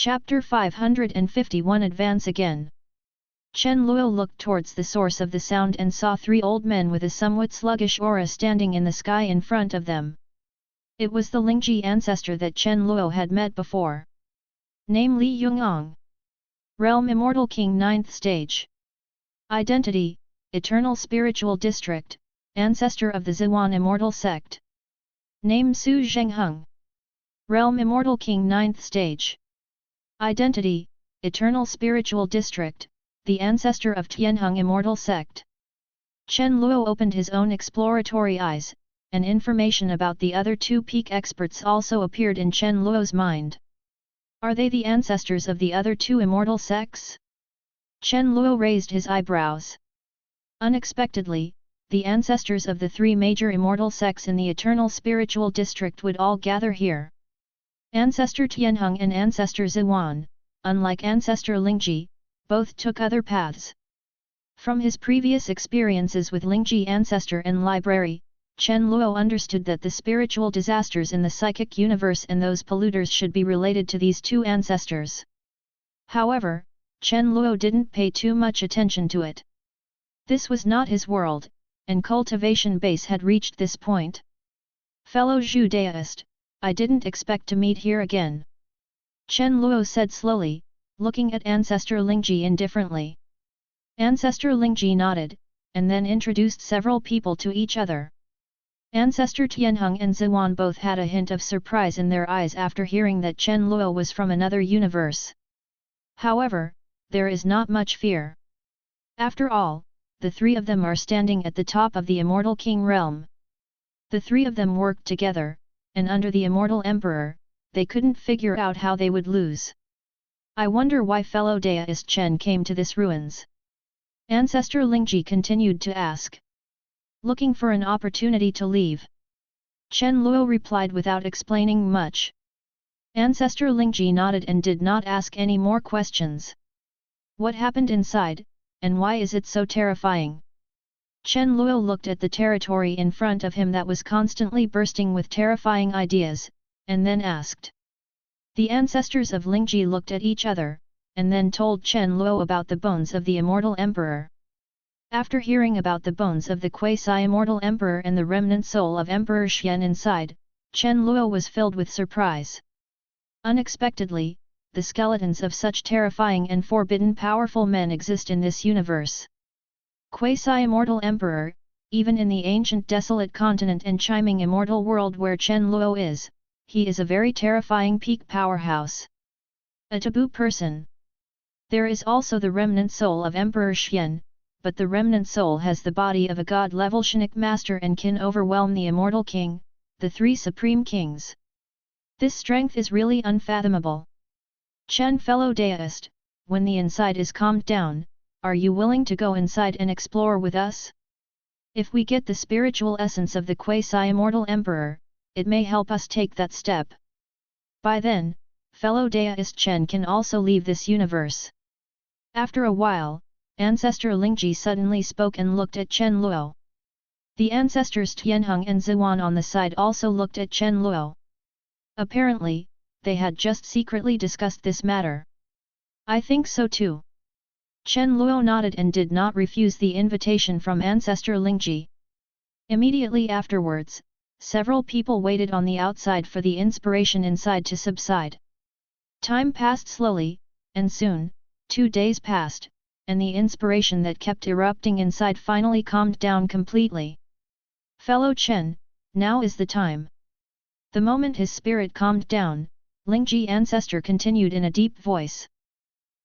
Chapter 551 Advance Again. Chen Luo looked towards the source of the sound and saw three old men with a somewhat sluggish aura standing in the sky in front of them. It was the Lingji ancestor that Chen Luo had met before. Name Li Yong'ang. Realm Immortal King 9th Stage. Identity, Eternal Spiritual District, Ancestor of the Zhuan Immortal Sect. Name Su Zhengheng. Realm Immortal King 9th Stage. Identity, Eternal Spiritual District, the ancestor of Tianheng Immortal Sect. Chen Luo opened his own exploratory eyes, and information about the other two peak experts also appeared in Chen Luo's mind. Are they the ancestors of the other two immortal sects? Chen Luo raised his eyebrows. Unexpectedly, the ancestors of the three major immortal sects in the Eternal Spiritual District would all gather here. Ancestor Tianheng and Ancestor Zhuan, unlike Ancestor Lingji, both took other paths. From his previous experiences with Lingji Ancestor and Library, Chen Luo understood that the spiritual disasters in the psychic universe and those polluters should be related to these two ancestors. However, Chen Luo didn't pay too much attention to it. This was not his world, and Cultivation Base had reached this point. Fellow Judaist, I didn't expect to meet here again. Chen Luo said slowly, looking at Ancestor Lingji indifferently. Ancestor Lingji nodded, and then introduced several people to each other. Ancestor Tianheng and Zhuan both had a hint of surprise in their eyes after hearing that Chen Luo was from another universe. However, there is not much fear. After all, the three of them are standing at the top of the Immortal King realm. The three of them worked together, and under the Immortal Emperor, they couldn't figure out how they would lose. I wonder why fellow Daoist Chen came to this ruins. Ancestor Lingji continued to ask. Looking for an opportunity to leave. Chen Luo replied without explaining much. Ancestor Lingji nodded and did not ask any more questions. What happened inside, and why is it so terrifying? Chen Luo looked at the territory in front of him that was constantly bursting with terrifying ideas, and then asked. The ancestors of Lingji looked at each other, and then told Chen Luo about the bones of the Immortal Emperor. After hearing about the bones of the quasi-immortal emperor and the remnant soul of Emperor Xian inside, Chen Luo was filled with surprise. Unexpectedly, the skeletons of such terrifying and forbidden powerful men exist in this universe. Quasi-immortal emperor, even in the ancient desolate continent and chiming immortal world where Chen Luo is, he is a very terrifying peak powerhouse. A taboo person. There is also the remnant soul of Emperor Xian, but the remnant soul has the body of a god-level Shinik master and can overwhelm the immortal king, the three supreme kings. This strength is really unfathomable. Chen fellow Daoist, when the inside is calmed down, are you willing to go inside and explore with us? If we get the spiritual essence of the quasi-immortal emperor, it may help us take that step. By then, fellow Daoist Chen can also leave this universe. After a while, Ancestor Lingji suddenly spoke and looked at Chen Luo. The ancestors Tianheng and Zhuan on the side also looked at Chen Luo. Apparently, they had just secretly discussed this matter. I think so too. Chen Luo nodded and did not refuse the invitation from Ancestor Lingji. Immediately afterwards, several people waited on the outside for the inspiration inside to subside. Time passed slowly, and soon, 2 days passed, and the inspiration that kept erupting inside finally calmed down completely. Fellow Chen, now is the time. The moment his spirit calmed down, Lingji ancestor continued in a deep voice.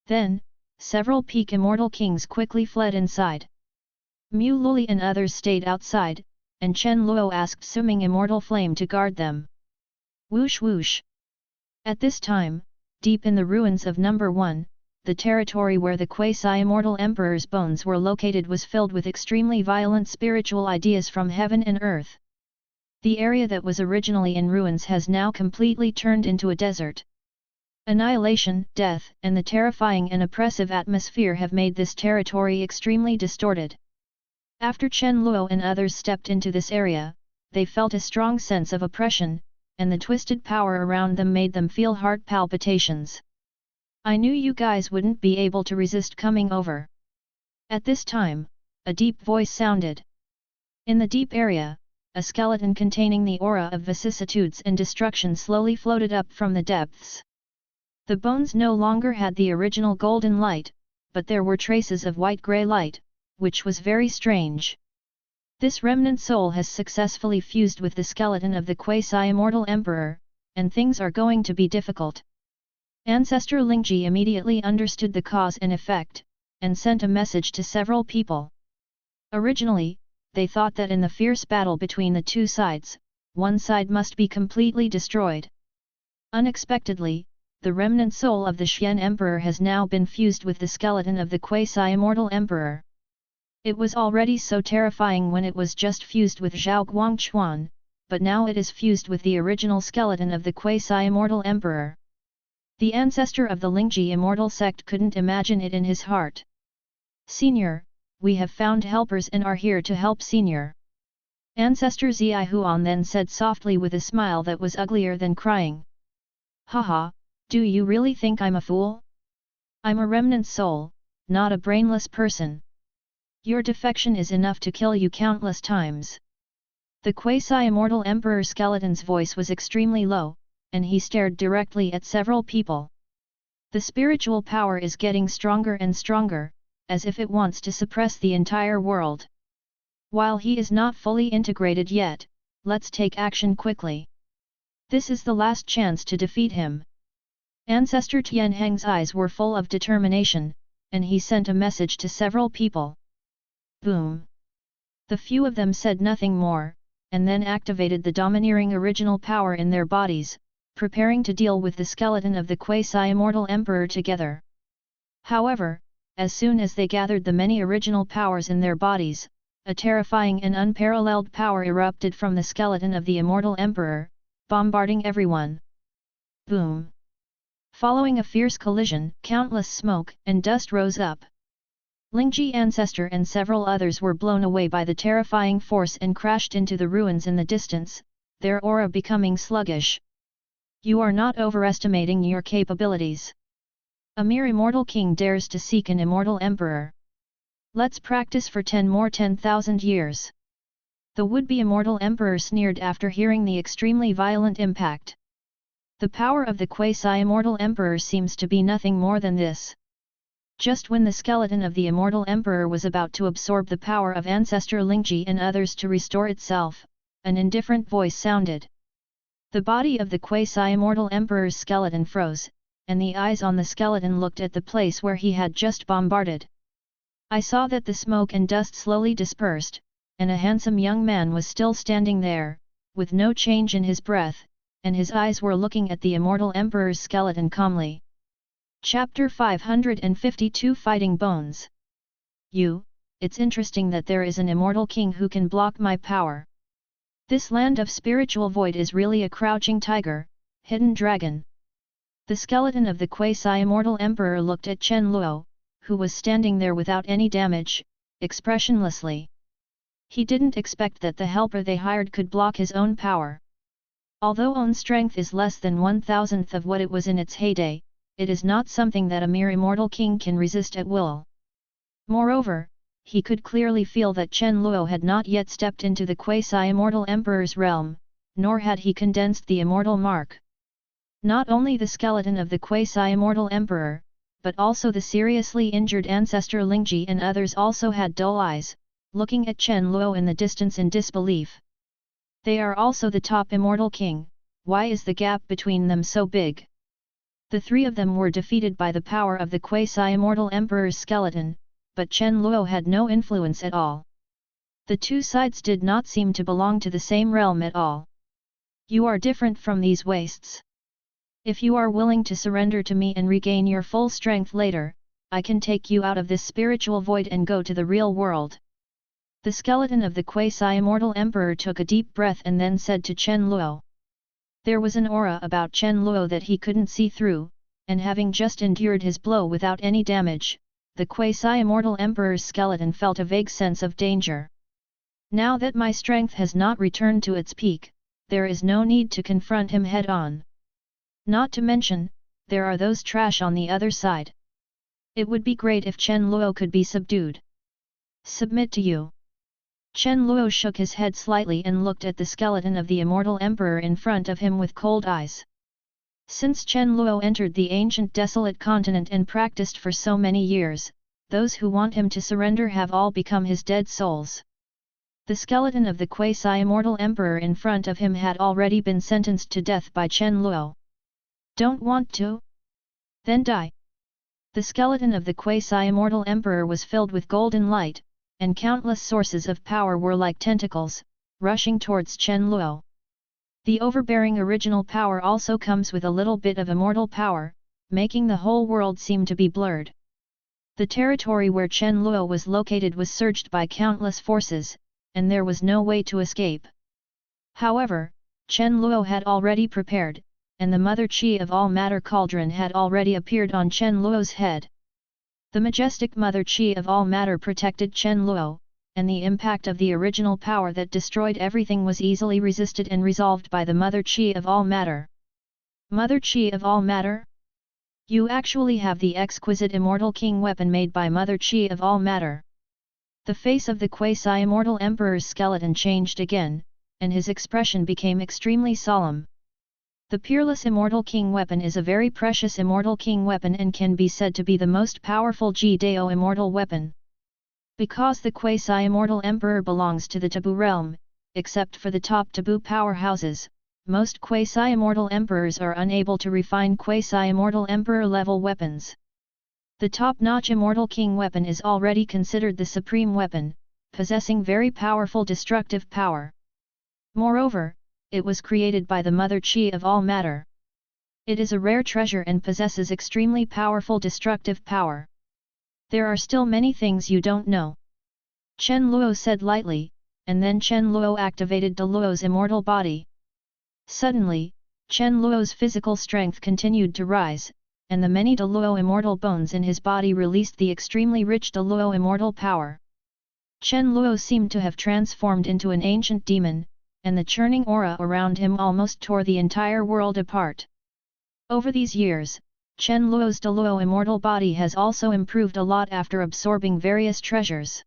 Then, several peak immortal kings quickly fled inside. Mu Luli and others stayed outside, and Chen Luo asked Suming Immortal Flame to guard them. Whoosh whoosh. At this time, deep in the ruins of number 1, the territory where the quasi-immortal emperor's bones were located was filled with extremely violent spiritual ideas from heaven and earth. The area that was originally in ruins has now completely turned into a desert. Annihilation, death, and the terrifying and oppressive atmosphere have made this territory extremely distorted. After Chen Luo and others stepped into this area, they felt a strong sense of oppression, and the twisted power around them made them feel heart palpitations. I knew you guys wouldn't be able to resist coming over. At this time, a deep voice sounded. In the deep area, a skeleton containing the aura of vicissitudes and destruction slowly floated up from the depths. The bones no longer had the original golden light, but there were traces of white-grey light, which was very strange. This remnant soul has successfully fused with the skeleton of the quasi-immortal emperor, and things are going to be difficult. Ancestor Lingji immediately understood the cause and effect, and sent a message to several people. Originally, they thought that in the fierce battle between the two sides, one side must be completely destroyed. Unexpectedly, the remnant soul of the Xian Emperor has now been fused with the skeleton of the quasi-immortal emperor. It was already so terrifying when it was just fused with Zhao Guangquan, but now it is fused with the original skeleton of the quasi-immortal emperor. The ancestor of the Lingji immortal sect couldn't imagine it in his heart. Senior, we have found helpers and are here to help Senior. Ancestor Zihuan then said softly with a smile that was uglier than crying. Haha, do you really think I'm a fool? I'm a remnant soul, not a brainless person. Your defection is enough to kill you countless times. The quasi-immortal emperor skeleton's voice was extremely low, and he stared directly at several people. The spiritual power is getting stronger and stronger, as if it wants to suppress the entire world. While he is not fully integrated yet, let's take action quickly. This is the last chance to defeat him. Ancestor Tianheng's eyes were full of determination, and he sent a message to several people. Boom! The few of them said nothing more, and then activated the domineering original power in their bodies, preparing to deal with the skeleton of the quasi-immortal emperor together. However, as soon as they gathered the many original powers in their bodies, a terrifying and unparalleled power erupted from the skeleton of the immortal emperor, bombarding everyone. Boom! Following a fierce collision, countless smoke and dust rose up. Lingji Ancestor and several others were blown away by the terrifying force and crashed into the ruins in the distance, their aura becoming sluggish. You are not overestimating your capabilities. A mere immortal king dares to seek an immortal emperor. Let's practice for 10,000 years. The would-be immortal emperor sneered after hearing the extremely violent impact. The power of the quasi-immortal emperor seems to be nothing more than this. Just when the skeleton of the immortal emperor was about to absorb the power of Ancestor Lingji and others to restore itself, an indifferent voice sounded. The body of the quasi-immortal emperor's skeleton froze, and the eyes on the skeleton looked at the place where he had just bombarded. I saw that the smoke and dust slowly dispersed, and a handsome young man was still standing there, with no change in his breath, and his eyes were looking at the immortal emperor's skeleton calmly. Chapter 552 Fighting Bones. It's interesting that there is an immortal king who can block my power. This land of spiritual void is really a crouching tiger, hidden dragon. The skeleton of the quasi-immortal emperor looked at Chen Luo, who was standing there without any damage, expressionlessly. He didn't expect that the helper they hired could block his own power. Although own strength is less than 1,000th of what it was in its heyday, it is not something that a mere immortal king can resist at will. Moreover, he could clearly feel that Chen Luo had not yet stepped into the quasi-immortal emperor's realm, nor had he condensed the immortal mark. Not only the skeleton of the quasi-immortal emperor, but also the seriously injured ancestor Lingji and others also had dull eyes, looking at Chen Luo in the distance in disbelief. They are also the top immortal king, why is the gap between them so big? The three of them were defeated by the power of the quasi-immortal emperor's skeleton, but Chen Luo had no influence at all. The two sides did not seem to belong to the same realm at all. You are different from these wastes. If you are willing to surrender to me and regain your full strength later, I can take you out of this spiritual void and go to the real world. The skeleton of the quasi-immortal emperor took a deep breath and then said to Chen Luo. There was an aura about Chen Luo that he couldn't see through, and having just endured his blow without any damage, the quasi-immortal emperor's skeleton felt a vague sense of danger. Now that my strength has not returned to its peak, there is no need to confront him head-on. Not to mention, there are those trash on the other side. It would be great if Chen Luo could be subdued. Submit to you. Chen Luo shook his head slightly and looked at the skeleton of the immortal emperor in front of him with cold eyes. Since Chen Luo entered the Ancient Desolate Continent and practiced for so many years, those who want him to surrender have all become his dead souls. The skeleton of the quasi-immortal emperor in front of him had already been sentenced to death by Chen Luo. Don't want to? Then die. The skeleton of the quasi-immortal emperor was filled with golden light, and countless sources of power were like tentacles, rushing towards Chen Luo. The overbearing original power also comes with a little bit of immortal power, making the whole world seem to be blurred. The territory where Chen Luo was located was surged by countless forces, and there was no way to escape. However, Chen Luo had already prepared, and the mother chi of all matter cauldron had already appeared on Chen Luo's head. The majestic mother chi of all matter protected Chen Luo, and the impact of the original power that destroyed everything was easily resisted and resolved by the mother chi of all matter. Mother chi of all matter? You actually have the exquisite immortal king weapon made by mother chi of all matter. The face of the quasi-immortal emperor's skeleton changed again, and his expression became extremely solemn. The peerless immortal king weapon is a very precious immortal king weapon and can be said to be the most powerful Dao immortal weapon. Because the quasi-immortal emperor belongs to the taboo realm, except for the top taboo powerhouses, most quasi-immortal emperors are unable to refine quasi-immortal emperor level weapons. The top-notch immortal king weapon is already considered the supreme weapon, possessing very powerful destructive power. Moreover, it was created by the mother chi of all matter. It is a rare treasure and possesses extremely powerful destructive power. There are still many things you don't know. Chen Luo said lightly, and then Chen Luo activated Da Luo's immortal body. Suddenly, Chen Luo's physical strength continued to rise, and the many Da Luo immortal bones in his body released the extremely rich Da Luo immortal power. Chen Luo seemed to have transformed into an ancient demon, and the churning aura around him almost tore the entire world apart. Over these years, Chen Luo's Da Luo immortal body has also improved a lot after absorbing various treasures.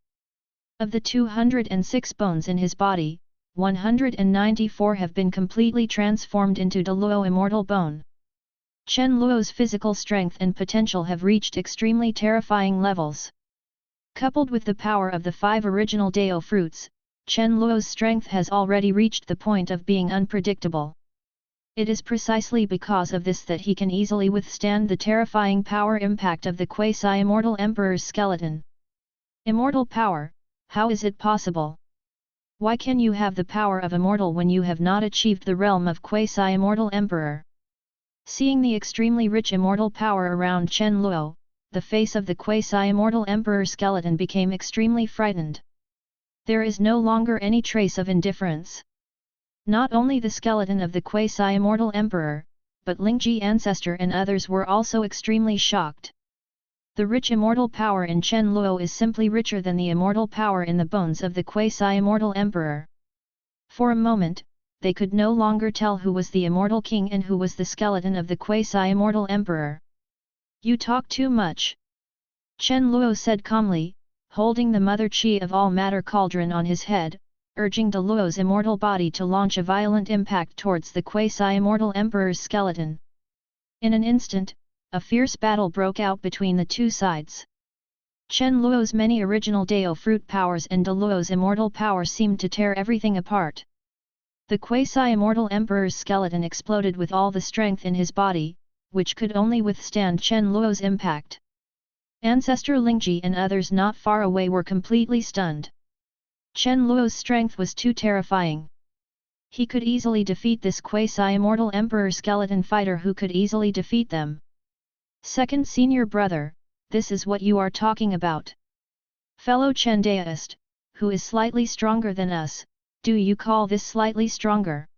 Of the 206 bones in his body, 194 have been completely transformed into Da Luo immortal bone. Chen Luo's physical strength and potential have reached extremely terrifying levels. Coupled with the power of the 5 original Dao fruits, Chen Luo's strength has already reached the point of being unpredictable. It is precisely because of this that he can easily withstand the terrifying power impact of the quasi-immortal emperor's skeleton. Immortal power, how is it possible? Why can you have the power of immortal when you have not achieved the realm of quasi-immortal emperor? Seeing the extremely rich immortal power around Chen Luo, the face of the quasi-immortal emperor skeleton became extremely frightened. There is no longer any trace of indifference. Not only the skeleton of the quasi-immortal emperor, but Lingji ancestor and others were also extremely shocked. The rich immortal power in Chen Luo is simply richer than the immortal power in the bones of the quasi-immortal emperor. For a moment, they could no longer tell who was the immortal king and who was the skeleton of the quasi-immortal emperor. You talk too much. Chen Luo said calmly, holding the mother chi of all matter cauldron on his head, urging Da Luo's immortal body to launch a violent impact towards the quasi-immortal emperor's skeleton. In an instant, a fierce battle broke out between the two sides. Chen Luo's many original Dao fruit powers and Da Luo's immortal power seemed to tear everything apart. The quasi-immortal emperor's skeleton exploded with all the strength in his body, which could only withstand Chen Luo's impact. Ancestor Lingji and others not far away were completely stunned. Chen Luo's strength was too terrifying. He could easily defeat this quasi-immortal emperor skeleton fighter who could easily defeat them. Second senior brother, this is what you are talking about. Fellow Chen Daoist, who is slightly stronger than us, do you call this slightly stronger?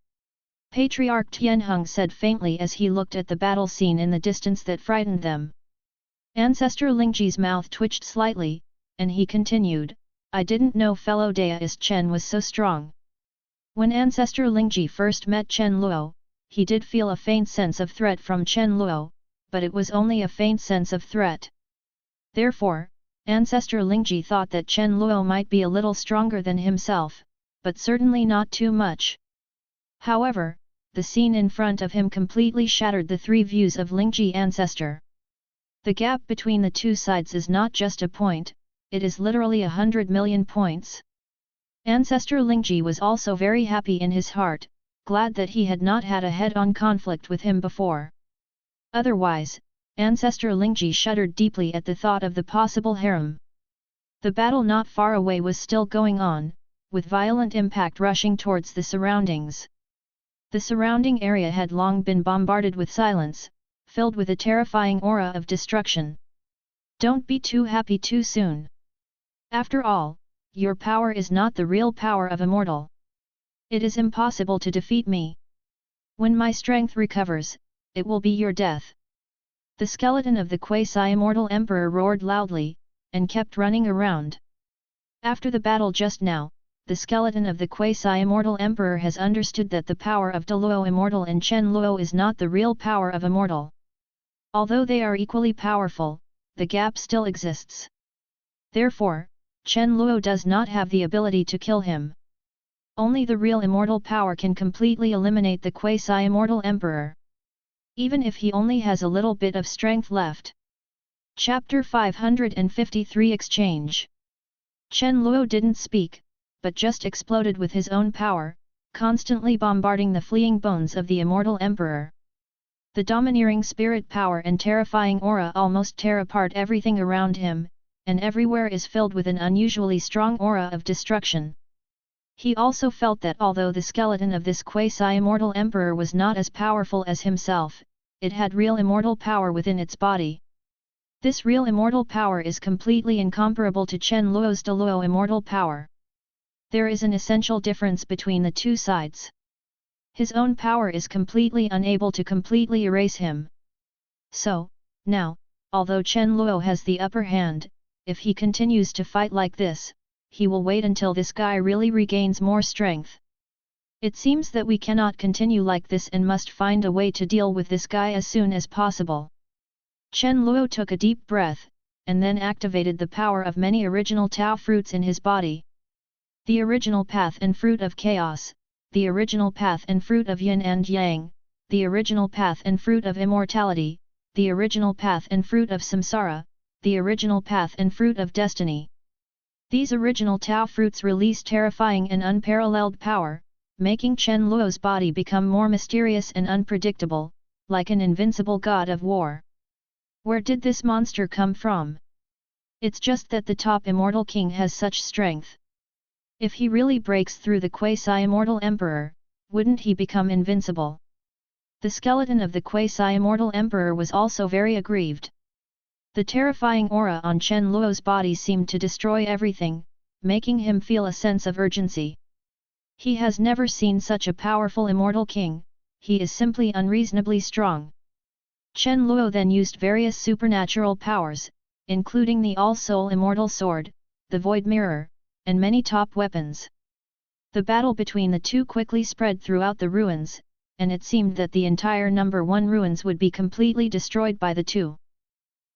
Patriarch Tianheng said faintly as he looked at the battle scene in the distance that frightened them. Ancestor Lingji's mouth twitched slightly, and he continued, I didn't know fellow Daoist Chen was so strong. When Ancestor Lingji first met Chen Luo, he did feel a faint sense of threat from Chen Luo, but it was only a faint sense of threat. Therefore, Ancestor Lingji thought that Chen Luo might be a little stronger than himself, but certainly not too much. However, the scene in front of him completely shattered the three views of Lingji Ancestor. The gap between the two sides is not just a point, it is literally 100 million points. Ancestor Lingji was also very happy in his heart, glad that he had not had a head-on conflict with him before. Otherwise, Ancestor Lingji shuddered deeply at the thought of the possible harem. The battle not far away was still going on, with violent impact rushing towards the surroundings. The surrounding area had long been bombarded with silence, filled with a terrifying aura of destruction. Don't be too happy too soon. After all, your power is not the real power of a mortal. It is impossible to defeat me. When my strength recovers, it will be your death. The skeleton of the quasi-immortal emperor roared loudly, and kept running around. After the battle just now, the skeleton of the quasi-immortal emperor has understood that the power of Dao Luo immortal and Chen Luo is not the real power of a mortal. Although they are equally powerful, the gap still exists. Therefore, Chen Luo does not have the ability to kill him. Only the real immortal power can completely eliminate the quasi-immortal emperor. Even if he only has a little bit of strength left. Chapter 553 Exchange. Chen Luo didn't speak, but just exploded with his own power, constantly bombarding the fleeing bones of the immortal emperor. The domineering spirit power and terrifying aura almost tear apart everything around him, and everywhere is filled with an unusually strong aura of destruction. He also felt that although the skeleton of this quasi-immortal emperor was not as powerful as himself, it had real immortal power within its body. This real immortal power is completely incomparable to Chen Luo's Dao Luo immortal power. There is an essential difference between the two sides. His own power is completely unable to completely erase him. So, now, although Chen Luo has the upper hand, if he continues to fight like this, he will wait until this guy really regains more strength. It seems that we cannot continue like this and must find a way to deal with this guy as soon as possible. Chen Luo took a deep breath, and then activated the power of many original Tao fruits in his body. The original path and fruit of chaos, the original path and fruit of yin and yang, the original path and fruit of immortality, the original path and fruit of samsara, the original path and fruit of destiny. These original Tao fruits release terrifying and unparalleled power, making Chen Luo's body become more mysterious and unpredictable, like an invincible god of war. Where did this monster come from? It's just that the top immortal king has such strength. If he really breaks through the quasi-immortal emperor, wouldn't he become invincible? The skeleton of the quasi-immortal emperor was also very aggrieved. The terrifying aura on Chen Luo's body seemed to destroy everything, making him feel a sense of urgency. He has never seen such a powerful immortal king, he is simply unreasonably strong. Chen Luo then used various supernatural powers, including the All-Soul Immortal Sword, the Void Mirror, and many top weapons. The battle between the two quickly spread throughout the ruins, and it seemed that the entire number 1 ruins would be completely destroyed by the two.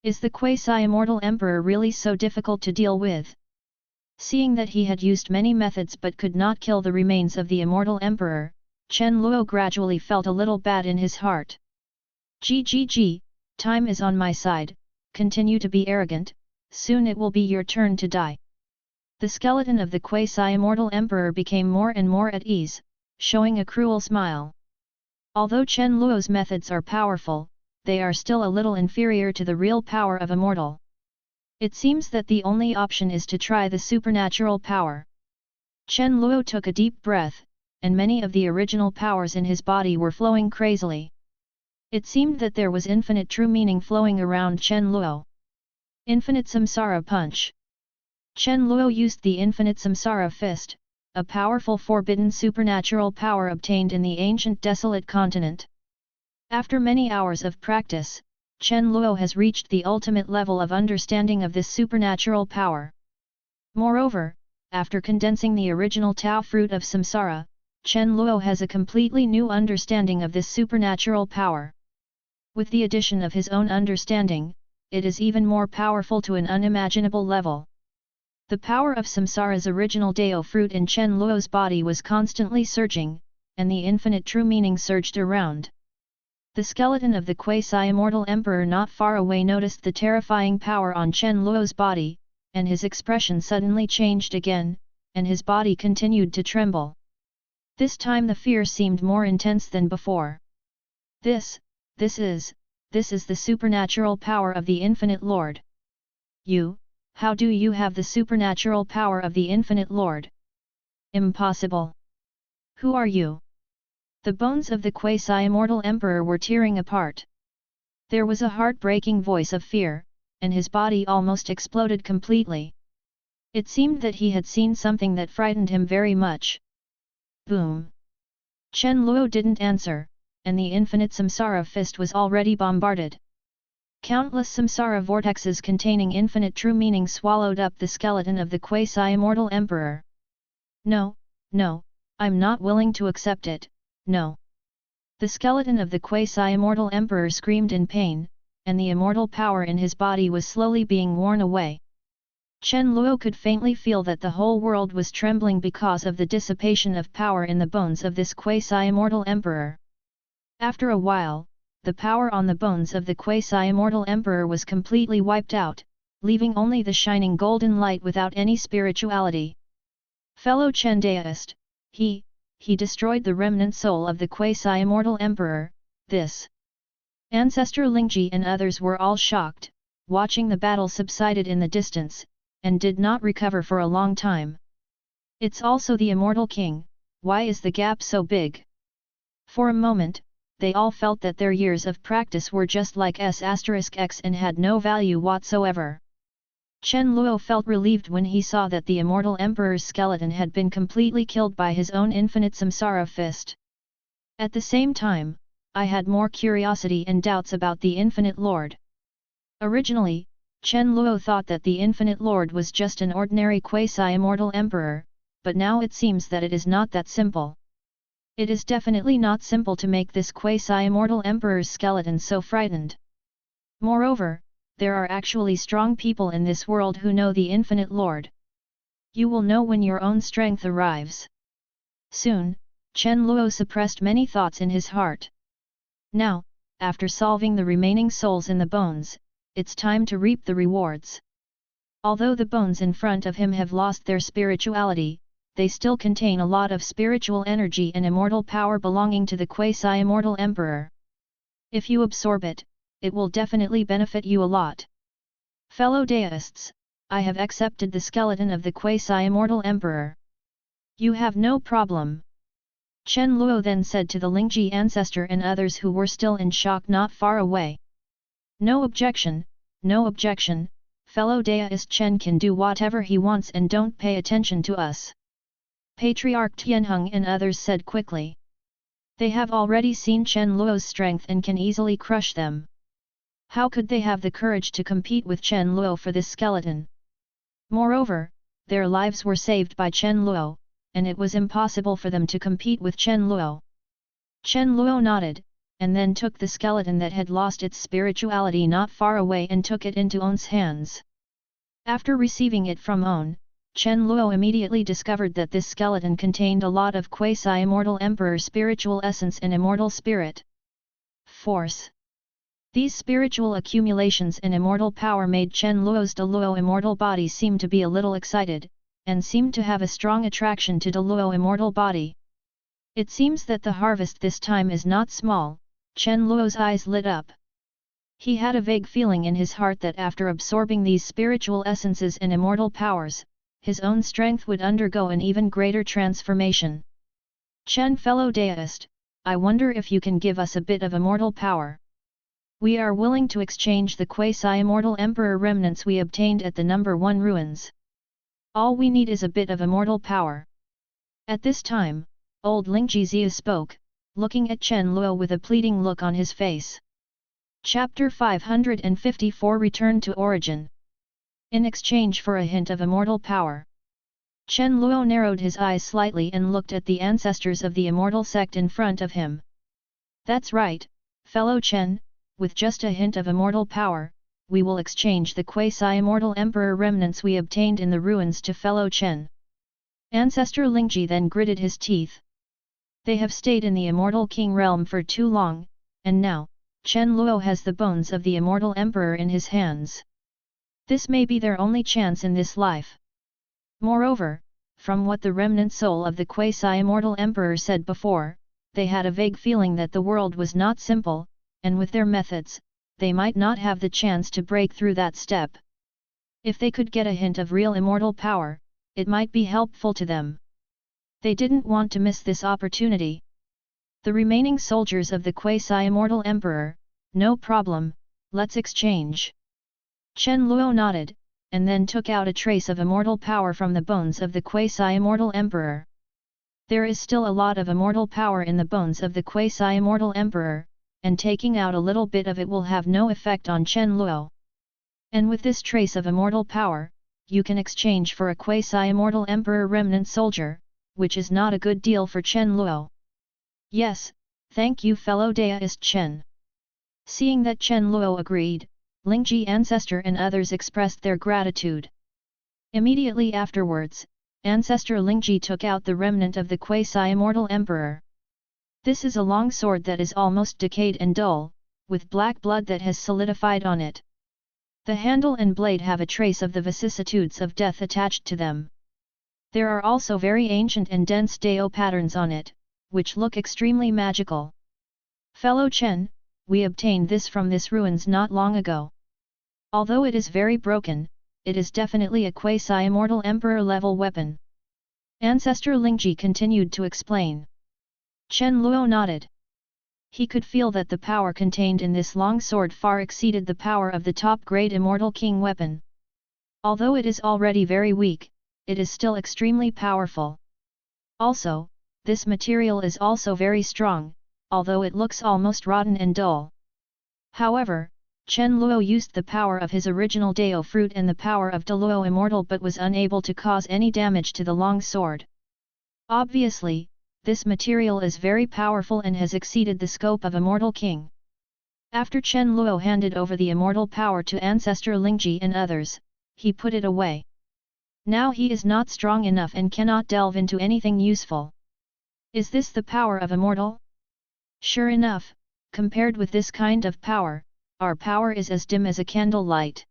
Is the quasi-immortal emperor really so difficult to deal with? Seeing that he had used many methods but could not kill the remains of the immortal emperor, Chen Luo gradually felt a little bad in his heart. GGG, time is on my side, continue to be arrogant, soon it will be your turn to die. The skeleton of the quasi-immortal emperor became more and more at ease, showing a cruel smile. Although Chen Luo's methods are powerful, they are still a little inferior to the real power of a mortal. It seems that the only option is to try the supernatural power. Chen Luo took a deep breath, and many of the original powers in his body were flowing crazily. It seemed that there was infinite true meaning flowing around Chen Luo. Infinite Samsara Punch. Chen Luo used the Infinite Samsara Fist, a powerful forbidden supernatural power obtained in the Ancient Desolate Continent. After many hours of practice, Chen Luo has reached the ultimate level of understanding of this supernatural power. Moreover, after condensing the original Tao fruit of samsara, Chen Luo has a completely new understanding of this supernatural power. With the addition of his own understanding, it is even more powerful to an unimaginable level. The power of Samsara's original Dao fruit in Chen Luo's body was constantly surging, and the infinite true meaning surged around. The skeleton of the quasi-immortal emperor not far away noticed the terrifying power on Chen Luo's body, and his expression suddenly changed again, and his body continued to tremble. This time the fear seemed more intense than before. This is the supernatural power of the Infinite Lord. How do you have the supernatural power of the Infinite Lord? Impossible. Who are you? The bones of the quasi-immortal emperor were tearing apart. There was a heartbreaking voice of fear, and his body almost exploded completely. It seemed that he had seen something that frightened him very much. Boom! Chen Luo didn't answer, and the infinite samsara fist was already bombarded. Countless samsara vortexes containing infinite true meaning swallowed up the skeleton of the quasi-immortal emperor. No, I'm not willing to accept it, no. The skeleton of the quasi-immortal emperor screamed in pain, and the immortal power in his body was slowly being worn away. Chen Luo could faintly feel that the whole world was trembling because of the dissipation of power in the bones of this quasi-immortal emperor. After a while, the power on the bones of the quasi-immortal emperor was completely wiped out, leaving only the shining golden light without any spirituality. Fellow Chen Daoist, he destroyed the remnant soul of the quasi-immortal emperor, this. Ancestor Lingji and others were all shocked, watching the battle subsided in the distance, and did not recover for a long time. It's also the immortal king, why is the gap so big? For a moment, they all felt that their years of practice were just like S*X and had no value whatsoever. Chen Luo felt relieved when he saw that the immortal emperor's skeleton had been completely killed by his own infinite samsara fist. At the same time, I had more curiosity and doubts about the Infinite Lord. Originally, Chen Luo thought that the Infinite Lord was just an ordinary quasi-immortal emperor, but now it seems that it is not that simple. It is definitely not simple to make this quasi-immortal emperor's skeleton so frightened. Moreover, there are actually strong people in this world who know the Infinite Lord. You will know when your own strength arrives. Soon, Chen Luo suppressed many thoughts in his heart. Now, after solving the remaining souls in the bones, it's time to reap the rewards. Although the bones in front of him have lost their spirituality, they still contain a lot of spiritual energy and immortal power belonging to the quasi-immortal emperor. If you absorb it, it will definitely benefit you a lot. Fellow Daoists, I have accepted the skeleton of the quasi-immortal emperor. You have no problem. Chen Luo then said to the Lingji ancestor and others who were still in shock not far away. No objection, fellow Daoist Chen can do whatever he wants and don't pay attention to us. Patriarch Tianheng and others said quickly. They have already seen Chen Luo's strength and can easily crush them. How could they have the courage to compete with Chen Luo for this skeleton? Moreover, their lives were saved by Chen Luo, and it was impossible for them to compete with Chen Luo. Chen Luo nodded, and then took the skeleton that had lost its spirituality not far away and took it into On's hands. After receiving it from On, Chen Luo immediately discovered that this skeleton contained a lot of quasi-immortal emperor spiritual essence and immortal spirit force. These spiritual accumulations and immortal power made Chen Luo's De Luo immortal body seem to be a little excited, and seemed to have a strong attraction to De Luo immortal body. It seems that the harvest this time is not small. Chen Luo's eyes lit up. He had a vague feeling in his heart that after absorbing these spiritual essences and immortal powers, his own strength would undergo an even greater transformation. Chen fellow Daoist, I wonder if you can give us a bit of immortal power. We are willing to exchange the quasi-immortal emperor remnants we obtained at the number 1 ruins. All we need is a bit of immortal power. At this time, old Lingji Zia spoke, looking at Chen Luo with a pleading look on his face. Chapter 554 Return to Origin. In exchange for a hint of immortal power, Chen Luo narrowed his eyes slightly and looked at the ancestors of the immortal sect in front of him. That's right, fellow Chen, with just a hint of immortal power, we will exchange the quasi-immortal emperor remnants we obtained in the ruins to fellow Chen. Ancestor Lingji then gritted his teeth. They have stayed in the immortal king realm for too long, and now, Chen Luo has the bones of the immortal emperor in his hands. This may be their only chance in this life. Moreover, from what the remnant soul of the quasi-immortal emperor said before, they had a vague feeling that the world was not simple, and with their methods, they might not have the chance to break through that step. If they could get a hint of real immortal power, it might be helpful to them. They didn't want to miss this opportunity. The remaining soldiers of the quasi-immortal emperor, no problem, let's exchange. Chen Luo nodded, and then took out a trace of immortal power from the bones of the quasi-immortal emperor. There is still a lot of immortal power in the bones of the quasi-immortal emperor, and taking out a little bit of it will have no effect on Chen Luo. And with this trace of immortal power, you can exchange for a quasi-immortal emperor remnant soldier, which is not a good deal for Chen Luo. Yes, thank you fellow Daoist Chen. Seeing that Chen Luo agreed, Lingji ancestor and others expressed their gratitude. Immediately afterwards, Ancestor Lingji took out the remnant of the quasi-immortal emperor. This is a long sword that is almost decayed and dull, with black blood that has solidified on it. The handle and blade have a trace of the vicissitudes of death attached to them. There are also very ancient and dense Dao patterns on it, which look extremely magical. Fellow Chen, we obtained this from this ruins not long ago. Although it is very broken, it is definitely a quasi-immortal emperor level weapon. Ancestor Lingji continued to explain. Chen Luo nodded. He could feel that the power contained in this long sword far exceeded the power of the top-grade immortal king weapon. Although it is already very weak, it is still extremely powerful. Also, this material is also very strong, although it looks almost rotten and dull. However, Chen Luo used the power of his original Dao fruit and the power of Da Luo immortal but was unable to cause any damage to the long sword. Obviously, this material is very powerful and has exceeded the scope of Immortal King. After Chen Luo handed over the immortal power to Ancestor Lingji and others, he put it away. Now he is not strong enough and cannot delve into anything useful. Is this the power of immortal? Sure enough, compared with this kind of power, our power is as dim as a candle light.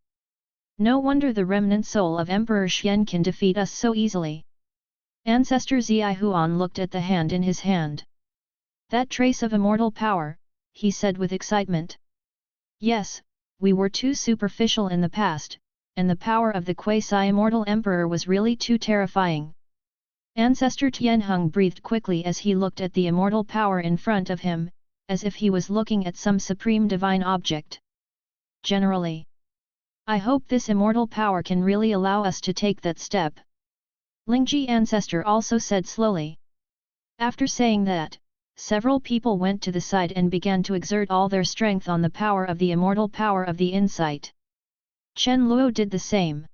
No wonder the remnant soul of Emperor Xian can defeat us so easily. Ancestor Zihuan looked at the hand in his hand. That trace of immortal power, he said with excitement. Yes, we were too superficial in the past, and the power of the quasi-immortal emperor was really too terrifying. Ancestor Tianheng breathed quickly as he looked at the immortal power in front of him, as if he was looking at some supreme divine object. Generally, I hope this immortal power can really allow us to take that step. Lingji ancestor also said slowly. After saying that, several people went to the side and began to exert all their strength on the power of the immortal power of the insight. Chen Luo did the same.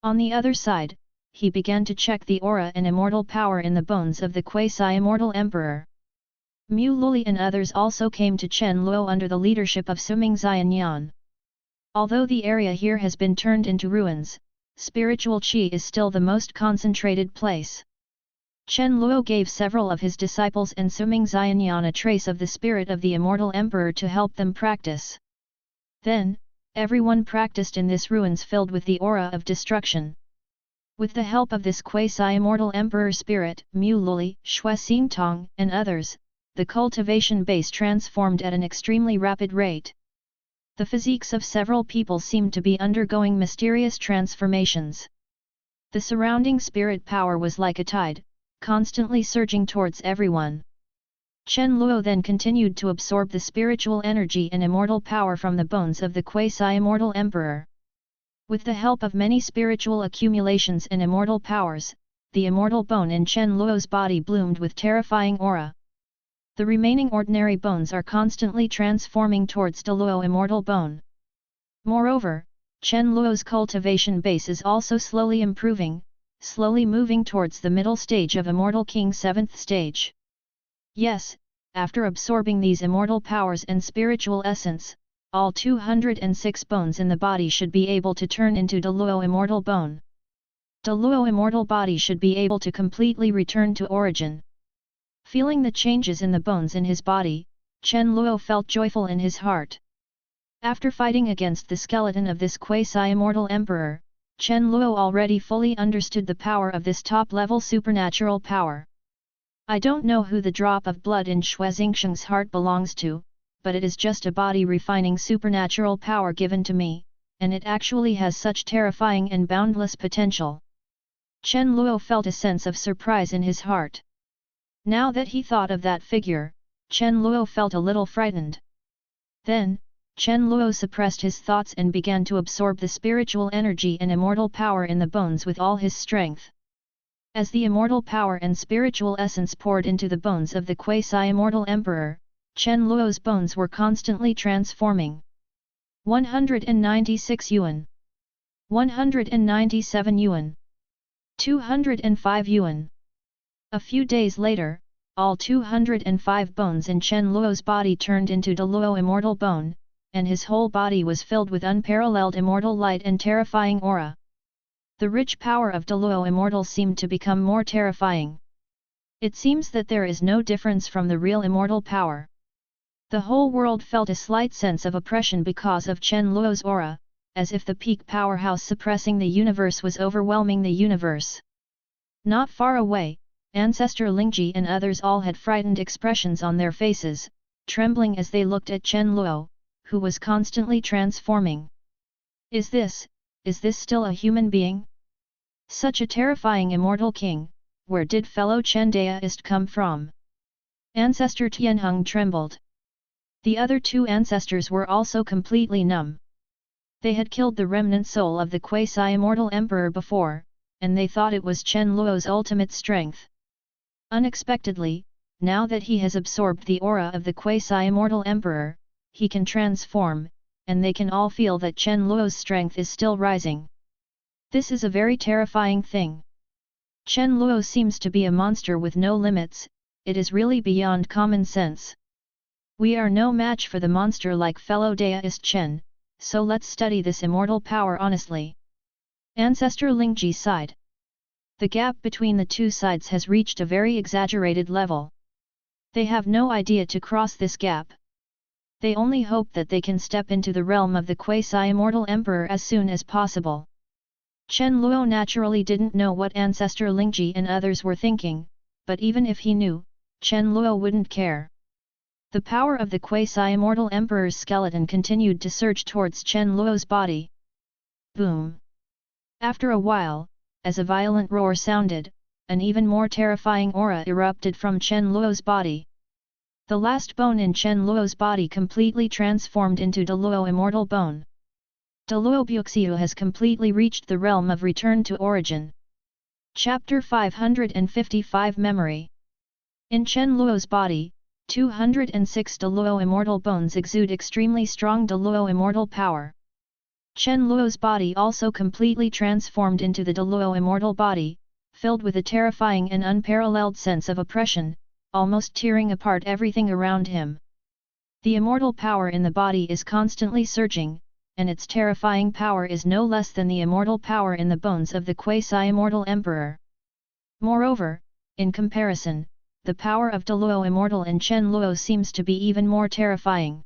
On the other side, he began to check the aura and immortal power in the bones of the quasi-immortal emperor. Mu Luli and others also came to Chen Luo under the leadership of Suming Xianyan. Although the area here has been turned into ruins, spiritual qi is still the most concentrated place. Chen Luo gave several of his disciples and Suming Xianyan a trace of the spirit of the immortal emperor to help them practice. Then, everyone practiced in this ruins filled with the aura of destruction. With the help of this quasi-immortal emperor spirit, Mu Luli, Xue Xintong, and others, the cultivation base transformed at an extremely rapid rate. The physiques of several people seemed to be undergoing mysterious transformations. The surrounding spirit power was like a tide, constantly surging towards everyone. Chen Luo then continued to absorb the spiritual energy and immortal power from the bones of the quasi-immortal emperor. With the help of many spiritual accumulations and immortal powers, the immortal bone in Chen Luo's body bloomed with terrifying aura. The remaining ordinary bones are constantly transforming towards Da Luo immortal bone. Moreover, Chen Luo's cultivation base is also slowly improving, slowly moving towards the middle stage of Immortal King 7th stage. Yes, after absorbing these immortal powers and spiritual essence, all 206 bones in the body should be able to turn into Dao Luo immortal bone. Dao Luo immortal body should be able to completely return to origin. Feeling the changes in the bones in his body, Chen Luo felt joyful in his heart. After fighting against the skeleton of this quasi-immortal emperor, Chen Luo already fully understood the power of this top-level supernatural power. I don't know who the drop of blood in Xue Xingsheng's heart belongs to, but it is just a body-refining supernatural power given to me, and it actually has such terrifying and boundless potential. Chen Luo felt a sense of surprise in his heart. Now that he thought of that figure, Chen Luo felt a little frightened. Then, Chen Luo suppressed his thoughts and began to absorb the spiritual energy and immortal power in the bones with all his strength. As the immortal power and spiritual essence poured into the bones of the quasi-immortal emperor, Chen Luo's bones were constantly transforming. 196 yuan. 197 yuan. 205 yuan. A few days later, all 205 bones in Chen Luo's body turned into Dao Luo immortal bone, and his whole body was filled with unparalleled immortal light and terrifying aura. The rich power of Dao Luo immortal seemed to become more terrifying. It seems that there is no difference from the real immortal power. The whole world felt a slight sense of oppression because of Chen Luo's aura, as if the peak powerhouse suppressing the universe was overwhelming the universe. Not far away, Ancestor Lingji and others all had frightened expressions on their faces, trembling as they looked at Chen Luo, who was constantly transforming. Is this still a human being? Such a terrifying immortal king, where did fellow Chen Daoist come from? Ancestor Tianheng trembled. The other two ancestors were also completely numb. They had killed the remnant soul of the quasi-immortal emperor before, and they thought it was Chen Luo's ultimate strength. Unexpectedly, now that he has absorbed the aura of the quasi-immortal emperor, he can transform, and they can all feel that Chen Luo's strength is still rising. This is a very terrifying thing. Chen Luo seems to be a monster with no limits, it is really beyond common sense. We are no match for the monster like fellow Daoist Chen, so let's study this immortal power honestly. Ancestor Lingji sighed. The gap between the two sides has reached a very exaggerated level. They have no idea to cross this gap. They only hope that they can step into the realm of the quasi-immortal emperor as soon as possible. Chen Luo naturally didn't know what Ancestor Lingji and others were thinking, but even if he knew, Chen Luo wouldn't care. The power of the quasi-immortal emperor's skeleton continued to surge towards Chen Luo's body. Boom! After a while, as a violent roar sounded, an even more terrifying aura erupted from Chen Luo's body. The last bone in Chen Luo's body completely transformed into Dao Luo immortal bone. Dao Luo Buxiu has completely reached the realm of return to origin. Chapter 555 Memory. In Chen Luo's body, 206 Dao Luo immortal bones exude extremely strong Dao Luo immortal power. Chen Luo's body also completely transformed into the Dao Luo immortal body, filled with a terrifying and unparalleled sense of oppression, almost tearing apart everything around him. The immortal power in the body is constantly surging, and its terrifying power is no less than the immortal power in the bones of the quasi-immortal emperor. Moreover, in comparison, the power of Dao Luo immortal in Chen Luo seems to be even more terrifying.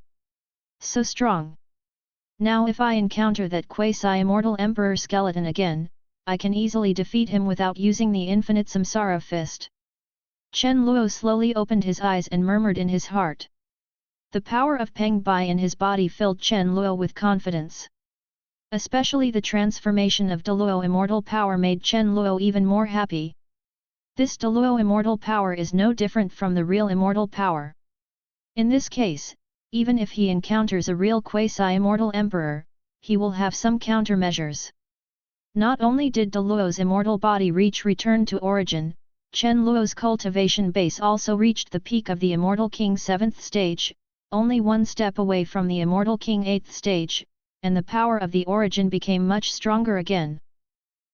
So strong. Now if I encounter that quasi-immortal emperor skeleton again, I can easily defeat him without using the infinite samsara fist. Chen Luo slowly opened his eyes and murmured in his heart. The power of Peng Bai in his body filled Chen Luo with confidence. Especially the transformation of Dao Luo immortal power made Chen Luo even more happy. This Dao Luo immortal power is no different from the real immortal power. In this case, even if he encounters a real quasi-immortal emperor, he will have some countermeasures. Not only did Dao Luo's immortal body reach return to origin, Chen Luo's cultivation base also reached the peak of the Immortal King 7th stage, only one step away from the Immortal King 8th stage, and the power of the origin became much stronger again.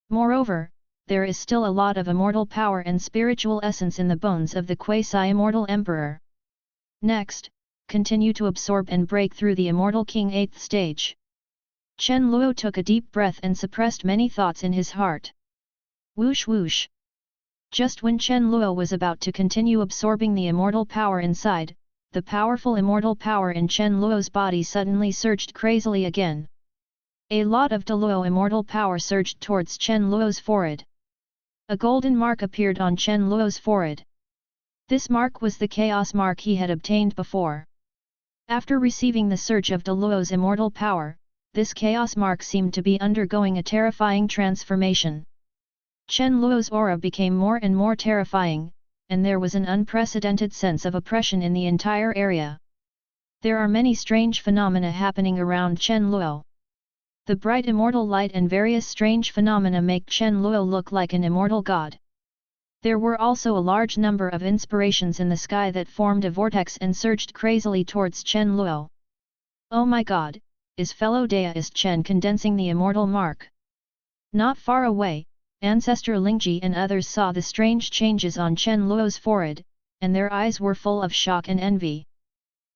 Moreover, there is still a lot of immortal power and spiritual essence in the bones of the quasi-immortal emperor. Next, continue to absorb and break through the Immortal King 8th stage. Chen Luo took a deep breath and suppressed many thoughts in his heart. Whoosh whoosh. Just when Chen Luo was about to continue absorbing the immortal power inside, the powerful immortal power in Chen Luo's body suddenly surged crazily again. A lot of Deluo immortal power surged towards Chen Luo's forehead. A golden mark appeared on Chen Luo's forehead. This mark was the chaos mark he had obtained before. After receiving the surge of Deluo's immortal power, this chaos mark seemed to be undergoing a terrifying transformation. Chen Luo's aura became more and more terrifying, and there was an unprecedented sense of oppression in the entire area. There are many strange phenomena happening around Chen Luo. The bright immortal light and various strange phenomena make Chen Luo look like an immortal god. There were also a large number of inspirations in the sky that formed a vortex and surged crazily towards Chen Luo. Oh my god, is fellow Daoist Chen condensing the immortal mark? Not far away, Ancestor Lingji and others saw the strange changes on Chen Luo's forehead, and their eyes were full of shock and envy.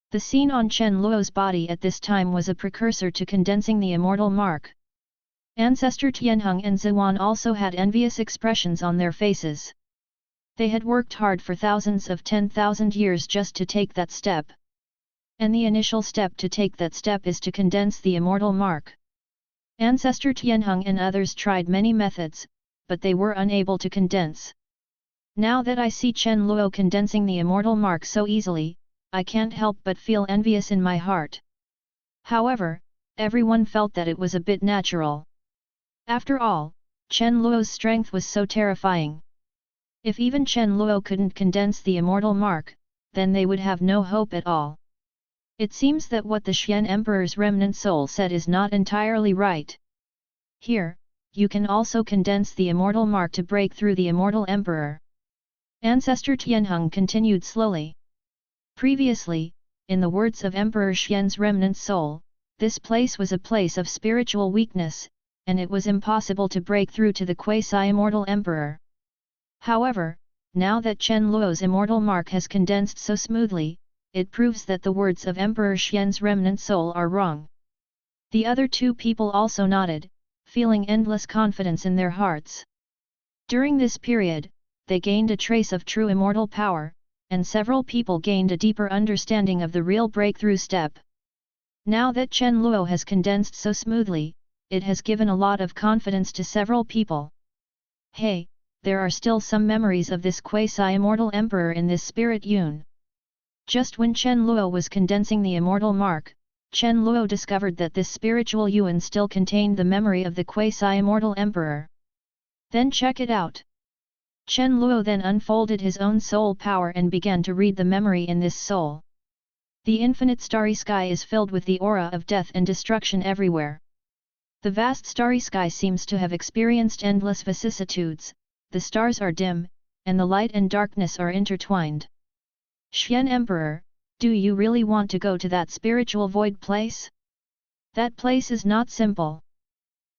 The scene on Chen Luo's body at this time was a precursor to condensing the immortal mark. Ancestor Tianheng and Ziwan also had envious expressions on their faces. They had worked hard for thousands of 10,000 years just to take that step. And the initial step to take that step is to condense the immortal mark. Ancestor Tianheng and others tried many methods, but they were unable to condense. Now that I see Chen Luo condensing the immortal mark so easily, I can't help but feel envious in my heart. However, everyone felt that it was a bit natural. After all, Chen Luo's strength was so terrifying. If even Chen Luo couldn't condense the immortal mark, then they would have no hope at all. It seems that what the Xian Emperor's remnant soul said is not entirely right. Here, you can also condense the immortal mark to break through the immortal emperor. Ancestor Tianheng continued slowly. Previously, in the words of Emperor Xian's remnant soul, this place was a place of spiritual weakness, and it was impossible to break through to the quasi-immortal emperor. However, now that Chen Luo's immortal mark has condensed so smoothly, it proves that the words of Emperor Xian's remnant soul are wrong. The other two people also nodded, feeling endless confidence in their hearts. During this period, they gained a trace of true immortal power, and several people gained a deeper understanding of the real breakthrough step. Now that Chen Luo has condensed so smoothly, it has given a lot of confidence to several people. Hey, there are still some memories of this quasi-immortal emperor in this spirit yun. Just when Chen Luo was condensing the immortal mark, Chen Luo discovered that this spiritual yuan still contained the memory of the quasi-immortal emperor. Then check it out. Chen Luo then unfolded his own soul power and began to read the memory in this soul. The infinite starry sky is filled with the aura of death and destruction everywhere. The vast starry sky seems to have experienced endless vicissitudes, the stars are dim, and the light and darkness are intertwined. Xian Emperor, do you really want to go to that spiritual void place? That place is not simple.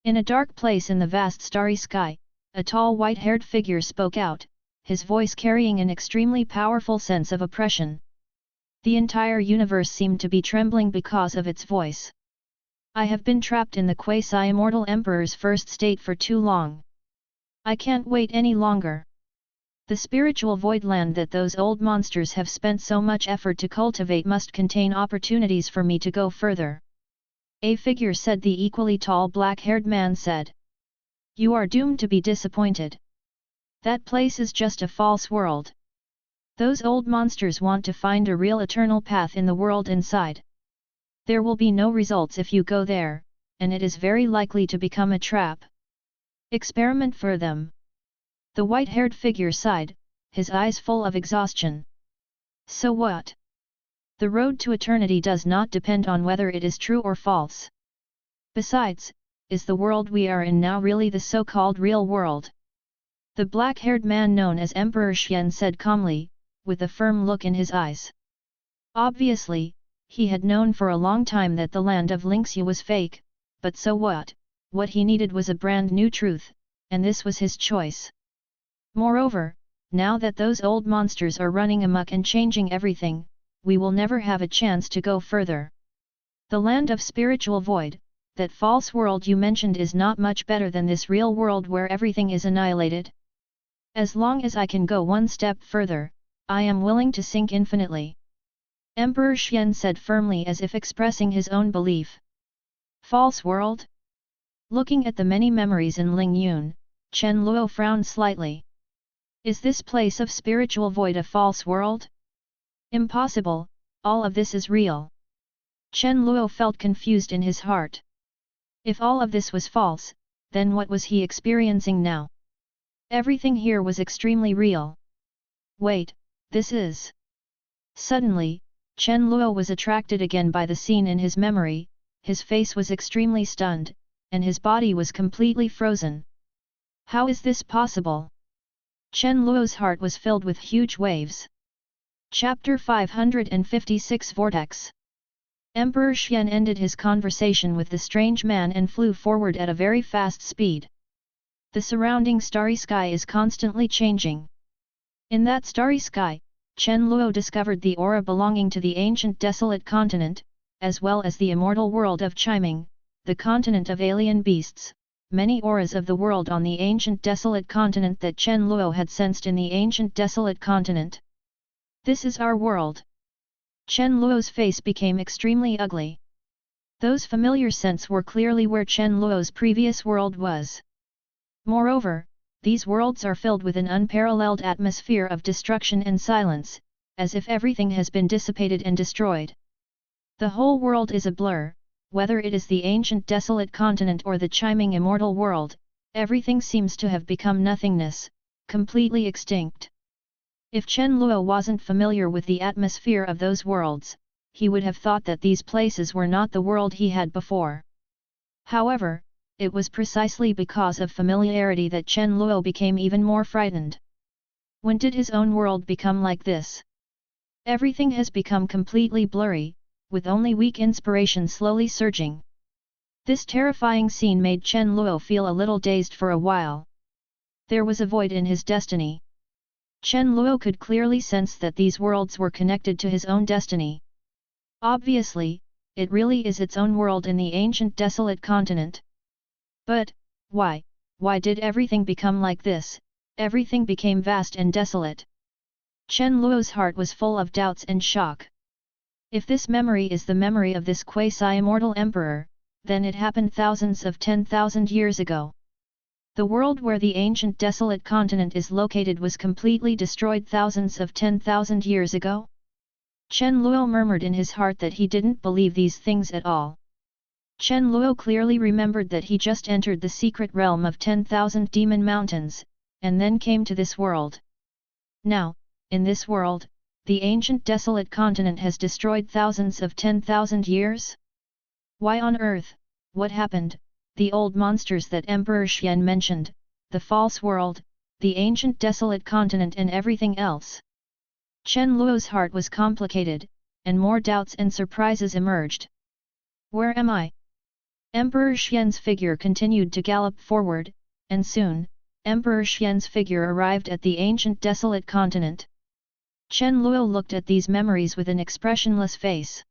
In a dark place in the vast starry sky, a tall white-haired figure spoke out, his voice carrying an extremely powerful sense of oppression. The entire universe seemed to be trembling because of its voice. I have been trapped in the quasi-immortal emperor's first state for too long. I can't wait any longer. The spiritual voidland that those old monsters have spent so much effort to cultivate must contain opportunities for me to go further. A figure said. The equally tall black-haired man said. You are doomed to be disappointed. That place is just a false world. Those old monsters want to find a real eternal path in the world inside. There will be no results if you go there, and it is very likely to become a trap. Experiment for them. The white-haired figure sighed, his eyes full of exhaustion. So what? The road to eternity does not depend on whether it is true or false. Besides, is the world we are in now really the so-called real world? The black-haired man known as Emperor Xian said calmly, with a firm look in his eyes. Obviously, he had known for a long time that the land of Lingxi was fake, but so what? What he needed was a brand new truth, and this was his choice. Moreover, now that those old monsters are running amok and changing everything, we will never have a chance to go further. The land of spiritual void, that false world you mentioned is not much better than this real world where everything is annihilated. As long as I can go one step further, I am willing to sink infinitely. Emperor Xian said firmly as if expressing his own belief. False world? Looking at the many memories in Ling Yun, Chen Luo frowned slightly. Is this place of spiritual void a false world? Impossible, all of this is real. Chen Luo felt confused in his heart. If all of this was false, then what was he experiencing now? Everything here was extremely real. Wait, this is... Suddenly, Chen Luo was attracted again by the scene in his memory, his face was extremely stunned, and his body was completely frozen. How is this possible? Chen Luo's heart was filled with huge waves. Chapter 556 Vortex. Emperor Xian ended his conversation with the strange man and flew forward at a very fast speed. The surrounding starry sky is constantly changing. In that starry sky, Chen Luo discovered the aura belonging to the Ancient Desolate Continent, as well as the immortal world of Eatimg, the continent of alien beasts, many auras of the world on the Ancient Desolate Continent that Chen Luo had sensed in the Ancient Desolate Continent. This is our world. Chen Luo's face became extremely ugly. Those familiar scents were clearly where Chen Luo's previous world was. Moreover, these worlds are filled with an unparalleled atmosphere of destruction and silence, as if everything has been dissipated and destroyed. The whole world is a blur, whether it is the Ancient Desolate Continent or the Eatimg immortal world, everything seems to have become nothingness, completely extinct. If Chen Luo wasn't familiar with the atmosphere of those worlds, he would have thought that these places were not the world he had before. However, it was precisely because of familiarity that Chen Luo became even more frightened. When did his own world become like this? Everything has become completely blurry, with only weak inspiration slowly surging. This terrifying scene made Chen Luo feel a little dazed for a while. There was a void in his destiny. Chen Luo could clearly sense that these worlds were connected to his own destiny. Obviously, it really is its own world in the Ancient Desolate Continent. But, why did everything become like this? Everything became vast and desolate. Chen Luo's heart was full of doubts and shock. If this memory is the memory of this quasi-immortal emperor, then it happened thousands of 10,000 years ago. The world where the Ancient Desolate Continent is located was completely destroyed thousands of 10,000 years ago? Chen Luo murmured in his heart that he didn't believe these things at all. Chen Luo clearly remembered that he just entered the secret realm of 10,000 demon mountains, and then came to this world. Now, in this world, the Ancient Desolate Continent has destroyed thousands of 10,000 years? Why on earth, what happened? The old monsters that Emperor Xian mentioned, the false world, the Ancient Desolate Continent and everything else. Chen Luo's heart was complicated, and more doubts and surprises emerged. Where am I? Emperor Xian's figure continued to gallop forward, and soon, Emperor Xian's figure arrived at the Ancient Desolate Continent. Chen Luo looked at these memories with an expressionless face.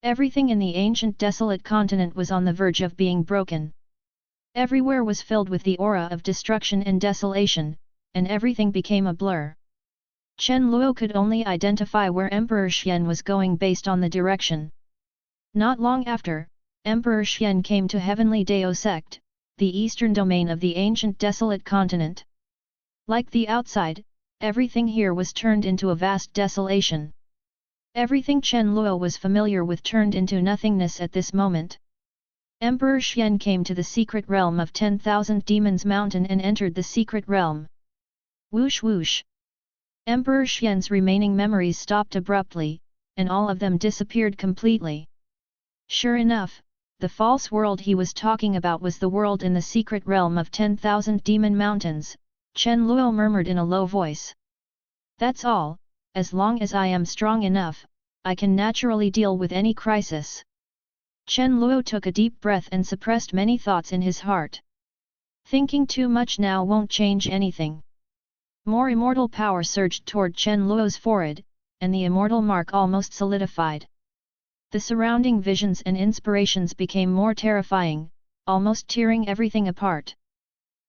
Everything in the Ancient Desolate Continent was on the verge of being broken. Everywhere was filled with the aura of destruction and desolation, and everything became a blur. Chen Luo could only identify where Emperor Xian was going based on the direction. Not long after, Emperor Xian came to Heavenly Dao Sect, the eastern domain of the Ancient Desolate Continent. Like the outside, everything here was turned into a vast desolation. Everything Chen Luo was familiar with turned into nothingness at this moment. Emperor Xian came to the secret realm of 10,000 Demons Mountain and entered the secret realm. Whoosh whoosh! Emperor Xian's remaining memories stopped abruptly, and all of them disappeared completely. Sure enough, the false world he was talking about was the world in the secret realm of 10,000 Demon Mountains, Chen Luo murmured in a low voice. That's all. As long as I am strong enough, I can naturally deal with any crisis. Chen Luo took a deep breath and suppressed many thoughts in his heart. Thinking too much now won't change anything. More immortal power surged toward Chen Luo's forehead, and the immortal mark almost solidified. The surrounding visions and inspirations became more terrifying, almost tearing everything apart.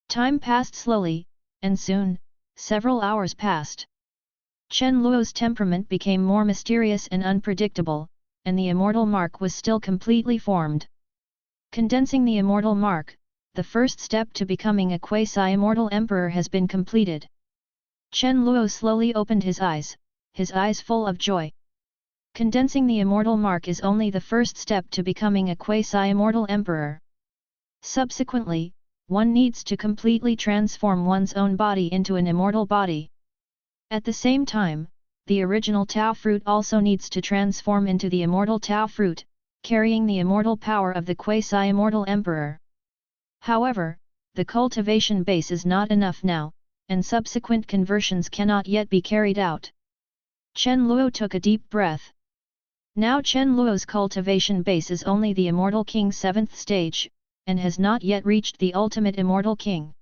Time passed slowly, and soon, several hours passed. Chen Luo's temperament became more mysterious and unpredictable, and the immortal mark was still completely formed. Condensing the immortal mark, the first step to becoming a quasi-immortal emperor has been completed. Chen Luo slowly opened his eyes full of joy. Condensing the immortal mark is only the first step to becoming a quasi-immortal emperor. Subsequently, one needs to completely transform one's own body into an immortal body. At the same time, the original Tao fruit also needs to transform into the immortal Tao fruit, carrying the immortal power of the quasi-immortal emperor. However, the cultivation base is not enough now, and subsequent conversions cannot yet be carried out. Chen Luo took a deep breath. Now Chen Luo's cultivation base is only the Immortal King's 7th stage, and has not yet reached the ultimate Immortal King.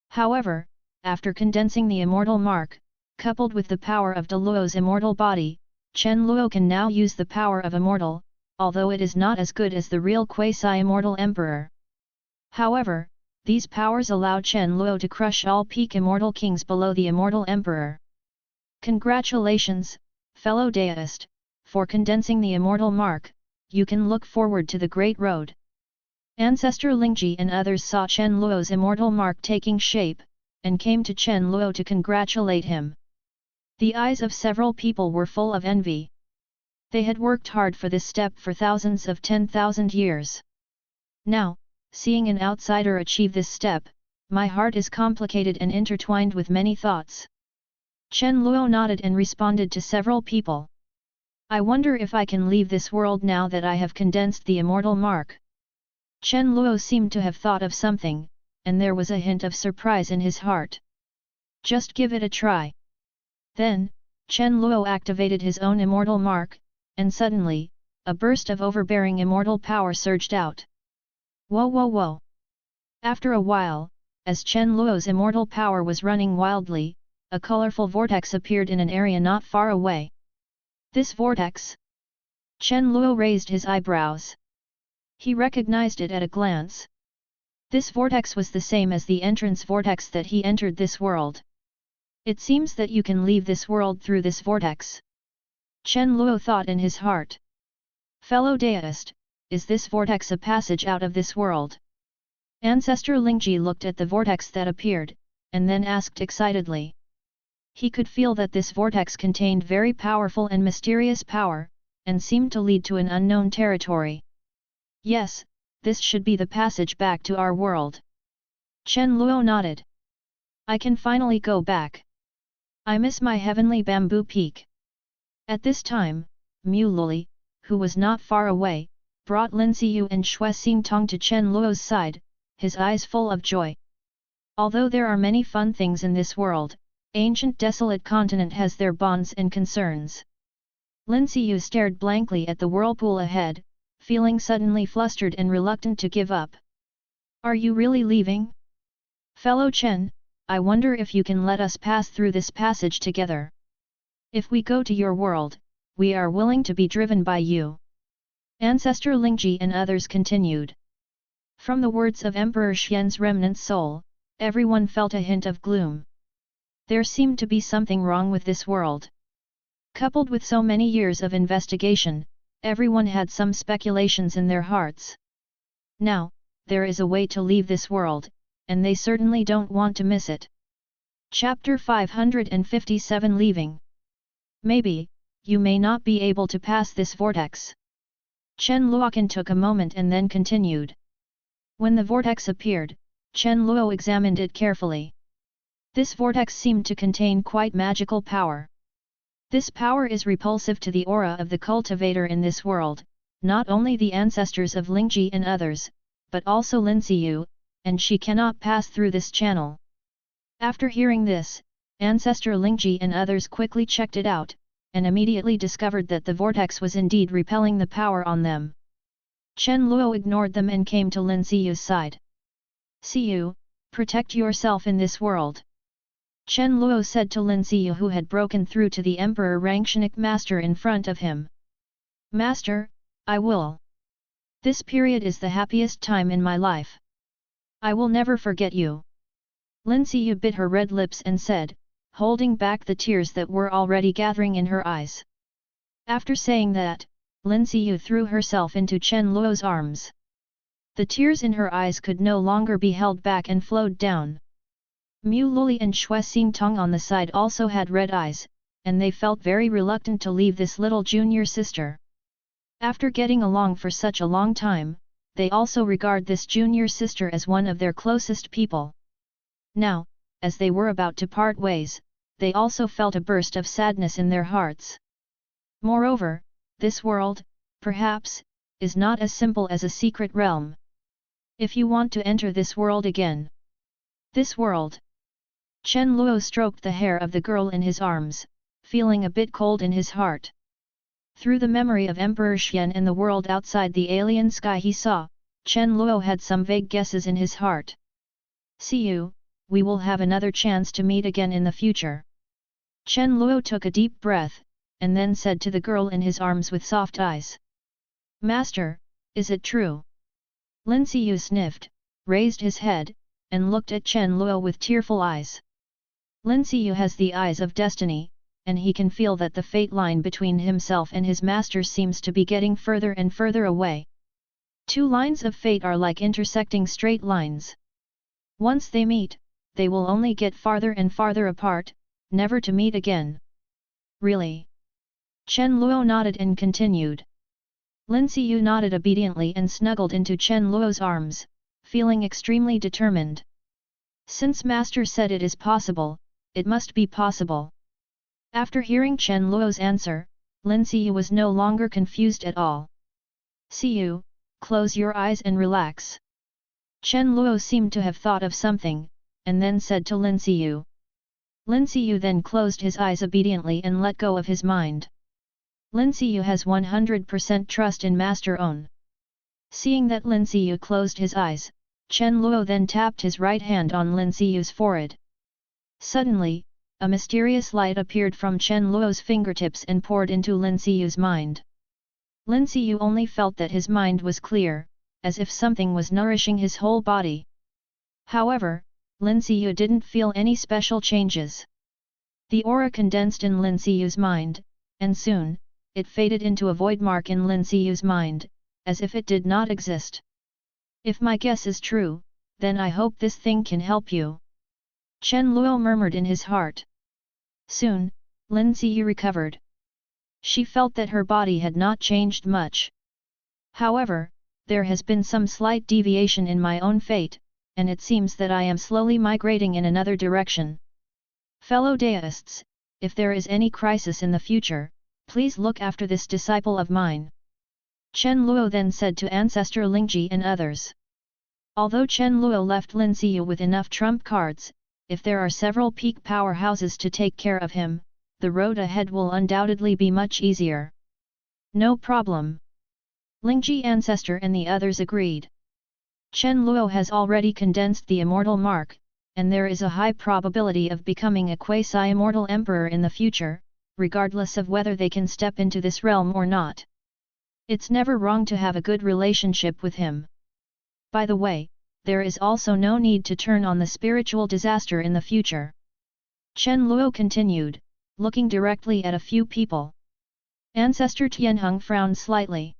However, after condensing the immortal mark, coupled with the power of Dao Luo's immortal body, Chen Luo can now use the power of immortal, although it is not as good as the real quasi-immortal emperor. However, these powers allow Chen Luo to crush all peak immortal kings below the immortal emperor. Congratulations, fellow deist, for condensing the immortal mark. You can look forward to the great road. Ancestor Lingji and others saw Chen Luo's immortal mark taking shape, and came to Chen Luo to congratulate him. The eyes of several people were full of envy. They had worked hard for this step for thousands of 10,000 years. Now, seeing an outsider achieve this step, my heart is complicated and intertwined with many thoughts. Chen Luo nodded and responded to several people. I wonder if I can leave this world now that I have condensed the immortal mark. Chen Luo seemed to have thought of something, and there was a hint of surprise in his heart. Just give it a try. Then, Chen Luo activated his own immortal mark, and suddenly, a burst of overbearing immortal power surged out. Whoa whoa whoa! After a while, as Chen Luo's immortal power was running wildly, a colorful vortex appeared in an area not far away. This vortex? Chen Luo raised his eyebrows. He recognized it at a glance. This vortex was the same as the entrance vortex that he entered this world. It seems that you can leave this world through this vortex. Chen Luo thought in his heart. Fellow deist, is this vortex a passage out of this world? Ancestor Lingji looked at the vortex that appeared, and then asked excitedly. He could feel that this vortex contained very powerful and mysterious power, and seemed to lead to an unknown territory. Yes, this should be the passage back to our world. Chen Luo nodded. I can finally go back. I miss my heavenly bamboo peak. At this time, Mu Luli, who was not far away, brought Lin Xiyu and Xue Xingtong to Chen Luo's side, his eyes full of joy. Although there are many fun things in this world, Ancient Desolate Continent has their bonds and concerns. Lin Xiyu stared blankly at the whirlpool ahead, feeling suddenly flustered and reluctant to give up. Are you really leaving? Fellow Chen, I wonder if you can let us pass through this passage together. If we go to your world, we are willing to be driven by you. Ancestor Lingji and others continued. From the words of Emperor Xian's remnant soul, everyone felt a hint of gloom. There seemed to be something wrong with this world. Coupled with so many years of investigation, everyone had some speculations in their hearts. Now, there is a way to leave this world, and they certainly don't want to miss it. Chapter 557 Leaving. Maybe, you may not be able to pass this vortex. Chen Luoqin took a moment and then continued. When the vortex appeared, Chen Luo examined it carefully. This vortex seemed to contain quite magical power. This power is repulsive to the aura of the cultivator in this world, not only the ancestors of Lingji and others, but also Lin Xiyu, and she cannot pass through this channel. After hearing this, Ancestor Lingji and others quickly checked it out, and immediately discovered that the vortex was indeed repelling the power on them. Chen Luo ignored them and came to Lin Xiyu's side. Xiyu, protect yourself in this world. Chen Luo said to Lin Xiyu, who had broken through to the Emperor Rangshinic master in front of him. Master, I will. This period is the happiest time in my life. I will never forget you. Lin Xiyu bit her red lips and said, holding back the tears that were already gathering in her eyes. After saying that, Lin Xiyu threw herself into Chen Luo's arms. The tears in her eyes could no longer be held back and flowed down. Mu Luli and Xue Xingtong on the side also had red eyes, and they felt very reluctant to leave this little junior sister. After getting along for such a long time, they also regard this junior sister as one of their closest people. Now, as they were about to part ways, they also felt a burst of sadness in their hearts. Moreover, this world, perhaps, is not as simple as a secret realm. If you want to enter this world again. This world. Chen Luo stroked the hair of the girl in his arms, feeling a bit cold in his heart. Through the memory of Emperor Xian and the world outside the alien sky he saw, Chen Luo had some vague guesses in his heart. See you, we will have another chance to meet again in the future. Chen Luo took a deep breath, and then said to the girl in his arms with soft eyes. Master, is it true? Lin Xiyu sniffed, raised his head, and looked at Chen Luo with tearful eyes. Lin Xiyu has the eyes of destiny, and he can feel that the fate line between himself and his master seems to be getting further and further away. Two lines of fate are like intersecting straight lines. Once they meet, they will only get farther and farther apart, never to meet again. Really? Chen Luo nodded and continued. Lin Xiyu nodded obediently and snuggled into Chen Luo's arms, feeling extremely determined. Since master said it is possible, it must be possible. After hearing Chen Luo's answer, Lin Xiyu was no longer confused at all. Xiyu, close your eyes and relax. Chen Luo seemed to have thought of something, and then said to Lin Xiyu. Lin Xiyu then closed his eyes obediently and let go of his mind. Lin Xiyu has 100% trust in Master Own. Seeing that Lin Xiyu closed his eyes, Chen Luo then tapped his right hand on Lin Xiyu's forehead. Suddenly, a mysterious light appeared from Chen Luo's fingertips and poured into Lin Xiyu's mind. Lin Xiyu only felt that his mind was clear, as if something was nourishing his whole body. However, Lin Xiyu didn't feel any special changes. The aura condensed in Lin Xiyu's mind, and soon, it faded into a void mark in Lin Xiyu's mind, as if it did not exist. If my guess is true, then I hope this thing can help you. Chen Luo murmured in his heart. Soon, Lin Xiyu recovered. She felt that her body had not changed much. However, there has been some slight deviation in my own fate, and it seems that I am slowly migrating in another direction. Fellow Daoists, if there is any crisis in the future, please look after this disciple of mine. Chen Luo then said to Ancestor Lingji and others. Although Chen Luo left Lin Xiyu with enough trump cards, if there are several peak powerhouses to take care of him, the road ahead will undoubtedly be much easier. No problem. Lingji Ancestor and the others agreed. Chen Luo has already condensed the immortal mark, and there is a high probability of becoming a quasi-immortal emperor in the future, regardless of whether they can step into this realm or not. It's never wrong to have a good relationship with him. By the way, there is also no need to turn on the spiritual disaster in the future. Chen Luo continued, looking directly at a few people. Ancestor Tianheng frowned slightly.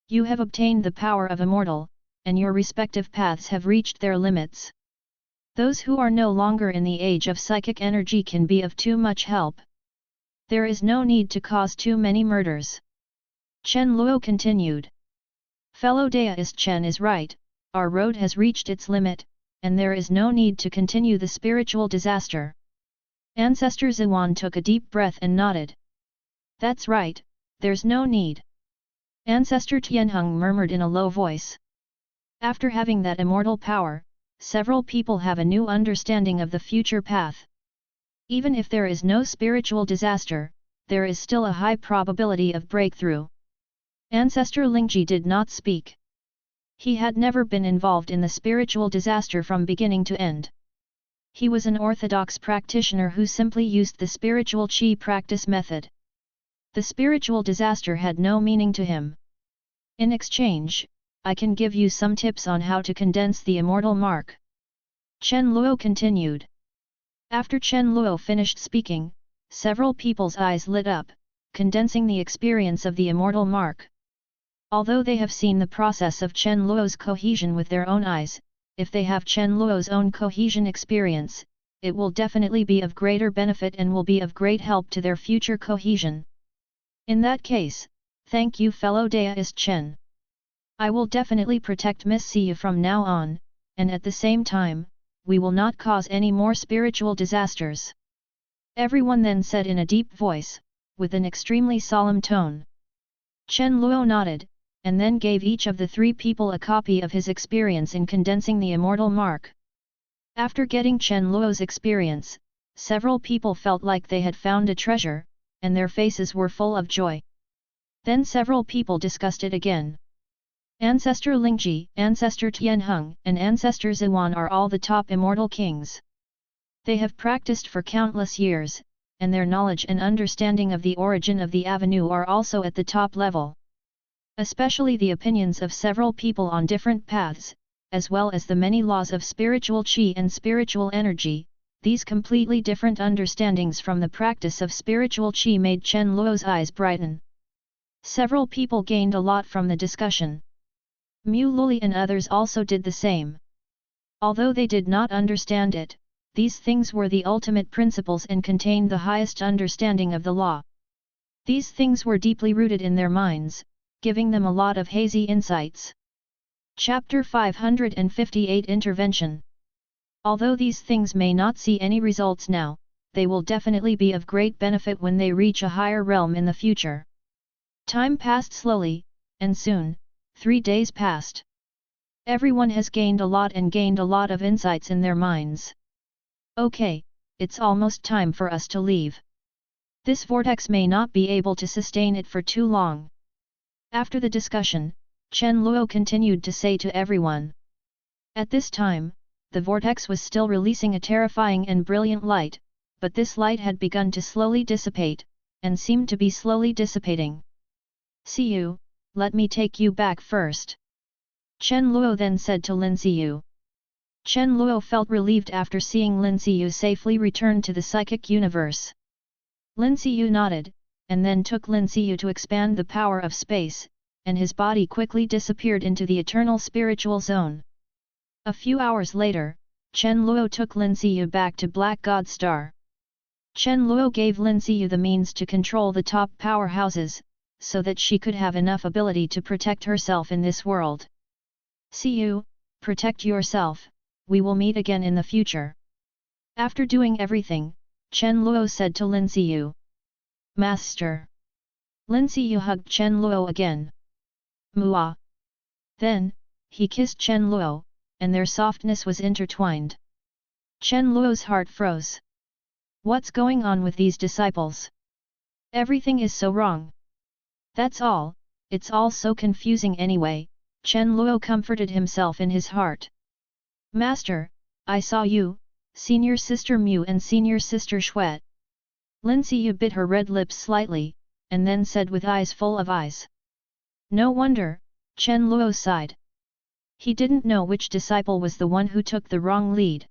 You have obtained the power of immortal, and your respective paths have reached their limits. Those who are no longer in the age of psychic energy can be of too much help. There is no need to cause too many murders. Chen Luo continued. Fellow Daoist Chen is right. Our road has reached its limit, and there is no need to continue the spiritual disaster. Ancestor Ziwan took a deep breath and nodded. That's right, there's no need. Ancestor Tianheng murmured in a low voice. After having that immortal power, several people have a new understanding of the future path. Even if there is no spiritual disaster, there is still a high probability of breakthrough. Ancestor Lingji did not speak. He had never been involved in the spiritual disaster from beginning to end. He was an orthodox practitioner who simply used the spiritual qi practice method. The spiritual disaster had no meaning to him. In exchange, I can give you some tips on how to condense the immortal mark. Chen Luo continued. After Chen Luo finished speaking, several people's eyes lit up, condensing the experience of the immortal mark. Although they have seen the process of Chen Luo's cohesion with their own eyes, if they have Chen Luo's own cohesion experience, it will definitely be of greater benefit and will be of great help to their future cohesion. In that case, thank you fellow Daoist Chen. I will definitely protect Miss Siyu from now on, and at the same time, we will not cause any more spiritual disasters. Everyone then said in a deep voice, with an extremely solemn tone. Chen Luo nodded, and then gave each of the 3 people a copy of his experience in condensing the immortal mark. After getting Chen Luo's experience, several people felt like they had found a treasure, and their faces were full of joy. Then several people discussed it again. Ancestor Lingji, Ancestor Tianheng, and Ancestor Ziwan are all the top immortal kings. They have practiced for countless years, and their knowledge and understanding of the origin of the avenue are also at the top level. Especially the opinions of several people on different paths, as well as the many laws of spiritual qi and spiritual energy, these completely different understandings from the practice of spiritual qi made Chen Luo's eyes brighten. Several people gained a lot from the discussion. Mu Luli and others also did the same. Although they did not understand it, these things were the ultimate principles and contained the highest understanding of the law. These things were deeply rooted in their minds, giving them a lot of hazy insights. Chapter 558 Intervention. Although these things may not see any results now, they will definitely be of great benefit when they reach a higher realm in the future. Time passed slowly, and soon, 3 days passed. Everyone has gained a lot and gained a lot of insights in their minds. Okay, it's almost time for us to leave. This vortex may not be able to sustain it for too long. After the discussion, Chen Luo continued to say to everyone. At this time, the vortex was still releasing a terrifying and brilliant light, but this light had begun to slowly dissipate, and seemed to be slowly dissipating. Siyu, let me take you back first. Chen Luo then said to Lin Siyu. Chen Luo felt relieved after seeing Lin Siyu safely return to the psychic universe. Lin Siyu nodded, and then took Lin Siyu to expand the power of space, and his body quickly disappeared into the eternal spiritual zone. A few hours later, Chen Luo took Lin Siyu back to Black God Star. Chen Luo gave Lin Siyu the means to control the top powerhouses, so that she could have enough ability to protect herself in this world. Siyu, protect yourself, we will meet again in the future. After doing everything, Chen Luo said to Lin Siyu. Master. Lin Siyu hugged Chen Luo again. Mua. Then, he kissed Chen Luo, and their softness was intertwined. Chen Luo's heart froze. What's going on with these disciples? Everything is so wrong. That's all, it's all so confusing anyway, Chen Luo comforted himself in his heart. Master, I saw you, Senior Sister Mu and Senior Sister Shuet. Lin Siyu bit her red lips slightly, and then said with eyes full of eyes. No wonder, Chen Luo sighed. He didn't know which disciple was the one who took the wrong lead.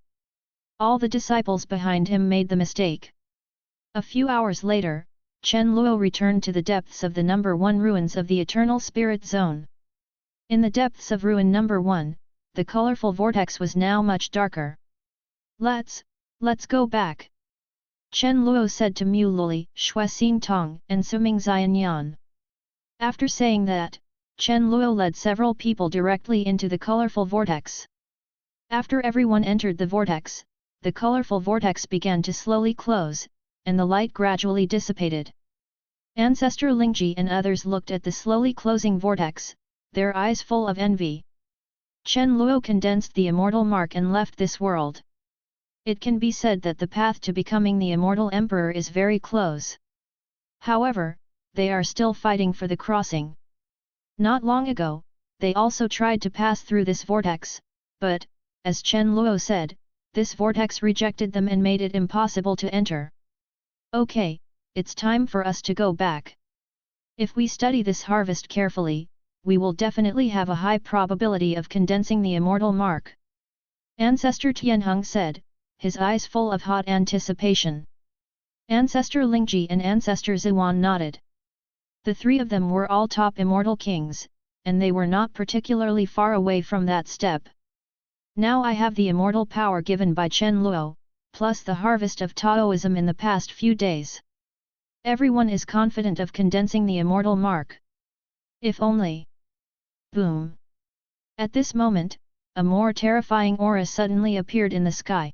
All the disciples behind him made the mistake. A few hours later, Chen Luo returned to the depths of the number 1 ruins of the Eternal Spirit Zone. In the depths of ruin number 1, the colorful vortex was now much darker. Let's go back. Chen Luo said to Mu Luli, Shui Xing Tong, and Suming Xianyan. After saying that, Chen Luo led several people directly into the colorful vortex. After everyone entered the vortex, the colorful vortex began to slowly close, and the light gradually dissipated. Ancestor Lingji and others looked at the slowly closing vortex, their eyes full of envy. Chen Luo condensed the immortal mark and left this world. It can be said that the path to becoming the immortal emperor is very close. However, they are still fighting for the crossing. Not long ago, they also tried to pass through this vortex, but, as Chen Luo said, this vortex rejected them and made it impossible to enter. Okay, it's time for us to go back. If we study this harvest carefully, we will definitely have a high probability of condensing the immortal mark. Ancestor Tianheng said, his eyes full of hot anticipation. Ancestor Lingji and Ancestor Zuan nodded. The three of them were all top immortal kings, and they were not particularly far away from that step. Now I have the immortal power given by Chen Luo, plus the harvest of Taoism in the past few days. Everyone is confident of condensing the immortal mark. If only. Boom! At this moment, a more terrifying aura suddenly appeared in the sky.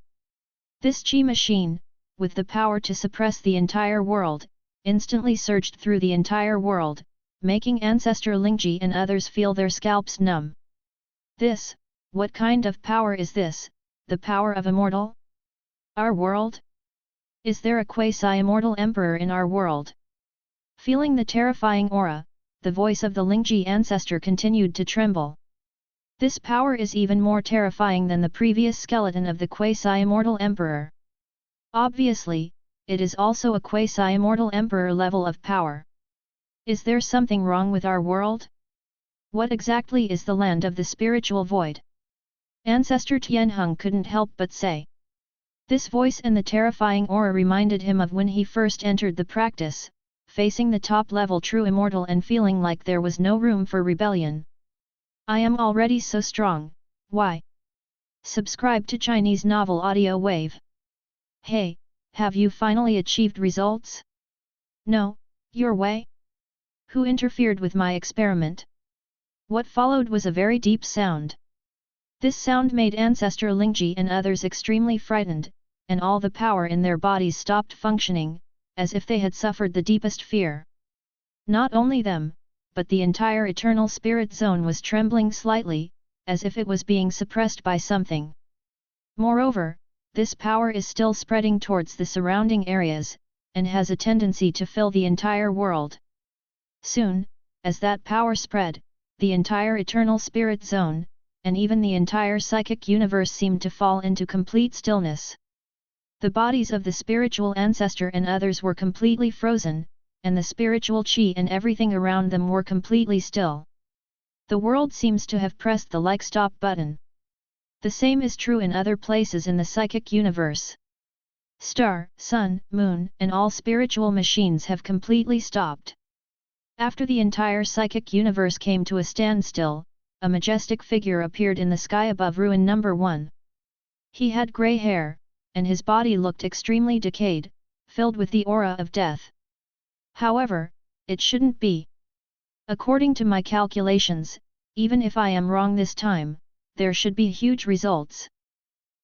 This chi machine, with the power to suppress the entire world, instantly surged through the entire world, making Ancestor Lingji and others feel their scalps numb. This, what kind of power is this, the power of immortal? Our world? Is there a quasi-immortal emperor in our world? Feeling the terrifying aura, the voice of the Lingji ancestor continued to tremble. This power is even more terrifying than the previous skeleton of the quasi-immortal emperor. Obviously, it is also a quasi-immortal emperor level of power. Is there something wrong with our world? What exactly is the land of the spiritual void? Ancestor Tianheng couldn't help but say. This voice and the terrifying aura reminded him of when he first entered the practice, facing the top-level true immortal and feeling like there was no room for rebellion. I am already so strong, why? Subscribe to Chinese Novel Audio Wave. Hey, have you finally achieved results? No, your way? Who interfered with my experiment? What followed was a very deep sound. This sound made Ancestor Lingji and others extremely frightened, and all the power in their bodies stopped functioning, as if they had suffered the deepest fear. Not only them, but the entire Eternal Spirit Zone was trembling slightly, as if it was being suppressed by something. Moreover, this power is still spreading towards the surrounding areas, and has a tendency to fill the entire world. Soon, as that power spread, the entire Eternal Spirit Zone, and even the entire psychic universe seemed to fall into complete stillness. The bodies of the spiritual ancestor and others were completely frozen, and the spiritual chi and everything around them were completely still. The world seems to have pressed the like stop button. The same is true in other places in the psychic universe. Star, sun, moon, and all spiritual machines have completely stopped. After the entire psychic universe came to a standstill, a majestic figure appeared in the sky above ruin number 1. He had grey hair, and his body looked extremely decayed, filled with the aura of death. However, it shouldn't be. According to my calculations, even if I am wrong this time, there should be huge results.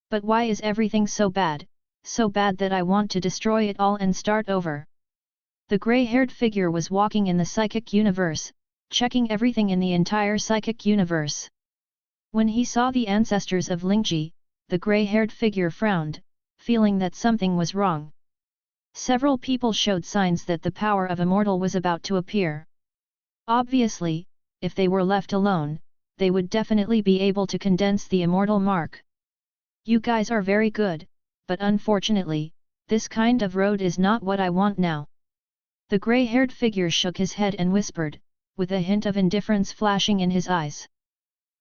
But why is everything so bad that I want to destroy it all and start over? The grey-haired figure was walking in the psychic universe, checking everything in the entire psychic universe. When he saw the ancestors of Lingji, the grey-haired figure frowned, feeling that something was wrong. Several people showed signs that the power of immortal was about to appear. Obviously, if they were left alone, they would definitely be able to condense the immortal mark. You guys are very good, but unfortunately, this kind of road is not what I want now. The grey-haired figure shook his head and whispered, with a hint of indifference flashing in his eyes.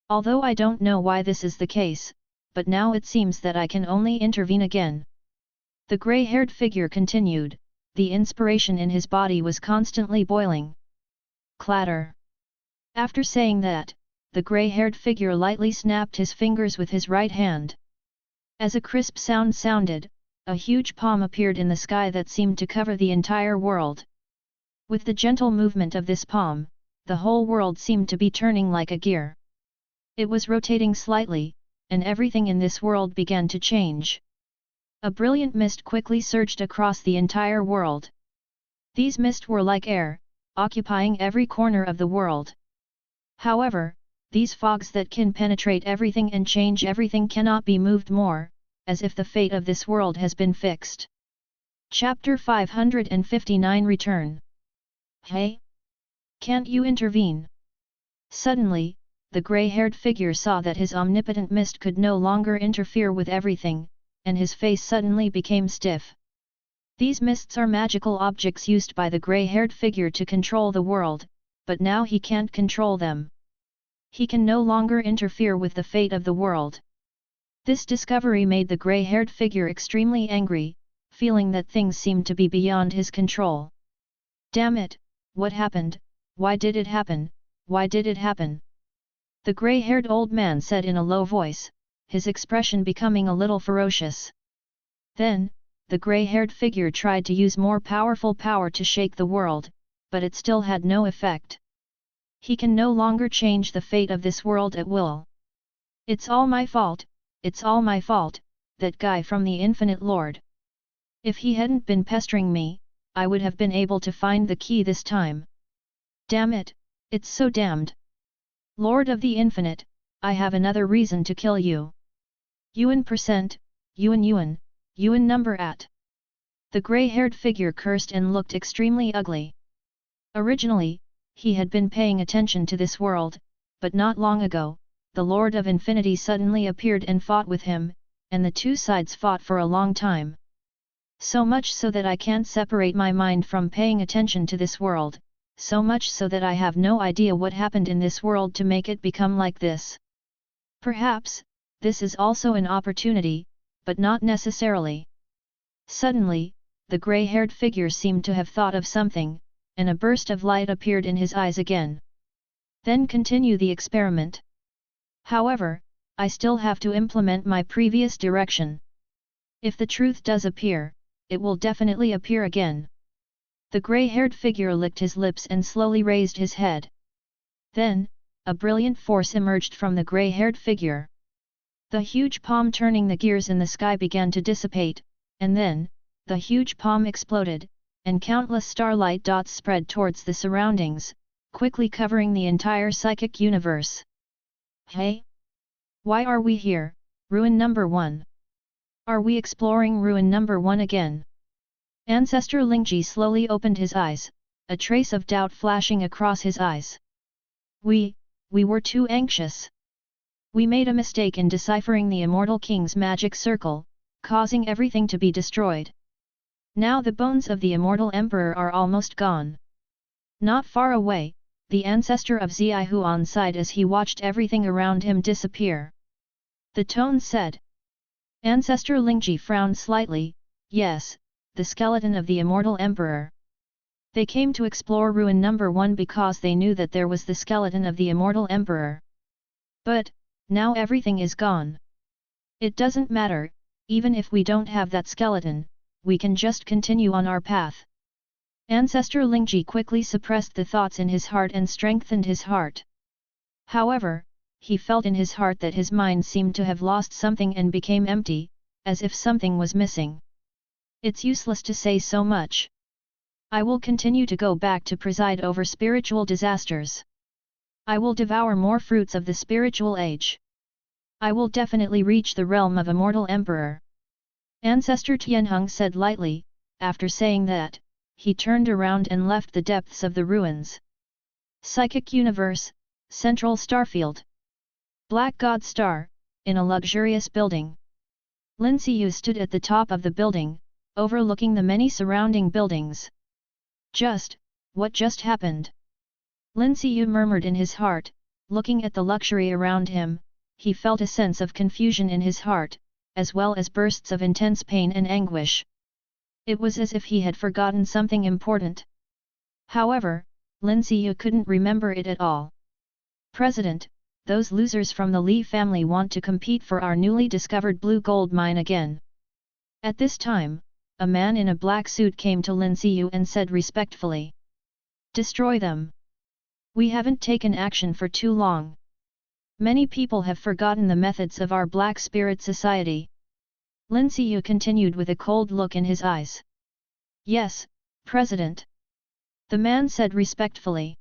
Although I don't know why this is the case, but now it seems that I can only intervene again. The grey-haired figure continued, the inspiration in his body was constantly boiling. Clatter. After saying that, the grey-haired figure lightly snapped his fingers with his right hand. As a crisp sound sounded, a huge palm appeared in the sky that seemed to cover the entire world. With the gentle movement of this palm, the whole world seemed to be turning like a gear. It was rotating slightly, and everything in this world began to change. A brilliant mist quickly surged across the entire world. These mists were like air, occupying every corner of the world. However, these fogs that can penetrate everything and change everything cannot be moved more, as if the fate of this world has been fixed. Chapter 559 Return. Hey? Can't you intervene? Suddenly, the grey-haired figure saw that his omnipotent mist could no longer interfere with everything, and his face suddenly became stiff. These mists are magical objects used by the grey-haired figure to control the world, but now he can't control them. He can no longer interfere with the fate of the world. This discovery made the grey-haired figure extremely angry, feeling that things seemed to be beyond his control. Damn it, what happened? Why did it happen? Why did it happen? The grey-haired old man said in a low voice, his expression becoming a little ferocious. Then, the grey-haired figure tried to use more powerful power to shake the world, but it still had no effect. He can no longer change the fate of this world at will. It's all my fault, it's all my fault, that guy from the Infinite Lord. If he hadn't been pestering me, I would have been able to find the key this time. Damn it, it's so damned. Lord of the Infinite, I have another reason to kill you. Yuan %, Yuan number at. The grey-haired figure cursed and looked extremely ugly. Originally, he had been paying attention to this world, but not long ago, the Lord of Infinity suddenly appeared and fought with him, and the two sides fought for a long time. So much so that I can't separate my mind from paying attention to this world, so much so that I have no idea what happened in this world to make it become like this. Perhaps, this is also an opportunity, but not necessarily. Suddenly, the grey-haired figure seemed to have thought of something, and a burst of light appeared in his eyes again. Then continue the experiment. However, I still have to implement my previous direction. If the truth does appear, it will definitely appear again. The grey-haired figure licked his lips and slowly raised his head. Then, a brilliant force emerged from the grey-haired figure. The huge palm turning the gears in the sky began to dissipate, and then, the huge palm exploded, and countless starlight dots spread towards the surroundings, quickly covering the entire psychic universe. Hey? Why are we here, ruin number 1? Are we exploring ruin number 1 again? Ancestor Lingji slowly opened his eyes, a trace of doubt flashing across his eyes. We were too anxious. We made a mistake in deciphering the Immortal King's magic circle, causing everything to be destroyed. Now the bones of the Immortal Emperor are almost gone. Not far away, the ancestor of Zihuan sighed as he watched everything around him disappear. The tone said. Ancestor Lingji frowned slightly, yes, the skeleton of the Immortal Emperor. They came to explore ruin number 1 because they knew that there was the skeleton of the Immortal Emperor. But, now everything is gone. It doesn't matter, even if we don't have that skeleton, we can just continue on our path. Ancestor Lingji quickly suppressed the thoughts in his heart and strengthened his heart. However, he felt in his heart that his mind seemed to have lost something and became empty, as if something was missing. It's useless to say so much. I will continue to go back to preside over spiritual disasters. I will devour more fruits of the spiritual age. I will definitely reach the realm of Immortal Emperor. Ancestor Tianheng said lightly. After saying that, he turned around and left the depths of the ruins. Psychic Universe, Central Starfield. Black God Star, in a luxurious building. Lin Xiyu stood at the top of the building, overlooking the many surrounding buildings. What just happened? Lin Xiyu murmured in his heart, looking at the luxury around him, he felt a sense of confusion in his heart, as well as bursts of intense pain and anguish. It was as if he had forgotten something important. However, Lin Xiyu couldn't remember it at all. President, those losers from the Li family want to compete for our newly discovered blue gold mine again. At this time, a man in a black suit came to Lin Xiyu and said respectfully. Destroy them. We haven't taken action for too long. Many people have forgotten the methods of our Black Spirit Society. Lin Xiyu continued with a cold look in his eyes. Yes, President. The man said respectfully.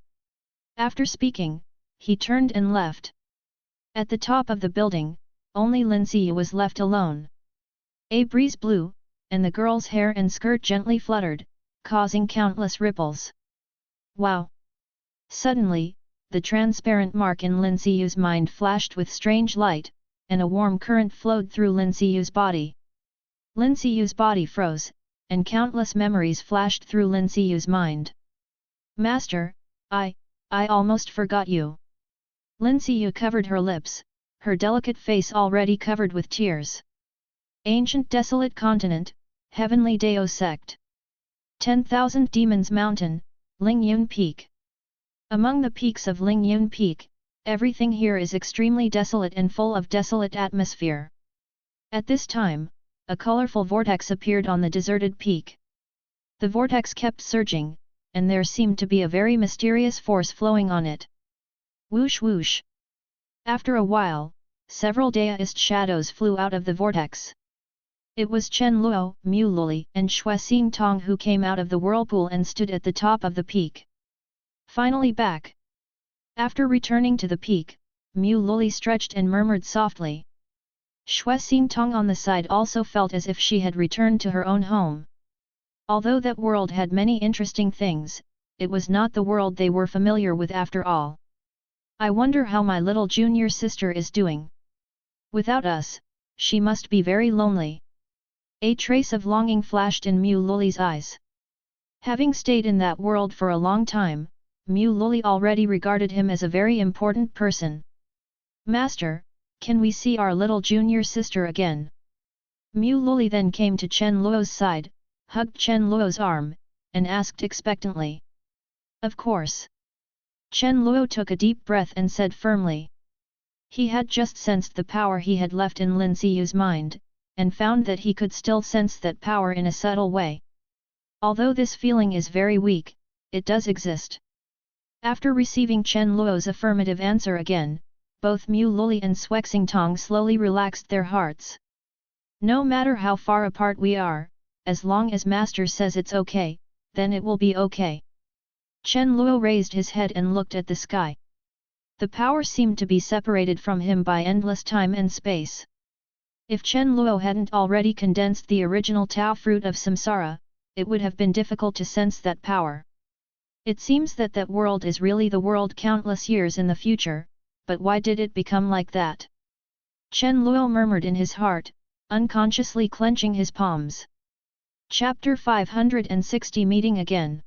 After speaking, he turned and left. At the top of the building, only Lin Xiyu was left alone. A breeze blew, and the girl's hair and skirt gently fluttered, causing countless ripples. Wow! Suddenly, the transparent mark in Lin Xiyu's mind flashed with strange light, and a warm current flowed through Lin Xiyu's body. Lin Siyu's body froze, and countless memories flashed through Lin Siyu's mind. Master, I almost forgot you. Lin Siyu covered her lips, her delicate face already covered with tears. Ancient Desolate Continent, Heavenly Dao Sect. 10,000 Demons Mountain, Lingyun Peak. Among the peaks of Lingyun Peak, everything here is extremely desolate and full of desolate atmosphere. At this time, a colorful vortex appeared on the deserted peak. The vortex kept surging, and there seemed to be a very mysterious force flowing on it. Whoosh whoosh. After a while, several Daoist shadows flew out of the vortex. It was Chen Luo, Mu Luli and Xue Xing Tong who came out of the whirlpool and stood at the top of the peak. Finally back. After returning to the peak, Mu Luli stretched and murmured softly. Xue Xing Tong on the side also felt as if she had returned to her own home. Although that world had many interesting things, it was not the world they were familiar with after all. I wonder how my little junior sister is doing. Without us, she must be very lonely. A trace of longing flashed in Mu Luli's eyes. Having stayed in that world for a long time, Mu Luli already regarded him as a very important person. Master, can we see our little junior sister again? Mu Luli then came to Chen Luo's side, hugged Chen Luo's arm, and asked expectantly. Of course. Chen Luo took a deep breath and said firmly. He had just sensed the power he had left in Lin Siyu's mind, and found that he could still sense that power in a subtle way. Although this feeling is very weak, it does exist. After receiving Chen Luo's affirmative answer again, both Mu Luli and Xue Xing Tong slowly relaxed their hearts. No matter how far apart we are, as long as Master says it's okay, then it will be okay. Chen Luo raised his head and looked at the sky. The power seemed to be separated from him by endless time and space. If Chen Luo hadn't already condensed the original Tao fruit of samsara, it would have been difficult to sense that power. It seems that that world is really the world countless years in the future, but why did it become like that? Chen Luo murmured in his heart, unconsciously clenching his palms. Chapter 560 Meeting Again.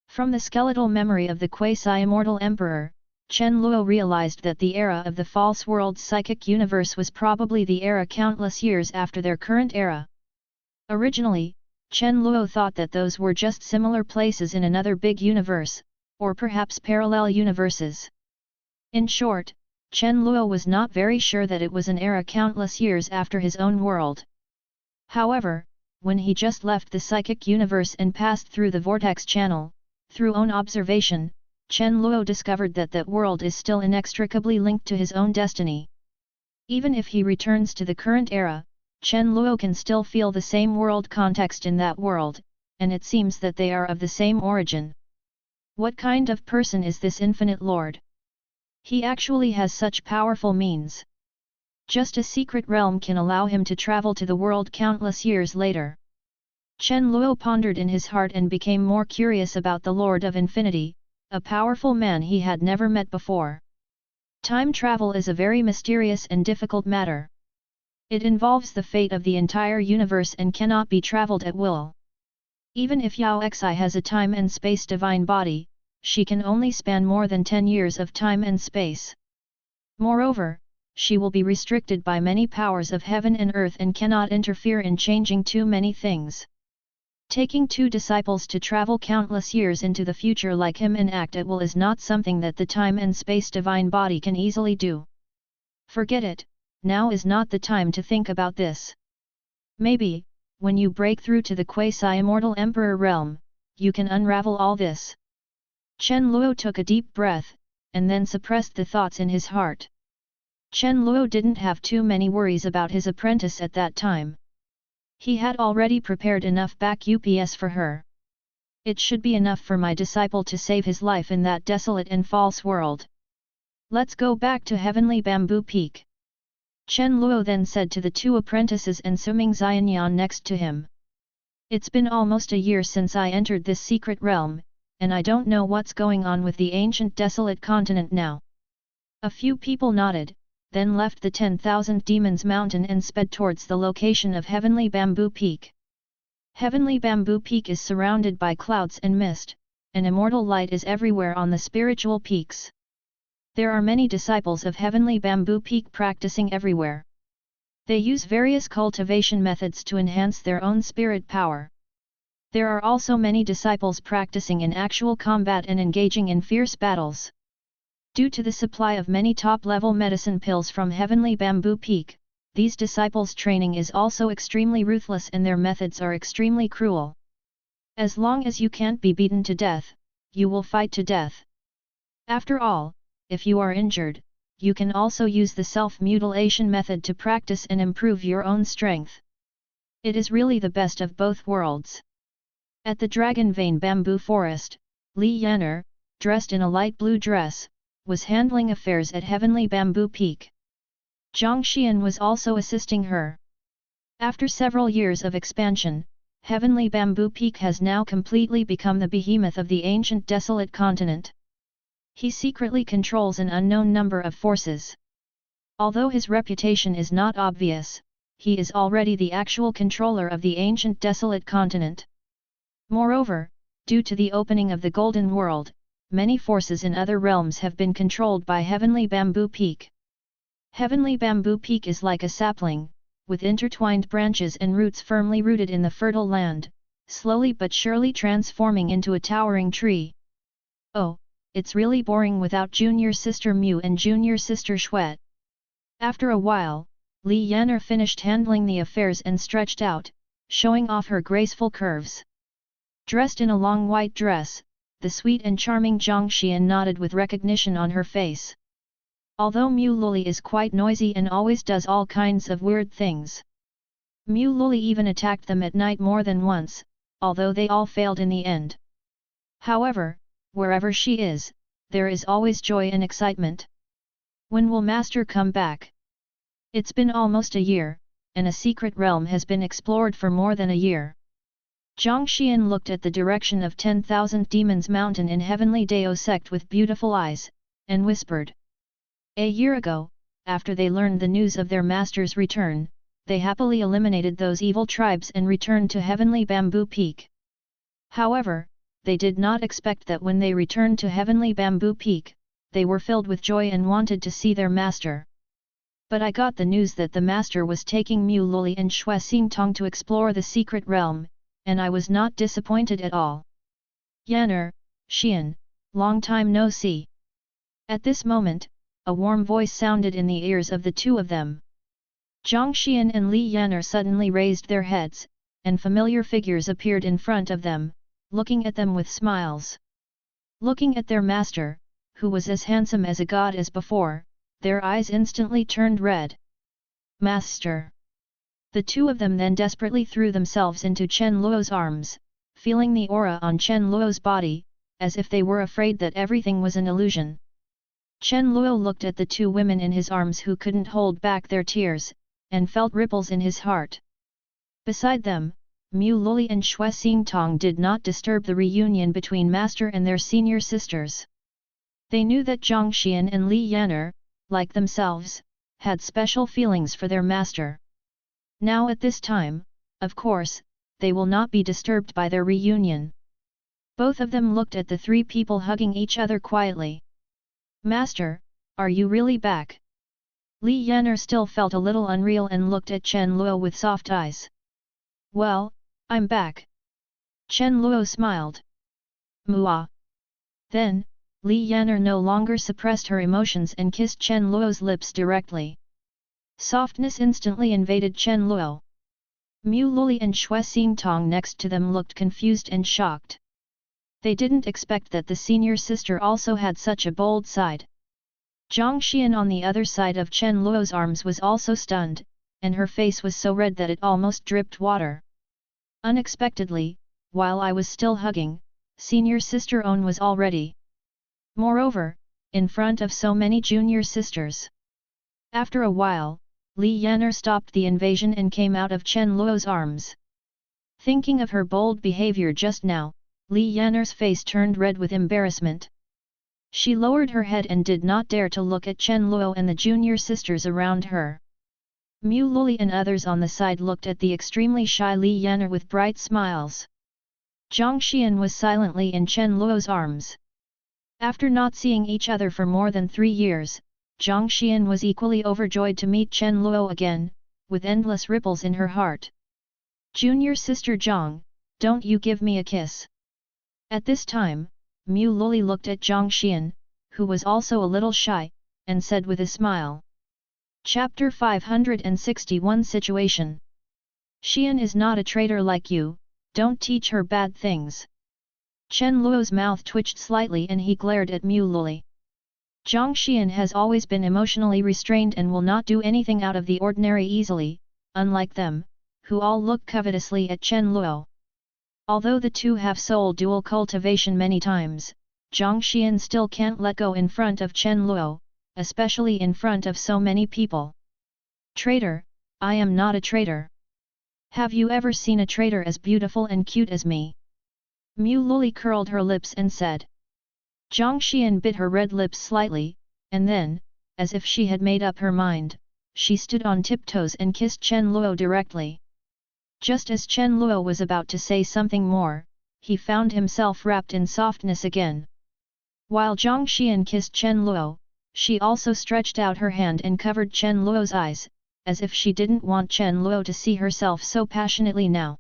From the skeletal memory of the quasi-immortal emperor, Chen Luo realized that the era of the false world's psychic universe was probably the era countless years after their current era. Originally, Chen Luo thought that those were just similar places in another big universe, or perhaps parallel universes. In short, Chen Luo was not very sure that it was an era countless years after his own world. However, when he just left the psychic universe and passed through the vortex channel, through own observation, Chen Luo discovered that that world is still inextricably linked to his own destiny. Even if he returns to the current era, Chen Luo can still feel the same world context in that world, and it seems that they are of the same origin. What kind of person is this infinite lord? He actually has such powerful means. Just a secret realm can allow him to travel to the world countless years later. Chen Luo pondered in his heart and became more curious about the Lord of Infinity, a powerful man he had never met before. Time travel is a very mysterious and difficult matter. It involves the fate of the entire universe and cannot be traveled at will. Even if Yao Xi has a time and space divine body, she can only span more than 10 years of time and space. Moreover, she will be restricted by many powers of heaven and earth and cannot interfere in changing too many things. Taking 2 disciples to travel countless years into the future like him and act at will is not something that the time and space divine body can easily do. Forget it, now is not the time to think about this. Maybe, when you break through to the quasi-immortal emperor realm, you can unravel all this. Chen Luo took a deep breath, and then suppressed the thoughts in his heart. Chen Luo didn't have too many worries about his apprentice at that time. He had already prepared enough back UPS for her. It should be enough for my disciple to save his life in that desolate and false world. Let's go back to Heavenly Bamboo Peak. Chen Luo then said to the 2 apprentices and Suming Xianyan next to him. It's been almost a year since I entered this secret realm, and I don't know what's going on with the Ancient Desolate Continent now. A few people nodded, then left the 10,000 Demons Mountain and sped towards the location of Heavenly Bamboo Peak. Heavenly Bamboo Peak is surrounded by clouds and mist, and immortal light is everywhere on the spiritual peaks. There are many disciples of Heavenly Bamboo Peak practicing everywhere. They use various cultivation methods to enhance their own spirit power. There are also many disciples practicing in actual combat and engaging in fierce battles. Due to the supply of many top-level medicine pills from Heavenly Bamboo Peak, these disciples' training is also extremely ruthless and their methods are extremely cruel. As long as you can't be beaten to death, you will fight to death. After all, if you are injured, you can also use the self-mutilation method to practice and improve your own strength. It is really the best of both worlds. At the Dragon Vein Bamboo Forest, Li Yan'er, dressed in a light blue dress, was handling affairs at Heavenly Bamboo Peak. Zhang Xian was also assisting her. After several years of expansion, Heavenly Bamboo Peak has now completely become the behemoth of the Ancient Desolate Continent. He secretly controls an unknown number of forces. Although his reputation is not obvious, he is already the actual controller of the Ancient Desolate Continent. Moreover, due to the opening of the Golden World, many forces in other realms have been controlled by Heavenly Bamboo Peak. Heavenly Bamboo Peak is like a sapling, with intertwined branches and roots firmly rooted in the fertile land, slowly but surely transforming into a towering tree. Oh, it's really boring without Junior Sister Mu and Junior Sister Xuet. After a while, Li Yan'er finished handling the affairs and stretched out, showing off her graceful curves. Dressed in a long white dress, the sweet and charming Zhang Xian nodded with recognition on her face. Although Mu Luli is quite noisy and always does all kinds of weird things. Mu Luli even attacked them at night more than once, although they all failed in the end. However, wherever she is, there is always joy and excitement. When will Master come back? It's been almost a year, and a secret realm has been explored for more than a year. Zhang Xian looked at the direction of 10,000 Demons Mountain in Heavenly Dao Sect with beautiful eyes, and whispered. A year ago, after they learned the news of their master's return, they happily eliminated those evil tribes and returned to Heavenly Bamboo Peak. However, they did not expect that when they returned to Heavenly Bamboo Peak, they were filled with joy and wanted to see their master. But I got the news that the master was taking Mu Luli and Xue Xingtong to explore the secret realm, and I was not disappointed at all. Yan'er, Xian, long time no see. At this moment, a warm voice sounded in the ears of the two of them. Zhang Xian and Li Yan'er suddenly raised their heads, and familiar figures appeared in front of them, looking at them with smiles. Looking at their master, who was as handsome as a god as before, their eyes instantly turned red. Master! The two of them then desperately threw themselves into Chen Luo's arms, feeling the aura on Chen Luo's body, as if they were afraid that everything was an illusion. Chen Luo looked at the two women in his arms who couldn't hold back their tears, and felt ripples in his heart. Beside them, Mu Luli and Xue Xingtong did not disturb the reunion between Master and their senior sisters. They knew that Zhang Xian and Li Yan'er, like themselves, had special feelings for their master. Now at this time, of course, they will not be disturbed by their reunion. Both of them looked at the three people hugging each other quietly. Master, are you really back? Li Yan'er still felt a little unreal and looked at Chen Luo with soft eyes. Well, I'm back. Chen Luo smiled. Muah. Then, Li Yan'er no longer suppressed her emotions and kissed Chen Luo's lips directly. Softness instantly invaded Chen Luo. Mu Luli and Xue Xingtong next to them looked confused and shocked. They didn't expect that the senior sister also had such a bold side. Zhang Xian on the other side of Chen Luo's arms was also stunned, and her face was so red that it almost dripped water. Unexpectedly, while I was still hugging, senior sister On was already. Moreover, in front of so many junior sisters. After a while, Li Yan'er stopped the invasion and came out of Chen Luo's arms. Thinking of her bold behavior just now, Li Yan'er's face turned red with embarrassment. She lowered her head and did not dare to look at Chen Luo and the junior sisters around her. Mu Luli and others on the side looked at the extremely shy Li Yan'er with bright smiles. Zhang Xian was silently in Chen Luo's arms. After not seeing each other for more than 3 years, Zhang Xian was equally overjoyed to meet Chen Luo again, with endless ripples in her heart. Junior sister Zhang, don't you give me a kiss. At this time, Mu Luli looked at Zhang Xian, who was also a little shy, and said with a smile. Chapter 561 Situation. Xian is not a traitor like you, don't teach her bad things. Chen Luo's mouth twitched slightly and he glared at Mu Luli. Zhang Xian has always been emotionally restrained and will not do anything out of the ordinary easily, unlike them, who all look covetously at Chen Luo. Although the two have soul dual cultivation many times, Zhang Xian still can't let go in front of Chen Luo, especially in front of so many people. Traitor, I am not a traitor. Have you ever seen a traitor as beautiful and cute as me? Mu Luli curled her lips and said. Zhang Xian bit her red lips slightly, and then, as if she had made up her mind, she stood on tiptoes and kissed Chen Luo directly. Just as Chen Luo was about to say something more, he found himself wrapped in softness again. While Zhang Xian kissed Chen Luo, she also stretched out her hand and covered Chen Luo's eyes, as if she didn't want Chen Luo to see herself so passionately now.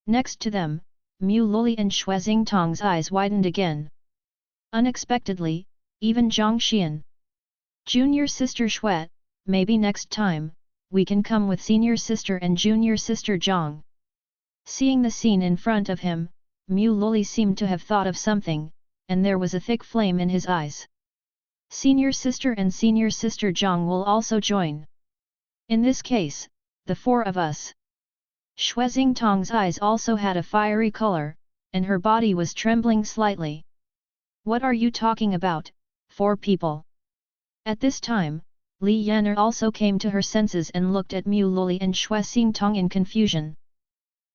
Next to them, Mu Luli and Xue Xingtong's eyes widened again. Unexpectedly, even Zhang Xian. Junior sister Xue, maybe next time, we can come with senior sister and junior sister Zhang. Seeing the scene in front of him, Mu Luli seemed to have thought of something, and there was a thick flame in his eyes. Senior sister and senior sister Zhang will also join. In this case, the 4 of us. Xue Xingtong's eyes also had a fiery color, and her body was trembling slightly. What are you talking about, 4 people? At this time, Li Yan'er also came to her senses and looked at Mu Luli and Xue Xingtong in confusion.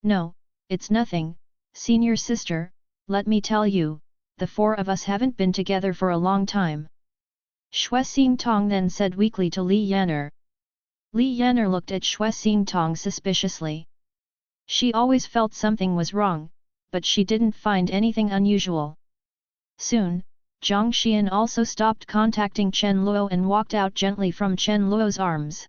No, it's nothing, senior sister, let me tell you, the 4 of us haven't been together for a long time. Xue Xingtong then said weakly to Li Yan'er. Li Yan'er looked at Xue Xingtong suspiciously. She always felt something was wrong, but she didn't find anything unusual. Soon, Zhang Xian also stopped contacting Chen Luo and walked out gently from Chen Luo's arms.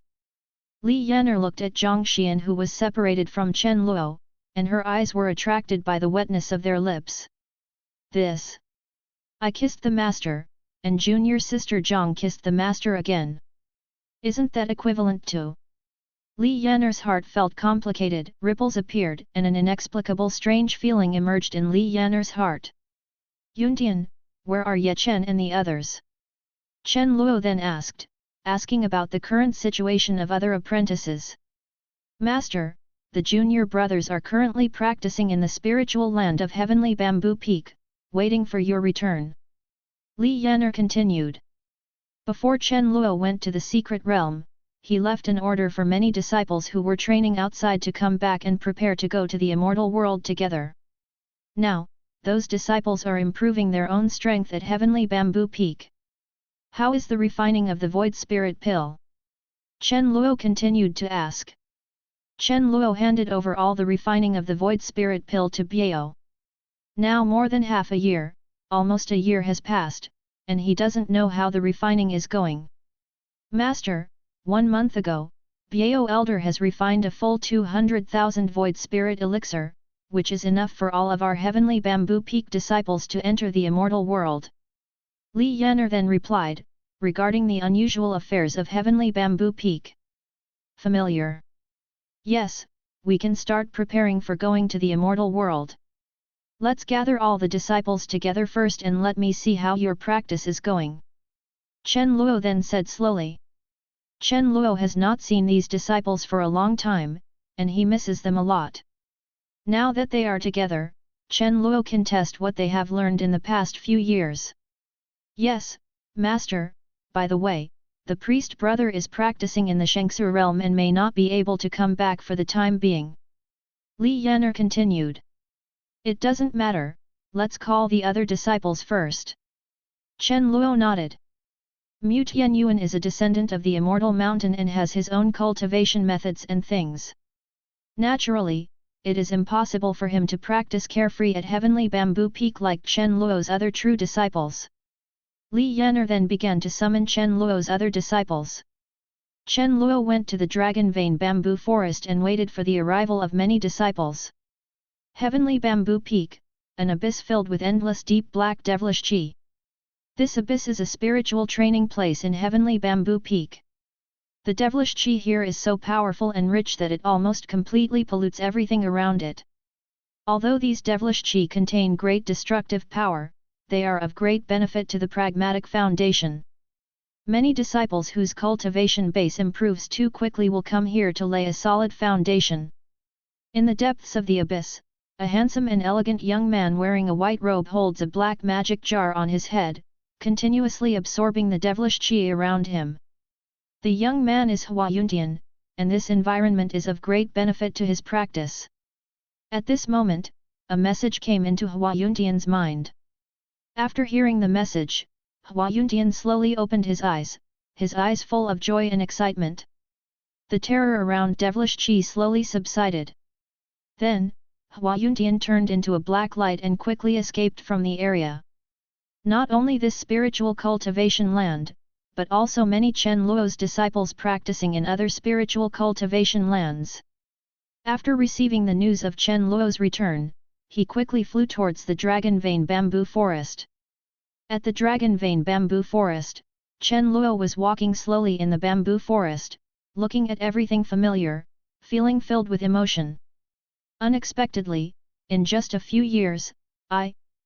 Li Yan'er looked at Zhang Xian who was separated from Chen Luo, and her eyes were attracted by the wetness of their lips. This. I kissed the master, and junior sister Zhang kissed the master again. Isn't that equivalent to? Li Yan'er's heart felt complicated, ripples appeared and an inexplicable strange feeling emerged in Li Yan'er's heart. Yuntian, where are Ye Chen and the others? Chen Luo then asked, asking about the current situation of other apprentices. Master, the junior brothers are currently practicing in the spiritual land of Heavenly Bamboo Peak, waiting for your return. Li Yan'er continued. Before Chen Luo went to the secret realm, he left an order for many disciples who were training outside to come back and prepare to go to the immortal world together. Now, those disciples are improving their own strength at Heavenly Bamboo Peak. How is the refining of the Void Spirit Pill? Chen Luo continued to ask. Chen Luo handed over all the refining of the Void Spirit Pill to Biao. Now more than half a year, almost a year has passed, and he doesn't know how the refining is going. Master, 1 month ago, Biao Elder has refined a full 200,000 Void Spirit Elixir, which is enough for all of our Heavenly Bamboo Peak disciples to enter the immortal world. Li Yan'er then replied, regarding the unusual affairs of Heavenly Bamboo Peak. Familiar? Yes, we can start preparing for going to the immortal world. Let's gather all the disciples together first and let me see how your practice is going. Chen Luo then said slowly. Chen Luo has not seen these disciples for a long time, and he misses them a lot. Now that they are together, Chen Luo can test what they have learned in the past few years. Yes, Master, by the way, the priest brother is practicing in the Shengsu realm and may not be able to come back for the time being. Li Yan'er continued. It doesn't matter, let's call the other disciples first. Chen Luo nodded. Mu Tianyuan is a descendant of the Immortal Mountain and has his own cultivation methods and things. Naturally, it is impossible for him to practice carefree at Heavenly Bamboo Peak like Chen Luo's other true disciples. Li Yan'er then began to summon Chen Luo's other disciples. Chen Luo went to the Dragon Vein Bamboo Forest and waited for the arrival of many disciples. Heavenly Bamboo Peak, an abyss filled with endless deep black devilish qi. This abyss is a spiritual training place in Heavenly Bamboo Peak. The devilish qi here is so powerful and rich that it almost completely pollutes everything around it. Although these devilish qi contain great destructive power, they are of great benefit to the pragmatic foundation. Many disciples whose cultivation base improves too quickly will come here to lay a solid foundation. In the depths of the abyss, a handsome and elegant young man wearing a white robe holds a black magic jar on his head, continuously absorbing the devilish qi around him. The young man is Hua Yuntian, and this environment is of great benefit to his practice. At this moment, a message came into Hua Yuntian's mind. After hearing the message, Hua Yuntian slowly opened his eyes full of joy and excitement. The terror around devilish qi slowly subsided. Then, Hua Yuntian turned into a black light and quickly escaped from the area. Not only this spiritual cultivation land, but also many Chen Luo's disciples practicing in other spiritual cultivation lands. After receiving the news of Chen Luo's return, he quickly flew towards the Dragon Vein Bamboo Forest. At the Dragon Vein Bamboo Forest, Chen Luo was walking slowly in the bamboo forest, looking at everything familiar, feeling filled with emotion. Unexpectedly, in just a few years,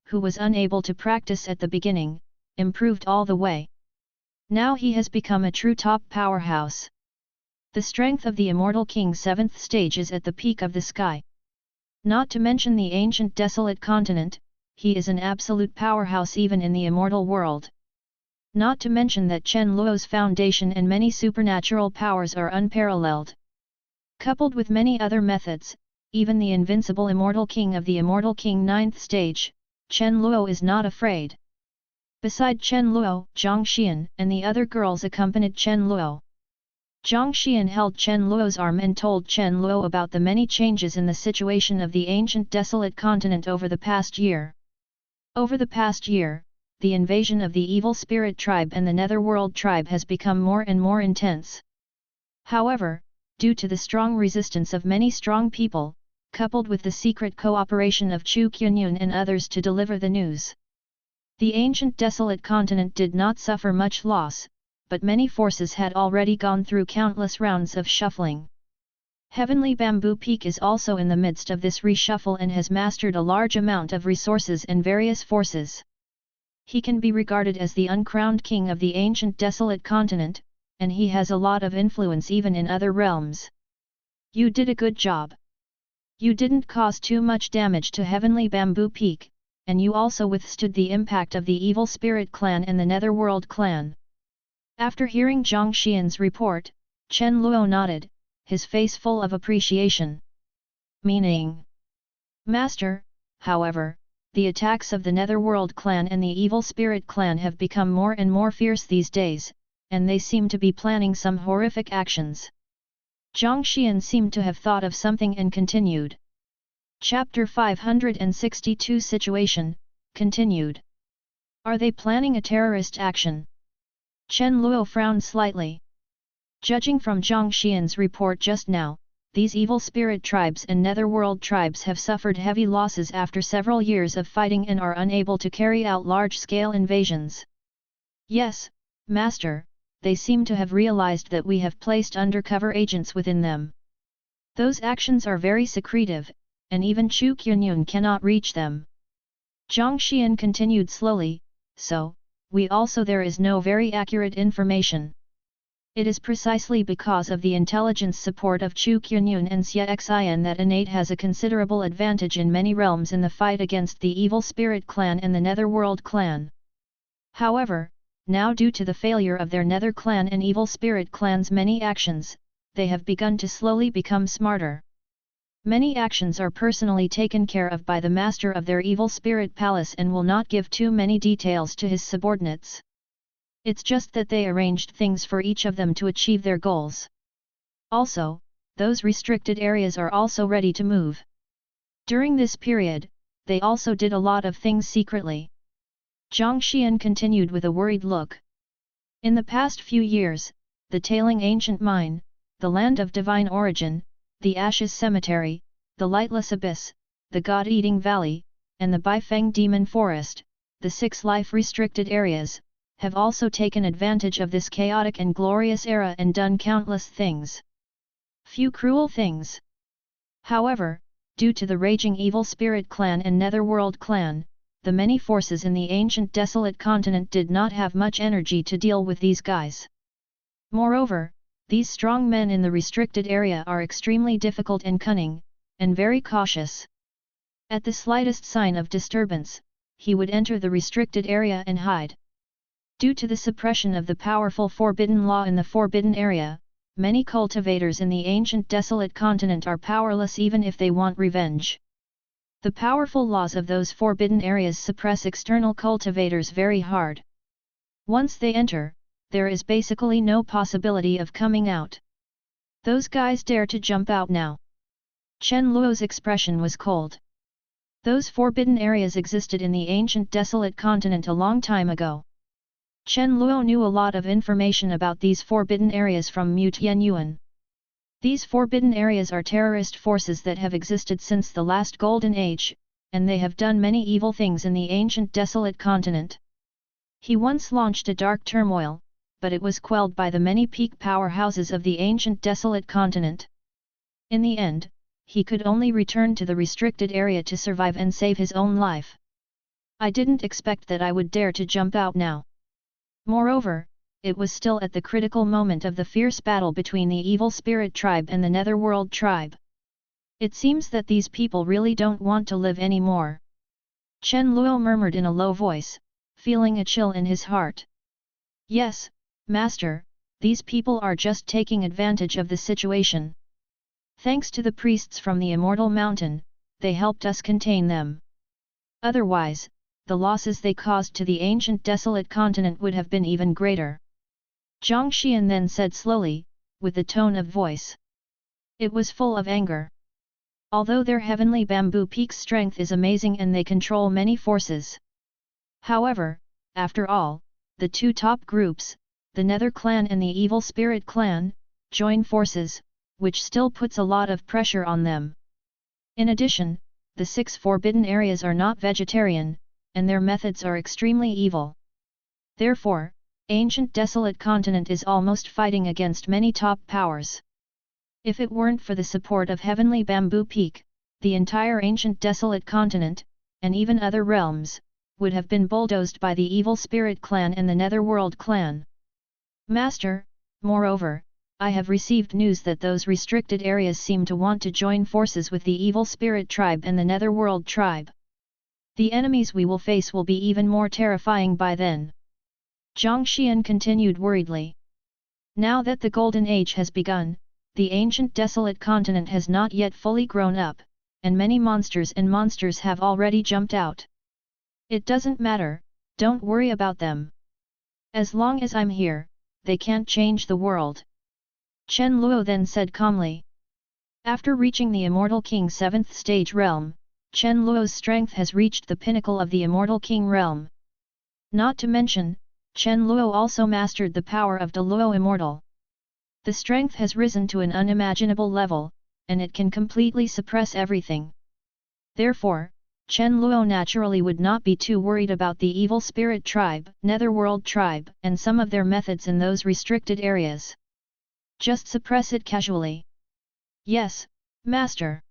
who was unable to practice at the beginning, improved all the way. Now he has become a true top powerhouse. The strength of the Immortal King's 7th stage is at the peak of the sky. Not to mention the Ancient Desolate Continent, he is an absolute powerhouse even in the immortal world. Not to mention that Chen Luo's foundation and many supernatural powers are unparalleled. Coupled with many other methods, even the invincible Immortal King of the Immortal King 9th stage, Chen Luo is not afraid. Beside Chen Luo, Zhang Xian and the other girls accompanied Chen Luo. Zhang Xian held Chen Luo's arm and told Chen Luo about the many changes in the situation of the Ancient Desolate Continent over the past year. Over the past year, the invasion of the Evil Spirit Tribe and the Netherworld Tribe has become more and more intense. However, due to the strong resistance of many strong people, coupled with the secret cooperation of Chu Qianyun and others to deliver the news, the Ancient Desolate Continent did not suffer much loss, but many forces had already gone through countless rounds of shuffling. Heavenly Bamboo Peak is also in the midst of this reshuffle and has mastered a large amount of resources and various forces. He can be regarded as the uncrowned king of the Ancient Desolate Continent, and he has a lot of influence even in other realms. You did a good job. You didn't cause too much damage to Heavenly Bamboo Peak, and you also withstood the impact of the Evil Spirit Clan and the Netherworld Clan. After hearing Zhang Xian's report, Chen Luo nodded, his face full of appreciation. Meaning, Master, however, the attacks of the Netherworld Clan and the Evil Spirit Clan have become more and more fierce these days, and they seem to be planning some horrific actions. Zhang Xian seemed to have thought of something and continued. Chapter 562 Situation, continued. Are they planning a terrorist action? Chen Luo frowned slightly. Judging from Zhang Xian's report just now, these evil spirit tribes and netherworld tribes have suffered heavy losses after several years of fighting and are unable to carry out large-scale invasions. Yes, Master, they seem to have realized that we have placed undercover agents within them. Those actions are very secretive, and even Chu Qianyun cannot reach them. Zhang Xian continued slowly, so, there is no very accurate information. It is precisely because of the intelligence support of Chu Qianyun and Xie Xian that Innate has a considerable advantage in many realms in the fight against the Evil Spirit Clan and the Netherworld Clan. However, now due to the failure of their Nether Clan and Evil Spirit Clan's many actions, they have begun to slowly become smarter. Many actions are personally taken care of by the master of their evil spirit palace and will not give too many details to his subordinates. It's just that they arranged things for each of them to achieve their goals. Also, those restricted areas are also ready to move. During this period, they also did a lot of things secretly. Zhang Xian continued with a worried look. In the past few years, the Tailing Ancient Mine, the Land of Divine Origin, the Ashes Cemetery, the Lightless Abyss, the God-Eating Valley, and the Baifeng Demon Forest, the 6 life-restricted areas, have also taken advantage of this chaotic and glorious era and done countless things. Few cruel things. However, due to the raging evil spirit clan and Netherworld clan, the many forces in the ancient desolate continent did not have much energy to deal with these guys. Moreover, these strong men in the restricted area are extremely difficult and cunning, and very cautious. At the slightest sign of disturbance, he would enter the restricted area and hide. Due to the suppression of the powerful forbidden law in the forbidden area, many cultivators in the ancient desolate continent are powerless even if they want revenge. The powerful laws of those forbidden areas suppress external cultivators very hard. Once they enter, there is basically no possibility of coming out. Those guys dare to jump out now. Chen Luo's expression was cold. Those forbidden areas existed in the ancient desolate continent a long time ago. Chen Luo knew a lot of information about these forbidden areas from Mu Tianyuan. These forbidden areas are terrorist forces that have existed since the last Golden Age, and they have done many evil things in the ancient desolate continent. He once launched a dark turmoil, but it was quelled by the many peak powerhouses of the ancient desolate continent. In the end, he could only return to the restricted area to survive and save his own life. I didn't expect that I would dare to jump out now. Moreover, it was still at the critical moment of the fierce battle between the evil spirit tribe and the Netherworld tribe. It seems that these people really don't want to live anymore. Chen Luo murmured in a low voice, feeling a chill in his heart. Yes, Master, these people are just taking advantage of the situation. Thanks to the priests from the Immortal Mountain, they helped us contain them. Otherwise, the losses they caused to the ancient desolate continent would have been even greater. Zhang Xian then said slowly, with the tone of voice. It was full of anger. Although their heavenly bamboo peak's strength is amazing and they control many forces. However, after all, the 2 top groups, the Nether clan and the Evil Spirit clan, join forces, which still puts a lot of pressure on them. In addition, the 6 forbidden areas are not vegetarian, and their methods are extremely evil. Therefore, Ancient Desolate Continent is almost fighting against many top powers. If it weren't for the support of Heavenly Bamboo Peak, the entire Ancient Desolate Continent, and even other realms, would have been bulldozed by the Evil Spirit Clan and the Netherworld Clan. Master, moreover, I have received news that those restricted areas seem to want to join forces with the Evil Spirit Tribe and the Netherworld Tribe. The enemies we will face will be even more terrifying by then. Zhang Xian continued worriedly. Now that the Golden Age has begun, the ancient desolate continent has not yet fully grown up, and many monsters have already jumped out. It doesn't matter, don't worry about them. As long as I'm here, they can't change the world. Chen Luo then said calmly. After reaching the Immortal King 7th stage realm, Chen Luo's strength has reached the pinnacle of the Immortal King realm. Not to mention, Chen Luo also mastered the power of Da Luo Immortal. The strength has risen to an unimaginable level, and it can completely suppress everything. Therefore, Chen Luo naturally would not be too worried about the Evil Spirit Tribe, Netherworld Tribe, and some of their methods in those restricted areas. Just suppress it casually. Yes, Master.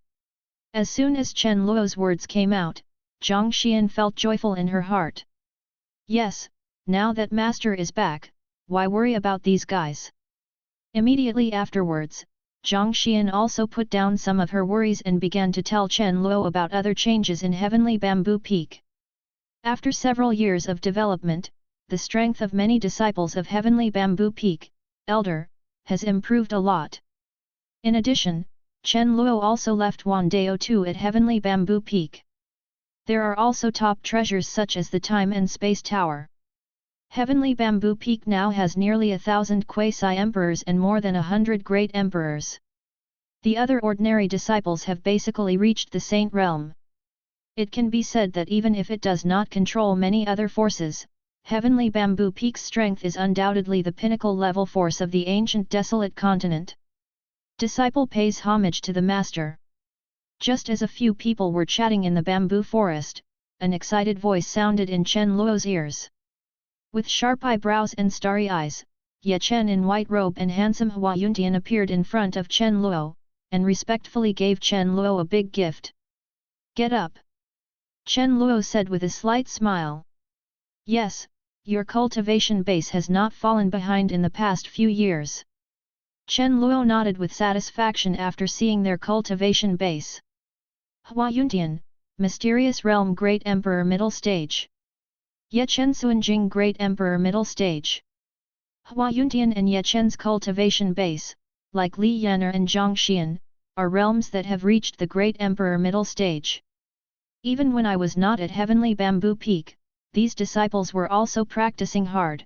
As soon as Chen Luo's words came out, Zhang Xian felt joyful in her heart. Yes, now that Master is back, why worry about these guys? Immediately afterwards, Zhang Xian also put down some of her worries and began to tell Chen Luo about other changes in Heavenly Bamboo Peak. After several years of development, the strength of many disciples of Heavenly Bamboo Peak, Elder, has improved a lot. In addition, Chen Luo also left Wan Dao Tu at Heavenly Bamboo Peak. There are also top treasures such as the Time and Space Tower. Heavenly Bamboo Peak now has nearly 1,000 quasi-emperors and more than 100 great emperors. The other ordinary disciples have basically reached the Saint Realm. It can be said that even if it does not control many other forces, Heavenly Bamboo Peak's strength is undoubtedly the pinnacle level force of the Ancient Desolate Continent. Disciple pays homage to the master. Just as a few people were chatting in the bamboo forest, an excited voice sounded in Chen Luo's ears. With sharp eyebrows and starry eyes, Ye Chen in white robe and handsome Hua Yuntian appeared in front of Chen Luo, and respectfully gave Chen Luo a big gift. "Get up!" Chen Luo said with a slight smile. "Yes, your cultivation base has not fallen behind in the past few years." Chen Luo nodded with satisfaction after seeing their cultivation base. Hua Yuntian, Mysterious Realm Great Emperor Middle Stage. Ye Chen Suanjing Great Emperor Middle Stage. Hua Yuntian and Ye Chen's cultivation base, like Li Yan'er and Zhang Xian, are realms that have reached the Great Emperor Middle Stage. Even when I was not at Heavenly Bamboo Peak, these disciples were also practicing hard.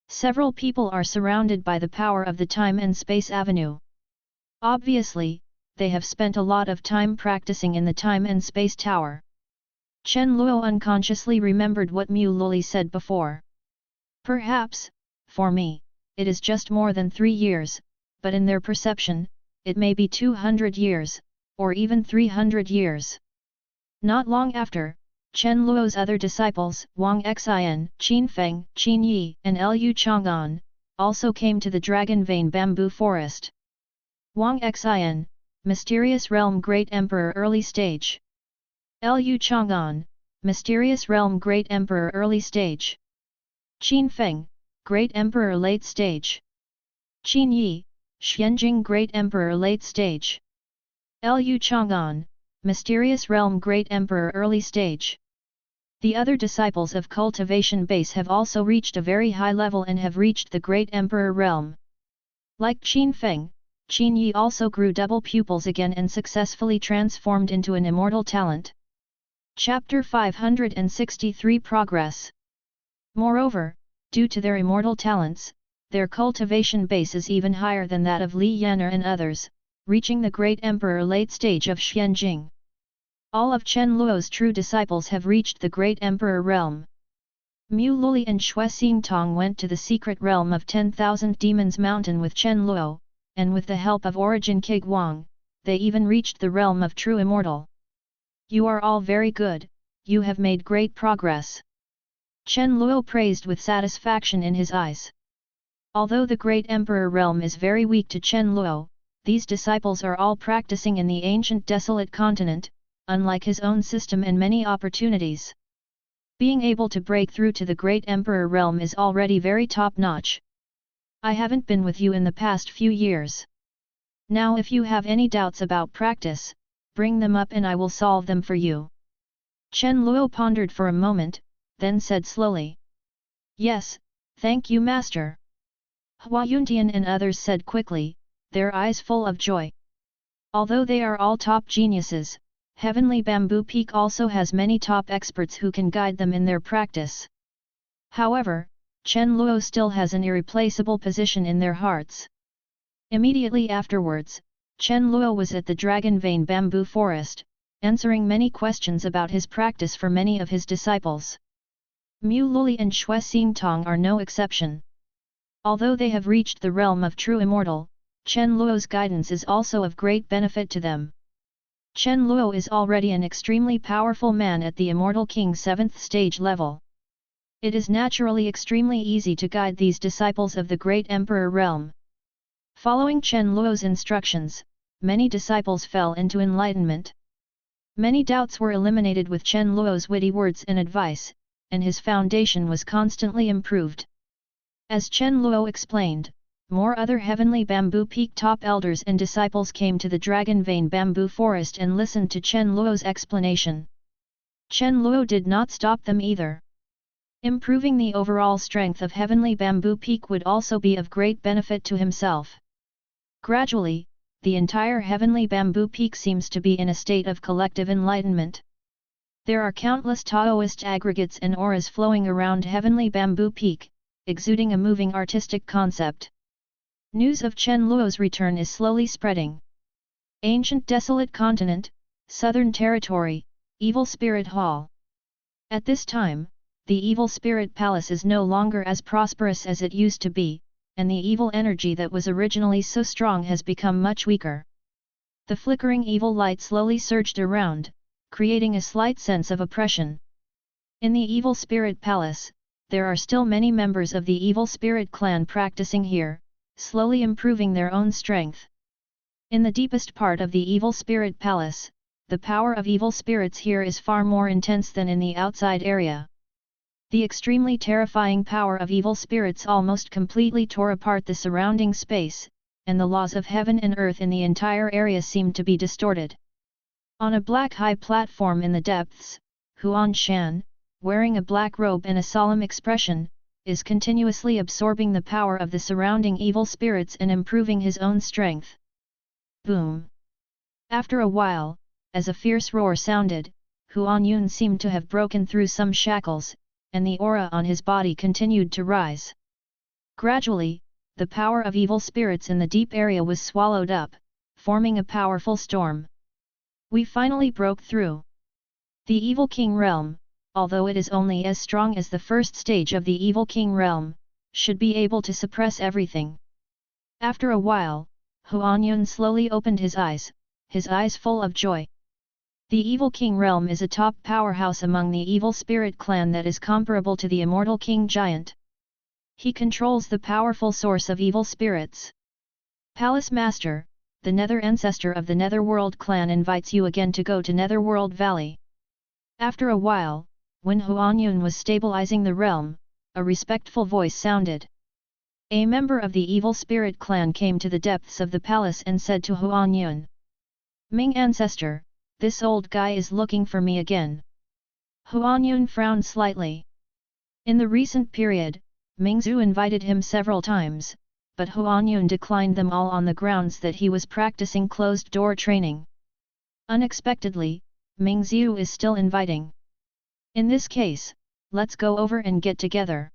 Several people are surrounded by the power of the Time and Space Avenue. Obviously, they have spent a lot of time practicing in the Time and Space Tower. Chen Luo unconsciously remembered what Mu Luli said before. Perhaps, for me, it is just more than 3 years, but in their perception, it may be 200 years, or even 300 years. Not long after, Chen Luo's other disciples, Wang Xian, Qin Feng, Qin Yi, and Lu Chang'an, also came to the Dragon Vein Bamboo Forest. Wang Xian, Mysterious Realm Great Emperor Early Stage. Lu Chang'an, Mysterious Realm Great Emperor Early Stage. Qin Feng, Great Emperor Late Stage. Qin Yi, Xianjing Great Emperor Late Stage. Lu Chang'an, Mysterious Realm Great Emperor Early Stage. The other disciples of Cultivation Base have also reached a very high level and have reached the Great Emperor realm. Like Qin Feng, Qin Yi also grew double pupils again and successfully transformed into an immortal talent. Chapter 563 Progress. Moreover, due to their immortal talents, their cultivation base is even higher than that of Li Yan'er and others, reaching the Great Emperor late stage of Xianjing. All of Chen Luo's true disciples have reached the Great Emperor realm. Mu Luli and Xue Xingtong went to the secret realm of 10,000 Demons Mountain with Chen Luo, and with the help of Origin Kig Wang, they even reached the realm of True Immortal. You are all very good, you have made great progress. Chen Luo praised with satisfaction in his eyes. Although the Great Emperor realm is very weak to Chen Luo, these disciples are all practicing in the Ancient Desolate Continent, unlike his own system and many opportunities. Being able to break through to the Great Emperor realm is already very top-notch. I haven't been with you in the past few years. Now if you have any doubts about practice, bring them up and I will solve them for you. Chen Luo pondered for a moment, then said slowly. Yes, thank you master. Hua Yuntian and others said quickly, their eyes full of joy. Although they are all top geniuses, Heavenly Bamboo Peak also has many top experts who can guide them in their practice. However, Chen Luo still has an irreplaceable position in their hearts. Immediately afterwards, Chen Luo was at the Dragon Vein Bamboo Forest, answering many questions about his practice for many of his disciples. Mu Luli and Xue Xingtong are no exception. Although they have reached the realm of True Immortal, Chen Luo's guidance is also of great benefit to them. Chen Luo is already an extremely powerful man at the Immortal King 7th stage level. It is naturally extremely easy to guide these disciples of the Great Emperor realm. Following Chen Luo's instructions, many disciples fell into enlightenment. Many doubts were eliminated with Chen Luo's witty words and advice, and his foundation was constantly improved. As Chen Luo explained, more other Heavenly Bamboo Peak top elders and disciples came to the Dragon Vein Bamboo Forest and listened to Chen Luo's explanation. Chen Luo did not stop them either. Improving the overall strength of Heavenly Bamboo Peak would also be of great benefit to himself. Gradually, the entire heavenly bamboo peak seems to be in a state of collective enlightenment. There are countless Taoist aggregates and auras flowing around heavenly bamboo peak, exuding a moving artistic concept. News of Chen Luo's return is slowly spreading. Ancient Desolate Continent, Southern Territory, Evil Spirit Hall. At this time, the Evil Spirit Palace is no longer as prosperous as it used to be, and the evil energy that was originally so strong has become much weaker. The flickering evil light slowly surged around, creating a slight sense of oppression. In the Evil Spirit Palace, there are still many members of the Evil Spirit clan practicing here, slowly improving their own strength. In the deepest part of the Evil Spirit Palace, the power of evil spirits here is far more intense than in the outside area. The extremely terrifying power of evil spirits almost completely tore apart the surrounding space, and the laws of heaven and earth in the entire area seemed to be distorted. On a black high platform in the depths, Huan Shan, wearing a black robe and a solemn expression, is continuously absorbing the power of the surrounding evil spirits and improving his own strength. Boom! After a while, as a fierce roar sounded, Huan Yun seemed to have broken through some shackles, and the aura on his body continued to rise. Gradually, the power of evil spirits in the deep area was swallowed up, forming a powerful storm. We finally broke through. The Evil King Realm, although it is only as strong as the first stage of the Evil King Realm, should be able to suppress everything. After a while, Huan Yun slowly opened his eyes full of joy. The Evil King Realm is a top powerhouse among the Evil Spirit clan that is comparable to the Immortal King Giant. He controls the powerful source of evil spirits. Palace Master, the Nether Ancestor of the Netherworld clan invites you again to go to Netherworld Valley. After a while, when Huan Yun was stabilizing the realm, a respectful voice sounded. A member of the Evil Spirit clan came to the depths of the palace and said to Huan Yun, "Ming Ancestor, this old guy is looking for me again." Huan Yun frowned slightly. In the recent period, Ming Zhu invited him several times, but Huan Yun declined them all on the grounds that he was practicing closed-door training. Unexpectedly, Ming Zhu is still inviting. In this case, let's go over and get together.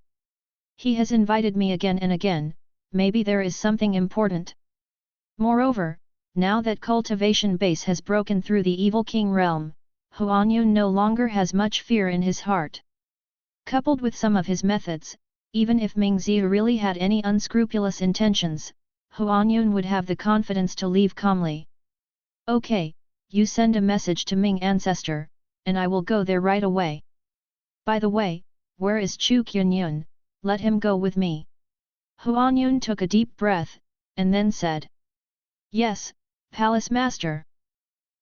He has invited me again and again, maybe there is something important. Moreover, now that Cultivation Base has broken through the Evil King realm, Huan Yun no longer has much fear in his heart. Coupled with some of his methods, even if Ming Zhu really had any unscrupulous intentions, Huan Yun would have the confidence to leave calmly. "Okay, you send a message to Ming Ancestor, and I will go there right away. By the way, where is Chu Kyun-yun? Let him go with me." Huan Yun took a deep breath, and then said, "Yes, Palace Master,"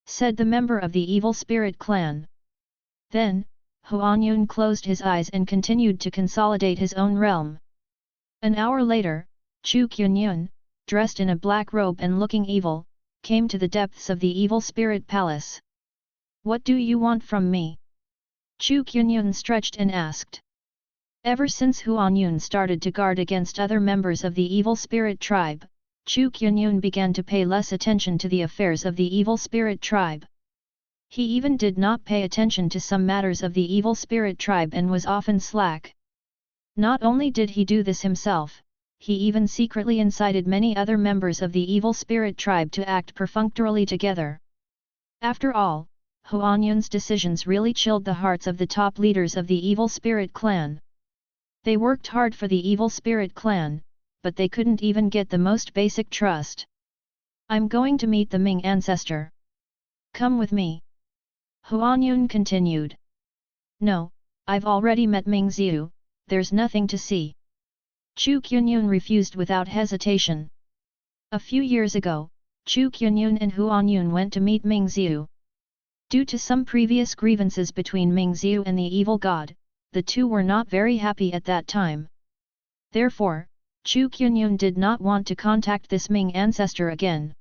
said the member of the Evil Spirit clan. Then, Huan Yun closed his eyes and continued to consolidate his own realm. An hour later, Chu Kyun-yun, dressed in a black robe and looking evil, came to the depths of the Evil Spirit Palace. "What do you want from me?" Chu Kyun-yun stretched and asked. Ever since Huan Yun started to guard against other members of the Evil Spirit tribe, Chu Kyun-yun began to pay less attention to the affairs of the Evil Spirit tribe. He even did not pay attention to some matters of the Evil Spirit tribe and was often slack. Not only did he do this himself, he even secretly incited many other members of the Evil Spirit tribe to act perfunctorily together. After all, Huan Yun's decisions really chilled the hearts of the top leaders of the Evil Spirit clan. They worked hard for the Evil Spirit clan, but they couldn't even get the most basic trust. "I'm going to meet the Ming Ancestor. Come with me." Huan Yun continued. "No, I've already met Ming Zhu, there's nothing to see." Chu Kyun-yun refused without hesitation. A few years ago, Chu Kyun-yun and Huan Yun went to meet Ming Zhu. Due to some previous grievances between Ming Zhu and the evil god, the two were not very happy at that time. Therefore, Chu Kyun-yun did not want to contact this Ming Ancestor again.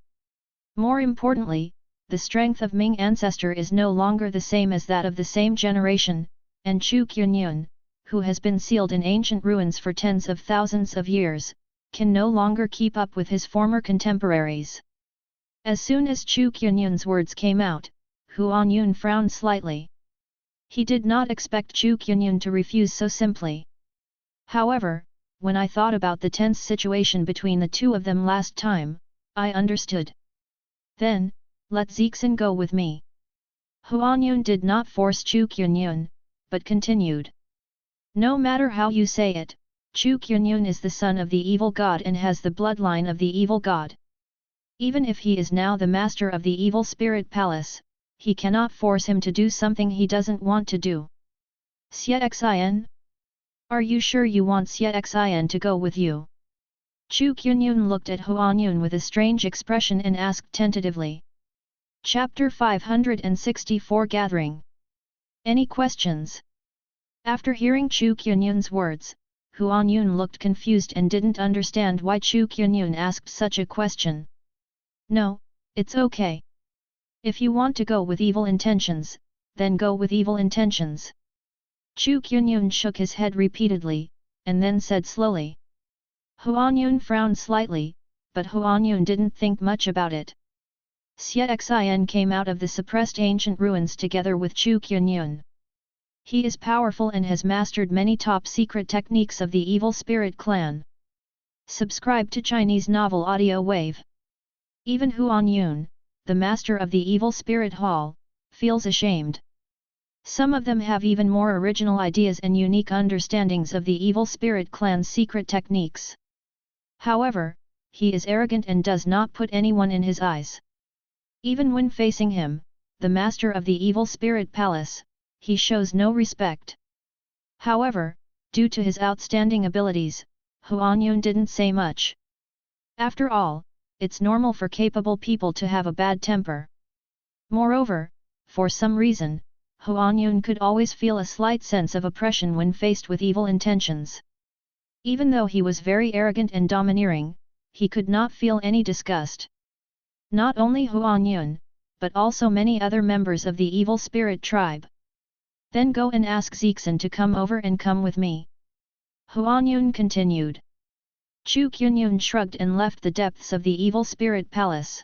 More importantly, the strength of Ming Ancestor is no longer the same as that of the same generation, and Chu Kyun-yun, who has been sealed in ancient ruins for tens of thousands of years, can no longer keep up with his former contemporaries. As soon as Chu Qianyun's words came out, Huan Yun frowned slightly. He did not expect Chu Qianyun to refuse so simply. However, when I thought about the tense situation between the two of them last time, I understood. Then, let Zixin go with me. Huan Yun did not force Chu Qianyun, but continued. No matter how you say it, Chu Qianyun is the son of the evil god and has the bloodline of the evil god. Even if he is now the master of the evil spirit palace, he cannot force him to do something he doesn't want to do. Xie Xin? Are you sure you want Xie Xin to go with you? Chu Qianyun looked at Huan Yun with a strange expression and asked tentatively. Chapter 564 Gathering. Any questions? After hearing Chu Qianyun's words, Huan Yun looked confused and didn't understand why Chu Qianyun asked such a question. No, it's okay. If you want to go with evil intentions, then go with evil intentions. Chu Qianyun shook his head repeatedly, and then said slowly. Huan Yun frowned slightly, but Huan Yun didn't think much about it. Xie Xin came out of the suppressed ancient ruins together with Chu Qianyun. He is powerful and has mastered many top-secret techniques of the evil spirit clan. Subscribe to Chinese Novel Audio Wave. Even Huan Yun, the master of the evil spirit hall, feels ashamed. Some of them have even more original ideas and unique understandings of the evil spirit clan's secret techniques. However, he is arrogant and does not put anyone in his eyes. Even when facing him, the master of the evil spirit palace, he shows no respect. However, due to his outstanding abilities, Huan Yun didn't say much. After all, it's normal for capable people to have a bad temper. Moreover, for some reason, Huan Yun could always feel a slight sense of oppression when faced with evil intentions. Even though he was very arrogant and domineering, he could not feel any disgust. Not only Huan Yun, but also many other members of the evil spirit tribe. Then go and ask Zixin to come over and come with me. Huan Yun continued. Chu Qianyun shrugged and left the depths of the evil spirit palace.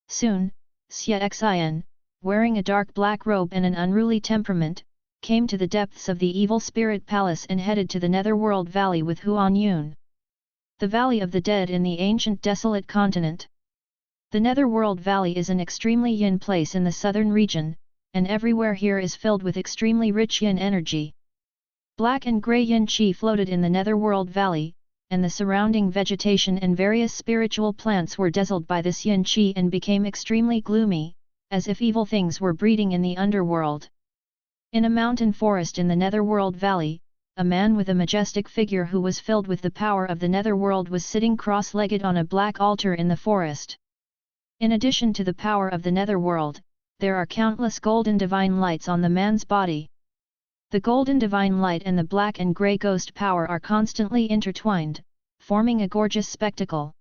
Soon, Xie Xin, wearing a dark black robe and an unruly temperament, came to the depths of the evil spirit palace and headed to the Netherworld Valley with Huan Yun. The Valley of the Dead in the Ancient Desolate Continent. The Netherworld Valley is an extremely yin place in the southern region, and everywhere here is filled with extremely rich yin energy. Black and grey yin qi floated in the Netherworld Valley, and the surrounding vegetation and various spiritual plants were dazzled by this yin qi and became extremely gloomy, as if evil things were breeding in the underworld. In a mountain forest in the Netherworld Valley, a man with a majestic figure who was filled with the power of the Netherworld was sitting cross-legged on a black altar in the forest. In addition to the power of the Netherworld, there are countless golden divine lights on the man's body. The golden divine light and the black and grey ghost power are constantly intertwined, forming a gorgeous spectacle.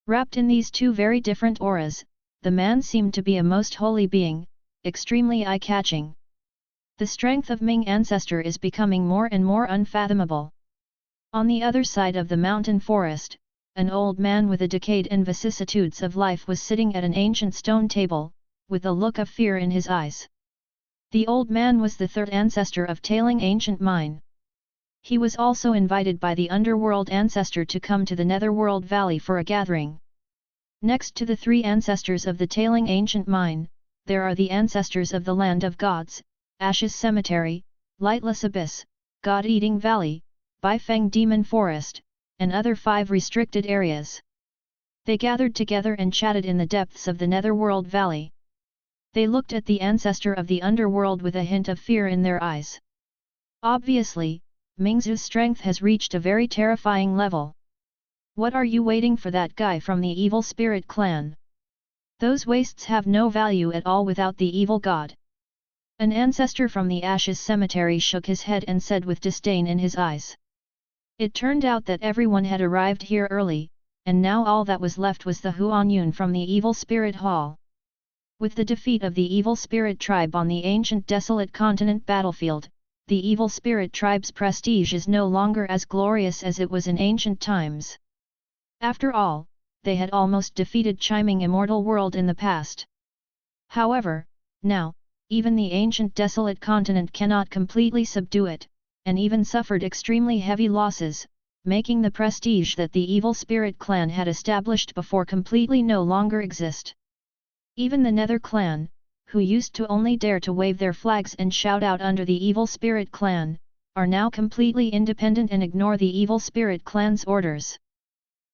Wrapped in these two very different auras, the man seemed to be a most holy being, extremely eye-catching. The strength of Ming ancestor is becoming more and more unfathomable. On the other side of the mountain forest, an old man with the decayed and vicissitudes of life was sitting at an ancient stone table, with a look of fear in his eyes. The old man was the third ancestor of Tailing Ancient Mine. He was also invited by the underworld ancestor to come to the Netherworld Valley for a gathering. Next to the three ancestors of the Tailing Ancient Mine, there are the ancestors of the Land of Gods, Ashes Cemetery, Lightless Abyss, God-Eating Valley, Baifeng Demon Forest, and other 5 restricted areas. They gathered together and chatted in the depths of the Netherworld Valley. They looked at the ancestor of the underworld with a hint of fear in their eyes. Obviously, Mingzu's strength has reached a very terrifying level. What are you waiting for, that guy from the evil spirit clan? Those wastes have no value at all without the evil god. An ancestor from the Ashes Cemetery shook his head and said with disdain in his eyes. It turned out that everyone had arrived here early, and now all that was left was the Huan Yun from the Evil Spirit Hall. With the defeat of the Evil Spirit Tribe on the Ancient Desolate Continent battlefield, the Evil Spirit Tribe's prestige is no longer as glorious as it was in ancient times. After all, they had almost defeated Chiming Immortal World in the past. However, now, even the Ancient Desolate Continent cannot completely subdue it, and even suffered extremely heavy losses, making the prestige that the Evil Spirit clan had established before completely no longer exist. Even the Nether clan, who used to only dare to wave their flags and shout out under the Evil Spirit clan, are now completely independent and ignore the Evil Spirit clan's orders.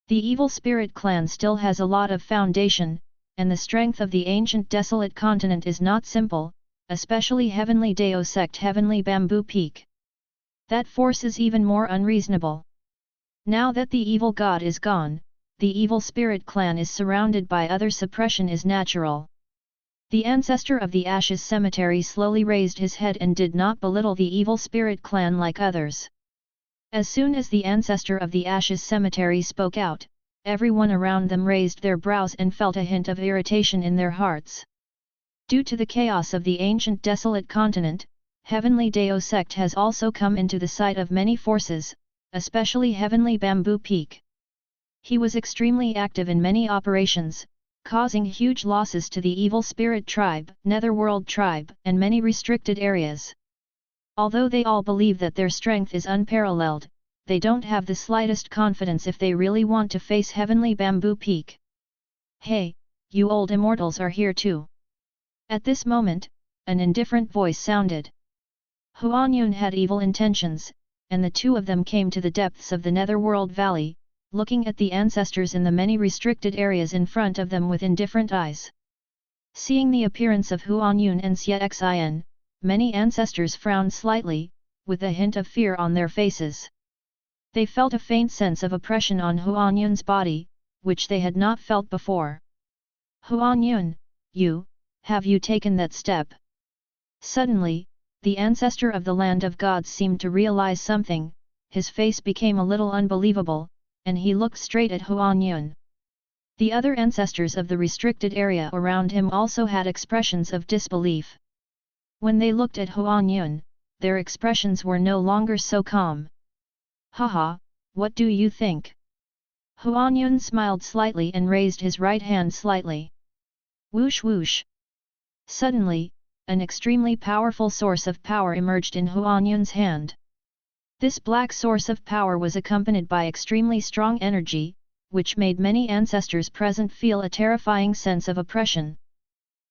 The Evil Spirit clan still has a lot of foundation, and the strength of the Ancient Desolate Continent is not simple, especially Heavenly Dao Sect Heavenly Bamboo Peak. That force is even more unreasonable. Now that the evil god is gone, the Evil Spirit clan is surrounded by other suppression is natural. The ancestor of the Ashes Cemetery slowly raised his head and did not belittle the Evil Spirit clan like others. As soon as the ancestor of the Ashes Cemetery spoke out, everyone around them raised their brows and felt a hint of irritation in their hearts. Due to the chaos of the Ancient Desolate Continent, Heavenly Dao Sect has also come into the sight of many forces, especially Heavenly Bamboo Peak. He was extremely active in many operations, causing huge losses to the Evil Spirit Tribe, Netherworld Tribe, and many restricted areas. Although they all believe that their strength is unparalleled, they don't have the slightest confidence if they really want to face Heavenly Bamboo Peak. Hey, you old immortals are here too. At this moment, an indifferent voice sounded. Huanyun had evil intentions, and the two of them came to the depths of the Netherworld Valley, looking at the ancestors in the many restricted areas in front of them with indifferent eyes. Seeing the appearance of Huanyun and Xie, many ancestors frowned slightly, with a hint of fear on their faces. They felt a faint sense of oppression on Huanyun's body, which they had not felt before. Huanyun, have you taken that step? Suddenly, the ancestor of the Land of Gods seemed to realize something, his face became a little unbelievable, and he looked straight at Huanyun. The other ancestors of the restricted area around him also had expressions of disbelief. When they looked at Huanyun, their expressions were no longer so calm. Haha, what do you think? Huanyun smiled slightly and raised his right hand slightly. Whoosh whoosh. Suddenly, an extremely powerful source of power emerged in Huanyun's hand. This black source of power was accompanied by extremely strong energy, which made many ancestors present feel a terrifying sense of oppression.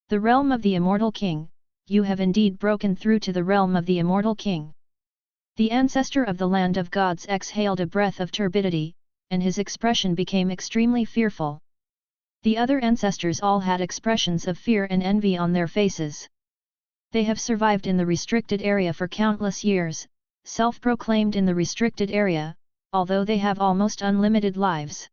The realm of the Immortal King, you have indeed broken through to the realm of the Immortal King. The ancestor of the Land of Gods exhaled a breath of turbidity, and his expression became extremely fearful. The other ancestors all had expressions of fear and envy on their faces. They have survived in the restricted area for countless years, self-proclaimed in the restricted area, although they have almost unlimited lives.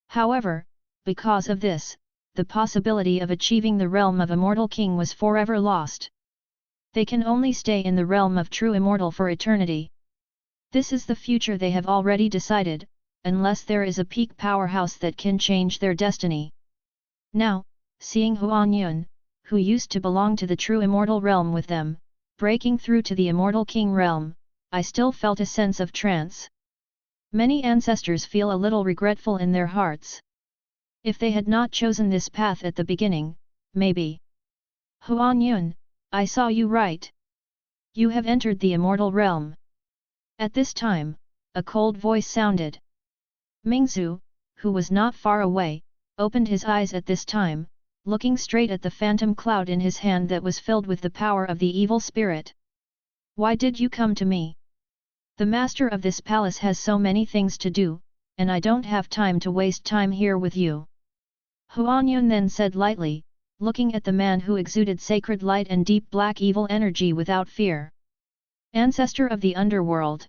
However, because of this, the possibility of achieving the realm of Immortal King was forever lost. They can only stay in the realm of true immortal for eternity. This is the future they have already decided, unless there is a peak powerhouse that can change their destiny. Now, seeing Huanyun, who used to belong to the true immortal realm with them, breaking through to the Immortal King realm, I still felt a sense of trance. Many ancestors feel a little regretful in their hearts. If they had not chosen this path at the beginning, maybe. Huanyun, I saw you right. You have entered the immortal realm. At this time, a cold voice sounded. Mingzu, who was not far away, opened his eyes at this time, looking straight at the phantom cloud in his hand that was filled with the power of the evil spirit. Why did you come to me? The master of this palace has so many things to do, and I don't have time to waste time here with you. Huanyun then said lightly, looking at the man who exuded sacred light and deep black evil energy without fear. Ancestor of the Underworld.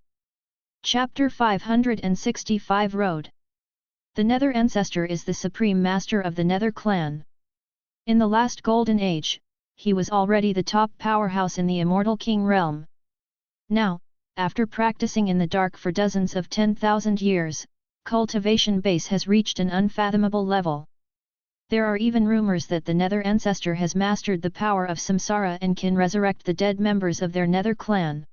Chapter 565 Road. The Nether Ancestor is the supreme master of the Nether clan. In the last Golden Age, he was already the top powerhouse in the Immortal King realm. Now, after practicing in the dark for dozens of 10,000 years, Cultivation Base has reached an unfathomable level. There are even rumors that the Nether Ancestor has mastered the power of Samsara and can resurrect the dead members of their Nether clan.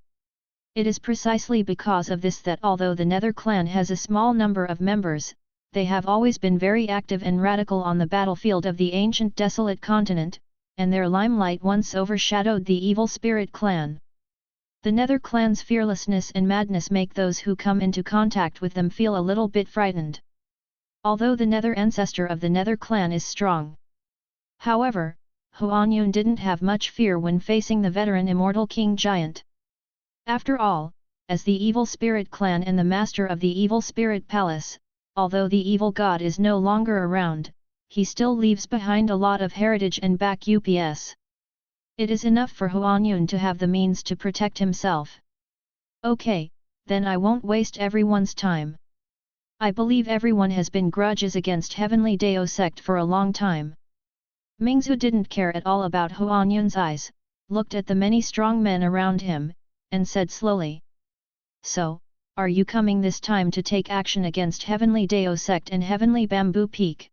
It is precisely because of this that although the Nether clan has a small number of members, they have always been very active and radical on the battlefield of the Ancient Desolate Continent, and their limelight once overshadowed the evil spirit clan. The Nether clan's fearlessness and madness make those who come into contact with them feel a little bit frightened. Although the Nether ancestor of the Nether clan is strong. However, Huan Yun didn't have much fear when facing the veteran immortal king giant. After all, as the evil spirit clan and the master of the evil spirit palace, although the evil god is no longer around, he still leaves behind a lot of heritage and back-ups. It is enough for Huan Yun to have the means to protect himself. Okay, then I won't waste everyone's time. I believe everyone has been grudges against Heavenly Dao Sect for a long time. Mingzu didn't care at all about Huan Yun's eyes, looked at the many strong men around him, and said slowly. So, are you coming this time to take action against Heavenly Dao Sect and Heavenly Bamboo Peak?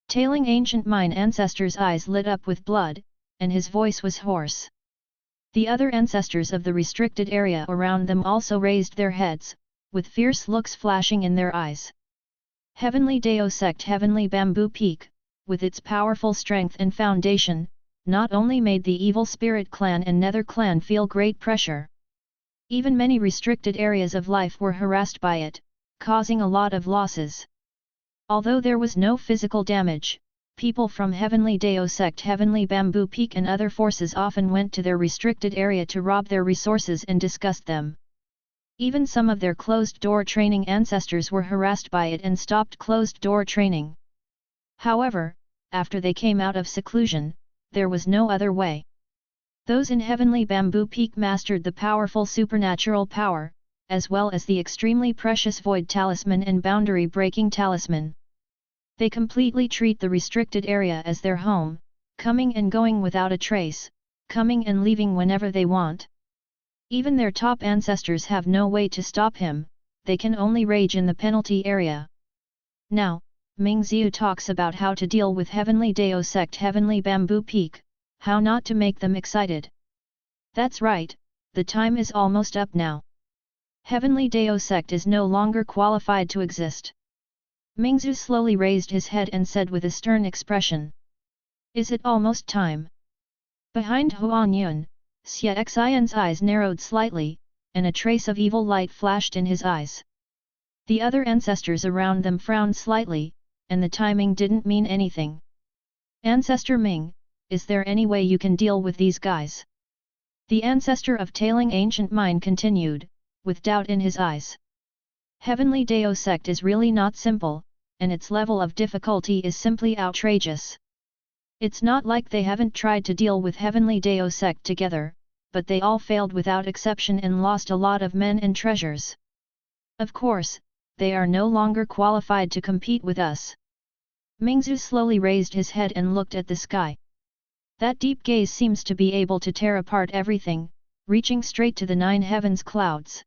Tailing Ancient Mine Ancestor's eyes lit up with blood, and his voice was hoarse. The other ancestors of the restricted area around them also raised their heads, with fierce looks flashing in their eyes. Heavenly Dao Sect Heavenly Bamboo Peak, with its powerful strength and foundation, not only made the evil spirit clan and Nether clan feel great pressure. Even many restricted areas of life were harassed by it, causing a lot of losses. Although there was no physical damage, people from Heavenly Dao Sect Heavenly Bamboo Peak and other forces often went to their restricted area to rob their resources and disgust them. Even some of their closed-door training ancestors were harassed by it and stopped closed-door training. However, after they came out of seclusion, there was no other way. Those in Heavenly Bamboo Peak mastered the powerful supernatural power, as well as the extremely precious Void Talisman and Boundary-Breaking Talisman. They completely treat the restricted area as their home, coming and going without a trace, coming and leaving whenever they want. Even their top ancestors have no way to stop him, they can only rage in the penalty area. Now, Mingzu talks about how to deal with Heavenly Dao Sect Heavenly Bamboo Peak, how not to make them excited. That's right, the time is almost up now. Heavenly Dao Sect is no longer qualified to exist. Mingzu slowly raised his head and said with a stern expression. Is it almost time? Behind Huan Yun, Xie Xian's eyes narrowed slightly, and a trace of evil light flashed in his eyes. The other ancestors around them frowned slightly, and the timing didn't mean anything. Ancestor Ming, is there any way you can deal with these guys? The ancestor of Tailing Ancient Mine continued, with doubt in his eyes. Heavenly Dao Sect is really not simple, and its level of difficulty is simply outrageous. It's not like they haven't tried to deal with Heavenly Dao Sect together, but they all failed without exception and lost a lot of men and treasures. Of course, they are no longer qualified to compete with us. Mingzu slowly raised his head and looked at the sky. That deep gaze seems to be able to tear apart everything, reaching straight to the 9 heavens clouds.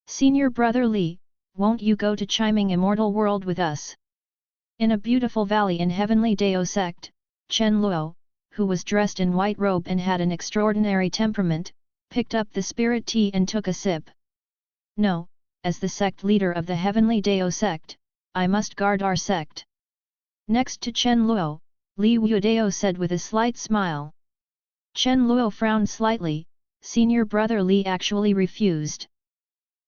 Senior brother Li, won't you go to Chiming Immortal World with us? In a beautiful valley in Heavenly Dao Sect, Chen Luo, who was dressed in white robe and had an extraordinary temperament, picked up the spirit tea and took a sip. No, as the sect leader of the Heavenly Dao Sect, I must guard our sect. Next to Chen Luo, Li Wudao said with a slight smile. Chen Luo frowned slightly, senior brother Li actually refused.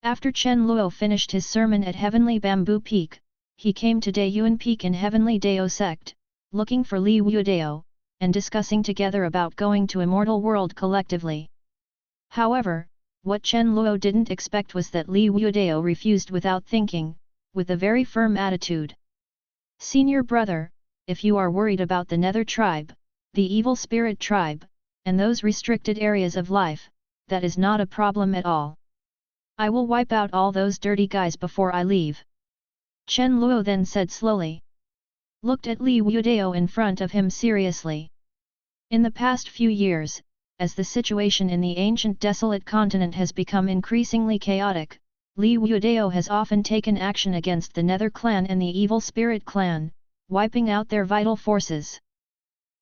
After Chen Luo finished his sermon at Heavenly Bamboo Peak, he came to Dayuan Peak in Heavenly Dao Sect, looking for Li Wudao, and discussing together about going to Immortal World collectively. However, what Chen Luo didn't expect was that Li Wudao refused without thinking, with a very firm attitude. Senior brother, if you are worried about the Nether tribe, the evil spirit tribe, and those restricted areas of life, that is not a problem at all. I will wipe out all those dirty guys before I leave. Chen Luo then said slowly. Looked at Li Wudao in front of him seriously. In the past few years, as the situation in the Ancient Desolate Continent has become increasingly chaotic, Li Wudao has often taken action against the Nether clan and the Evil Spirit clan, wiping out their vital forces.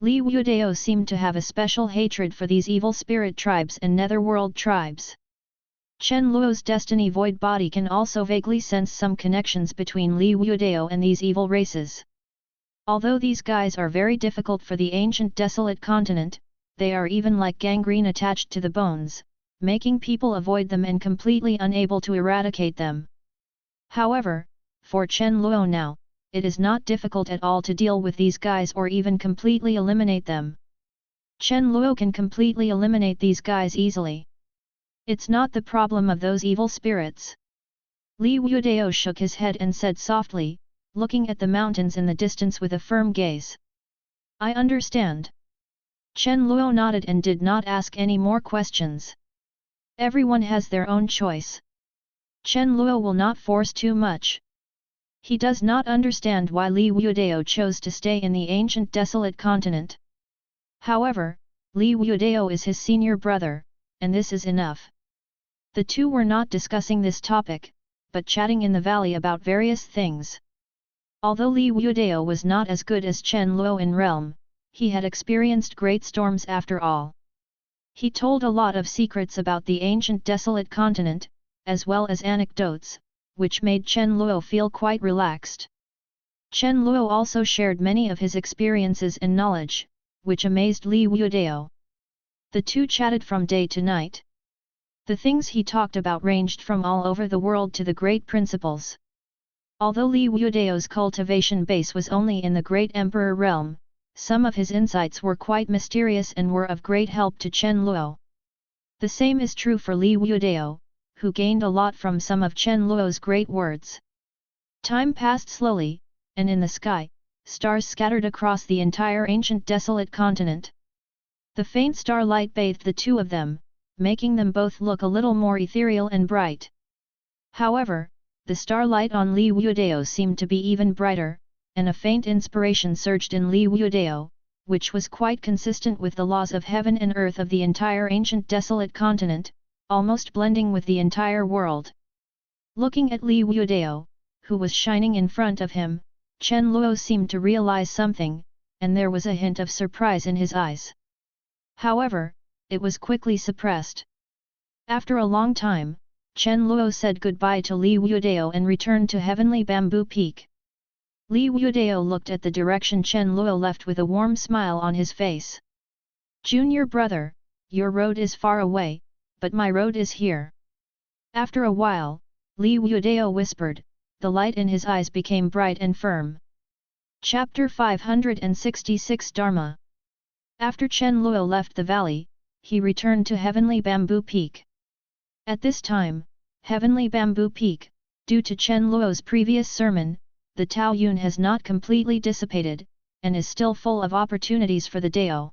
Li Wudao seemed to have a special hatred for these evil spirit tribes and netherworld tribes. Chen Luo's destiny void body can also vaguely sense some connections between Li Wuodao and these evil races. Although these guys are very difficult for the ancient desolate continent, they are even like gangrene attached to the bones, making people avoid them and completely unable to eradicate them. However, for Chen Luo now, it is not difficult at all to deal with these guys or even completely eliminate them. Chen Luo can completely eliminate these guys easily. It's not the problem of those evil spirits. Li Wuodao shook his head and said softly, looking at the mountains in the distance with a firm gaze. I understand. Chen Luo nodded and did not ask any more questions. Everyone has their own choice. Chen Luo will not force too much. He does not understand why Li Wuodao chose to stay in the ancient desolate continent. However, Li Wuodao is his senior brother, and this is enough. The two were not discussing this topic, but chatting in the valley about various things. Although Li Wuodao was not as good as Chen Luo in realm, he had experienced great storms after all. He told a lot of secrets about the ancient desolate continent, as well as anecdotes, which made Chen Luo feel quite relaxed. Chen Luo also shared many of his experiences and knowledge, which amazed Li Wuodao. The two chatted from day to night. The things he talked about ranged from all over the world to the great principles. Although Li Wuodao's cultivation base was only in the Great Emperor realm, some of his insights were quite mysterious and were of great help to Chen Luo. The same is true for Li Wuodao, who gained a lot from some of Chen Luo's great words. Time passed slowly, and in the sky, stars scattered across the entire ancient desolate continent. The faint starlight bathed the two of them, making them both look a little more ethereal and bright. However, the starlight on Li Wuodao seemed to be even brighter, and a faint inspiration surged in Li Wuodao, which was quite consistent with the laws of heaven and earth of the entire ancient desolate continent, almost blending with the entire world. Looking at Li Wuodao, who was shining in front of him, Chen Luo seemed to realize something, and there was a hint of surprise in his eyes. However, it was quickly suppressed. After a long time, Chen Luo said goodbye to Li Wuodao and returned to Heavenly Bamboo Peak. Li Wuodao looked at the direction Chen Luo left with a warm smile on his face. Junior brother, your road is far away, but my road is here. After a while, Li Wuodao whispered, the light in his eyes became bright and firm. Chapter 566 Dharma. After Chen Luo left the valley, he returned to Heavenly Bamboo Peak. At this time, Heavenly Bamboo Peak, due to Chen Luo's previous sermon, the Tao Yun has not completely dissipated, and is still full of opportunities for the Dao.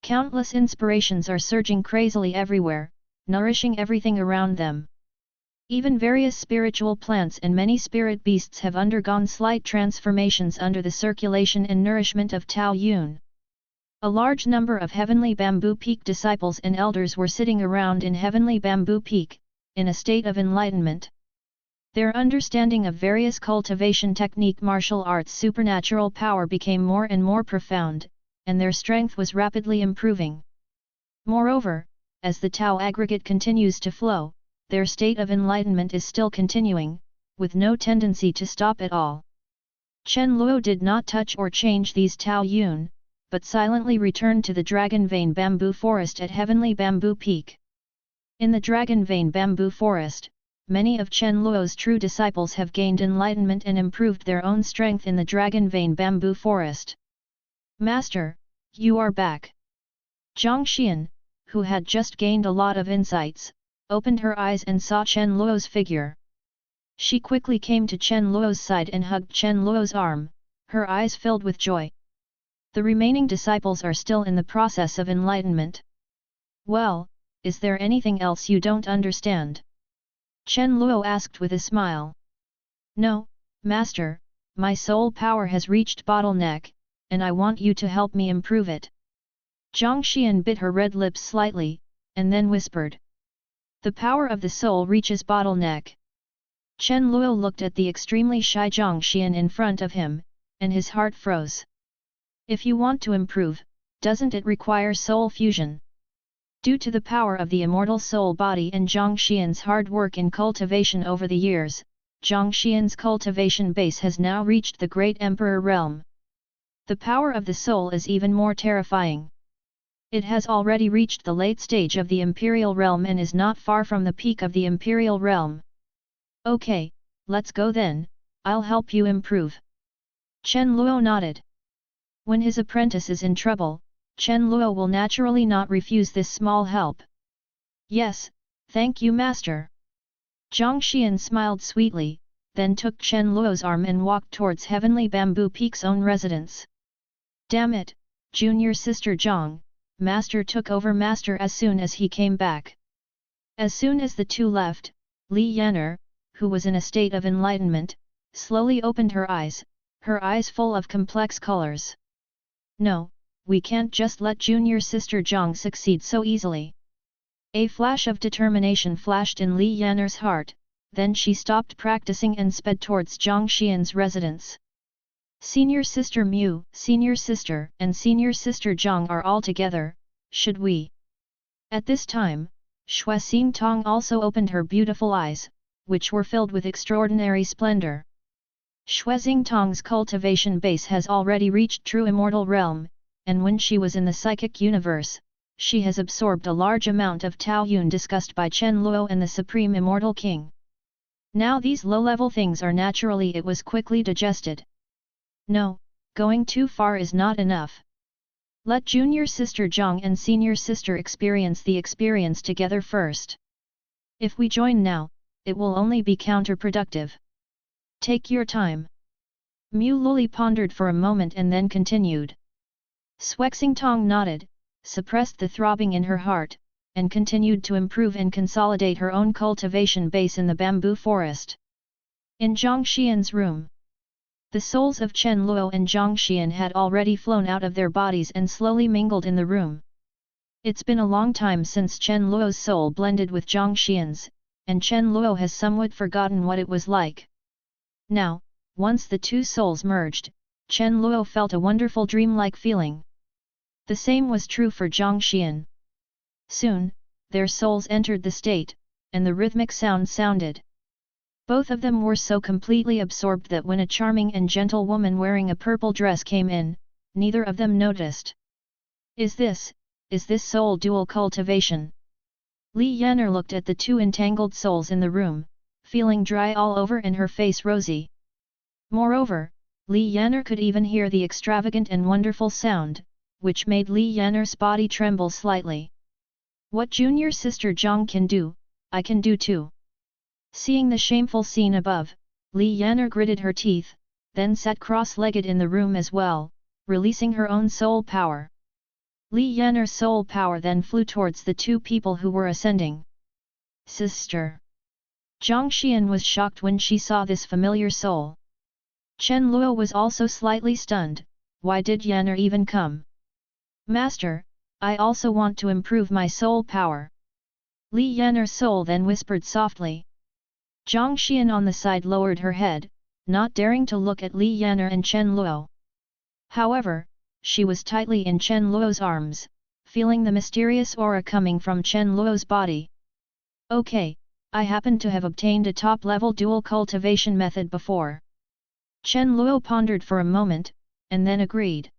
Countless inspirations are surging crazily everywhere, nourishing everything around them. Even various spiritual plants and many spirit beasts have undergone slight transformations under the circulation and nourishment of Tao Yun. A large number of Heavenly Bamboo Peak disciples and elders were sitting around in Heavenly Bamboo Peak, in a state of enlightenment. Their understanding of various cultivation technique martial arts supernatural power became more and more profound, and their strength was rapidly improving. Moreover, as the Tao aggregate continues to flow, their state of enlightenment is still continuing, with no tendency to stop at all. Chen Luo did not touch or change these Tao Yun, but silently returned to the Dragon Vein Bamboo Forest at Heavenly Bamboo Peak. In the Dragon Vein Bamboo Forest, many of Chen Luo's true disciples have gained enlightenment and improved their own strength in the Dragon Vein Bamboo Forest. Master, you are back. Zhang Xian, who had just gained a lot of insights, opened her eyes and saw Chen Luo's figure. She quickly came to Chen Luo's side and hugged Chen Luo's arm, her eyes filled with joy. The remaining disciples are still in the process of enlightenment. Well, is there anything else you don't understand? Chen Luo asked with a smile. No, Master, my soul power has reached bottleneck, and I want you to help me improve it. Zhang Xian bit her red lips slightly, and then whispered. The power of the soul reaches bottleneck. Chen Luo looked at the extremely shy Zhang Xian in front of him, and his heart froze. If you want to improve, doesn't it require soul fusion? Due to the power of the immortal soul body and Zhang Xian's hard work in cultivation over the years, Zhang Xian's cultivation base has now reached the Great Emperor realm. The power of the soul is even more terrifying. It has already reached the late stage of the Imperial realm and is not far from the peak of the Imperial realm. Okay, let's go then, I'll help you improve. Chen Luo nodded. When his apprentice is in trouble, Chen Luo will naturally not refuse this small help. Yes, thank you master. Zhang Xian smiled sweetly, then took Chen Luo's arm and walked towards Heavenly Bamboo Peak's own residence. Damn it, junior sister Zhang, master took over master as soon as he came back. As soon as the two left, Li Yan'er, who was in a state of enlightenment, slowly opened her eyes full of complex colors. No, we can't just let junior sister Zhang succeed so easily. A flash of determination flashed in Li Yan'er's heart, then she stopped practicing and sped towards Zhang Xian's residence. Senior sister Mu, senior sister and senior sister Zhang are all together, should we? At this time, Xuexing Tong also opened her beautiful eyes, which were filled with extraordinary splendor. Xuexing Tong's cultivation base has already reached true immortal realm, and when she was in the psychic universe, she has absorbed a large amount of Tao Yun discussed by Chen Luo and the Supreme Immortal King. Now these low-level things are naturally it was quickly digested. No, going too far is not enough. Let junior sister Zhang and senior sister experience the experience together first. If we join now, it will only be counterproductive. Take your time. Mu Luli pondered for a moment and then continued. Xuexing Tong nodded, suppressed the throbbing in her heart, and continued to improve and consolidate her own cultivation base in the bamboo forest. In Zhang Xian's room, the souls of Chen Luo and Zhang Xian had already flown out of their bodies and slowly mingled in the room. It's been a long time since Chen Luo's soul blended with Zhang Xian's, and Chen Luo has somewhat forgotten what it was like. Now, once the two souls merged, Chen Luo felt a wonderful dreamlike feeling. The same was true for Zhang Xian. Soon, their souls entered the state, and the rhythmic sound sounded. Both of them were so completely absorbed that when a charming and gentle woman wearing a purple dress came in, neither of them noticed. Is this soul dual cultivation? Li Yan'er looked at the two entangled souls in the room, feeling dry all over and her face rosy. Moreover, Li Yan'er could even hear the extravagant and wonderful sound, which made Li Yan'er's body tremble slightly. What junior sister Zhang can do, I can do too. Seeing the shameful scene above, Li Yan'er gritted her teeth, then sat cross-legged in the room as well, releasing her own soul power. Li Yan'er's soul power then flew towards the two people who were ascending. Sister! Zhang Xian was shocked when she saw this familiar soul. Chen Luo was also slightly stunned. Why did Yan'er even come? Master, I also want to improve my soul power. Li Yan'er's soul then whispered softly. Zhang Xian on the side lowered her head, not daring to look at Li Yan'er and Chen Luo. However, she was tightly in Chen Luo's arms, feeling the mysterious aura coming from Chen Luo's body. Okay, I happen to have obtained a top-level dual cultivation method before. Chen Luo pondered for a moment, and then agreed.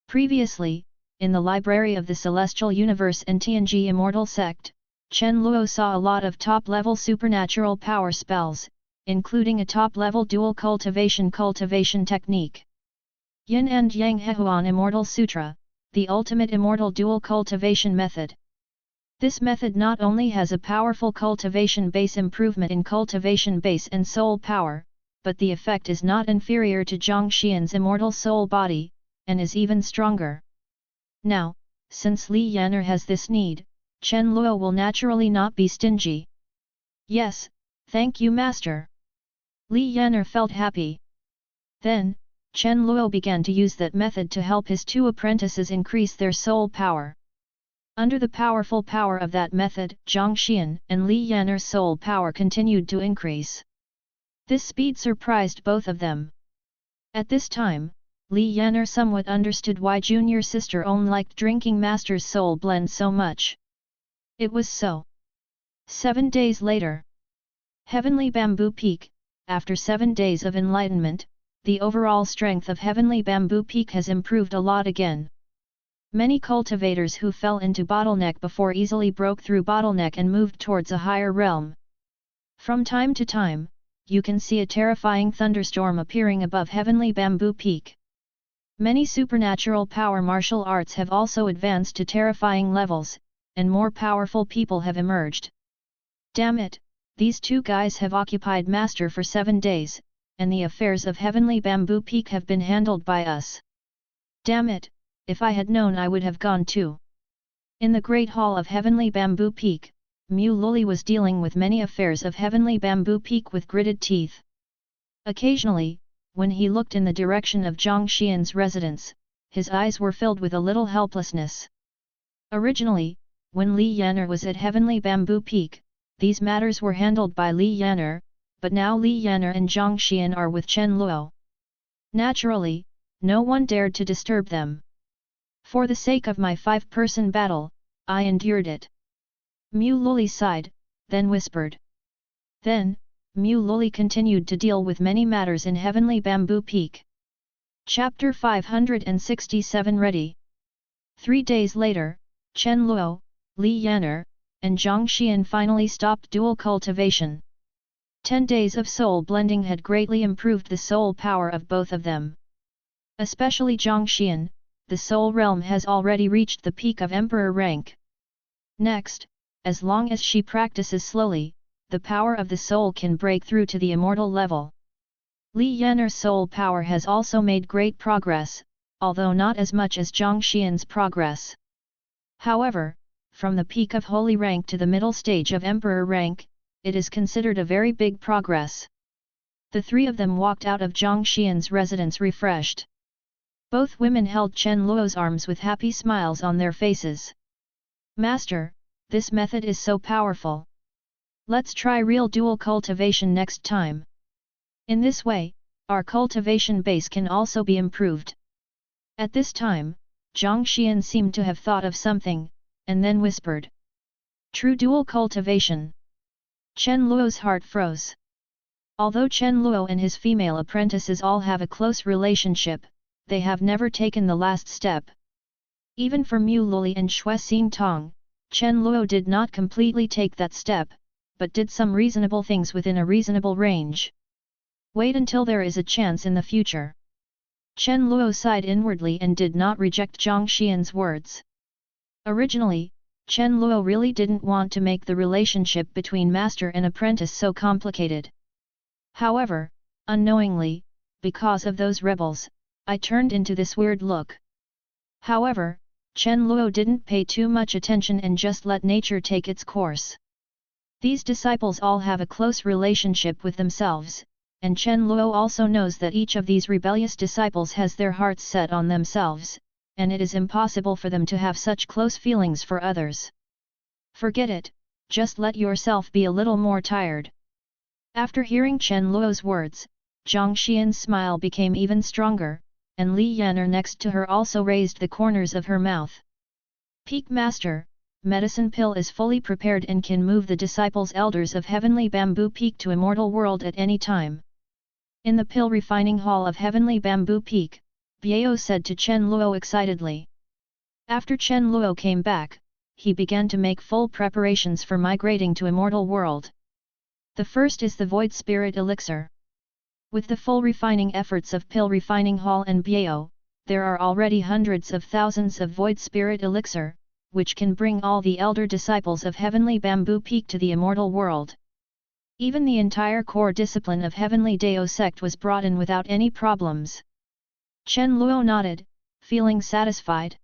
Previously, in the library of the Celestial Universe and Tianji Immortal Sect, Chen Luo saw a lot of top-level supernatural power spells, including a top-level dual cultivation technique. Yin and Yang Hehuan Immortal Sutra, the ultimate immortal dual cultivation method. This method not only has a powerful cultivation base improvement in cultivation base and soul power, but the effect is not inferior to Zhang Xian's immortal soul body, and is even stronger. Now, since Li Yan'er has this need, Chen Luo will naturally not be stingy. Yes, thank you master. Li Yan'er felt happy. Then, Chen Luo began to use that method to help his two apprentices increase their soul power. Under the powerful power of that method, Zhang Xian and Li Yan'er's soul power continued to increase. This speed surprised both of them. At this time, Li Yan'er somewhat understood why junior sister Om liked drinking master's soul blend so much. It was so. 7 days later. Heavenly Bamboo Peak. After 7 days of enlightenment, the overall strength of Heavenly Bamboo Peak has improved a lot again. Many cultivators who fell into bottleneck before easily broke through bottleneck and moved towards a higher realm. From time to time, you can see a terrifying thunderstorm appearing above Heavenly Bamboo Peak. Many supernatural power martial arts have also advanced to terrifying levels, and more powerful people have emerged. Damn it, these two guys have occupied Master for 7 days, and the affairs of Heavenly Bamboo Peak have been handled by us. Damn it, if I had known I would have gone too. In the Great Hall of Heavenly Bamboo Peak, Mu Luli was dealing with many affairs of Heavenly Bamboo Peak with gritted teeth. Occasionally, when he looked in the direction of Zhang Xian's residence, his eyes were filled with a little helplessness. Originally, when Li Yan'er was at Heavenly Bamboo Peak, these matters were handled by Li Yan'er, but now Li Yan'er and Zhang Xian are with Chen Luo. Naturally, no one dared to disturb them. For the sake of my 5-person battle, I endured it. Mu Luli sighed, then whispered. Then, Mu Luli continued to deal with many matters in Heavenly Bamboo Peak. Chapter 567 Ready. 3 days later, Chen Luo, Li Yan'er, and Zhang Xian finally stopped dual cultivation. 10 days of soul blending had greatly improved the soul power of both of them. Especially Zhang Xian, the soul realm has already reached the peak of emperor rank. Next, as long as she practices slowly, the power of the soul can break through to the immortal level. Li Yan'er's soul power has also made great progress, although not as much as Zhang Xian's progress. However, from the peak of holy rank to the middle stage of emperor rank, it is considered a very big progress. The three of them walked out of Zhang Xian's residence refreshed. Both women held Chen Luo's arms with happy smiles on their faces. Master, this method is so powerful. Let's try real dual cultivation next time. In this way, our cultivation base can also be improved. At this time, Zhang Xian seemed to have thought of something, and then whispered. True dual cultivation. Chen Luo's heart froze. Although Chen Luo and his female apprentices all have a close relationship, they have never taken the last step. Even for Mu Luli and Xue Xin Tong, Chen Luo did not completely take that step, but did some reasonable things within a reasonable range. Wait until there is a chance in the future. Chen Luo sighed inwardly and did not reject Zhang Xian's words. Originally, Chen Luo really didn't want to make the relationship between master and apprentice so complicated. However, unknowingly, because of those rebels, I turned into this weird look. However, Chen Luo didn't pay too much attention and just let nature take its course. These disciples all have a close relationship with themselves, and Chen Luo also knows that each of these rebellious disciples has their hearts set on themselves, and it is impossible for them to have such close feelings for others. Forget it, just let yourself be a little more tired. After hearing Chen Luo's words, Zhang Xian's smile became even stronger, and Li Yan'er next to her also raised the corners of her mouth. Peak Master, medicine pill is fully prepared and can move the disciples elders of Heavenly Bamboo Peak to Immortal World at any time. In the pill refining hall of Heavenly Bamboo Peak, Biao said to Chen Luo excitedly. After Chen Luo came back, he began to make full preparations for migrating to Immortal World. The first is the Void Spirit Elixir. With the full refining efforts of Pill Refining Hall and Biao, there are already hundreds of thousands of Void Spirit Elixir, which can bring all the elder disciples of Heavenly Bamboo Peak to the Immortal World. Even the entire core discipline of Heavenly Dao Sect was brought in without any problems. Chen Luo nodded, feeling satisfied.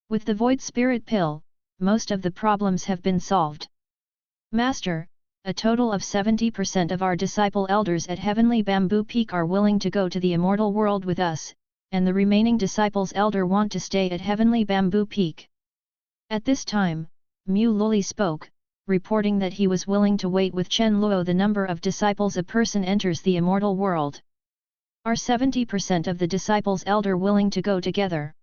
With the Void Spirit Pill, most of the problems have been solved. Master, a total of 70% of our disciple elders at Heavenly Bamboo Peak are willing to go to the Immortal World with us, and the remaining disciples elder want to stay at Heavenly Bamboo Peak. At this time, Mu Luli spoke, reporting that he was willing to wait with Chen Luo the number of disciples a person enters the Immortal World. Are 70% of the disciples elder willing to go together?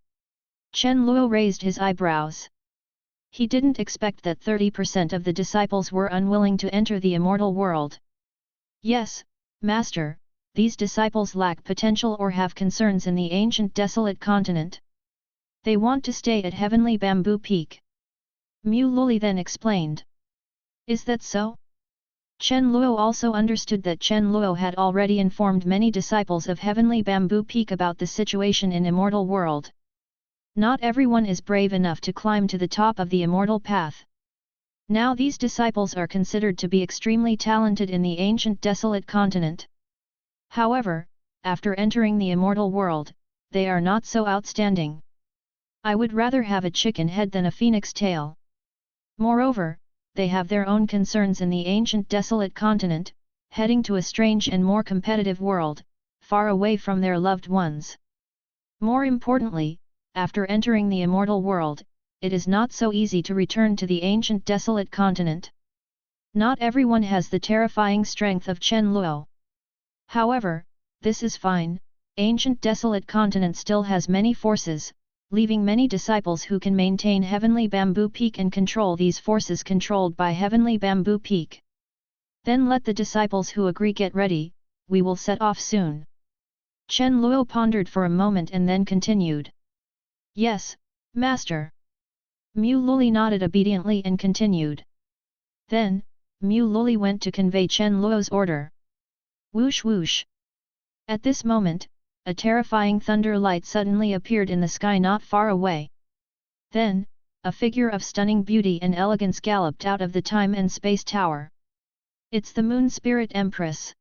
Chen Luo raised his eyebrows. He didn't expect that 30% of the disciples were unwilling to enter the immortal world. Yes, Master, these disciples lack potential or have concerns in the Ancient Desolate Continent. They want to stay at Heavenly Bamboo Peak. Mu Luli then explained. Is that so? Chen Luo also understood that Chen Luo had already informed many disciples of Heavenly Bamboo Peak about the situation in Immortal World. Not everyone is brave enough to climb to the top of the immortal path. Now these disciples are considered to be extremely talented in the Ancient Desolate Continent. However, after entering the immortal world, they are not so outstanding. I would rather have a chicken head than a phoenix tail. Moreover, they have their own concerns in the Ancient Desolate Continent, heading to a strange and more competitive world, far away from their loved ones. More importantly, after entering the immortal world, it is not so easy to return to the Ancient Desolate Continent. Not everyone has the terrifying strength of Chen Luo. However, this is fine. Ancient Desolate Continent still has many forces, leaving many disciples who can maintain Heavenly Bamboo Peak and control these forces controlled by Heavenly Bamboo Peak. Then let the disciples who agree get ready, we will set off soon. Chen Luo pondered for a moment and then continued. Yes, Master. Mu Luli nodded obediently and continued. Then, Mu Luli went to convey Chen Luo's order. Whoosh whoosh. At this moment, a terrifying thunder light suddenly appeared in the sky not far away. Then, a figure of stunning beauty and elegance galloped out of the time and space tower. It's the Moon Spirit Empress.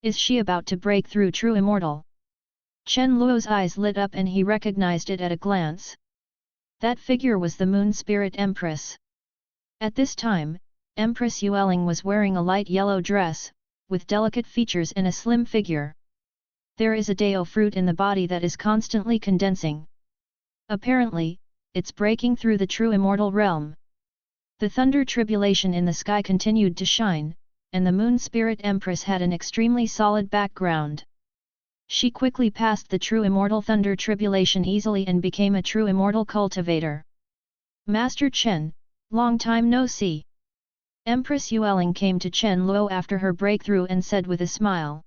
Is she about to break through true immortal? Chen Luo's eyes lit up and he recognized it at a glance. That figure was the Moon Spirit Empress. At this time, Empress Yueling was wearing a light yellow dress, with delicate features and a slim figure. There is a Dao fruit in the body that is constantly condensing. Apparently, it's breaking through the true immortal realm. The thunder tribulation in the sky continued to shine, and the Moon Spirit Empress had an extremely solid background. She quickly passed the true immortal thunder tribulation easily and became a true immortal cultivator. Master Chen, long time no see. Empress Yueling came to Chen Luo after her breakthrough and said with a smile.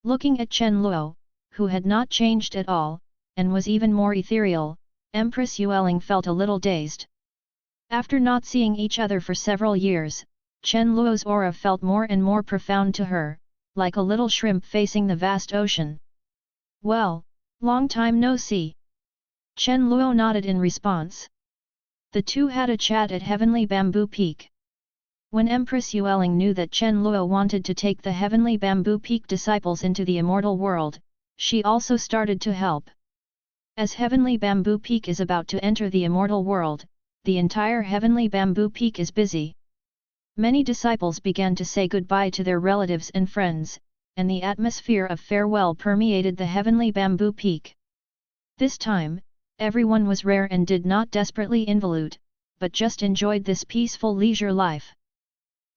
Looking at Chen Luo, who had not changed at all, and was even more ethereal, Empress Yueling felt a little dazed. After not seeing each other for several years, Chen Luo's aura felt more and more profound to her, like a little shrimp facing the vast ocean. Well, long time no see. Chen Luo nodded in response. The two had a chat at Heavenly Bamboo Peak. When Empress Yueling knew that Chen Luo wanted to take the Heavenly Bamboo Peak disciples into the immortal world, she also started to help. As Heavenly Bamboo Peak is about to enter the immortal world, the entire Heavenly Bamboo Peak is busy. Many disciples began to say goodbye to their relatives and friends, and the atmosphere of farewell permeated the Heavenly Bamboo Peak. This time, everyone was rare and did not desperately involute, but just enjoyed this peaceful leisure life.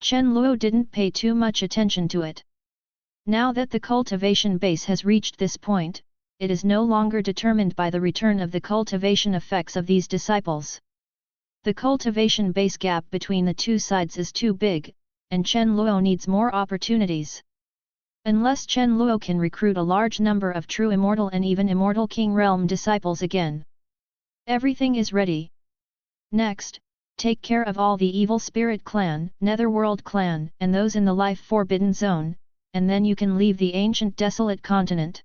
Chen Luo didn't pay too much attention to it. Now that the cultivation base has reached this point, it is no longer determined by the return of the cultivation effects of these disciples. The cultivation base gap between the two sides is too big, and Chen Luo needs more opportunities. Unless Chen Luo can recruit a large number of true immortal and even immortal King Realm disciples again. Everything is ready. Next, take care of all the Evil Spirit Clan, Netherworld Clan, and those in the Life Forbidden Zone, and then you can leave the Ancient Desolate Continent.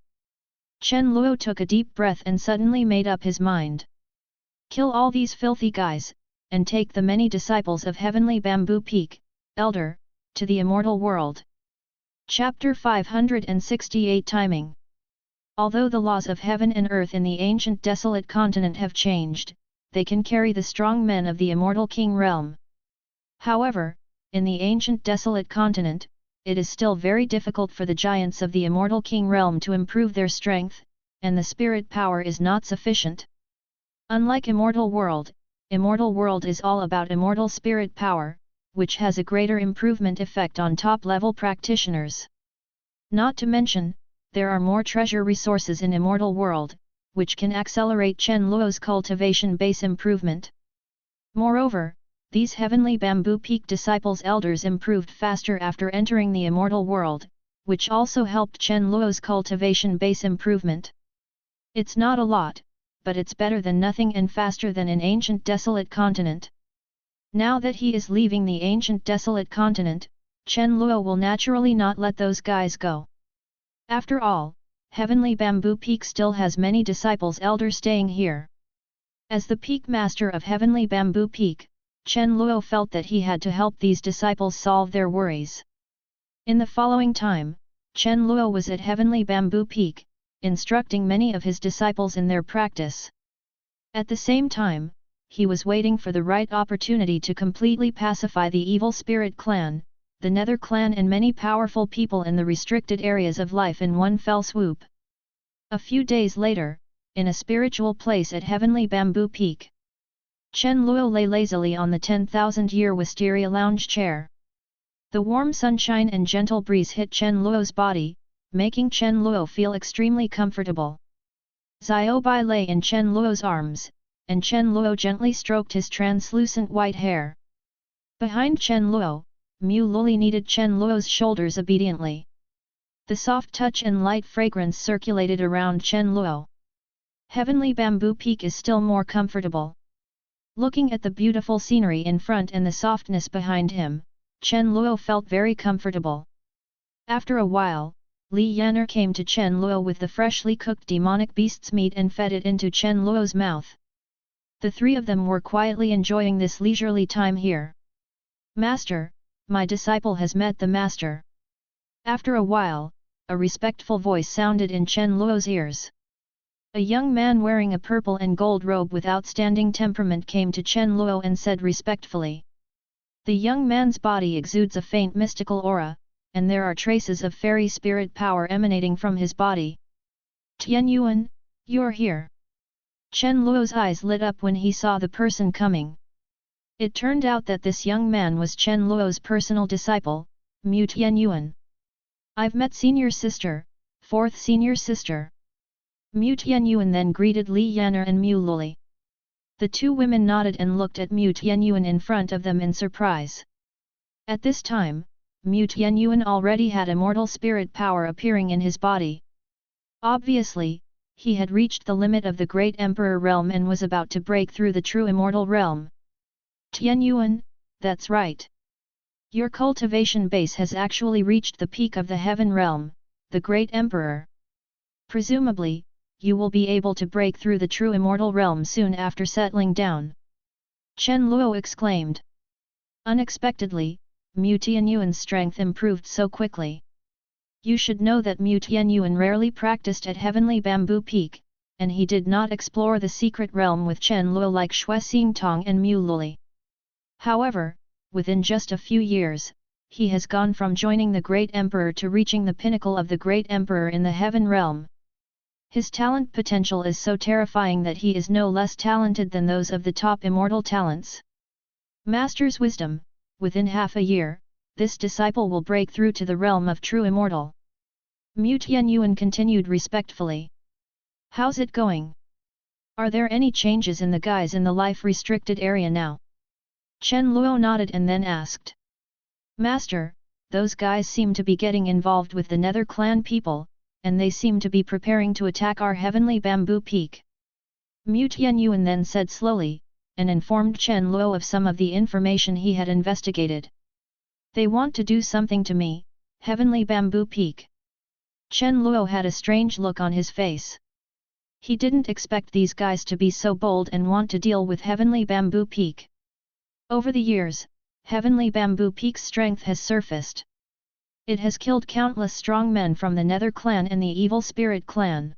Chen Luo took a deep breath and suddenly made up his mind. Kill all these filthy guys, and take the many disciples of Heavenly Bamboo Peak, Elder, to the immortal world. Chapter 568 Timing. Although the laws of heaven and earth in the Ancient Desolate Continent have changed, they can carry the strong men of the immortal King Realm. However, in the Ancient Desolate Continent, it is still very difficult for the giants of the immortal King Realm to improve their strength, and the spirit power is not sufficient. Unlike Immortal World is all about immortal spirit power, which has a greater improvement effect on top-level practitioners. Not to mention, there are more treasure resources in Immortal World, which can accelerate Chen Luo's cultivation base improvement. Moreover, these heavenly bamboo peak disciples' elders improved faster after entering the immortal world, which also helped Chen Luo's cultivation base improvement. It's not a lot, but it's better than nothing and faster than in Ancient Desolate Continent. Now that he is leaving the Ancient Desolate Continent, Chen Luo will naturally not let those guys go. After all, Heavenly Bamboo Peak still has many disciples elders staying here. As the Peak Master of Heavenly Bamboo Peak, Chen Luo felt that he had to help these disciples solve their worries. In the following time, Chen Luo was at Heavenly Bamboo Peak, instructing many of his disciples in their practice. At the same time, he was waiting for the right opportunity to completely pacify the evil spirit clan, the Nether clan and many powerful people in the restricted areas of life in one fell swoop. A few days later, in a spiritual place at Heavenly Bamboo Peak, Chen Luo lay lazily on the 10,000-year wisteria lounge chair. The warm sunshine and gentle breeze hit Chen Luo's body, making Chen Luo feel extremely comfortable. Xiaobai lay in Chen Luo's arms, and Chen Luo gently stroked his translucent white hair. Behind Chen Luo, Mu Luli kneaded Chen Luo's shoulders obediently. The soft touch and light fragrance circulated around Chen Luo. Heavenly Bamboo Peak is still more comfortable. Looking at the beautiful scenery in front and the softness behind him, Chen Luo felt very comfortable. After a while, Li Yan'er came to Chen Luo with the freshly cooked demonic beast's meat and fed it into Chen Luo's mouth. The three of them were quietly enjoying this leisurely time here. "Master, my disciple has met the master." After a while, a respectful voice sounded in Chen Luo's ears. A young man wearing a purple and gold robe with outstanding temperament came to Chen Luo and said respectfully. The young man's body exudes a faint mystical aura, and there are traces of fairy spirit power emanating from his body. "Tianyuan, you're here." Chen Luo's eyes lit up when he saw the person coming. It turned out that this young man was Chen Luo's personal disciple, Mu Tianyuan. "I've met senior sister, fourth senior sister." Mu Tianyuan then greeted Li Yan'er and Mu Luli. The two women nodded and looked at Mu Tianyuan in front of them in surprise. At this time, Mu Tianyuan already had immortal spirit power appearing in his body. Obviously, he had reached the limit of the Great Emperor realm and was about to break through the true immortal realm. "Tianyuan, that's right. Your cultivation base has actually reached the peak of the heaven realm, the Great Emperor. Presumably, you will be able to break through the true immortal realm soon after settling down." Chen Luo exclaimed. Unexpectedly, Mu Tianyuan's strength improved so quickly. You should know that Mu Tianyuan rarely practiced at Heavenly Bamboo Peak, and he did not explore the secret realm with Chen Luo like Xue Xingtong and Mu Luli. However, within just a few years, he has gone from joining the Great Emperor to reaching the pinnacle of the Great Emperor in the Heaven realm. His talent potential is so terrifying that he is no less talented than those of the top immortal talents. Master's wisdom, within half a year, this disciple will break through to the realm of true immortal. Mu Tianyuan continued respectfully. How's it going? Are there any changes in the guys in the life-restricted area now? Chen Luo nodded and then asked. Master, those guys seem to be getting involved with the Nether clan people, and they seem to be preparing to attack our Heavenly Bamboo Peak. Mu Tianyuan then said slowly, and informed Chen Luo of some of the information he had investigated. They want to do something to me, Heavenly Bamboo Peak. Chen Luo had a strange look on his face. He didn't expect these guys to be so bold and want to deal with Heavenly Bamboo Peak. Over the years, Heavenly Bamboo Peak's strength has surfaced. It has killed countless strong men from the Nether clan and the Evil Spirit clan.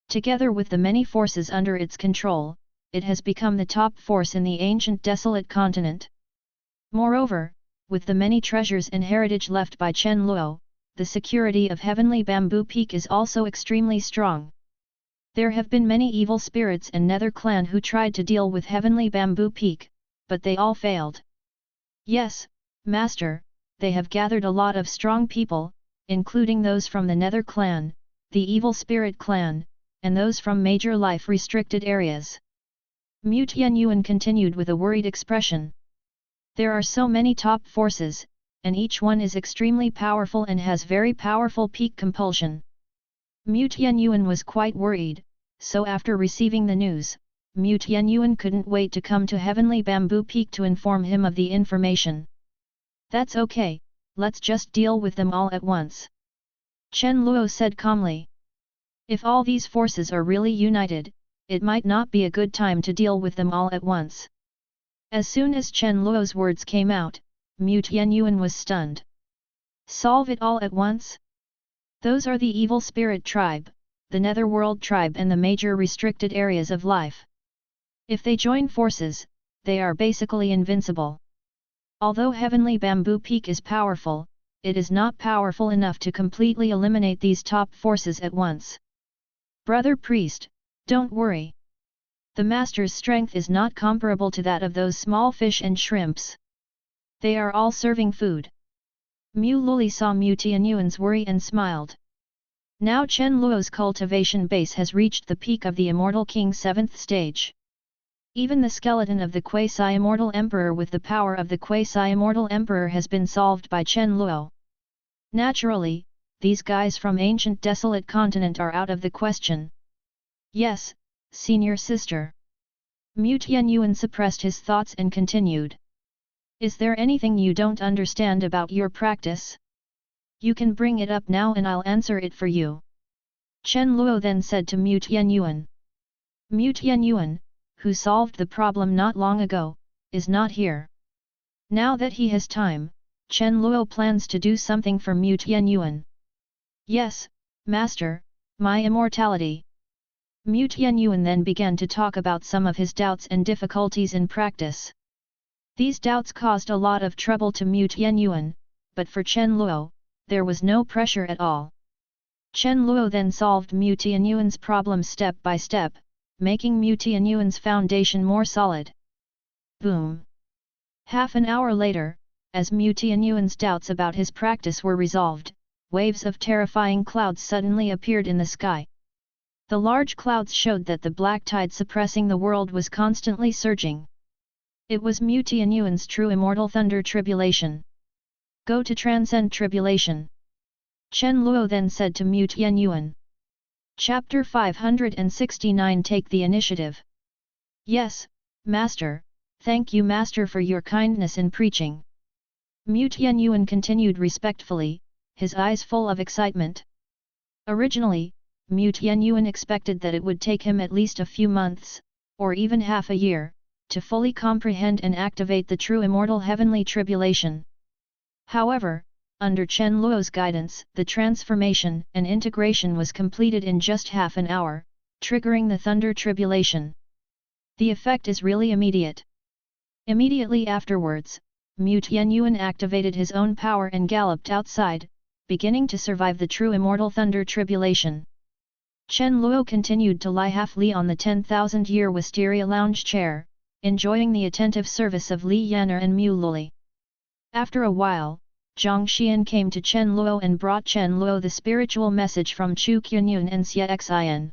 Together with the many forces under its control, it has become the top force in the Ancient Desolate Continent. Moreover, with the many treasures and heritage left by Chen Luo, the security of Heavenly Bamboo Peak is also extremely strong. There have been many evil spirits and Nether clan who tried to deal with Heavenly Bamboo Peak, but they all failed. Yes, Master, they have gathered a lot of strong people, including those from the Nether clan, the Evil Spirit clan, and those from major life-restricted areas. Mu Tianyuan continued with a worried expression. There are so many top forces, and each one is extremely powerful and has very powerful peak compulsion. Mu Tianyuan was quite worried, so after receiving the news, Mu Tianyuan couldn't wait to come to Heavenly Bamboo Peak to inform him of the information. That's okay, let's just deal with them all at once. Chen Luo said calmly. If all these forces are really united, it might not be a good time to deal with them all at once. As soon as Chen Luo's words came out, Mu Tianyuan was stunned. Solve it all at once? Those are the evil spirit tribe, the netherworld tribe and the major restricted areas of life. If they join forces, they are basically invincible. Although Heavenly Bamboo Peak is powerful, it is not powerful enough to completely eliminate these top forces at once. Brother Priest, don't worry. The Master's strength is not comparable to that of those small fish and shrimps. They are all serving food. Mu Luli saw Mu Tianyuan's worry and smiled. Now Chen Luo's cultivation base has reached the peak of the Immortal King's 7th stage. Even the skeleton of the quasi-immortal emperor with the power of the quasi-immortal emperor has been solved by Chen Luo. Naturally, these guys from Ancient Desolate Continent are out of the question. Yes, senior sister. Mu Tianyuan suppressed his thoughts and continued. Is there anything you don't understand about your practice? You can bring it up now and I'll answer it for you. Chen Luo then said to Mu Tianyuan. Mu Tianyuan, who solved the problem not long ago, is not here. Now that he has time, Chen Luo plans to do something for Mu Tianyuan. Yes, Master, my immortality. Mu Tianyuan then began to talk about some of his doubts and difficulties in practice. These doubts caused a lot of trouble to Mu Tianyuan, but for Chen Luo, there was no pressure at all. Chen Luo then solved Mu Tianyuan's problem step by step, making Mu Tianyuan's foundation more solid. Boom! Half an hour later, as Mu Tianyuan's doubts about his practice were resolved, waves of terrifying clouds suddenly appeared in the sky. The large clouds showed that the black tide suppressing the world was constantly surging. It was Mu Tianyuan's true immortal thunder tribulation. Go to transcend tribulation. Chen Luo then said to Mu Tianyuan. Chapter 569 Take the initiative. Yes, Master, thank you Master for your kindness in preaching. Mu Tianyuan continued respectfully, his eyes full of excitement. Originally, Mu Tianyuan expected that it would take him at least a few months, or even half a year, to fully comprehend and activate the true immortal heavenly tribulation. However, under Chen Luo's guidance, the transformation and integration was completed in just half an hour, triggering the thunder tribulation. The effect is really immediate. Immediately afterwards, Mu Tianyuan activated his own power and galloped outside, beginning to survive the true immortal thunder tribulation. Chen Luo continued to lie halfly on the 10,000-year wisteria lounge chair, enjoying the attentive service of Li Yan'er and Mu Luli. After a while, Zhang Xian came to Chen Luo and brought Chen Luo the spiritual message from Chu Qianyun and Xie Xin.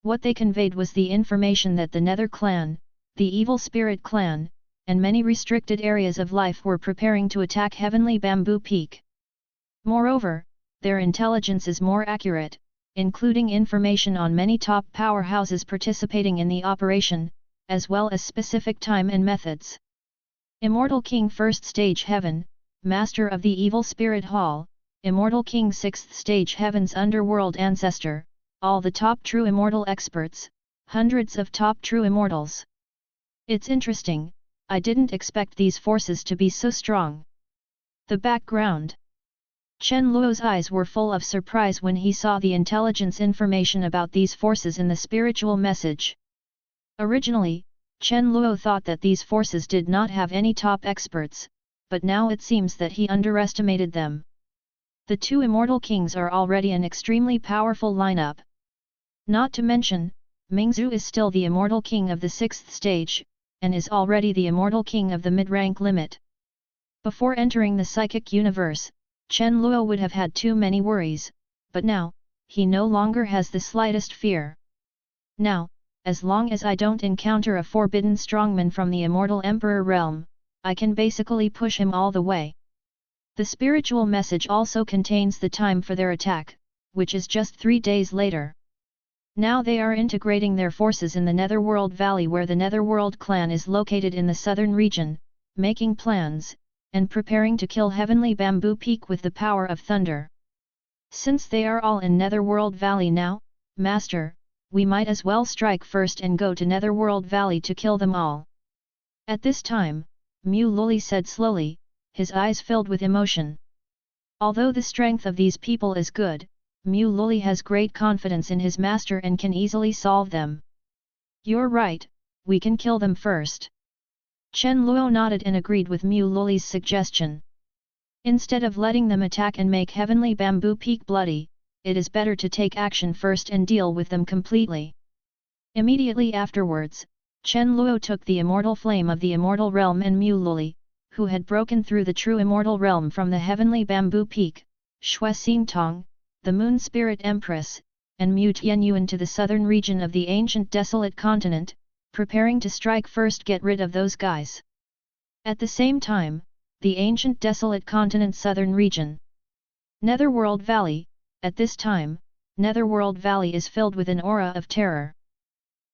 What they conveyed was the information that the Nether clan, the evil spirit clan, and many restricted areas of life were preparing to attack Heavenly Bamboo Peak. Moreover, their intelligence is more accurate, including information on many top powerhouses participating in the operation, as well as specific time and methods. Immortal King 1st Stage Heaven, Master of the Evil Spirit Hall, Immortal King 6th Stage Heaven's Underworld Ancestor, all the top true immortal experts, hundreds of top true immortals. It's interesting, I didn't expect these forces to be so strong. The background. Chen Luo's eyes were full of surprise when he saw the intelligence information about these forces in the spiritual message. Originally, Chen Luo thought that these forces did not have any top experts, but now it seems that he underestimated them. The two immortal kings are already an extremely powerful lineup. Not to mention, Mingzhu is still the immortal king of the 6th stage, and is already the immortal king of the mid-rank limit. Before entering the psychic universe, Chen Luo would have had too many worries, but now, he no longer has the slightest fear. Now, as long as I don't encounter a forbidden strongman from the Immortal Emperor realm, I can basically push him all the way. The spiritual message also contains the time for their attack, which is just 3 days later. Now they are integrating their forces in the Netherworld Valley where the Netherworld clan is located in the southern region, making plans, and preparing to kill Heavenly Bamboo Peak with the power of thunder. Since they are all in Netherworld Valley now, Master, we might as well strike first and go to Netherworld Valley to kill them all. At this time, Mu Luli said slowly, his eyes filled with emotion. Although the strength of these people is good, Mu Luli has great confidence in his master and can easily solve them. You're right, we can kill them first. Chen Luo nodded and agreed with Mu Luli's suggestion. Instead of letting them attack and make Heavenly Bamboo Peak bloody, it is better to take action first and deal with them completely. Immediately afterwards, Chen Luo took the immortal flame of the immortal realm and Mu Luli, who had broken through the true immortal realm from the Heavenly Bamboo Peak, Shui Xingtong, the Moon Spirit Empress, and Mu Tianyuan to the southern region of the Ancient Desolate Continent, preparing to strike first get rid of those guys. At the same time, the Ancient Desolate Continent southern region. Netherworld Valley, at this time, Netherworld Valley is filled with an aura of terror.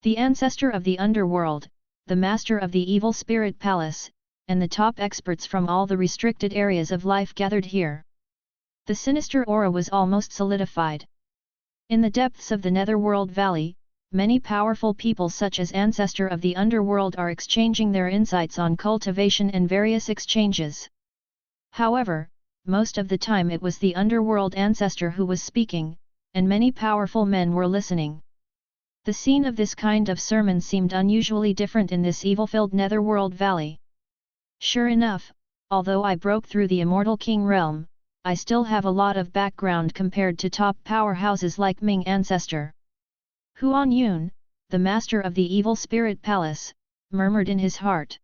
The ancestor of the underworld, the master of the evil spirit palace, and the top experts from all the restricted areas of life gathered here. The sinister aura was almost solidified. In the depths of the Netherworld Valley, many powerful people such as Ancestor of the Underworld are exchanging their insights on cultivation and various exchanges. However, most of the time it was the Underworld Ancestor who was speaking, and many powerful men were listening. The scene of this kind of sermon seemed unusually different in this evil-filled Netherworld Valley. Sure enough, although I broke through the Immortal King realm, I still have a lot of background compared to top powerhouses like Ming Ancestor. Huan Yun, the master of the Evil Spirit Palace, murmured in his heart.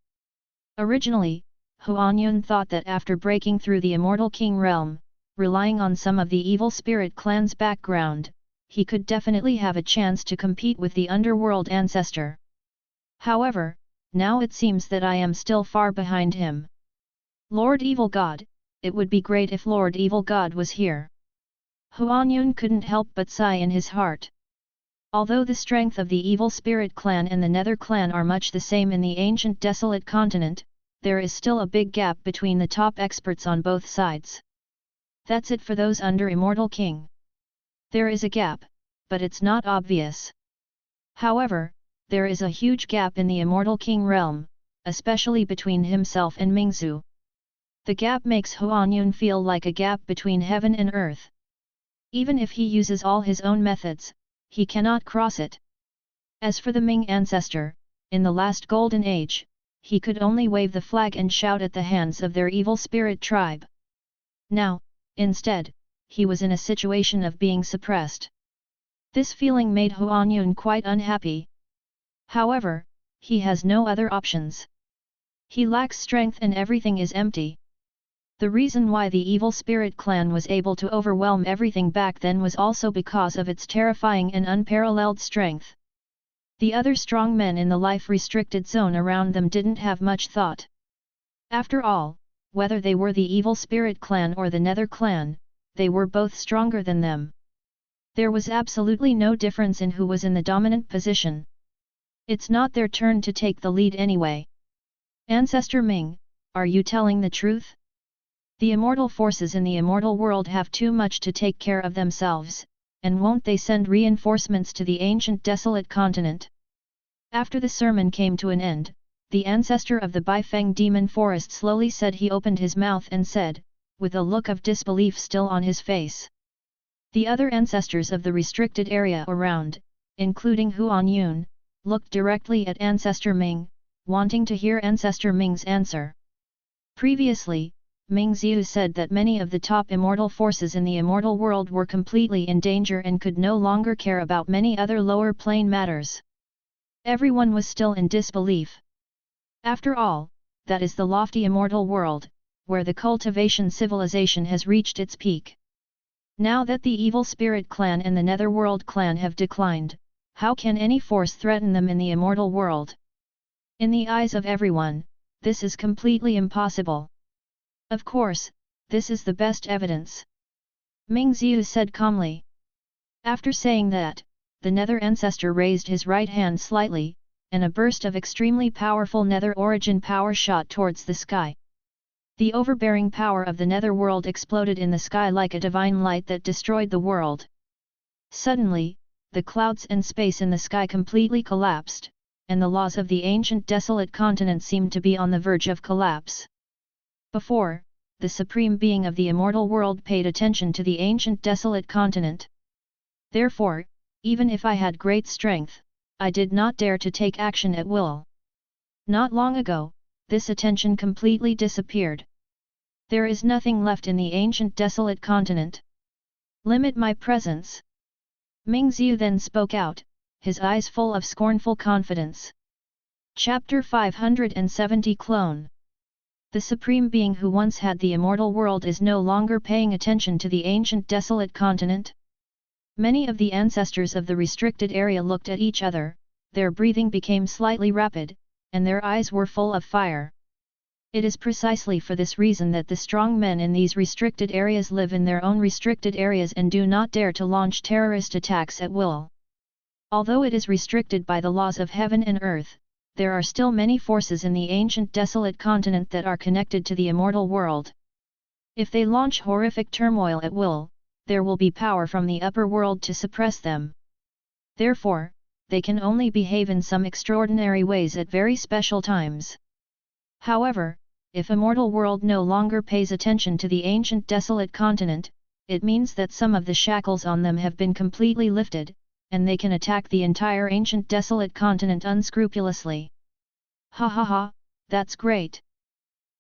Originally, Huan Yun thought that after breaking through the Immortal King realm, relying on some of the Evil Spirit clan's background, he could definitely have a chance to compete with the Underworld Ancestor. However, now it seems that I am still far behind him. Lord Evil God, it would be great if Lord Evil God was here. Huan Yun couldn't help but sigh in his heart. Although the strength of the Evil Spirit clan and the Nether clan are much the same in the Ancient Desolate Continent, there is still a big gap between the top experts on both sides. That's it for those under Immortal King. There is a gap, but it's not obvious. However, there is a huge gap in the Immortal King realm, especially between himself and Mingzhu. The gap makes Huan Yun feel like a gap between heaven and earth. Even if he uses all his own methods, he cannot cross it. As for the Ming Ancestor, in the last Golden Age, he could only wave the flag and shout at the hands of their evil spirit tribe. Now, instead, he was in a situation of being suppressed. This feeling made Huan Yun quite unhappy. However, he has no other options. He lacks strength and everything is empty. The reason why the Evil Spirit clan was able to overwhelm everything back then was also because of its terrifying and unparalleled strength. The other strong men in the life-restricted zone around them didn't have much thought. After all, whether they were the Evil Spirit clan or the Nether clan, they were both stronger than them. There was absolutely no difference in who was in the dominant position. It's not their turn to take the lead anyway. Ancestor Ming, are you telling the truth? The immortal forces in the immortal world have too much to take care of themselves, and won't they send reinforcements to the Ancient Desolate Continent? After the sermon came to an end, the ancestor of the Baifeng demon forest slowly said he opened his mouth and said, with a look of disbelief still on his face. The other ancestors of the restricted area around, including Huan Yun, looked directly at Ancestor Ming, wanting to hear Ancestor Ming's answer. Previously, Ming Xiu said that many of the top immortal forces in the immortal world were completely in danger and could no longer care about many other lower plane matters. Everyone was still in disbelief. After all, that is the lofty immortal world, where the cultivation civilization has reached its peak. Now that the Evil Spirit clan and the Netherworld clan have declined, How can any force threaten them in the immortal world? In the eyes of everyone, this is completely impossible. Of course, this is the best evidence. Ming Xiu said calmly. After saying that, the Nether Ancestor raised his right hand slightly, and a burst of extremely powerful Nether origin power shot towards the sky. The overbearing power of the Nether world exploded in the sky like a divine light that destroyed the world. Suddenly, the clouds and space in the sky completely collapsed, and the laws of the ancient desolate continent seemed to be on the verge of collapse. Before, the supreme being of the immortal world paid attention to the ancient desolate continent. Therefore, even if I had great strength, I did not dare to take action at will. Not long ago, this attention completely disappeared. There is nothing left in the ancient desolate continent. Limit my presence. Ming Xiu then spoke out, his eyes full of scornful confidence. Chapter 570 Clone. The Supreme Being who once had the immortal world is no longer paying attention to the ancient desolate continent. Many of the ancestors of the restricted area looked at each other, their breathing became slightly rapid, and their eyes were full of fire. It is precisely for this reason that the strong men in these restricted areas live in their own restricted areas and do not dare to launch terrorist attacks at will. Although it is restricted by the laws of heaven and earth, there are still many forces in the ancient desolate continent that are connected to the immortal world. If they launch horrific turmoil at will, there will be power from the upper world to suppress them. Therefore, they can only behave in some extraordinary ways at very special times. However, if immortal world no longer pays attention to the ancient desolate continent, it means that some of the shackles on them have been completely lifted, and they can attack the entire ancient desolate continent unscrupulously. Ha ha ha, that's great!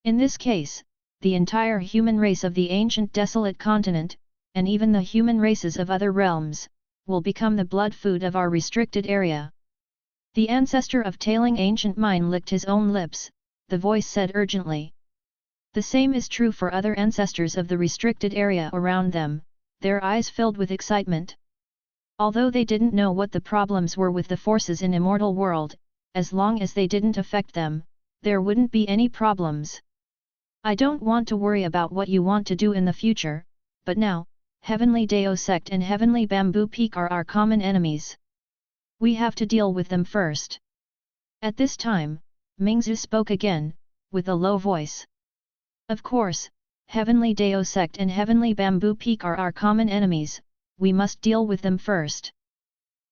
In this case, the entire human race of the ancient desolate continent, and even the human races of other realms, will become the blood food of our restricted area. The ancestor of Tailing Ancient Mine licked his own lips, the voice said urgently. The same is true for other ancestors of the restricted area around them, their eyes filled with excitement. Although they didn't know what the problems were with the forces in immortal world, as long as they didn't affect them, there wouldn't be any problems. I don't want to worry about what you want to do in the future, but now, Heavenly Dao Sect and Heavenly Bamboo Peak are our common enemies. We have to deal with them first. At this time, Ming Xiu spoke again, with a low voice. Of course, Heavenly Dao Sect and Heavenly Bamboo Peak are our common enemies, we must deal with them first.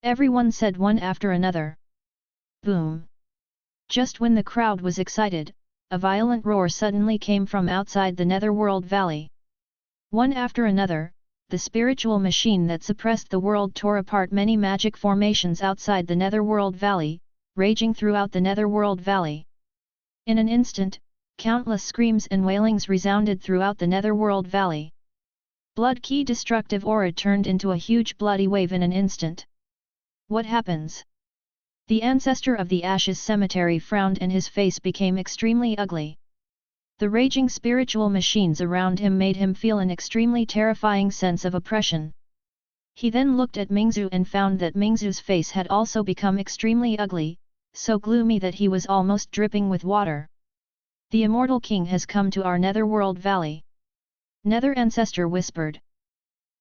Everyone said one after another. Boom! Just when the crowd was excited, a violent roar suddenly came from outside the Netherworld Valley. One after another, the spiritual machine that suppressed the world tore apart many magic formations outside the Netherworld Valley, raging throughout the Netherworld Valley. In an instant, countless screams and wailings resounded throughout the Netherworld Valley. Blood Key destructive aura turned into a huge bloody wave in an instant. What happens? The ancestor of the Ashes Cemetery frowned and his face became extremely ugly. The raging spiritual machines around him made him feel an extremely terrifying sense of oppression. He then looked at Ming Xiu and found that Ming Xiu's face had also become extremely ugly, so gloomy that he was almost dripping with water. The Immortal King has come to our Netherworld Valley. Nether Ancestor whispered.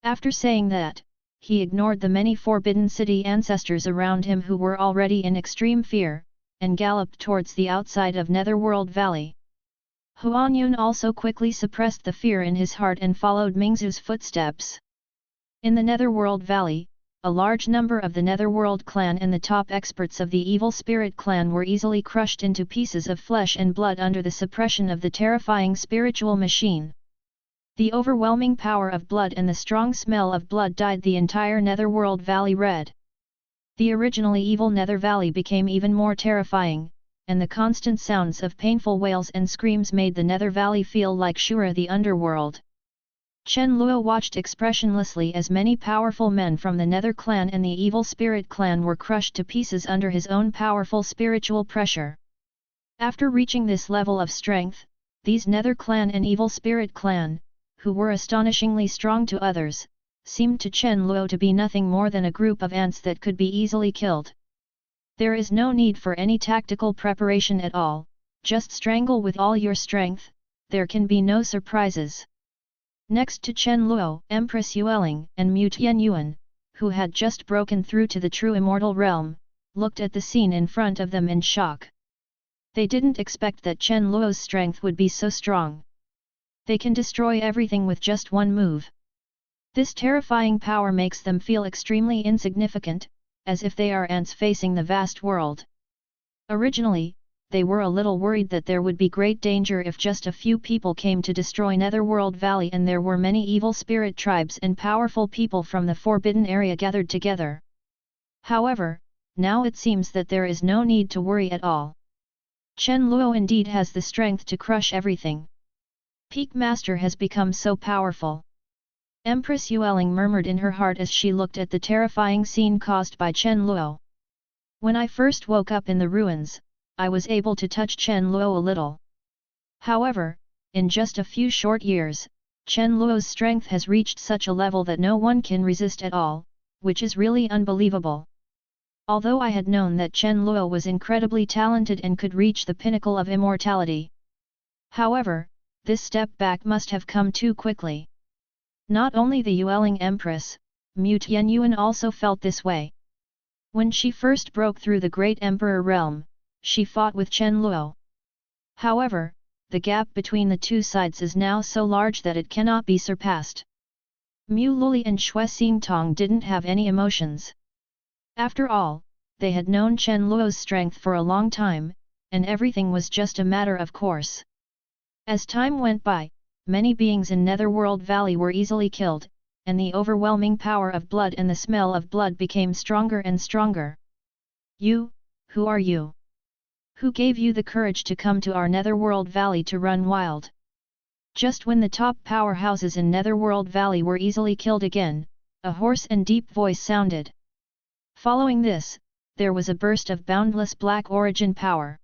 After saying that, he ignored the many Forbidden City ancestors around him who were already in extreme fear, and galloped towards the outside of Netherworld Valley. Huan Yun also quickly suppressed the fear in his heart and followed Ming Xiu's footsteps. In the Netherworld Valley, a large number of the Netherworld clan and the top experts of the Evil Spirit clan were easily crushed into pieces of flesh and blood under the suppression of the terrifying spiritual machine. The overwhelming power of blood and the strong smell of blood dyed the entire Netherworld Valley red. The originally evil Nether Valley became even more terrifying, and the constant sounds of painful wails and screams made the Nether Valley feel like Shura the underworld. Chen Luo watched expressionlessly as many powerful men from the Nether clan and the Evil Spirit clan were crushed to pieces under his own powerful spiritual pressure. After reaching this level of strength, these Nether clan and Evil Spirit clan, who were astonishingly strong to others, seemed to Chen Luo to be nothing more than a group of ants that could be easily killed. There is no need for any tactical preparation at all, just strangle with all your strength, there can be no surprises. Next to Chen Luo, Empress Yueling and Mu Tianyuan, who had just broken through to the true immortal realm, looked at the scene in front of them in shock. They didn't expect that Chen Luo's strength would be so strong. They can destroy everything with just one move. This terrifying power makes them feel extremely insignificant, as if they are ants facing the vast world. Originally, they were a little worried that there would be great danger if just a few people came to destroy Netherworld Valley and there were many evil spirit tribes and powerful people from the Forbidden Area gathered together. However, now it seems that there is no need to worry at all. Chen Luo indeed has the strength to crush everything. Peak Master has become so powerful. Empress Yueling murmured in her heart as she looked at the terrifying scene caused by Chen Luo. When I first woke up in the ruins, I was able to touch Chen Luo a little. However, in just a few short years, Chen Luo's strength has reached such a level that no one can resist at all, which is really unbelievable. Although I had known that Chen Luo was incredibly talented and could reach the pinnacle of immortality. However, this step back must have come too quickly. Not only the Yueling Empress, Mu Tianyuan also felt this way. When she first broke through the Great Emperor realm, she fought with Chen Luo. However, the gap between the two sides is now so large that it cannot be surpassed. Mu Luli and Xue Xingtong didn't have any emotions. After all, they had known Chen Luo's strength for a long time, and everything was just a matter of course. As time went by, many beings in Netherworld Valley were easily killed, and the overwhelming power of blood and the smell of blood became stronger and stronger. You, who are you? Who gave you the courage to come to our Netherworld Valley to run wild? Just when the top powerhouses in Netherworld Valley were easily killed again, a hoarse and deep voice sounded. Following this, there was a burst of boundless black origin power.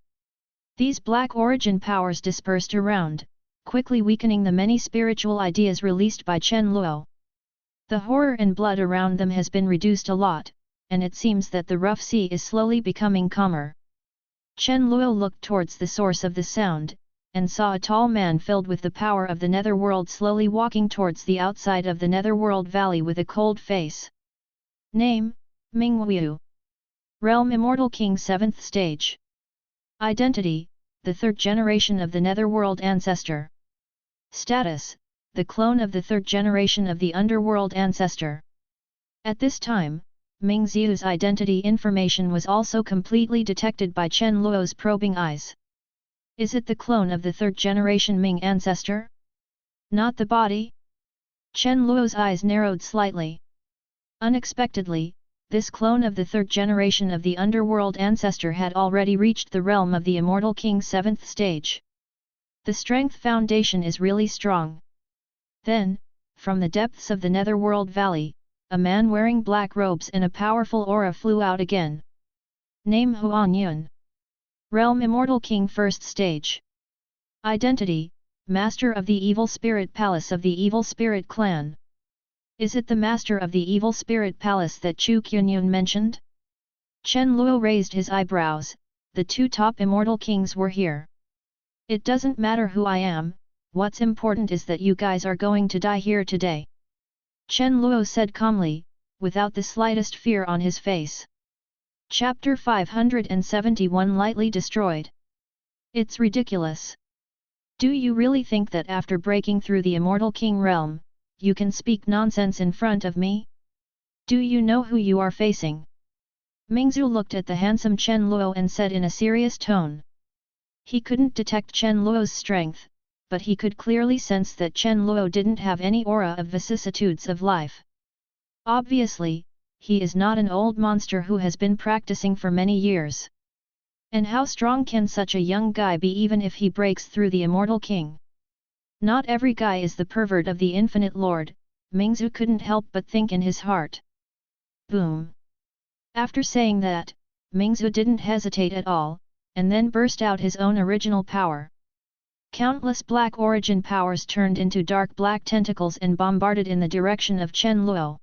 These black origin powers dispersed around, quickly weakening the many spiritual ideas released by Chen Luo. The horror and blood around them has been reduced a lot, and it seems that the rough sea is slowly becoming calmer. Chen Luo looked towards the source of the sound, and saw a tall man filled with the power of the Netherworld slowly walking towards the outside of the Netherworld Valley with a cold face. Name, Ming Wu. Realm Immortal King 7th Stage. Identity, the 3rd generation of the Netherworld Ancestor. Status, the clone of the 3rd generation of the Underworld Ancestor. At this time, Ming Xiu's identity information was also completely detected by Chen Luo's probing eyes. Is it the clone of the 3rd generation Ming ancestor? Not the body? Chen Luo's eyes narrowed slightly. Unexpectedly, this clone of the 3rd generation of the Underworld Ancestor had already reached the realm of the Immortal King 7th Stage. The strength foundation is really strong. Then, from the depths of the Netherworld Valley, a man wearing black robes and a powerful aura flew out again. Name Huan Yun. Realm Immortal King 1st Stage. Identity, Master of the Evil Spirit Palace of the Evil Spirit Clan. Is it the Master of the Evil Spirit Palace that Chu Qianyun mentioned? Chen Luo raised his eyebrows. The 2 top Immortal Kings were here. It doesn't matter who I am, what's important is that you guys are going to die here today. Chen Luo said calmly, without the slightest fear on his face. Chapter 571 Lightly Destroyed. It's ridiculous. Do you really think that after breaking through the Immortal King realm, you can speak nonsense in front of me? Do you know who you are facing? Mingzhu looked at the handsome Chen Luo and said in a serious tone. He couldn't detect Chen Luo's strength, but he could clearly sense that Chen Luo didn't have any aura of vicissitudes of life. Obviously, he is not an old monster who has been practicing for many years. And how strong can such a young guy be even if he breaks through the Immortal King? Not every guy is the pervert of the Infinite Lord, Mingzhu couldn't help but think in his heart. Boom! After saying that, Mingzhu didn't hesitate at all, and then burst out his own original power. Countless black origin powers turned into dark black tentacles and bombarded in the direction of Chen Luo.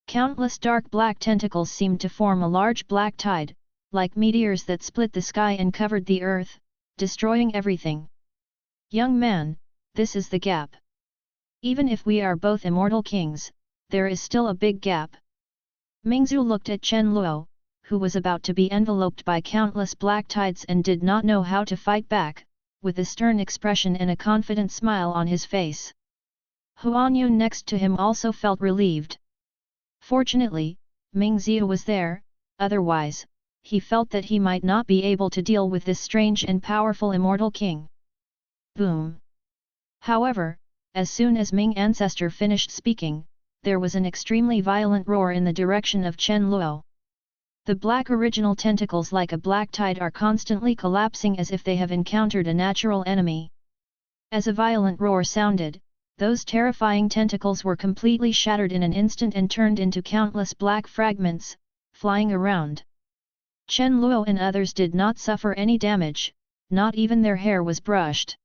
Countless dark black tentacles seemed to form a large black tide, like meteors that split the sky and covered the earth, destroying everything. Young man, this is the gap. Even if we are both immortal kings, there is still a big gap. Mingzhu looked at Chen Luo, who was about to be enveloped by countless black tides and did not know how to fight back, with a stern expression and a confident smile on his face. Huanyun next to him also felt relieved. Fortunately, Mingzhu was there, otherwise, he felt that he might not be able to deal with this strange and powerful immortal king. Boom! However, as soon as Ming Ancestor finished speaking, there was an extremely violent roar in the direction of Chen Luo. The black original tentacles like a black tide are constantly collapsing as if they have encountered a natural enemy. As a violent roar sounded, those terrifying tentacles were completely shattered in an instant and turned into countless black fragments, flying around. Chen Luo and others did not suffer any damage, not even their hair was brushed.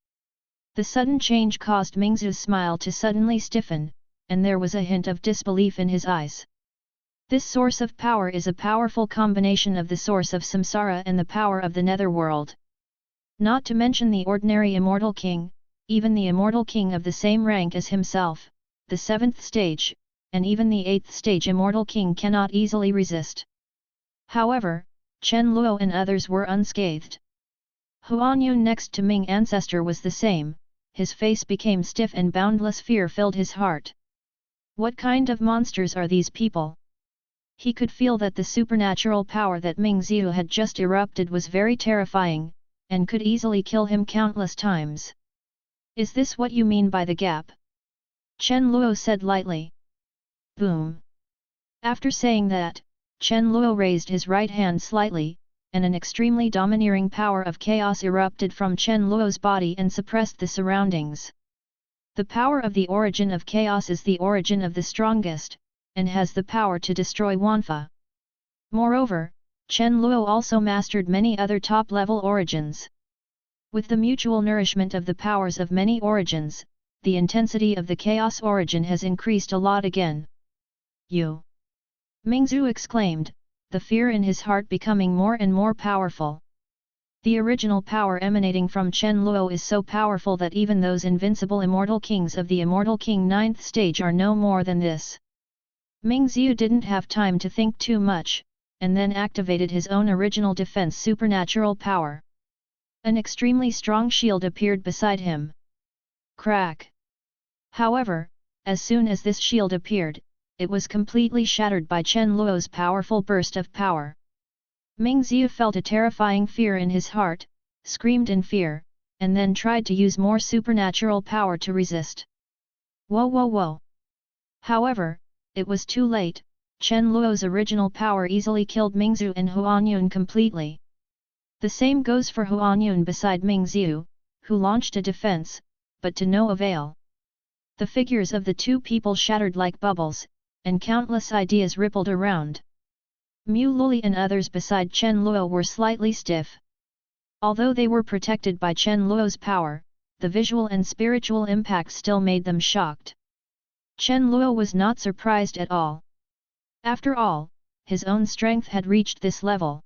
The sudden change caused Mingzhu's smile to suddenly stiffen, and there was a hint of disbelief in his eyes. This source of power is a powerful combination of the source of samsara and the power of the netherworld. Not to mention the ordinary immortal king, even the immortal king of the same rank as himself, the 7th stage, and even the 8th stage immortal king cannot easily resist. However, Chen Luo and others were unscathed. Huanyun next to Ming Ancestor was the same, his face became stiff and boundless fear filled his heart. What kind of monsters are these people? He could feel that the supernatural power that Mingzhu had just erupted was very terrifying, and could easily kill him countless times. Is this what you mean by the gap? Chen Luo said lightly. Boom! After saying that, Chen Luo raised his right hand slightly, and an extremely domineering power of chaos erupted from Chen Luo's body and suppressed the surroundings. The power of the origin of chaos is the origin of the strongest, and has the power to destroy Wanfa. Moreover, Chen Luo also mastered many other top-level origins. With the mutual nourishment of the powers of many origins, the intensity of the chaos origin has increased a lot again. You! Mingzhu exclaimed, the fear in his heart becoming more and more powerful. The original power emanating from Chen Luo is so powerful that even those invincible immortal kings of the Immortal King 9th stage are no more than this. Mingzhu didn't have time to think too much, and then activated his own original defense supernatural power. An extremely strong shield appeared beside him. Crack! However, as soon as this shield appeared, it was completely shattered by Chen Luo's powerful burst of power. Mingzhu felt a terrifying fear in his heart, screamed in fear, and then tried to use more supernatural power to resist. Whoa whoa whoa! However, it was too late. Chen Luo's original power easily killed Mingzhu and Huanyun completely. The same goes for Huanyun beside Mingzhu, who launched a defense, but to no avail. The figures of the two people shattered like bubbles, and countless ideas rippled around. Mu Luli and others beside Chen Luo were slightly stiff. Although they were protected by Chen Luo's power, the visual and spiritual impact still made them shocked. Chen Luo was not surprised at all. After all, his own strength had reached this level.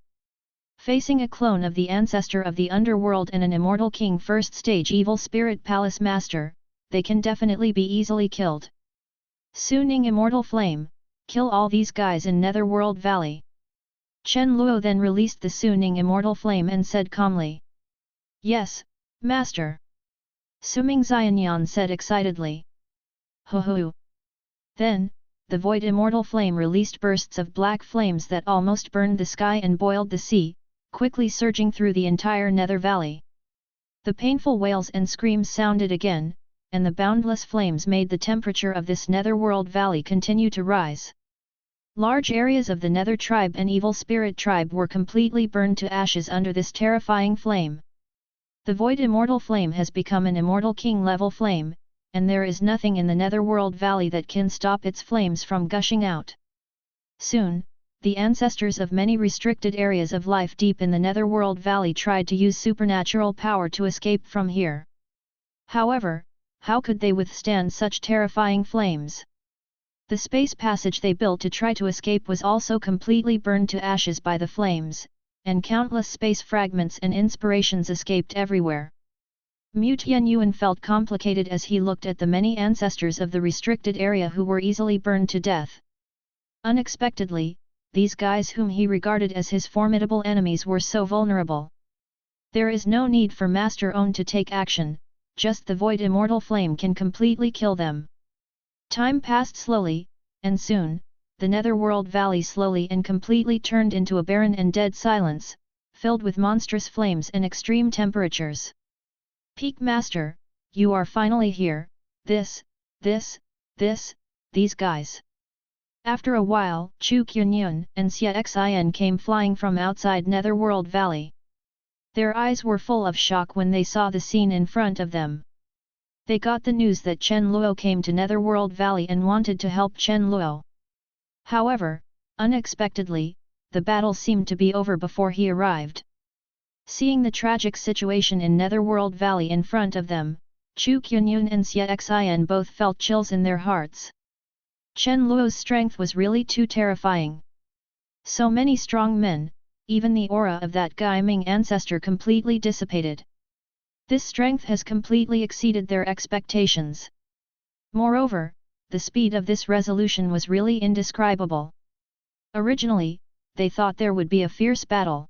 Facing a clone of the ancestor of the underworld and an immortal king 1st stage evil spirit palace master, they can definitely be easily killed. Suning immortal flame, kill all these guys in Netherworld Valley. Chen Luo then released the Suning immortal flame and said calmly. Yes, master. Suming Xianyan said excitedly. Ho ho! Then, the void immortal flame released bursts of black flames that almost burned the sky and boiled the sea, quickly surging through the entire Nether Valley. The painful wails and screams sounded again, and the boundless flames made the temperature of this Netherworld Valley continue to rise. Large areas of the Nether tribe and Evil Spirit tribe were completely burned to ashes under this terrifying flame. The void immortal flame has become an immortal king level flame, and there is nothing in the Netherworld Valley that can stop its flames from gushing out. Soon, the ancestors of many restricted areas of life deep in the Netherworld Valley tried to use supernatural power to escape from here. However, how could they withstand such terrifying flames? The space passage they built to try to escape was also completely burned to ashes by the flames, and countless space fragments and inspirations escaped everywhere. Mu Tianyuan felt complicated as he looked at the many ancestors of the restricted area who were easily burned to death. Unexpectedly, these guys whom he regarded as his formidable enemies were so vulnerable. There is no need for Master Own to take action, just the void immortal flame can completely kill them. Time passed slowly, and soon, the Netherworld Valley slowly and completely turned into a barren and dead silence, filled with monstrous flames and extreme temperatures. Peak Master, you are finally here, these guys. After a while, Chu Qianyun and Xie Xin came flying from outside Netherworld Valley. Their eyes were full of shock when they saw the scene in front of them. They got the news that Chen Luo came to Netherworld Valley and wanted to help Chen Luo. However, unexpectedly, the battle seemed to be over before he arrived. Seeing the tragic situation in Netherworld Valley in front of them, Chu Qianyun and Xie Xin both felt chills in their hearts. Chen Luo's strength was really too terrifying. So many strong men, even the aura of that Guiming ancestor completely dissipated. This strength has completely exceeded their expectations. Moreover, the speed of this resolution was really indescribable. Originally, they thought there would be a fierce battle.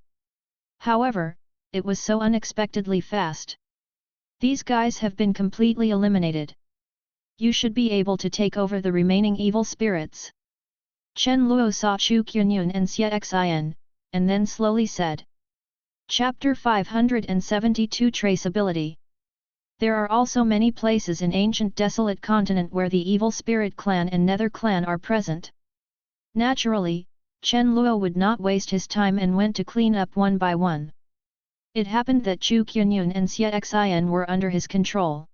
However, it was so unexpectedly fast. These guys have been completely eliminated. You should be able to take over the remaining evil spirits. Chen Luo saw Chu Qianyun and Xie Xin, and then slowly said. Chapter 572 Traceability. There are also many places in Ancient Desolate Continent where the Evil Spirit Clan and Nether Clan are present. Naturally, Chen Luo would not waste his time and went to clean up one by one. It happened that Chu Qianyun and Xie Xin were under his control.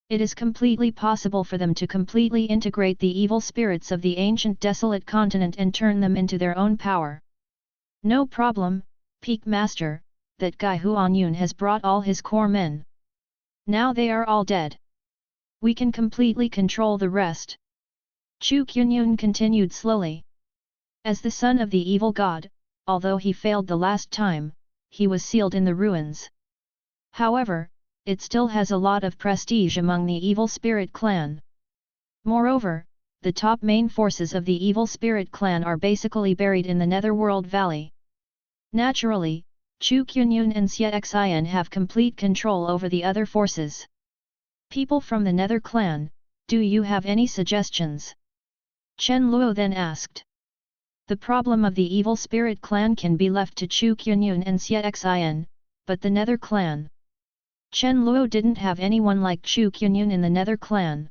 It is completely possible for them to completely integrate the evil spirits of the Ancient Desolate Continent and turn them into their own power. No problem, Peak Master, that guy Huanyun has brought all his core men. Now they are all dead. We can completely control the rest. Chu Qianyun continued slowly. As the son of the evil god, although he failed the last time, he was sealed in the ruins. However, it still has a lot of prestige among the evil spirit clan. Moreover, the top main forces of the evil spirit clan are basically buried in the Netherworld Valley. Naturally, Chu Qianyun and Xie Xin have complete control over the other forces. People from the Nether clan, do you have any suggestions? Chen Luo then asked. The problem of the evil spirit clan can be left to Chu Qianyun and Xie Xin, but the Nether clan. Chen Luo didn't have anyone like Chu Qianyun in the Nether clan.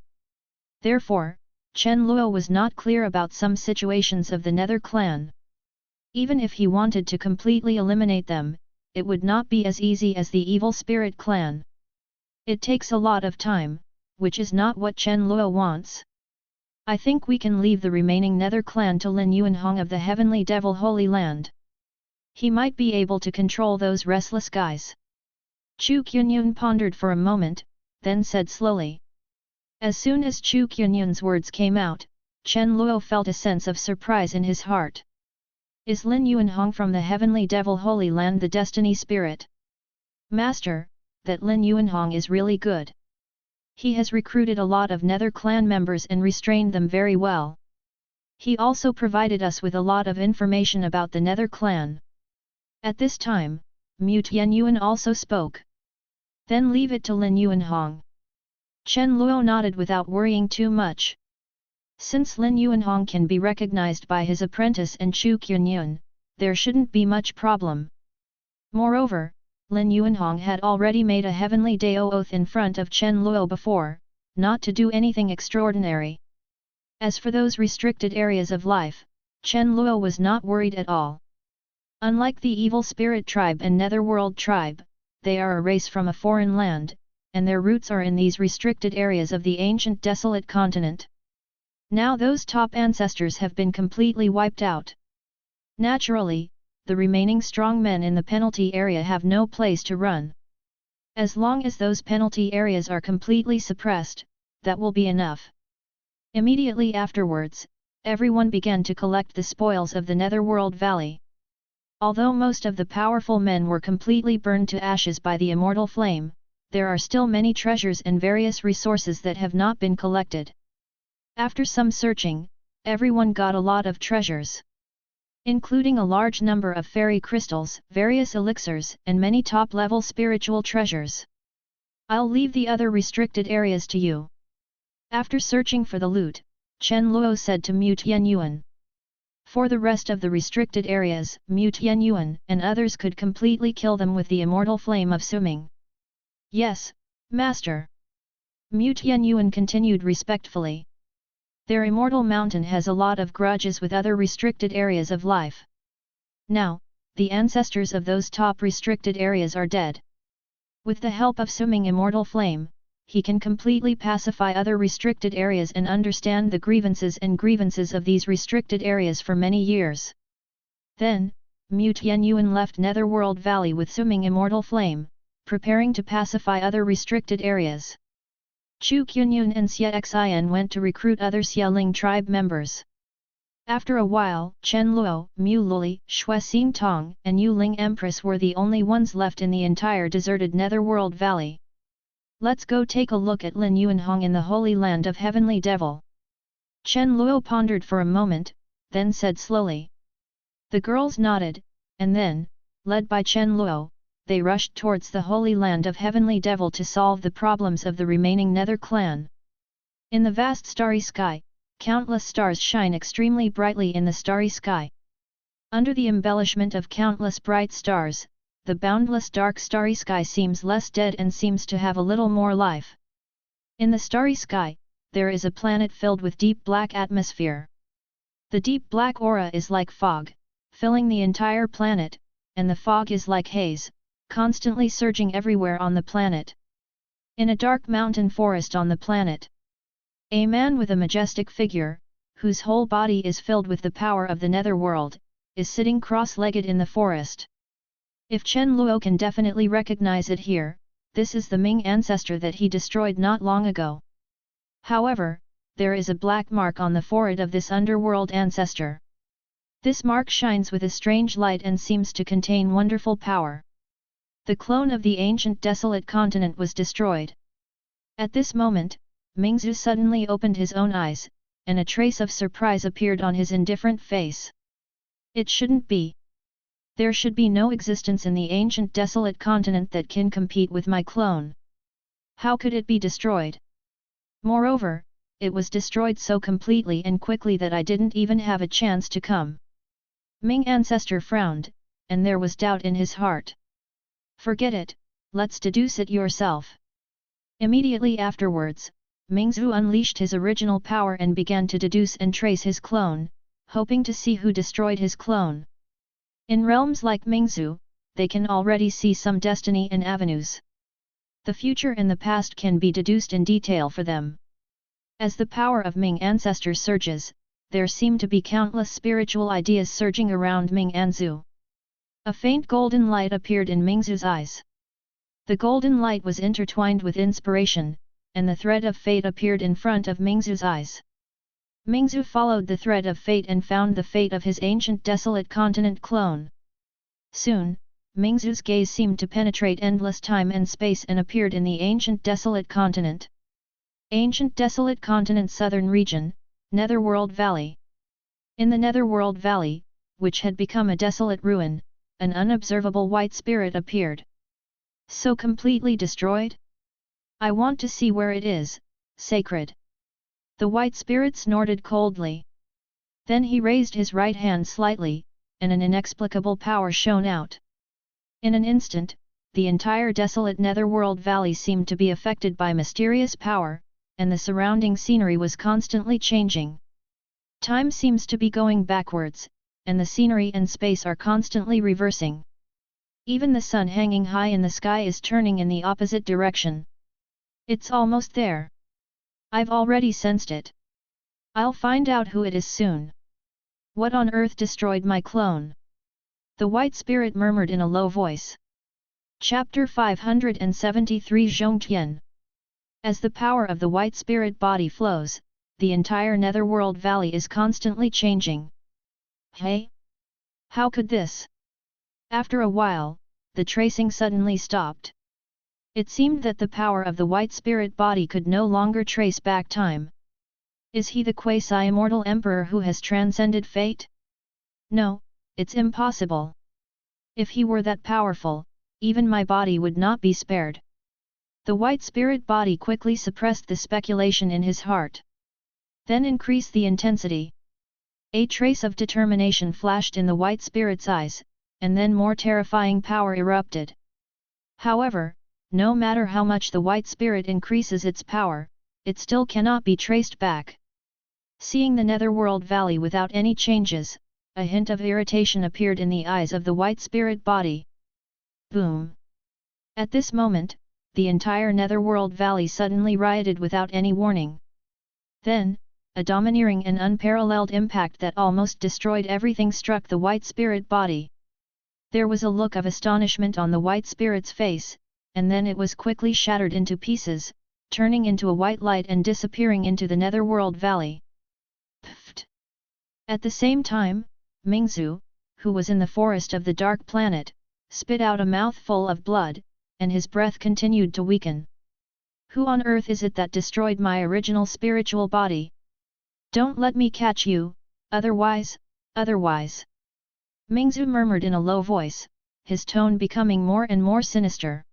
Therefore, Chen Luo was not clear about some situations of the Nether clan. Even if he wanted to completely eliminate them, it would not be as easy as the evil spirit clan. It takes a lot of time, which is not what Chen Luo wants. I think we can leave the remaining Nether clan to Lin Yuanhong of the Heavenly Devil Holy Land. He might be able to control those restless guys. Chu Qianyun pondered for a moment, then said slowly. As soon as Chu Qianyun's words came out, Chen Luo felt a sense of surprise in his heart. Is Lin Yuanhong from the Heavenly Devil Holy Land the Destiny Spirit? Master, that Lin Yuanhong is really good. He has recruited a lot of Nether clan members and restrained them very well. He also provided us with a lot of information about the Nether clan. At this time, Mu Tianyuan also spoke. Then leave it to Lin Yuanhong. Chen Luo nodded without worrying too much. Since Lin Yuanhong can be recognized by his apprentice and Chu Qianyun, there shouldn't be much problem. Moreover, Lin Yuanhong had already made a heavenly Dao oath in front of Chen Luo before, not to do anything extraordinary. As for those restricted areas of life, Chen Luo was not worried at all. Unlike the evil spirit tribe and Netherworld tribe, they are a race from a foreign land, and their roots are in these restricted areas of the Ancient Desolate Continent. Now those top ancestors have been completely wiped out. Naturally, the remaining strong men in the penalty area have no place to run. As long as those penalty areas are completely suppressed, that will be enough. Immediately afterwards, everyone began to collect the spoils of the Netherworld Valley. Although most of the powerful men were completely burned to ashes by the immortal flame, there are still many treasures and various resources that have not been collected. After some searching, everyone got a lot of treasures, including a large number of fairy crystals, various elixirs, and many top-level spiritual treasures. I'll leave the other restricted areas to you. After searching for the loot, Chen Luo said to Mu Tianyuan. For the rest of the restricted areas, Mu Tianyuan and others could completely kill them with the immortal flame of Suming. Yes, Master. Mu Tianyuan continued respectfully. Their immortal mountain has a lot of grudges with other restricted areas of life. Now, the ancestors of those top restricted areas are dead. With the help of Suming immortal flame, he can completely pacify other restricted areas and understand the grievances of these restricted areas for many years. Then, Mu Tianyuan left Netherworld Valley with Suming immortal flame, preparing to pacify other restricted areas. Chu Qianyun and Xie Xian went to recruit other Xiaoling tribe members. After a while, Chen Luo, Mu Luli, Xue Xin Tong, and Yu Ling Empress were the only ones left in the entire deserted Netherworld Valley. Let's go take a look at Lin Yuanhong in the Holy Land of Heavenly Devil. Chen Luo pondered for a moment, then said slowly. The girls nodded, and then, led by Chen Luo, they rushed towards the Holy Land of Heavenly Devil to solve the problems of the remaining Nether clan. In the vast starry sky, countless stars shine extremely brightly in the starry sky. Under the embellishment of countless bright stars, the boundless dark starry sky seems less dead and seems to have a little more life. In the starry sky, there is a planet filled with deep black atmosphere. The deep black aura is like fog, filling the entire planet, and the fog is like haze, constantly surging everywhere on the planet. In a dark mountain forest on the planet, a man with a majestic figure, whose whole body is filled with the power of the netherworld, is sitting cross-legged in the forest. If Chen Luo can definitely recognize it here, this is the Ming ancestor that he destroyed not long ago. However, there is a black mark on the forehead of this underworld ancestor. This mark shines with a strange light and seems to contain wonderful power. The clone of the Ancient Desolate Continent was destroyed. At this moment, Mingzu suddenly opened his own eyes, and a trace of surprise appeared on his indifferent face. It shouldn't be. There should be no existence in the Ancient Desolate Continent that can compete with my clone. How could it be destroyed? Moreover, it was destroyed so completely and quickly that I didn't even have a chance to come. Ming ancestor frowned, and there was doubt in his heart. Forget it, let's deduce it yourself. Immediately afterwards, Mingzu unleashed his original power and began to deduce and trace his clone, hoping to see who destroyed his clone. In realms like Mingzu, they can already see some destiny and avenues. The future and the past can be deduced in detail for them. As the power of Ming ancestors surges, there seem to be countless spiritual ideas surging around Ming Anzu. A faint golden light appeared in Mingzu's eyes. The golden light was intertwined with inspiration, and the thread of fate appeared in front of Mingzu's eyes. Mingzu followed the thread of fate and found the fate of his Ancient Desolate Continent clone. Soon, Mingzu's gaze seemed to penetrate endless time and space and appeared in the Ancient Desolate Continent. Ancient Desolate Continent Southern Region, Netherworld Valley. In the Netherworld Valley, which had become a desolate ruin, an unobservable white spirit appeared. So completely destroyed? I want to see where it is, sacred. The white spirit snorted coldly. Then he raised his right hand slightly, and an inexplicable power shone out. In an instant, the entire desolate Netherworld Valley seemed to be affected by mysterious power, and the surrounding scenery was constantly changing. Time seems to be going backwards, and the scenery and space are constantly reversing. Even the sun hanging high in the sky is turning in the opposite direction. It's almost there. I've already sensed it. I'll find out who it is soon. What on earth destroyed my clone? The white spirit murmured in a low voice. Chapter 573 Zhongtian. As the power of the white spirit body flows, the entire netherworld valley is constantly changing. Hey? How could this? After a while, the tracing suddenly stopped. It seemed that the power of the white spirit body could no longer trace back time. Is he the quasi-immortal emperor who has transcended fate? No, it's impossible. If he were that powerful, even my body would not be spared. The white spirit body quickly suppressed the speculation in his heart. Then increased the intensity. A trace of determination flashed in the white spirit's eyes, and then more terrifying power erupted. However, no matter how much the white spirit increases its power, it still cannot be traced back. Seeing the netherworld valley without any changes, a hint of irritation appeared in the eyes of the white spirit body. Boom! At this moment, the entire netherworld valley suddenly rioted without any warning. Then, a domineering and unparalleled impact that almost destroyed everything struck the white spirit body. There was a look of astonishment on the white spirit's face, and then it was quickly shattered into pieces, turning into a white light and disappearing into the netherworld valley. Pfft! At the same time, Mingzu, who was in the forest of the dark planet, spit out a mouthful of blood, and his breath continued to weaken. Who on earth is it that destroyed my original spiritual body? Don't let me catch you, otherwise. Mingzu murmured in a low voice, his tone becoming more and more sinister.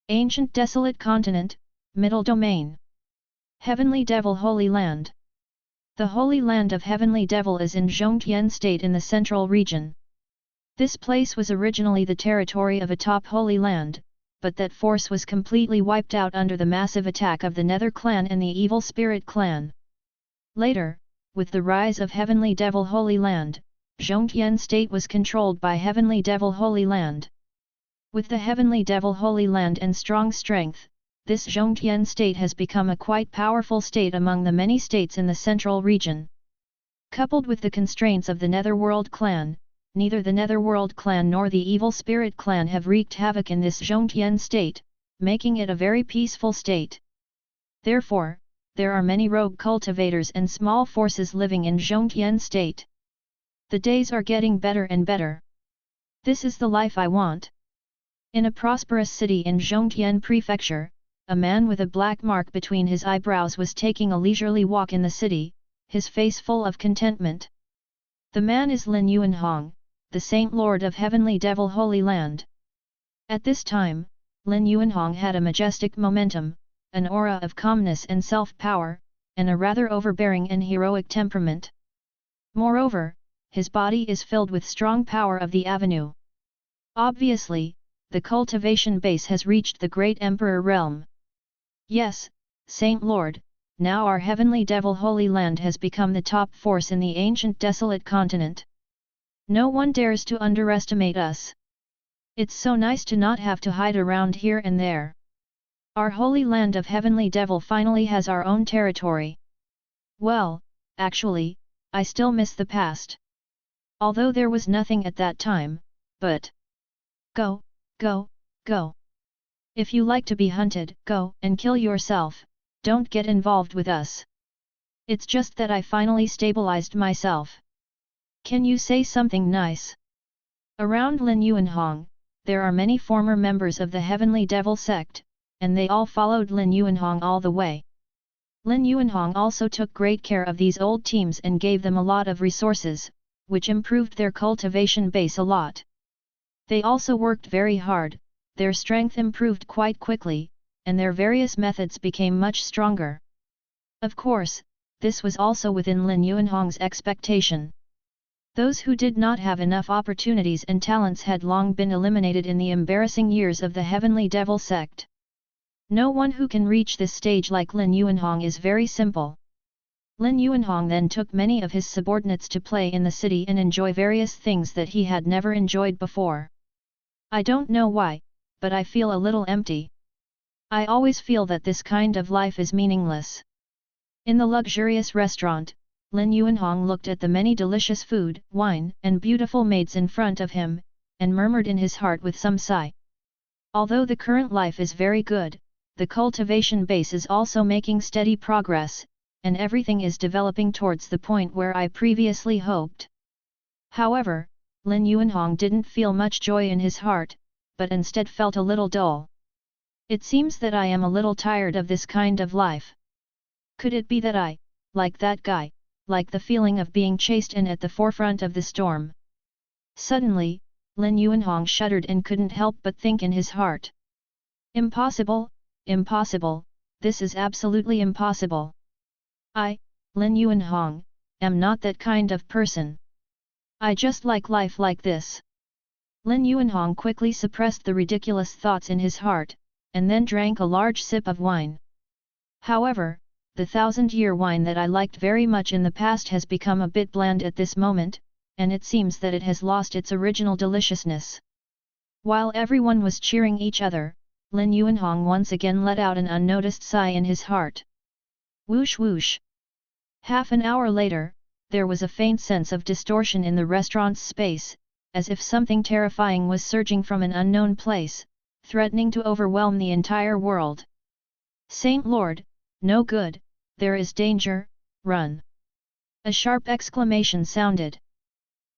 Ancient Desolate Continent, Middle Domain. Heavenly Devil Holy Land. The Holy Land of Heavenly Devil is in Zhongtian State in the central region. This place was originally the territory of a top Holy Land, but that force was completely wiped out under the massive attack of the Nether Clan and the Evil Spirit Clan. Later, with the rise of Heavenly Devil Holy Land, Zhongtian State was controlled by Heavenly Devil Holy Land. With the Heavenly Devil Holy Land and strong strength, this Zhongtian State has become a quite powerful state among the many states in the central region. Coupled with the constraints of the Netherworld Clan, neither the Netherworld Clan nor the Evil Spirit Clan have wreaked havoc in this Zhongtian State, making it a very peaceful state. Therefore, there are many rogue cultivators and small forces living in Zhongtian State. The days are getting better and better. This is the life I want. In a prosperous city in Zhongtian Prefecture, a man with a black mark between his eyebrows was taking a leisurely walk in the city, his face full of contentment. The man is Lin Yuanhong, the Saint Lord of Heavenly Devil Holy Land. At this time, Lin Yuanhong had a majestic momentum, an aura of calmness and self-power, and a rather overbearing and heroic temperament. Moreover, his body is filled with strong power of the avenue. Obviously, the cultivation base has reached the great emperor realm. Yes, Saint Lord, now our Heavenly Devil Holy Land has become the top force in the Ancient Desolate Continent. No one dares to underestimate us. It's so nice to not have to hide around here and there. Our Holy Land of Heavenly Devil finally has our own territory. Well, actually, I still miss the past. Although there was nothing at that time, but... Go. If you like to be hunted, go and kill yourself, don't get involved with us. It's just that I finally stabilized myself. Can you say something nice? Around Lin Yuanhong, there are many former members of the Heavenly Devil Sect, and they all followed Lin Yuanhong all the way. Lin Yuanhong also took great care of these old teams and gave them a lot of resources, which improved their cultivation base a lot. They also worked very hard, their strength improved quite quickly, and their various methods became much stronger. Of course, this was also within Lin Yuanhong's expectation. Those who did not have enough opportunities and talents had long been eliminated in the embarrassing years of the Heavenly Devil Sect. No one who can reach this stage like Lin Yuanhong is very simple. Lin Yuanhong then took many of his subordinates to play in the city and enjoy various things that he had never enjoyed before. I don't know why, but I feel a little empty. I always feel that this kind of life is meaningless. In the luxurious restaurant, Lin Yuanhong looked at the many delicious food, wine, and beautiful maids in front of him, and murmured in his heart with some sigh. Although the current life is very good, the cultivation base is also making steady progress, and everything is developing towards the point where I previously hoped. However, Lin Yuanhong didn't feel much joy in his heart, but instead felt a little dull. It seems that I am a little tired of this kind of life. Could it be that I, like that guy, like the feeling of being chased in at the forefront of the storm? Suddenly, Lin Yuanhong shuddered and couldn't help but think in his heart. Impossible, impossible, this is absolutely impossible. I, Lin Yuanhong, am not that kind of person. I just like life like this. Lin Yuanhong quickly suppressed the ridiculous thoughts in his heart, and then drank a large sip of wine. However, the 1000-year wine that I liked very much in the past has become a bit bland at this moment, and it seems that it has lost its original deliciousness. While everyone was cheering each other, Lin Yuanhong once again let out an unnoticed sigh in his heart. Whoosh whoosh. Half an hour later, there was a faint sense of distortion in the restaurant's space, as if something terrifying was surging from an unknown place, threatening to overwhelm the entire world. Saint Lord, no good, there is danger, run! A sharp exclamation sounded.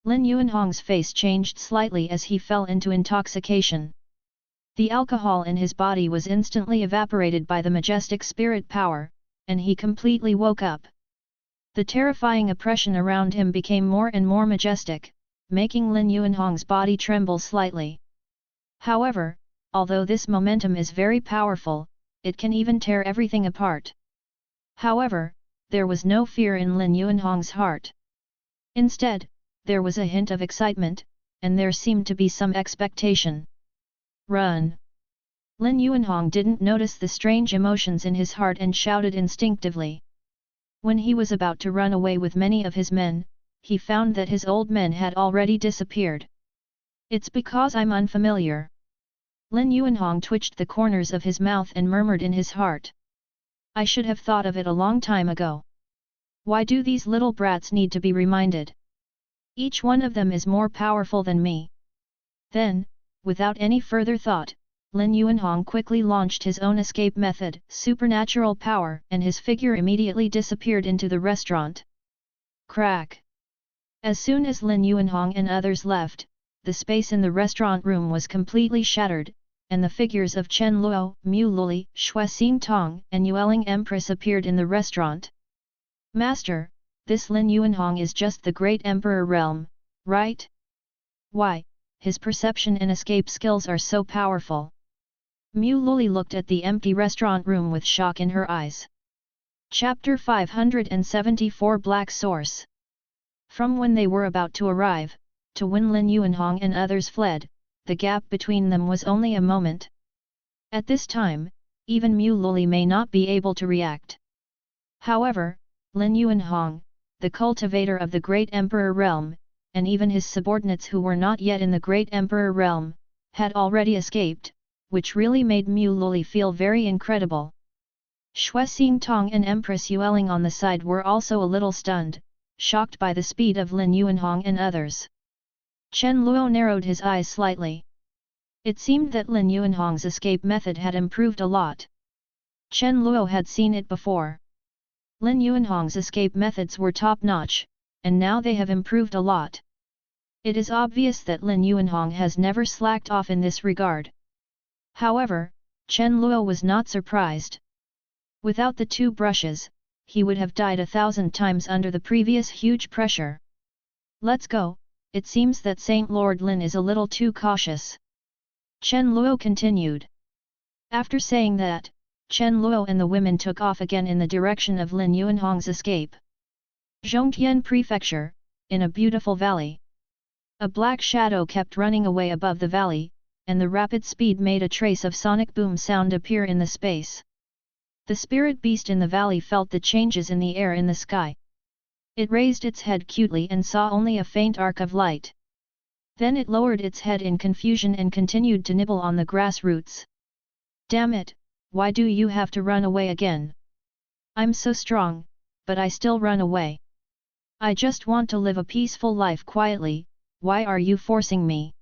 Lin Yuanhong's face changed slightly as he fell into intoxication. The alcohol in his body was instantly evaporated by the majestic spirit power, and he completely woke up. The terrifying oppression around him became more and more majestic, making Lin Yuanhong's body tremble slightly. However, although this momentum is very powerful, it can even tear everything apart. However, there was no fear in Lin Yuanhong's heart. Instead, there was a hint of excitement, and there seemed to be some expectation. Run! Lin Yuanhong didn't notice the strange emotions in his heart and shouted instinctively. When he was about to run away with many of his men, he found that his old men had already disappeared. It's because I'm unfamiliar. Lin Yuanhong twitched the corners of his mouth and murmured in his heart. I should have thought of it a long time ago. Why do these little brats need to be reminded? Each one of them is more powerful than me. Then, without any further thought, Lin Yuanhong quickly launched his own escape method, supernatural power, and his figure immediately disappeared into the restaurant. Crack! As soon as Lin Yuanhong and others left, the space in the restaurant room was completely shattered, and the figures of Chen Luo, Mu Luli, Shui Xingtong, and Yueling Empress appeared in the restaurant. Master, this Lin Yuanhong is just the great emperor realm, right? Why, his perception and escape skills are so powerful. Mu Luli looked at the empty restaurant room with shock in her eyes. Chapter 574 Black Source. From when they were about to arrive, to when Lin Yuanhong and others fled, the gap between them was only a moment. At this time, even Mu Luli may not be able to react. However, Lin Yuanhong, the cultivator of the Great Emperor Realm, and even his subordinates who were not yet in the Great Emperor Realm, had already escaped, which really made Mu Luli feel very incredible. Shui Xingtong and Empress Yueling on the side were also a little stunned, shocked by the speed of Lin Yuanhong and others. Chen Luo narrowed his eyes slightly. It seemed that Lin Yuanhong's escape method had improved a lot. Chen Luo had seen it before. Lin Yuanhong's escape methods were top-notch, and now they have improved a lot. It is obvious that Lin Yuanhong has never slacked off in this regard. However, Chen Luo was not surprised. Without the two brushes, he would have died 1,000 times under the previous huge pressure. Let's go. It seems that Saint Lord Lin is a little too cautious. Chen Luo continued. After saying that, Chen Luo and the women took off again in the direction of Lin Yuanhong's escape. Zhongtian Prefecture, in a beautiful valley. A black shadow kept running away above the valley, and the rapid speed made a trace of sonic boom sound appear in the space. The spirit beast in the valley felt the changes in the air in the sky. It raised its head cutely and saw only a faint arc of light. Then it lowered its head in confusion and continued to nibble on the grass roots. Damn it, why do you have to run away again? I'm so strong, but I still run away. I just want to live a peaceful life quietly, why are you forcing me?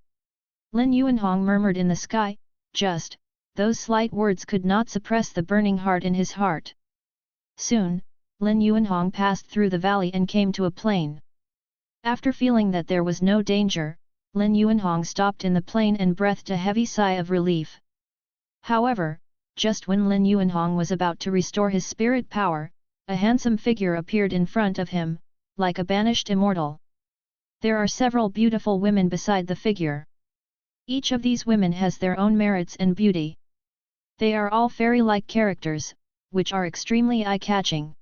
Lin Yuanhong murmured in the sky, just, those slight words could not suppress the burning heart in his heart. Soon, Lin Yuanhong passed through the valley and came to a plain. After feeling that there was no danger, Lin Yuanhong stopped in the plain and breathed a heavy sigh of relief. However, just when Lin Yuanhong was about to restore his spirit power, a handsome figure appeared in front of him, like a banished immortal. There are several beautiful women beside the figure. Each of these women has their own merits and beauty. They are all fairy-like characters, which are extremely eye-catching.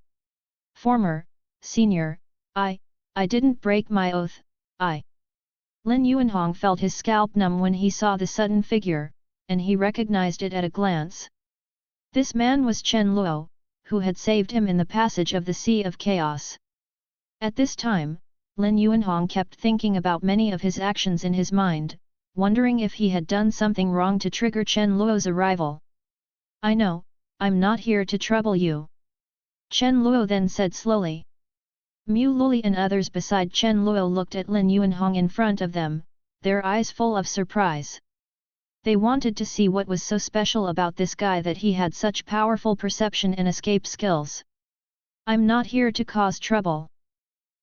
Former, senior, I didn't break my oath, Lin Yuanhong felt his scalp numb when he saw the sudden figure, and he recognized it at a glance. This man was Chen Luo, who had saved him in the passage of the Sea of Chaos. At this time, Lin Yuanhong kept thinking about many of his actions in his mind, wondering if he had done something wrong to trigger Chen Luo's arrival. I know, I'm not here to trouble you. Chen Luo then said slowly. Mu Luli and others beside Chen Luo looked at Lin Yuanhong in front of them, their eyes full of surprise. They wanted to see what was so special about this guy that he had such powerful perception and escape skills. I'm not here to cause trouble.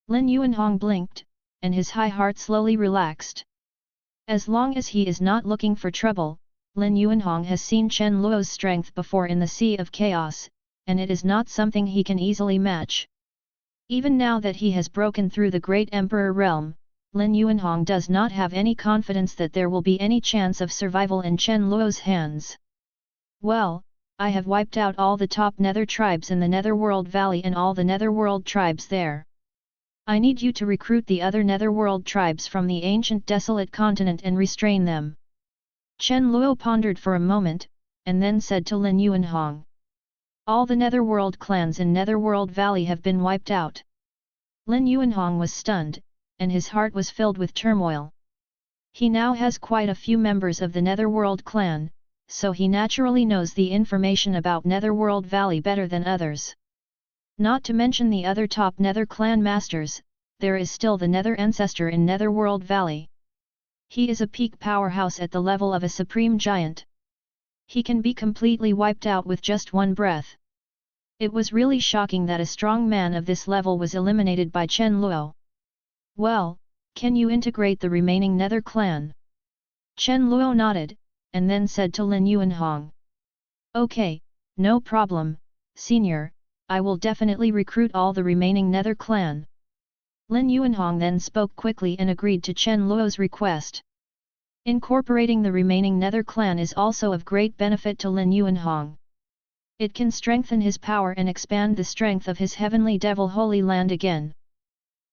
Lin Yuanhong blinked, and his high heart slowly relaxed. As long as he is not looking for trouble, Lin Yuanhong has seen Chen Luo's strength before in the Sea of Chaos, and it is not something he can easily match. Even now that he has broken through the Great Emperor realm, Lin Yuanhong does not have any confidence that there will be any chance of survival in Chen Luo's hands. Well, I have wiped out all the top nether tribes in the Netherworld Valley and all the Netherworld tribes there. I need you to recruit the other Netherworld tribes from the Ancient Desolate Continent and restrain them. Chen Luo pondered for a moment, and then said to Lin Yuanhong. All the Netherworld clans in Netherworld Valley have been wiped out. Lin Yuanhong was stunned, and his heart was filled with turmoil. He now has quite a few members of the Netherworld clan, so he naturally knows the information about Netherworld Valley better than others. Not to mention the other top Nether clan masters, there is still the Nether Ancestor in Netherworld Valley. He is a peak powerhouse at the level of a supreme giant. He can be completely wiped out with just one breath. It was really shocking that a strong man of this level was eliminated by Chen Luo. Well, can you integrate the remaining Nether clan? Chen Luo nodded, and then said to Lin Yuanhong. Okay, no problem, senior, I will definitely recruit all the remaining Nether clan. Lin Yuanhong then spoke quickly and agreed to Chen Luo's request. Incorporating the remaining Nether clan is also of great benefit to Lin Yuanhong. It can strengthen his power and expand the strength of his heavenly devil holy land again.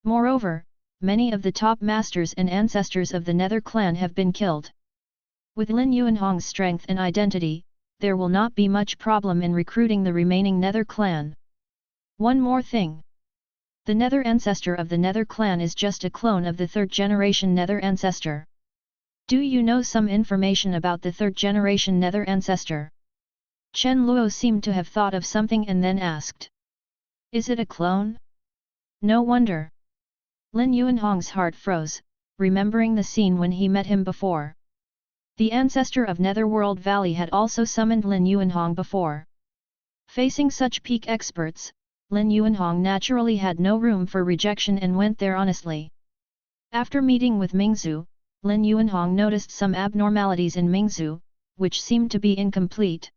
Moreover, many of the top masters and ancestors of the Nether clan have been killed. With Lin Yuanhong's strength and identity, there will not be much problem in recruiting the remaining Nether clan. One more thing. The Nether Ancestor of the Nether clan is just a clone of the third-generation Nether Ancestor. Do you know some information about the third-generation Nether Ancestor? Chen Luo seemed to have thought of something and then asked. Is it a clone? No wonder. Lin Yuanhong's heart froze, remembering the scene when he met him before. The ancestor of Netherworld Valley had also summoned Lin Yuanhong before. Facing such peak experts, Lin Yuanhong naturally had no room for rejection and went there honestly. After meeting with Mingzhu, Lin Yuanhong noticed some abnormalities in Mingzhu, which seemed to be incomplete.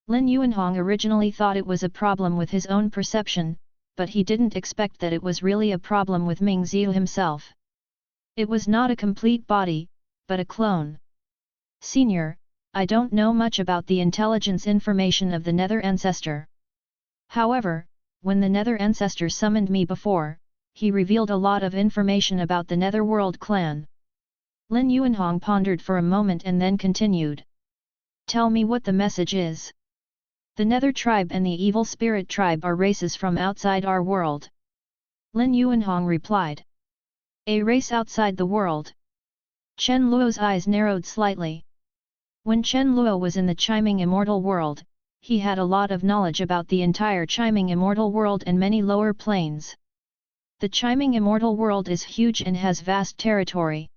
Lin Yuanhong originally thought it was a problem with his own perception, but he didn't expect that it was really a problem with Mingzhu himself. It was not a complete body, but a clone. Senior, I don't know much about the intelligence information of the Nether Ancestor. However, when the Nether Ancestor summoned me before, he revealed a lot of information about the Netherworld clan. Lin Yuanhong pondered for a moment and then continued. Tell me what the message is. The Nether tribe and the Evil Spirit tribe are races from outside our world. Lin Yuanhong replied. A race outside the world. Chen Luo's eyes narrowed slightly. When Chen Luo was in the Chiming Immortal World, he had a lot of knowledge about the entire Chiming Immortal World and many lower planes. The Chiming Immortal World is huge and has vast territory.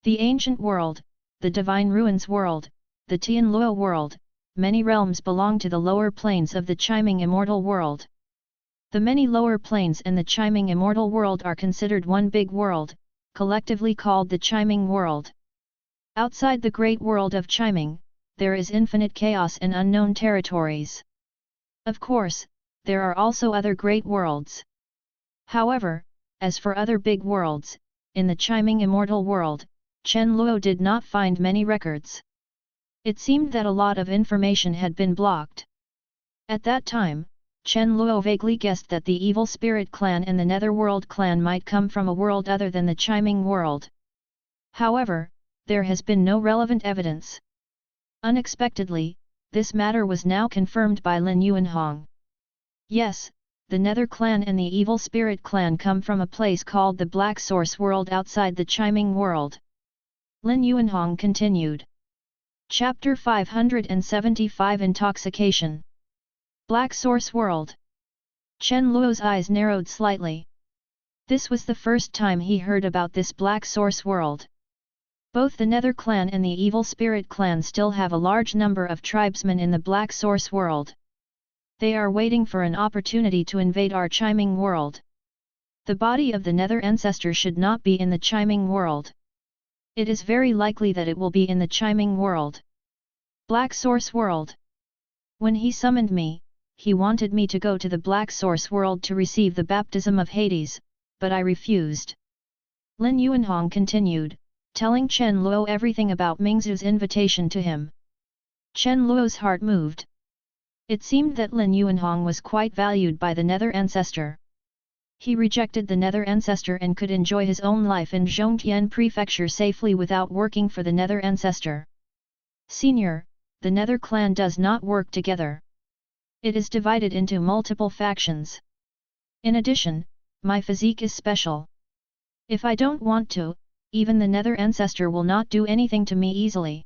The Ancient World, the Divine Ruins World, the Tian Luo world, many realms belong to the lower planes of the chiming immortal world. The many lower planes and the chiming immortal world are considered one big world, collectively called the chiming world. Outside the great world of chiming, there is infinite chaos and unknown territories. Of course, there are also other great worlds. However, as for other big worlds, in the chiming immortal world, Chen Luo did not find many records. It seemed that a lot of information had been blocked. At that time, Chen Luo vaguely guessed that the Evil Spirit clan and the Netherworld clan might come from a world other than the chiming world. However, there has been no relevant evidence. Unexpectedly, this matter was now confirmed by Lin Yuanhong. Yes, the Nether clan and the Evil Spirit clan come from a place called the Black Source world outside the chiming world. Lin Yuanhong continued. Chapter 575 Intoxication. Black Source World. Chen Luo's eyes narrowed slightly. This was the first time he heard about this Black Source World. Both the Nether clan and the Evil Spirit clan still have a large number of tribesmen in the Black Source World. They are waiting for an opportunity to invade our chiming world. The body of the Nether ancestor should not be in the chiming world. It is very likely that it will be in the chiming world. Black Source World. When he summoned me, he wanted me to go to the Black Source world to receive the baptism of Hades, but I refused. Lin Yuanhong continued, telling Chen Luo everything about Mingzu's invitation to him. Chen Luo's heart moved. It seemed that Lin Yuanhong was quite valued by the Nether ancestor. He rejected the Nether ancestor and could enjoy his own life in Zhongtian Prefecture safely without working for the Nether ancestor. Senior, the Nether clan does not work together. It is divided into multiple factions. In addition, my physique is special. If I don't want to, even the Nether ancestor will not do anything to me easily.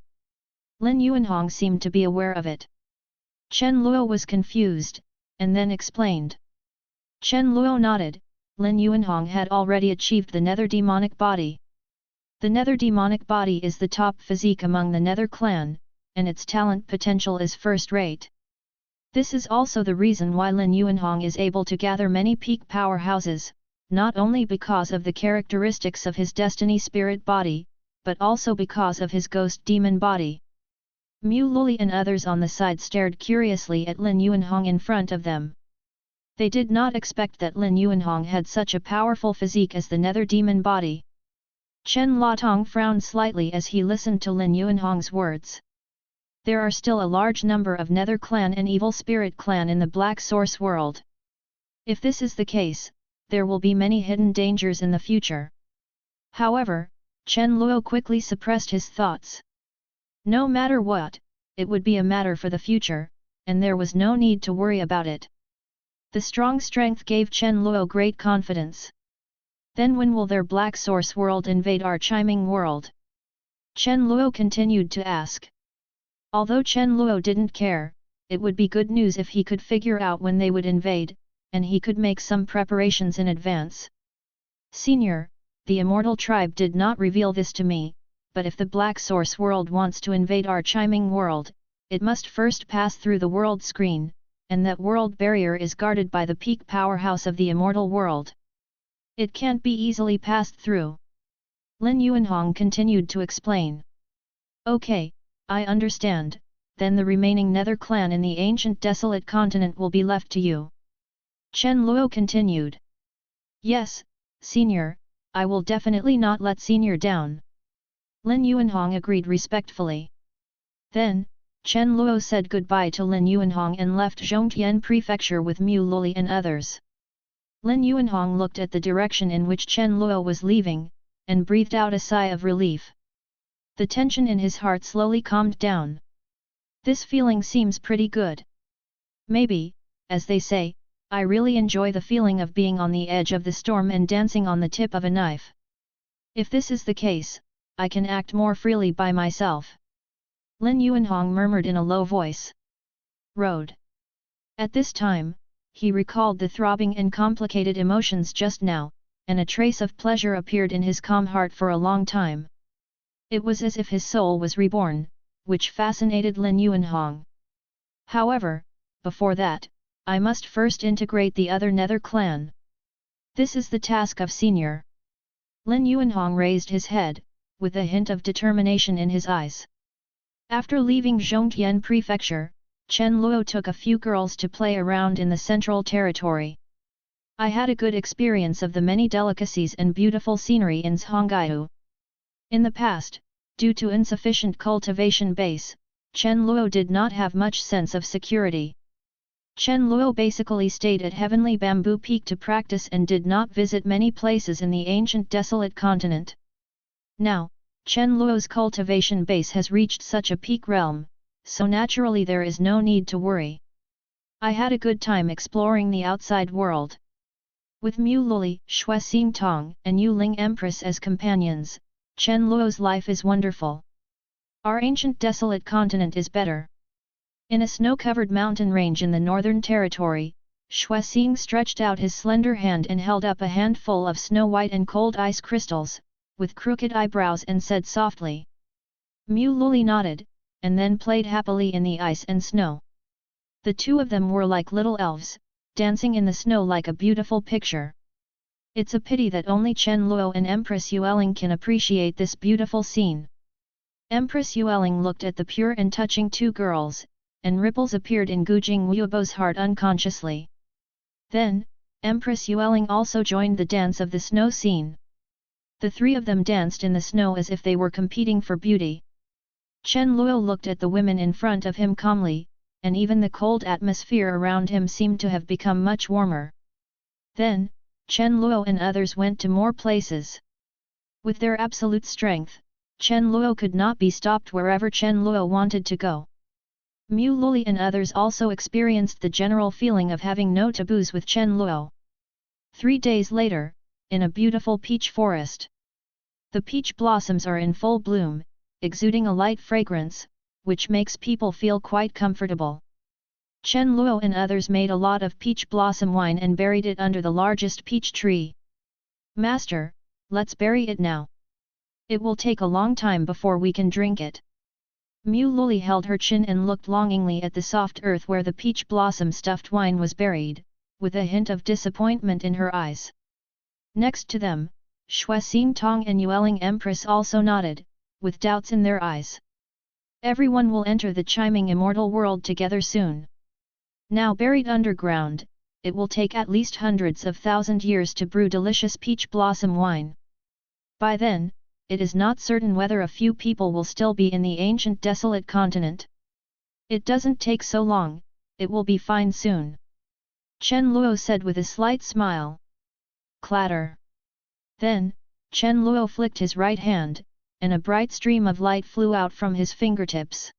Lin Yuanhong seemed to be aware of it. Chen Luo was confused, and then explained. Chen Luo nodded. Lin Yuanhong had already achieved the Nether demonic body. The Nether demonic body is the top physique among the Nether clan, and its talent potential is first-rate. This is also the reason why Lin Yuanhong is able to gather many peak powerhouses, not only because of the characteristics of his destiny spirit body, but also because of his ghost demon body. Mu Luli and others on the side stared curiously at Lin Yuanhong in front of them. They did not expect that Lin Yuanhong had such a powerful physique as the Nether demon body. Chen Luotong frowned slightly as he listened to Lin Yuanhong's words. There are still a large number of Nether clan and Evil Spirit clan in the Black Source world. If this is the case, there will be many hidden dangers in the future. However, Chen Luo quickly suppressed his thoughts. No matter what, it would be a matter for the future, and there was no need to worry about it. The strong strength gave Chen Luo great confidence. Then when will their Black Source world invade our chiming world? Chen Luo continued to ask. Although Chen Luo didn't care, it would be good news if he could figure out when they would invade, and he could make some preparations in advance. Senior, the immortal tribe did not reveal this to me, but if the Black Source world wants to invade our chiming world, it must first pass through the world screen, and that world barrier is guarded by the peak powerhouse of the immortal world. It can't be easily passed through. Lin Yuanhong continued to explain. Okay, I understand, then the remaining Nether clan in the Ancient Desolate Continent will be left to you. Chen Luo continued. Yes, Senior, I will definitely not let Senior down. Lin Yuanhong agreed respectfully. Then, Chen Luo said goodbye to Lin Yuanhong and left Zhongtian Prefecture with Mu Luli and others. Lin Yuanhong looked at the direction in which Chen Luo was leaving, and breathed out a sigh of relief. The tension in his heart slowly calmed down. This feeling seems pretty good. Maybe, as they say, I really enjoy the feeling of being on the edge of the storm and dancing on the tip of a knife. If this is the case, I can act more freely by myself. Lin Yuanhong murmured in a low voice. Road. At this time, he recalled the throbbing and complicated emotions just now, and a trace of pleasure appeared in his calm heart for a long time. It was as if his soul was reborn, which fascinated Lin Yuanhong. However, before that, I must first integrate the other Nether clan. This is the task of Senior. Lin Yuanhong raised his head, with a hint of determination in his eyes. After leaving Zhongtian Prefecture, Chen Luo took a few girls to play around in the central territory. I had a good experience of the many delicacies and beautiful scenery in Zhonggaiu. In the past, due to insufficient cultivation base, Chen Luo did not have much sense of security. Chen Luo basically stayed at Heavenly Bamboo Peak to practice and did not visit many places in the Ancient Desolate Continent. Now, Chen Luo's cultivation base has reached such a peak realm, so naturally there is no need to worry. I had a good time exploring the outside world. With Mu Luli, Xuexing Tong, and Yu Ling Empress as companions, Chen Luo's life is wonderful. Our Ancient Desolate Continent is better. In a snow-covered mountain range in the Northern Territory, Xuexing stretched out his slender hand and held up a handful of snow-white and cold ice crystals, with crooked eyebrows, and said softly. Mu Luli nodded, and then played happily in the ice and snow. The two of them were like little elves, dancing in the snow like a beautiful picture. It's a pity that only Chen Luo and Empress Yueling can appreciate this beautiful scene. Empress Yueling looked at the pure and touching two girls, and ripples appeared in Gujing Wuobo's heart unconsciously. Then, Empress Yueling also joined the dance of the snow scene. The three of them danced in the snow as if they were competing for beauty. Chen Luo looked at the women in front of him calmly, and even the cold atmosphere around him seemed to have become much warmer. Then, Chen Luo and others went to more places. With their absolute strength, Chen Luo could not be stopped wherever Chen Luo wanted to go. Mu Luli and others also experienced the general feeling of having no taboos with Chen Luo. 3 days later, in a beautiful peach forest. The peach blossoms are in full bloom, exuding a light fragrance, which makes people feel quite comfortable. Chen Luo and others made a lot of peach blossom wine and buried it under the largest peach tree. Master, let's bury it now. It will take a long time before we can drink it. Mu Luli held her chin and looked longingly at the soft earth where the peach blossom stuffed wine was buried, with a hint of disappointment in her eyes. Next to them, Xuexing Tong and Yueling Empress also nodded, with doubts in their eyes. Everyone will enter the chiming immortal world together soon. Now buried underground, it will take at least hundreds of thousand years to brew delicious peach blossom wine. By then, it is not certain whether a few people will still be in the Ancient Desolate Continent. It doesn't take so long, it will be fine soon. Chen Luo said with a slight smile. Clatter. Then, Chen Luo flicked his right hand, and a bright stream of light flew out from his fingertips.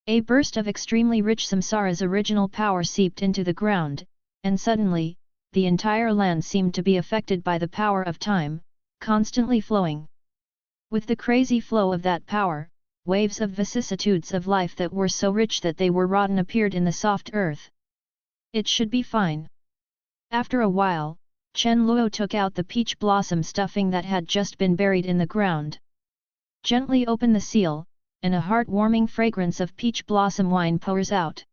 A burst of extremely rich samsara's original power seeped into the ground, and suddenly, the entire land seemed to be affected by the power of time, constantly flowing. With the crazy flow of that power, waves of vicissitudes of life that were so rich that they were rotten appeared in the soft earth. It should be fine. After a while, Chen Luo took out the peach blossom stuffing that had just been buried in the ground. Gently open the seal, and a heart-warming fragrance of peach blossom wine pours out.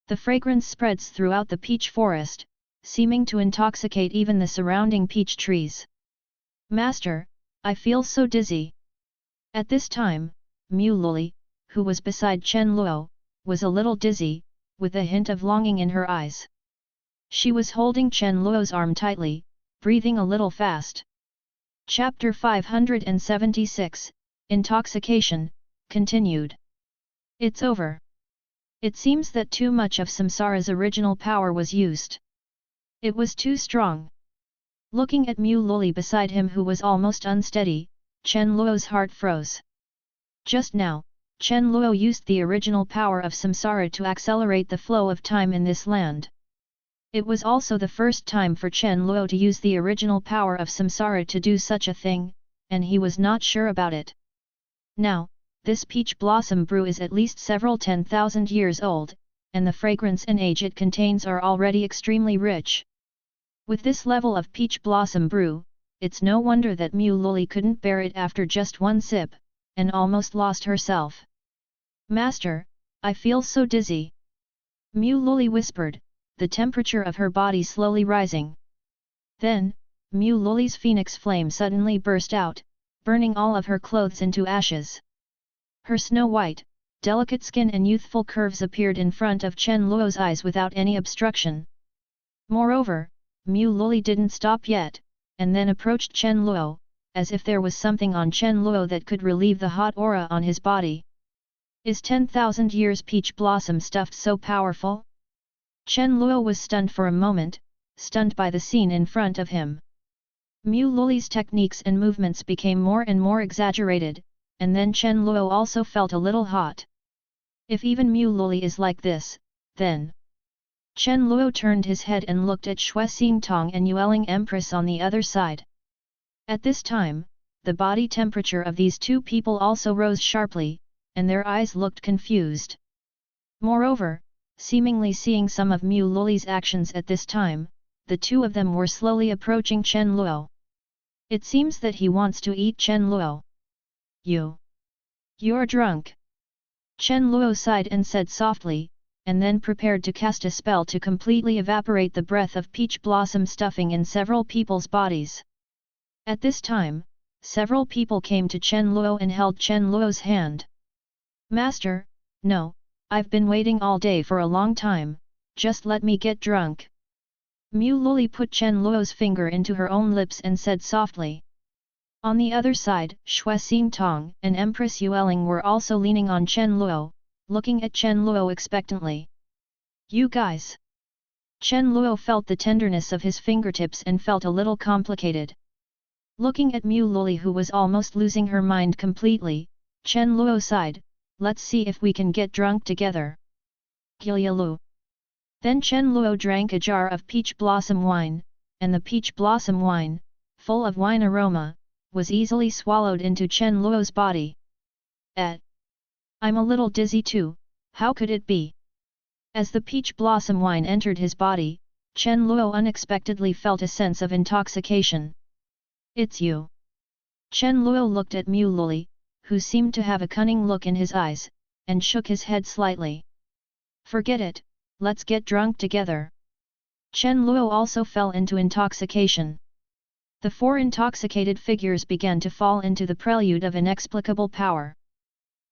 The fragrance spreads throughout the peach forest, seeming to intoxicate even the surrounding peach trees. Master, I feel so dizzy. At this time, Mu Luli, who was beside Chen Luo, was a little dizzy, with a hint of longing in her eyes. She was holding Chen Luo's arm tightly, breathing a little fast. Chapter 576, Intoxication, continued. It's over. It seems that too much of samsara's original power was used. It was too strong. Looking at Mu Luli beside him who was almost unsteady, Chen Luo's heart froze. Just now, Chen Luo used the original power of samsara to accelerate the flow of time in this land. It was also the first time for Chen Luo to use the original power of samsara to do such a thing, and he was not sure about it. Now, this peach blossom brew is at least several 10,000 years old, and the fragrance and age it contains are already extremely rich. With this level of peach blossom brew, it's no wonder that Mu Luli couldn't bear it after just one sip, and almost lost herself. Master, I feel so dizzy. Mu Luli whispered, the temperature of her body slowly rising. Then, Mu Luli's phoenix flame suddenly burst out, burning all of her clothes into ashes. Her snow-white, delicate skin and youthful curves appeared in front of Chen Luo's eyes without any obstruction. Moreover, Mu Luli didn't stop yet, and then approached Chen Luo, as if there was something on Chen Luo that could relieve the hot aura on his body. Is 10,000 years peach blossom stuffed so powerful? Chen Luo was stunned for a moment, stunned by the scene in front of him. Mu Luli's techniques and movements became more and more exaggerated, and then Chen Luo also felt a little hot. If even Mu Luli is like this, then... Chen Luo turned his head and looked at Xue Xingtong and Yueling Empress on the other side. At this time, the body temperature of these two people also rose sharply, and their eyes looked confused. Moreover, seemingly seeing some of Mu Luli's actions at this time, the two of them were slowly approaching Chen Luo. It seems that he wants to eat Chen Luo. You're drunk. Chen Luo sighed and said softly, and then prepared to cast a spell to completely evaporate the breath of peach blossom stuffing in several people's bodies. At this time, several people came to Chen Luo and held Chen Luo's hand. Master, no, I've been waiting all day for a long time, just let me get drunk. Mu Luli put Chen Luo's finger into her own lips and said softly. On the other side, Xue Xingtong and Empress Yueling were also leaning on Chen Luo, looking at Chen Luo expectantly. You guys! Chen Luo felt the tenderness of his fingertips and felt a little complicated. Looking at Mu Luli who was almost losing her mind completely, Chen Luo sighed, let's see if we can get drunk together. Gilyalu. Then Chen Luo drank a jar of peach blossom wine, and the peach blossom wine, full of wine aroma, was easily swallowed into Chen Luo's body. I'm a little dizzy too, how could it be? As the peach blossom wine entered his body, Chen Luo unexpectedly felt a sense of intoxication. It's you. Chen Luo looked at Mu Luli, who seemed to have a cunning look in his eyes, and shook his head slightly. Forget it, let's get drunk together. Chen Luo also fell into intoxication. The four intoxicated figures began to fall into the prelude of inexplicable power.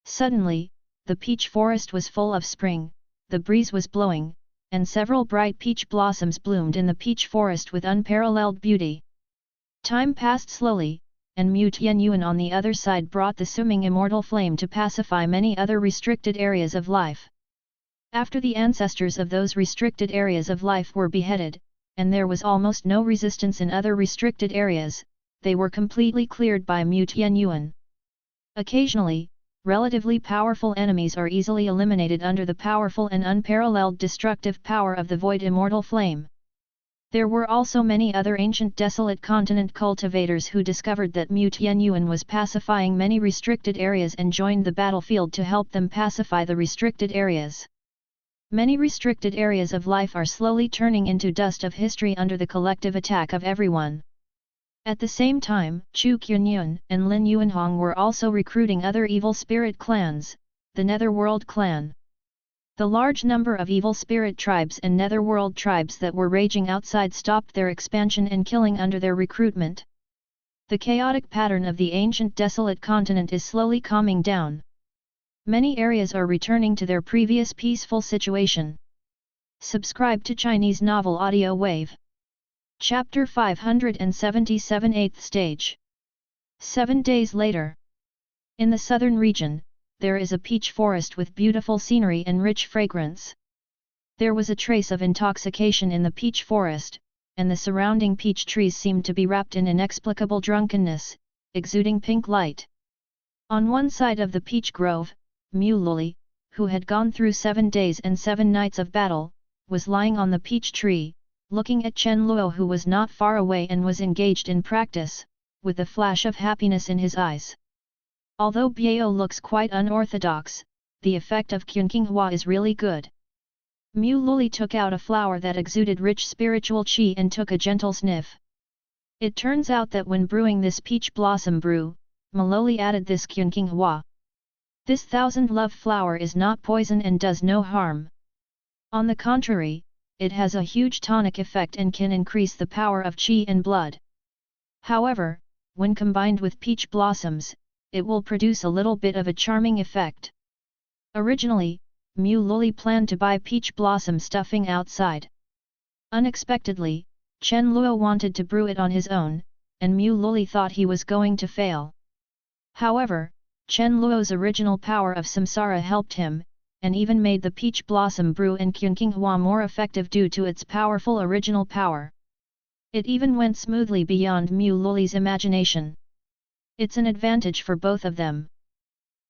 Suddenly, the peach forest was full of spring, the breeze was blowing, and several bright peach blossoms bloomed in the peach forest with unparalleled beauty. Time passed slowly, and Mu Tianyuan on the other side brought the swimming immortal flame to pacify many other restricted areas of life. After the ancestors of those restricted areas of life were beheaded, and there was almost no resistance in other restricted areas, they were completely cleared by Mu Tianyuan. Occasionally, relatively powerful enemies are easily eliminated under the powerful and unparalleled destructive power of the Void Immortal Flame. There were also many other Ancient Desolate Continent cultivators who discovered that Mu Tianyuan was pacifying many restricted areas and joined the battlefield to help them pacify the restricted areas. Many restricted areas of life are slowly turning into dust of history under the collective attack of everyone. At the same time, Chu Qianyun and Lin Yuanhong were also recruiting other evil spirit clans, the Netherworld clan. The large number of evil spirit tribes and Netherworld tribes that were raging outside stopped their expansion and killing under their recruitment. The chaotic pattern of the Ancient Desolate Continent is slowly calming down. Many areas are returning to their previous peaceful situation. Subscribe to Chinese Novel Audio Wave. Chapter 577 8th Stage. 7 days later. In the southern region, there is a peach forest with beautiful scenery and rich fragrance. There was a trace of intoxication in the peach forest, and the surrounding peach trees seemed to be wrapped in inexplicable drunkenness, exuding pink light. On one side of the peach grove, Mu Luli, who had gone through 7 days and 7 nights of battle, was lying on the peach tree, looking at Chen Luo who was not far away and was engaged in practice, with a flash of happiness in his eyes. Although Biao looks quite unorthodox, the effect of Qingqinghua is really good. Mu Luli took out a flower that exuded rich spiritual qi and took a gentle sniff. It turns out that when brewing this peach blossom brew, Maloli added this Qingqinghua. This thousand love flower is not poison and does no harm. On the contrary, it has a huge tonic effect and can increase the power of qi and blood. However, when combined with peach blossoms, it will produce a little bit of a charming effect. Originally, Mu Luli planned to buy peach blossom stuffing outside. Unexpectedly, Chen Luo wanted to brew it on his own, and Mu Luli thought he was going to fail. However, Chen Luo's original power of samsara helped him, and even made the peach blossom brew in Qingqinghua more effective due to its powerful original power. It even went smoothly beyond Mu Luli's imagination. It's an advantage for both of them.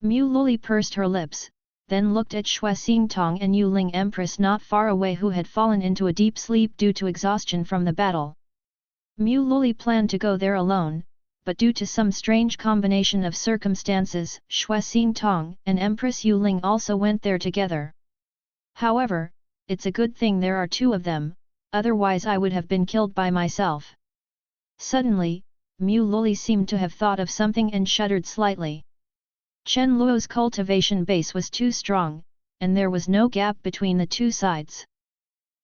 Mu Luli pursed her lips, then looked at Xue Xingtong and Yuling Empress not far away who had fallen into a deep sleep due to exhaustion from the battle. Mu Luli planned to go there alone, but due to some strange combination of circumstances, Xue Xingtong and Empress Yuling also went there together. However, it's a good thing there are two of them, otherwise I would have been killed by myself. Suddenly, Mu Luli seemed to have thought of something and shuddered slightly. Chen Luo's cultivation base was too strong, and there was no gap between the two sides.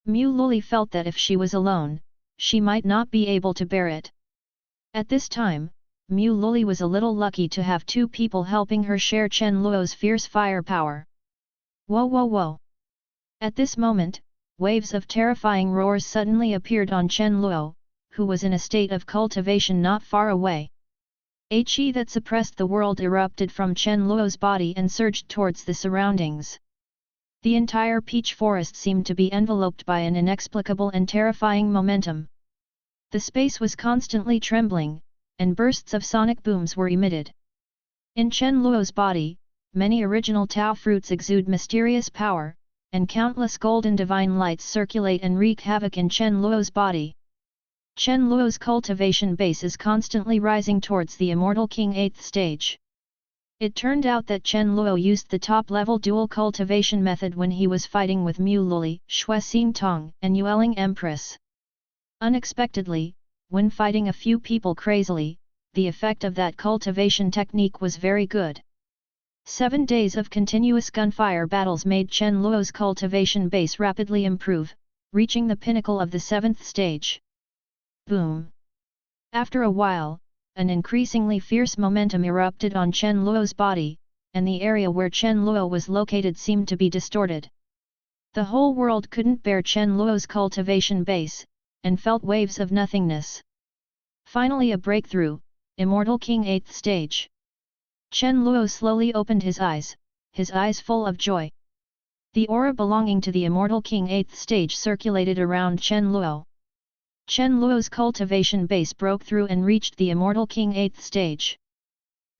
Mu Luli felt that if she was alone, she might not be able to bear it. At this time, Mu Luli was a little lucky to have two people helping her share Chen Luo's fierce firepower. Whoa whoa whoa! At this moment, waves of terrifying roars suddenly appeared on Chen Luo, who was in a state of cultivation not far away. A qi that suppressed the world erupted from Chen Luo's body and surged towards the surroundings. The entire peach forest seemed to be enveloped by an inexplicable and terrifying momentum. The space was constantly trembling, and bursts of sonic booms were emitted. In Chen Luo's body, many original Tao fruits exude mysterious power, and countless golden divine lights circulate and wreak havoc in Chen Luo's body. Chen Luo's cultivation base is constantly rising towards the Immortal King 8th stage. It turned out that Chen Luo used the top-level dual cultivation method when he was fighting with Mu Luli, Xue Xingtong, and Yuling Empress. Unexpectedly, when fighting a few people crazily, the effect of that cultivation technique was very good. 7 days of continuous gunfire battles made Chen Luo's cultivation base rapidly improve, reaching the pinnacle of the 7th stage. Boom! After a while, an increasingly fierce momentum erupted on Chen Luo's body, and the area where Chen Luo was located seemed to be distorted. The whole world couldn't bear Chen Luo's cultivation base, and felt waves of nothingness. Finally a breakthrough, Immortal King 8th stage. Chen Luo slowly opened his eyes full of joy. The aura belonging to the Immortal King 8th stage circulated around Chen Luo. Chen Luo's cultivation base broke through and reached the Immortal King 8th stage.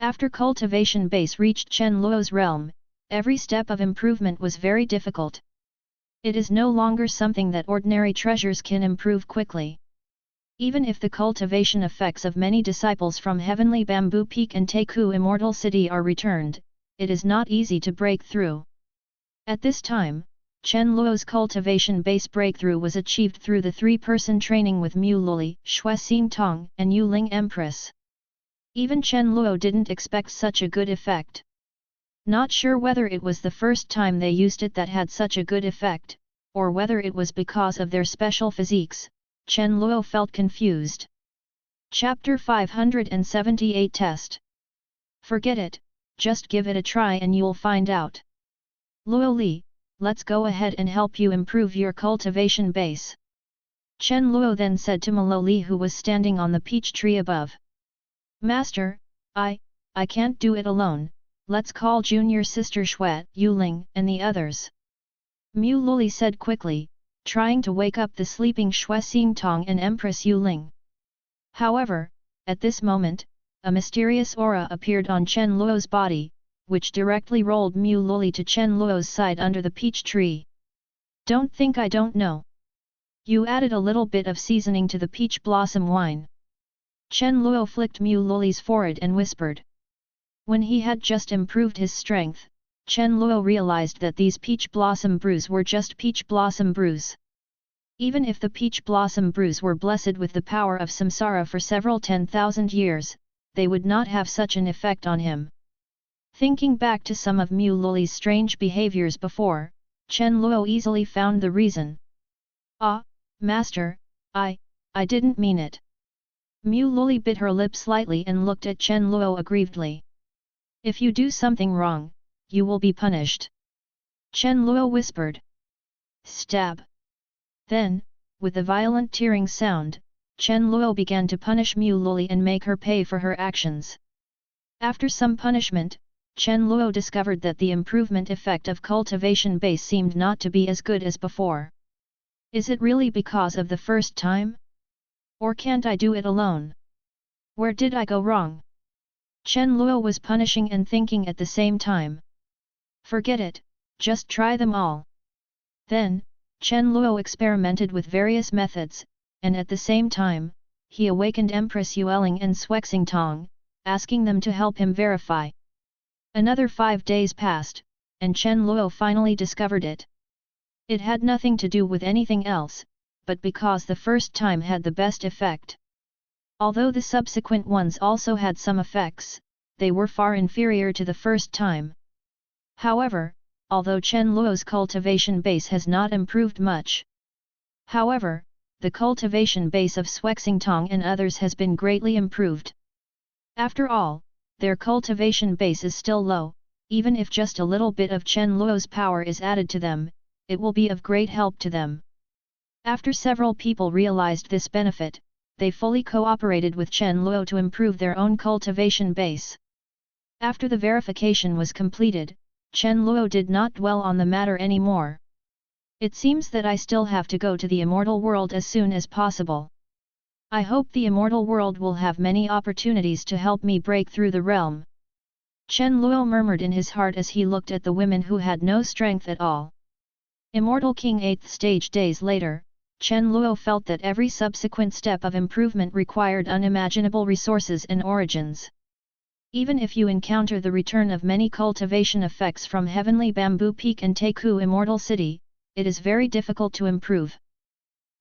After cultivation base reached Chen Luo's realm, every step of improvement was very difficult. It is no longer something that ordinary treasures can improve quickly. Even if the cultivation effects of many disciples from Heavenly Bamboo Peak and Taku Immortal City are returned, it is not easy to break through. At this time, Chen Luo's cultivation base breakthrough was achieved through the 3-person training with Mu Luli, Xue Xingtong, and Yuling Empress. Even Chen Luo didn't expect such a good effect. Not sure whether it was the first time they used it that had such a good effect, or whether it was because of their special physiques, Chen Luo felt confused. Chapter 578 Test. Forget it, just give it a try and you'll find out. Luo Li, let's go ahead and help you improve your cultivation base. Chen Luo then said to Malo Li who was standing on the peach tree above. Master, I can't do it alone, let's call junior sister Xue, Yuling, and the others. Mu Luli said quickly, trying to wake up the sleeping Xue Xingtong and Empress Yuling. However, at this moment, a mysterious aura appeared on Chen Luo's body, which directly rolled Mu Luli to Chen Luo's side under the peach tree. Don't think I don't know. You added a little bit of seasoning to the peach blossom wine. Chen Luo flicked Mu Luli's forehead and whispered. When he had just improved his strength, Chen Luo realized that these peach blossom brews were just peach blossom brews. Even if the peach blossom brews were blessed with the power of samsara for several 10,000 years, they would not have such an effect on him. Thinking back to some of Mu Luli's strange behaviors before, Chen Luo easily found the reason. Ah, Master, I didn't mean it. Mu Luli bit her lip slightly and looked at Chen Luo aggrievedly. If you do something wrong, you will be punished. Chen Luo whispered. Stab. Then, with a violent tearing sound, Chen Luo began to punish Mu Luli and make her pay for her actions. After some punishment, Chen Luo discovered that the improvement effect of Cultivation Base seemed not to be as good as before. Is it really because of the first time? Or can't I do it alone? Where did I go wrong? Chen Luo was punishing and thinking at the same time. Forget it, just try them all. Then, Chen Luo experimented with various methods, and at the same time, he awakened Empress Yueling and Tong, asking them to help him verify. Another 5 days passed, and Chen Luo finally discovered it. It had nothing to do with anything else, but because the first time had the best effect. Although the subsequent ones also had some effects, they were far inferior to the first time. However, although Chen Luo's cultivation base has not improved much. However, the cultivation base of Tong and others has been greatly improved. After all, their cultivation base is still low, even if just a little bit of Chen Luo's power is added to them, it will be of great help to them. After several people realized this benefit, they fully cooperated with Chen Luo to improve their own cultivation base. After the verification was completed, Chen Luo did not dwell on the matter anymore. It seems that I still have to go to the immortal world as soon as possible. I hope the immortal world will have many opportunities to help me break through the realm. Chen Luo murmured in his heart as he looked at the women who had no strength at all. Immortal King 8th stage days later, Chen Luo felt that every subsequent step of improvement required unimaginable resources and origins. Even if you encounter the return of many cultivation effects from Heavenly Bamboo Peak and Taku Immortal City, it is very difficult to improve.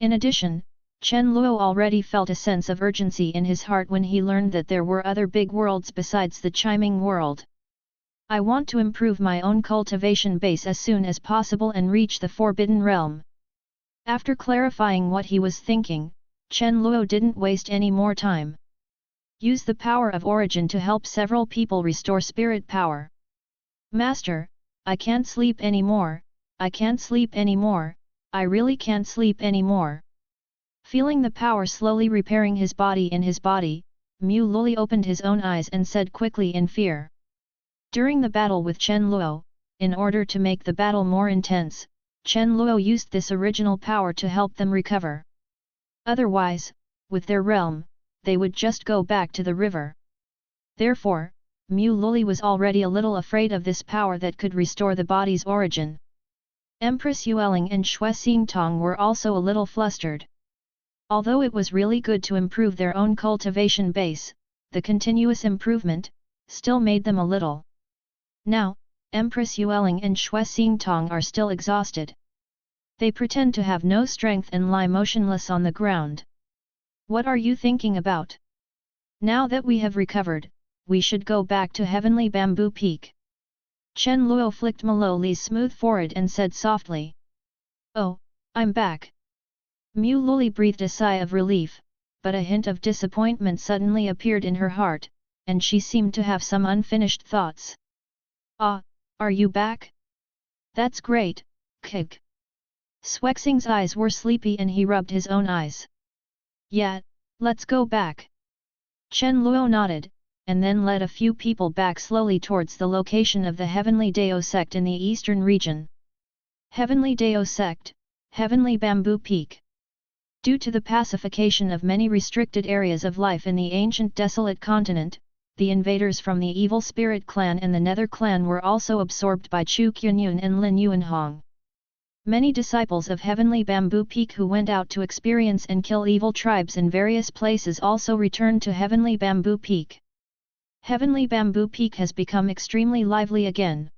In addition, Chen Luo already felt a sense of urgency in his heart when he learned that there were other big worlds besides the chiming world. I want to improve my own cultivation base as soon as possible and reach the Forbidden Realm. After clarifying what he was thinking, Chen Luo didn't waste any more time. Use the power of origin to help several people restore spirit power. Master, I can't sleep anymore, I can't sleep anymore, I really can't sleep anymore. Feeling the power slowly repairing his body in his body, Mu Luli opened his own eyes and said quickly in fear. During the battle with Chen Luo, in order to make the battle more intense, Chen Luo used this original power to help them recover. Otherwise, with their realm, they would just go back to the river. Therefore, Mu Luli was already a little afraid of this power that could restore the body's origin. Empress Yueling and Tong were also a little flustered. Although it was really good to improve their own cultivation base, the continuous improvement still made them a little. Now, Empress Yueling and Tong are still exhausted. They pretend to have no strength and lie motionless on the ground. What are you thinking about? Now that we have recovered, we should go back to Heavenly Bamboo Peak. Chen Luo flicked Maloli's smooth forehead and said softly. Oh, I'm back. Mu Luli breathed a sigh of relief, but a hint of disappointment suddenly appeared in her heart, and she seemed to have some unfinished thoughts. Ah, are you back? That's great, Kig. Swexing's eyes were sleepy and he rubbed his own eyes. Yeah, let's go back. Chen Luo nodded, and then led a few people back slowly towards the location of the Heavenly Dao Sect in the eastern region. Heavenly Dao Sect, Heavenly Bamboo Peak. Due to the pacification of many restricted areas of life in the Ancient Desolate Continent, the invaders from the Evil Spirit Clan and the Nether Clan were also absorbed by Chu Qianyun and Lin Yuanhong. Many disciples of Heavenly Bamboo Peak who went out to experience and kill evil tribes in various places also returned to Heavenly Bamboo Peak. Heavenly Bamboo Peak has become extremely lively again.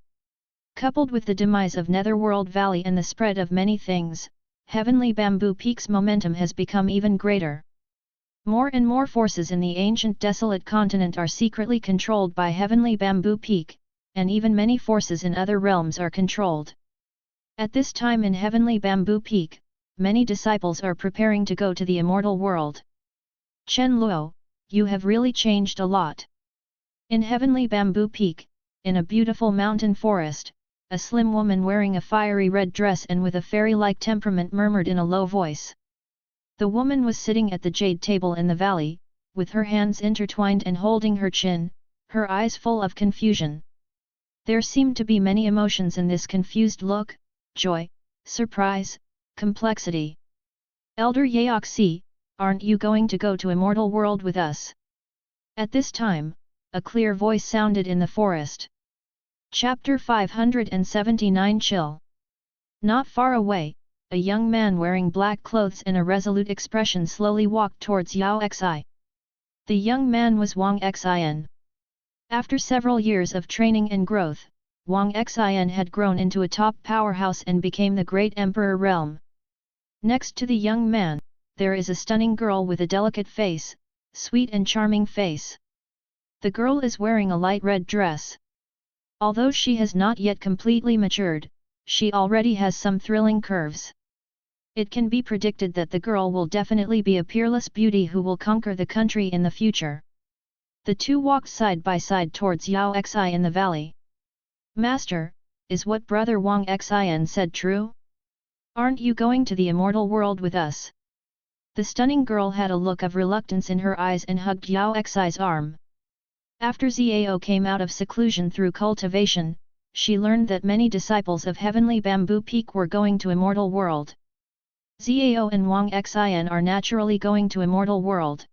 Coupled with the demise of Netherworld Valley and the spread of many things, Heavenly Bamboo Peak's momentum has become even greater. More and more forces in the Ancient Desolate Continent are secretly controlled by Heavenly Bamboo Peak, and even many forces in other realms are controlled. At this time in Heavenly Bamboo Peak, many disciples are preparing to go to the immortal world. Chen Luo, you have really changed a lot. In Heavenly Bamboo Peak, in a beautiful mountain forest, a slim woman wearing a fiery red dress and with a fairy-like temperament murmured in a low voice. The woman was sitting at the jade table in the valley, with her hands intertwined and holding her chin, her eyes full of confusion. There seemed to be many emotions in this confused look: joy, surprise, complexity. Elder Yaoxi, aren't you going to go to immortal world with us? At this time, a clear voice sounded in the forest. Chapter 579 Chill. Not far away, a young man wearing black clothes and a resolute expression slowly walked towards Yao Xi. The young man was Wang Xian. After several years of training and growth, Wang Xian had grown into a top powerhouse and became the great emperor realm. Next to the young man, there is a stunning girl with a delicate face, sweet and charming face. The girl is wearing a light red dress. Although she has not yet completely matured, she already has some thrilling curves. It can be predicted that the girl will definitely be a peerless beauty who will conquer the country in the future. The two walked side by side towards Yao Xi in the valley. Master, is what brother Wang Xian said true? Aren't you going to the immortal world with us? The stunning girl had a look of reluctance in her eyes and hugged Yao Xi's arm. After Zhao came out of seclusion through cultivation, she learned that many disciples of Heavenly Bamboo Peak were going to immortal world. Zhao and Wang Xian are naturally going to immortal world.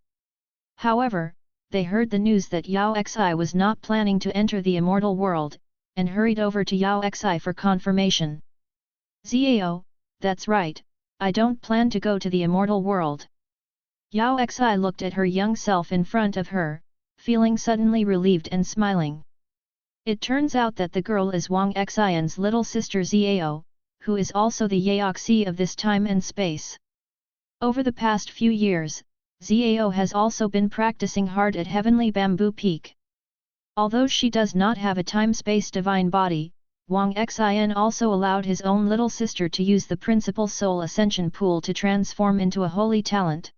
However, they heard the news that Yao Xi was not planning to enter the immortal world, and hurried over to Yao Xi for confirmation. Zhao, that's right, I don't plan to go to the immortal world. Yao Xi looked at her young self in front of her, feeling suddenly relieved and smiling. It turns out that the girl is Wang Xian's little sister Zhao, who is also the Yaoxi of this time and space. Over the past few years, Zhao has also been practicing hard at Heavenly Bamboo Peak. Although she does not have a time-space divine body, Wang Xian also allowed his own little sister to use the principal soul ascension pool to transform into a holy talent.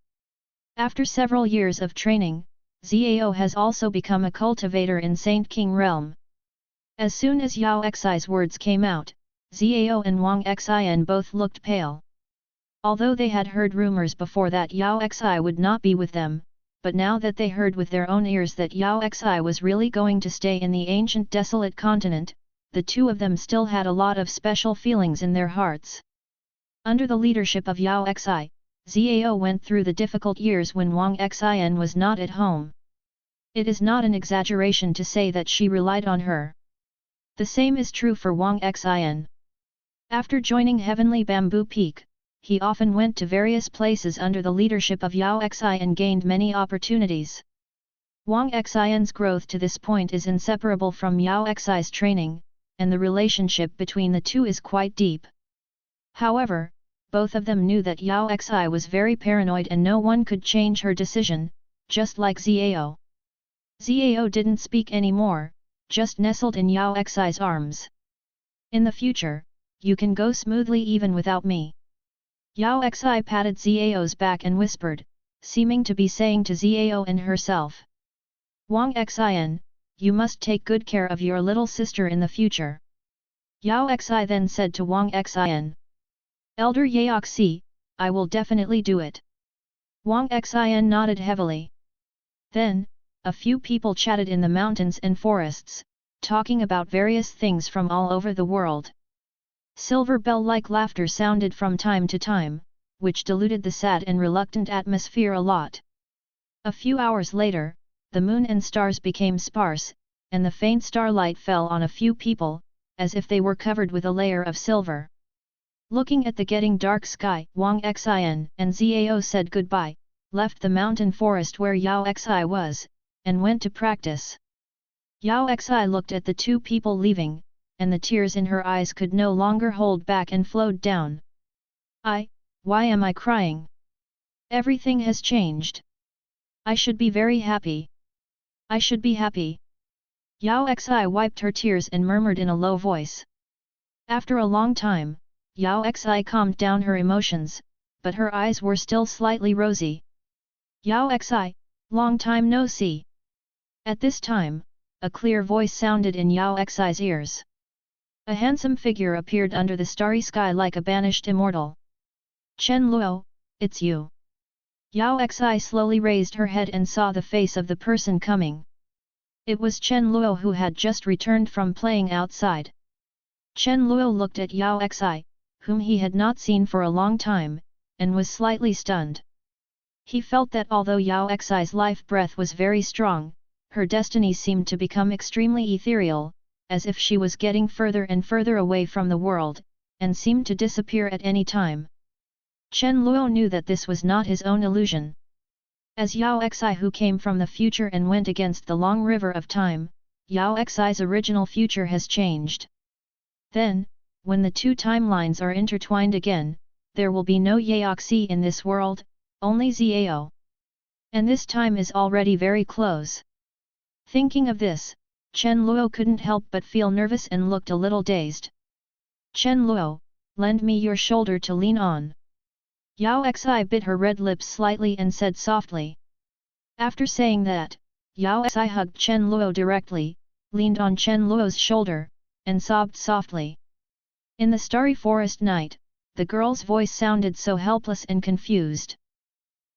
After several years of training, Zhao has also become a cultivator in Saint King realm. As soon as Yao Xi's words came out, Zhao and Wang Xian both looked pale. Although they had heard rumors before that Yao Xi would not be with them, but now that they heard with their own ears that Yao Xi was really going to stay in the Ancient Desolate Continent, the two of them still had a lot of special feelings in their hearts. Under the leadership of Yao Xi, Zhao went through the difficult years when Wang Xian was not at home. It is not an exaggeration to say that she relied on her. The same is true for Wang Xian. After joining Heavenly Bamboo Peak, he often went to various places under the leadership of Yao Xi and gained many opportunities. Wang Xian's growth to this point is inseparable from Yao Xi's training, and the relationship between the two is quite deep. However, both of them knew that Yao Xi was very paranoid and no one could change her decision, just like Zhao. Zhao didn't speak anymore, just nestled in Yao Xi's arms. In the future, you can go smoothly even without me. Yao Xi patted Zhao's back and whispered, seeming to be saying to Zhao and herself. Wang Xian, you must take good care of your little sister in the future. Yao Xi then said to Wang Xian. Elder Yaoxi, I will definitely do it. Wang Xian nodded heavily. Then, a few people chatted in the mountains and forests, talking about various things from all over the world. Silver bell-like laughter sounded from time to time, which diluted the sad and reluctant atmosphere a lot. A few hours later, the moon and stars became sparse, and the faint starlight fell on a few people, as if they were covered with a layer of silver. Looking at the getting dark sky, Wang Xian and Zhao said goodbye, left the mountain forest where Yao Xi was, and went to practice. Yao Xi looked at the two people leaving, and the tears in her eyes could no longer hold back and flowed down. Why am I crying? Everything has changed. I should be very happy. I should be happy. Yao Xi wiped her tears and murmured in a low voice. After a long time, Yao Xi calmed down her emotions, but her eyes were still slightly rosy. Yao Xi, long time no see. At this time, a clear voice sounded in Yao Xi's ears. A handsome figure appeared under the starry sky like a banished immortal. Chen Luo, it's you. Yao Xi slowly raised her head and saw the face of the person coming. It was Chen Luo who had just returned from playing outside. Chen Luo looked at Yao Xi, whom he had not seen for a long time, and was slightly stunned. He felt that although Yao Xi's life breath was very strong, her destiny seemed to become extremely ethereal, as if she was getting further and further away from the world, and seemed to disappear at any time. Chen Luo knew that this was not his own illusion. As Yao Xi who came from the future and went against the long river of time, Yao Xi's original future has changed. Then, when the two timelines are intertwined again, there will be no Yaoxi in this world, only Zao. And this time is already very close. Thinking of this, Chen Luo couldn't help but feel nervous and looked a little dazed. Chen Luo, lend me your shoulder to lean on. Yao Xi bit her red lips slightly and said softly. After saying that, Yao Xi hugged Chen Luo directly, leaned on Chen Luo's shoulder, and sobbed softly. In the starry forest night, the girl's voice sounded so helpless and confused.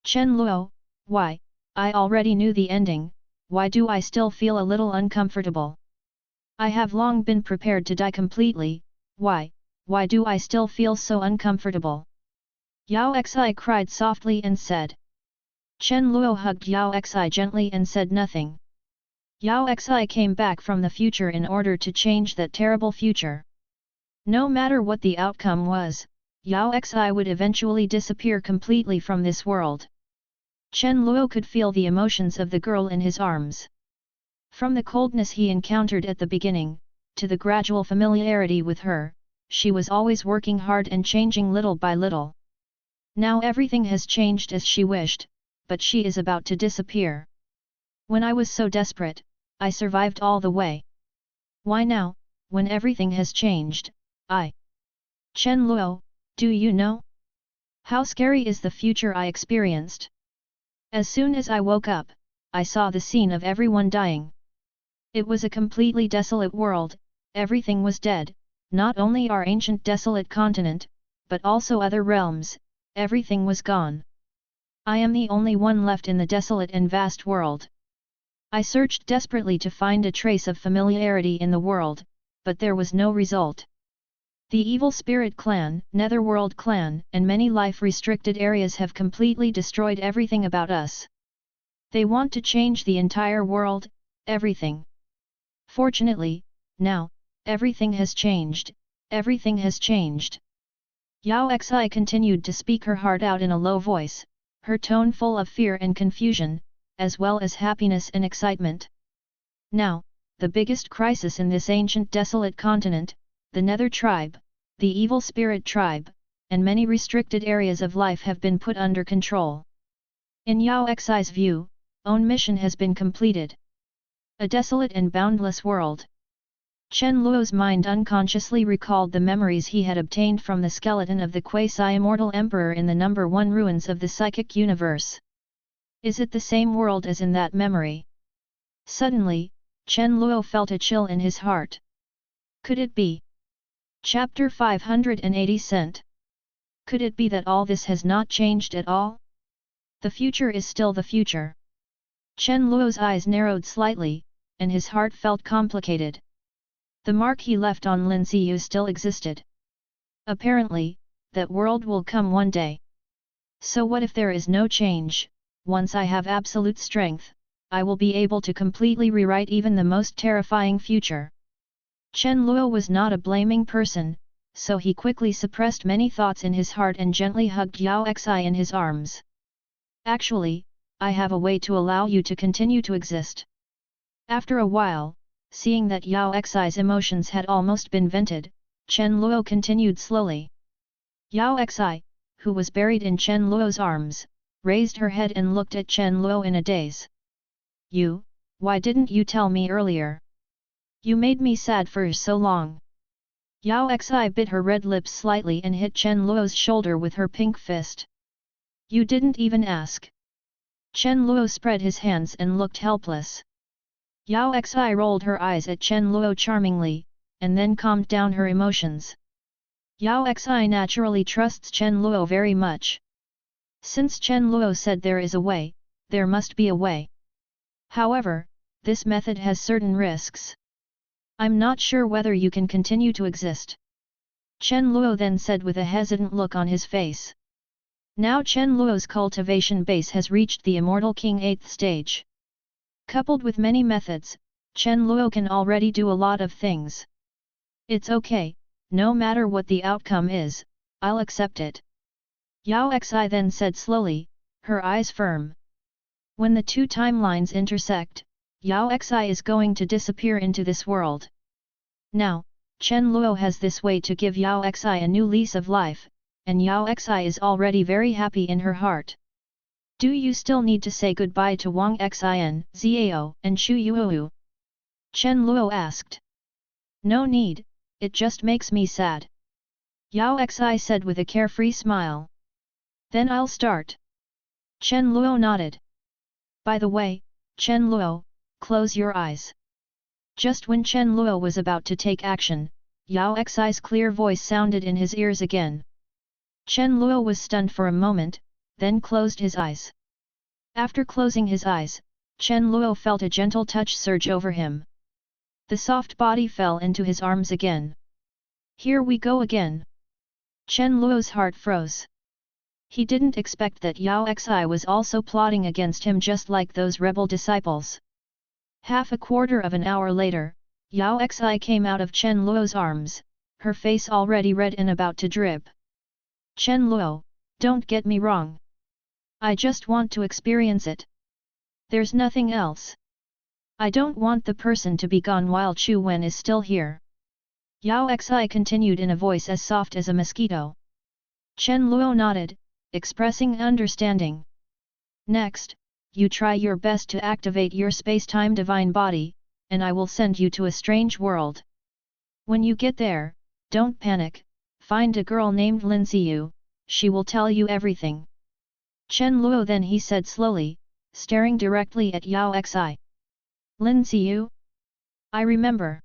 Chen Luo, why, I already knew the ending, why do I still feel a little uncomfortable? I have long been prepared to die completely, why do I still feel so uncomfortable? Yao Xi cried softly and said. Chen Luo hugged Yao Xi gently and said nothing. Yao Xi came back from the future in order to change that terrible future. No matter what the outcome was, Yao Xi would eventually disappear completely from this world. Chen Luo could feel the emotions of the girl in his arms. From the coldness he encountered at the beginning, to the gradual familiarity with her, she was always working hard and changing little by little. Now everything has changed as she wished, but she is about to disappear. When I was so desperate, I survived all the way. Why now, when everything has changed, Chen Luo, do you know? How scary is the future I experienced? As soon as I woke up, I saw the scene of everyone dying. It was a completely desolate world, everything was dead, not only our ancient desolate continent, but also other realms, everything was gone. I am the only one left in the desolate and vast world. I searched desperately to find a trace of familiarity in the world, but there was no result. The Evil Spirit Clan, Netherworld Clan, and many life-restricted areas have completely destroyed everything about us. They want to change the entire world, everything. Fortunately, now, everything has changed, everything has changed. Yao Xi continued to speak her heart out in a low voice, her tone full of fear and confusion, as well as happiness and excitement. Now, the biggest crisis in this ancient desolate continent, the Nether tribe, the Evil Spirit tribe, and many restricted areas of life have been put under control. In Yao Xi's view, own mission has been completed. A desolate and boundless world. Chen Luo's mind unconsciously recalled the memories he had obtained from the skeleton of the quasi-immortal emperor in the number 1 ruins of the psychic universe. Is it the same world as in that memory? Suddenly, Chen Luo felt a chill in his heart. Could it be? Chapter 580 Cent. Could it be that all this has not changed at all? The future is still the future. Chen Luo's eyes narrowed slightly, and his heart felt complicated. The mark he left on Lin Xiyu still existed. Apparently, that world will come one day. So what if there is no change? Once I have absolute strength, I will be able to completely rewrite even the most terrifying future. Chen Luo was not a blaming person, so he quickly suppressed many thoughts in his heart and gently hugged Yao Xi in his arms. Actually, I have a way to allow you to continue to exist. After a while, seeing that Yao Xi's emotions had almost been vented, Chen Luo continued slowly. Yao Xi, who was buried in Chen Luo's arms, raised her head and looked at Chen Luo in a daze. Why didn't you tell me earlier? You made me sad for so long. Yao Xi bit her red lips slightly and hit Chen Luo's shoulder with her pink fist. You didn't even ask. Chen Luo spread his hands and looked helpless. Yao Xi rolled her eyes at Chen Luo charmingly, and then calmed down her emotions. Yao Xi naturally trusts Chen Luo very much. Since Chen Luo said there is a way, there must be a way. However, this method has certain risks. I'm not sure whether you can continue to exist. Chen Luo then said with a hesitant look on his face. Now Chen Luo's cultivation base has reached the Immortal King 8th stage. Coupled with many methods, Chen Luo can already do a lot of things. It's okay, no matter what the outcome is, I'll accept it. Yao Xi then said slowly, her eyes firm. When the two timelines intersect, Yao Xi is going to disappear into this world. Now, Chen Luo has this way to give Yao Xi a new lease of life, and Yao Xi is already very happy in her heart. Do you still need to say goodbye to Wang Xin, Zhao, and Xu Yuowu? Chen Luo asked. No need, it just makes me sad. Yao Xi said with a carefree smile. Then I'll start. Chen Luo nodded. By the way, Chen Luo, close your eyes. Just when Chen Luo was about to take action, Yao Xi's clear voice sounded in his ears again. Chen Luo was stunned for a moment, then closed his eyes. After closing his eyes, Chen Luo felt a gentle touch surge over him. The soft body fell into his arms again. Here we go again. Chen Luo's heart froze. He didn't expect that Yao Xi was also plotting against him just like those rebel disciples. Half a quarter of an hour later, Yao Xi came out of Chen Luo's arms, her face already red and about to drip. Chen Luo, don't get me wrong. I just want to experience it. There's nothing else. I don't want the person to be gone while Chu Wen is still here. Yao Xi continued in a voice as soft as a mosquito. Chen Luo nodded, expressing understanding. Next, you try your best to activate your space-time divine body, and I will send you to a strange world. When you get there, don't panic, find a girl named Lin Xiu, she will tell you everything. Chen Luo then he said slowly, staring directly at Yao Xi. Lin Xiu? I remember.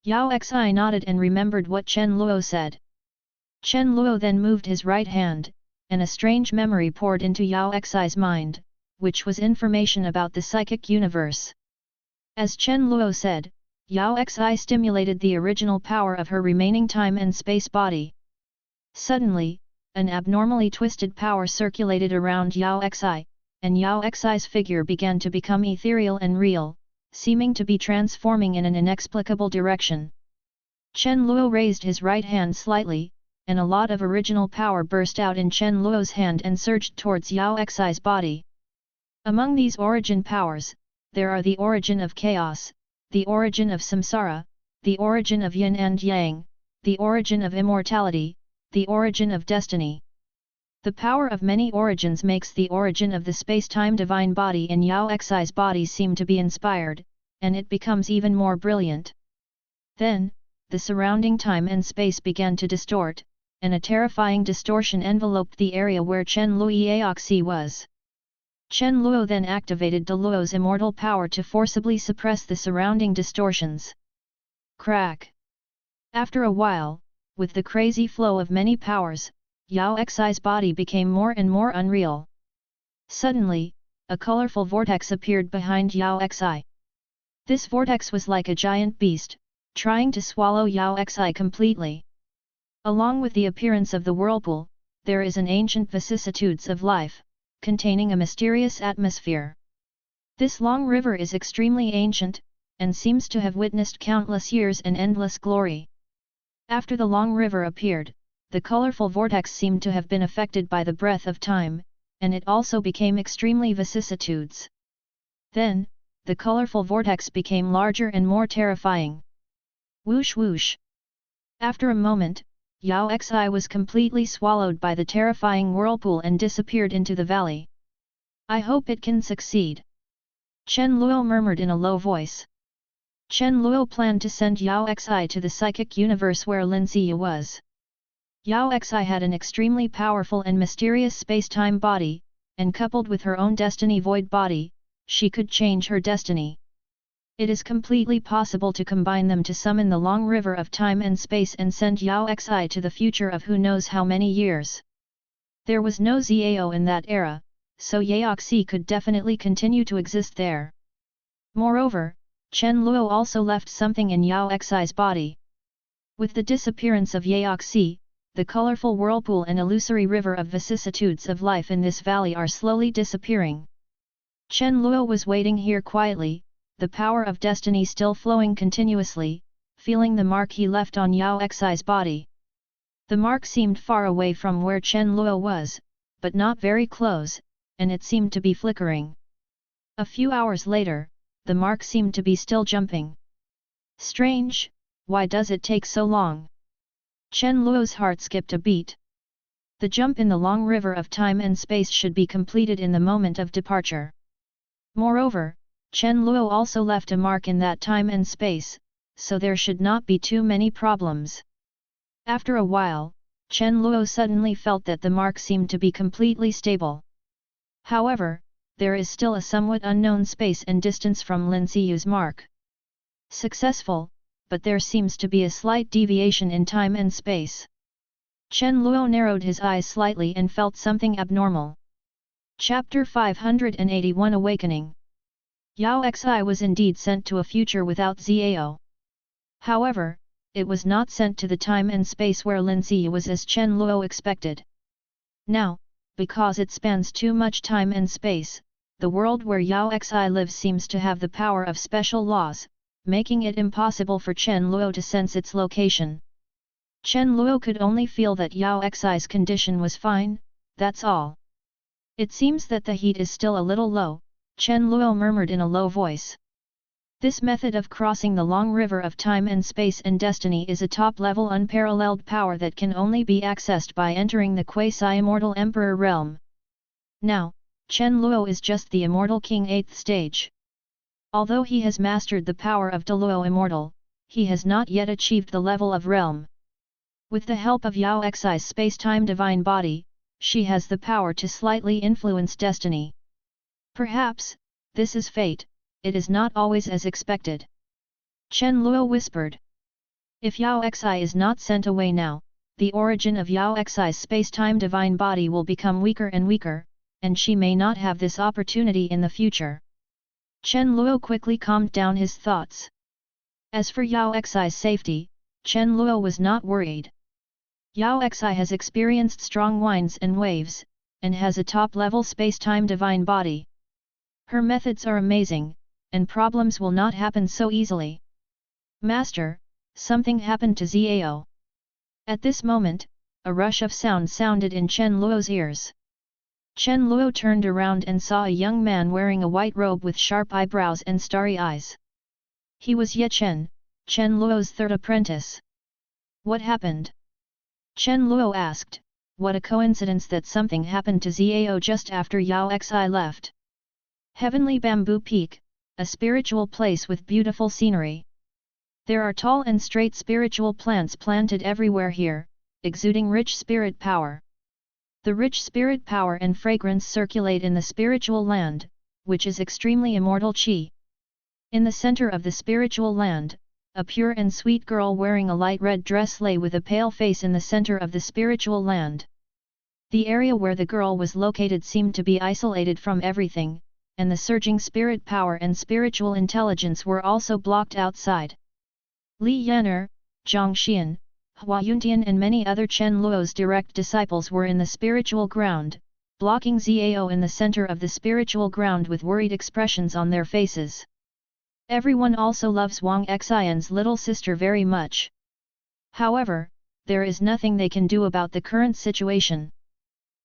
Yao Xi nodded and remembered what Chen Luo said. Chen Luo then moved his right hand, and a strange memory poured into Yao Xi's mind, which was information about the psychic universe. As Chen Luo said, Yao Xi stimulated the original power of her remaining time and space body. Suddenly, an abnormally twisted power circulated around Yao Xi, and Yao Xi's figure began to become ethereal and real, seeming to be transforming in an inexplicable direction. Chen Luo raised his right hand slightly, and a lot of original power burst out in Chen Luo's hand and surged towards Yao Xi's body. Among these origin powers, there are the origin of chaos, the origin of samsara, the origin of yin and yang, the origin of immortality, the origin of destiny. The power of many origins makes the origin of the space-time divine body in Yao Xi's body seem to be inspired, and it becomes even more brilliant. Then, the surrounding time and space began to distort, and a terrifying distortion enveloped the area where Chen Luoxi was. Chen Luo then activated De Luo's immortal power to forcibly suppress the surrounding distortions. Crack! After a while, with the crazy flow of many powers, Yao Xi's body became more and more unreal. Suddenly, a colorful vortex appeared behind Yao Xi. This vortex was like a giant beast, trying to swallow Yao Xi completely. Along with the appearance of the whirlpool, there is an ancient vicissitudes of life, containing a mysterious atmosphere. This long river is extremely ancient, and seems to have witnessed countless years and endless glory. After the long river appeared, the colorful vortex seemed to have been affected by the breath of time, and it also became extremely vicissitudes. Then, the colorful vortex became larger and more terrifying. Whoosh whoosh! After a moment, Yao Xi was completely swallowed by the terrifying whirlpool and disappeared into the valley. I hope it can succeed. Chen Luo murmured in a low voice. Chen Luo planned to send Yao Xi to the psychic universe where Lin Ziyu was. Yao Xi had an extremely powerful and mysterious space-time body, and coupled with her own destiny void body, she could change her destiny. It is completely possible to combine them to summon the long river of time and space and send Yao Xi to the future of who knows how many years. There was no Zao in that era, so Yao Xi could definitely continue to exist there. Moreover, Chen Luo also left something in Yao Xi's body. With the disappearance of Yao Xi, the colorful whirlpool and illusory river of vicissitudes of life in this valley are slowly disappearing. Chen Luo was waiting here quietly, the power of destiny still flowing continuously, feeling the mark he left on Yao Xi's body. The mark seemed far away from where Chen Luo was, but not very close, and it seemed to be flickering. A few hours later, the mark seemed to be still jumping. Strange, why does it take so long? Chen Luo's heart skipped a beat. The jump in the long river of time and space should be completed in the moment of departure. Moreover, Chen Luo also left a mark in that time and space, so there should not be too many problems. After a while, Chen Luo suddenly felt that the mark seemed to be completely stable. However, there is still a somewhat unknown space and distance from Lin Ziyu's mark. Successful, but there seems to be a slight deviation in time and space. Chen Luo narrowed his eyes slightly and felt something abnormal. Chapter 581 Awakening. Yao Xi was indeed sent to a future without Zao. However, it was not sent to the time and space where Lin Ziyu was as Chen Luo expected. Now, because it spans too much time and space, the world where Yao Xi lives seems to have the power of special laws, making it impossible for Chen Luo to sense its location. Chen Luo could only feel that Yao Xi's condition was fine, that's all. It seems that the heat is still a little low, Chen Luo murmured in a low voice. This method of crossing the long river of time and space and destiny is a top-level unparalleled power that can only be accessed by entering the quasi-immortal Emperor realm. Now, Chen Luo is just the Immortal King 8th stage. Although he has mastered the power of De Luo Immortal, he has not yet achieved the level of realm. With the help of Yao Xi's space-time divine body, she has the power to slightly influence destiny. Perhaps, this is fate. It is not always as expected. Chen Luo whispered. If Yao Xi is not sent away now, the origin of Yao Xi's space-time divine body will become weaker and weaker, and she may not have this opportunity in the future. Chen Luo quickly calmed down his thoughts. As for Yao Xi's safety, Chen Luo was not worried. Yao Xi has experienced strong winds and waves, and has a top-level space-time divine body. Her methods are amazing, and problems will not happen so easily. Master, something happened to Zao. At this moment, a rush of sound sounded in Chen Luo's ears. Chen Luo turned around and saw a young man wearing a white robe with sharp eyebrows and starry eyes. He was Ye Chen, Chen Luo's third apprentice. What happened? Chen Luo asked. What a coincidence that something happened to Zao just after Yao Xi left. Heavenly Bamboo Peak, a spiritual place with beautiful scenery. There are tall and straight spiritual plants planted everywhere here, exuding rich spirit power. The rich spirit power and fragrance circulate in the spiritual land, which is extremely immortal qi. In the center of the spiritual land, a pure and sweet girl wearing a light red dress lay with a pale face in the center of the spiritual land. The area where the girl was located seemed to be isolated from everything, and the surging spirit power and spiritual intelligence were also blocked outside. Li Yan'er, Zhang Xian, Hua Yuntian and many other Chen Luo's direct disciples were in the spiritual ground, blocking Zao in the center of the spiritual ground with worried expressions on their faces. Everyone also loves Wang Xian's little sister very much. However, there is nothing they can do about the current situation.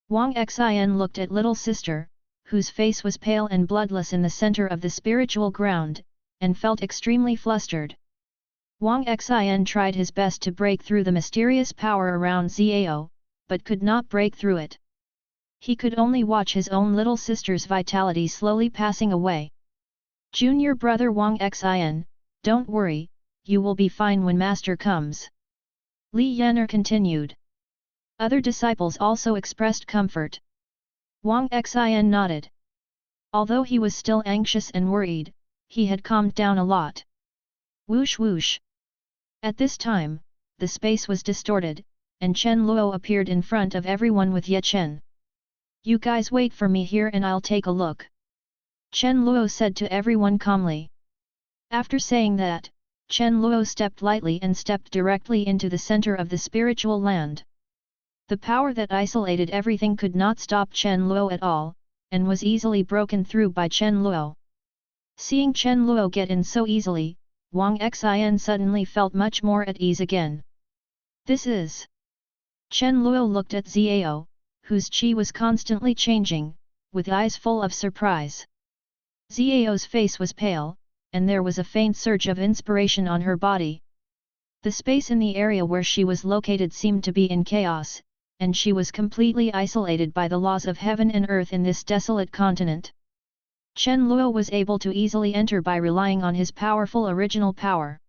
Wang Xian looked at little sister, whose face was pale and bloodless in the center of the spiritual ground, and felt extremely flustered. Wang Xian tried his best to break through the mysterious power around Zao, but could not break through it. He could only watch his own little sister's vitality slowly passing away. Junior brother Wang Xian, Don't worry, you will be fine when master comes. Li Yan'er continued. Other disciples also expressed comfort. Wang Xin nodded. Although he was still anxious and worried, he had calmed down a lot. Whoosh whoosh. At this time, the space was distorted, and Chen Luo appeared in front of everyone with Ye Chen. You guys wait for me here and I'll take a look. Chen Luo said to everyone calmly. After saying that, Chen Luo stepped lightly and stepped directly into the center of the spiritual land. The power that isolated everything could not stop Chen Luo at all, and was easily broken through by Chen Luo. Seeing Chen Luo get in so easily, Wang Xin suddenly felt much more at ease again. This is... Chen Luo looked at Zhao, whose qi was constantly changing, with eyes full of surprise. Zhao's face was pale, and there was a faint surge of inspiration on her body. The space in the area where she was located seemed to be in chaos, and she was completely isolated by the laws of heaven and earth in this desolate continent. Chen Luo was able to easily enter by relying on his powerful original power.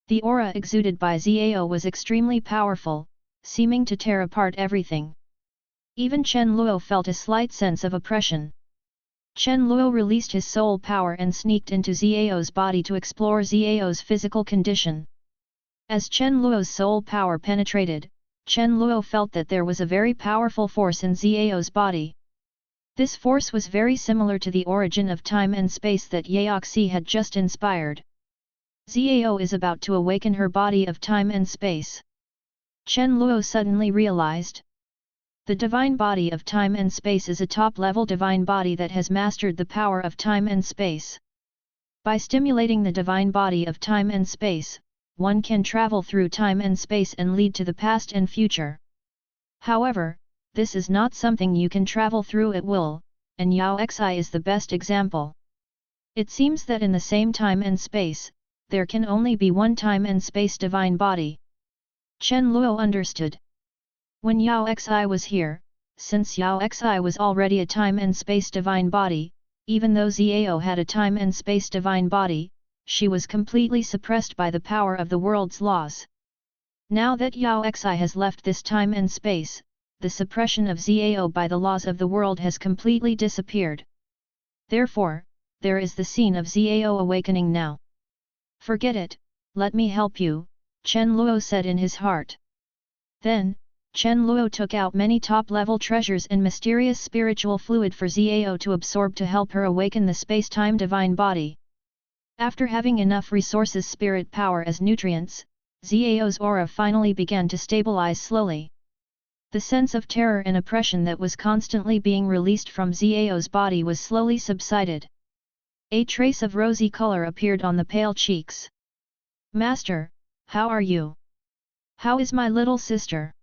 The aura exuded by Zhao was extremely powerful, seeming to tear apart everything. Even Chen Luo felt a slight sense of oppression. Chen Luo released his soul power and sneaked into Zhao's body to explore Zhao's physical condition. As Chen Luo's soul power penetrated, Chen Luo felt that there was a very powerful force in Zhao's body. This force was very similar to the origin of time and space that Yaoxi had just inspired. Zhao is about to awaken her body of time and space. Chen Luo suddenly realized. The divine body of time and space is a top-level divine body that has mastered the power of time and space. By stimulating the divine body of time and space, one can travel through time and space and lead to the past and future. However, this is not something you can travel through at will, and Yaoxi is the best example. It seems that in the same time and space, there can only be one time and space divine body. Chen Luo understood. When Yaoxi was here, since Yaoxi was already a time and space divine body, even though Zhao had a time and space divine body, she was completely suppressed by the power of the world's laws. Now that Yaoxi has left this time and space, the suppression of Zhao by the laws of the world has completely disappeared. Therefore, there is the scene of Zhao awakening now. Forget it, let me help you, Chen Luo said in his heart. Then, Chen Luo took out many top-level treasures and mysterious spiritual fluid for Zhao to absorb to help her awaken the space-time divine body. After having enough resources spirit power as nutrients, Zhao's aura finally began to stabilize slowly. The sense of terror and oppression that was constantly being released from Zhao's body was slowly subsided. A trace of rosy color appeared on the pale cheeks. Master, how are you? How is my little sister?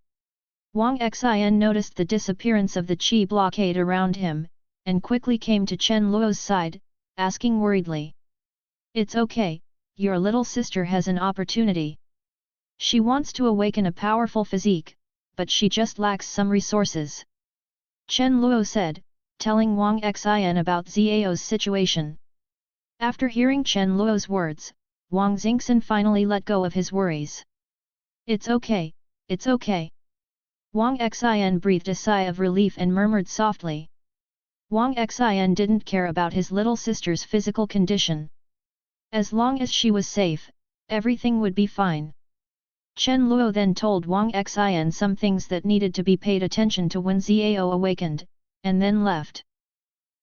Wang Xin noticed the disappearance of the qi blockade around him, and quickly came to Chen Luo's side, asking worriedly. It's okay, your little sister has an opportunity. She wants to awaken a powerful physique, but she just lacks some resources. Chen Luo said, telling Wang Xin about Zhao's situation. After hearing Chen Luo's words, Wang Xingxin finally let go of his worries. It's okay, it's okay. Wang Xin breathed a sigh of relief and murmured softly. Wang Xin didn't care about his little sister's physical condition. As long as she was safe, everything would be fine. Chen Luo then told Wang Xin some things that needed to be paid attention to when Zhao awakened, and then left.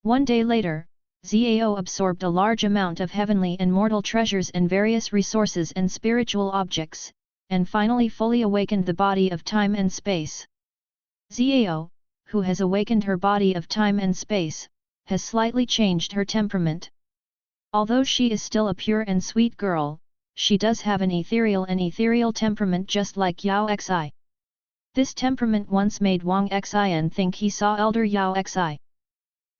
One day later, Zhao absorbed a large amount of heavenly and mortal treasures and various resources and spiritual objects, and finally fully awakened the body of time and space. Zhao, who has awakened her body of time and space, has slightly changed her temperament. Although she is still a pure and sweet girl, she does have an ethereal temperament just like Yaoxi. This temperament once made Wang Xin think he saw elder Yaoxi.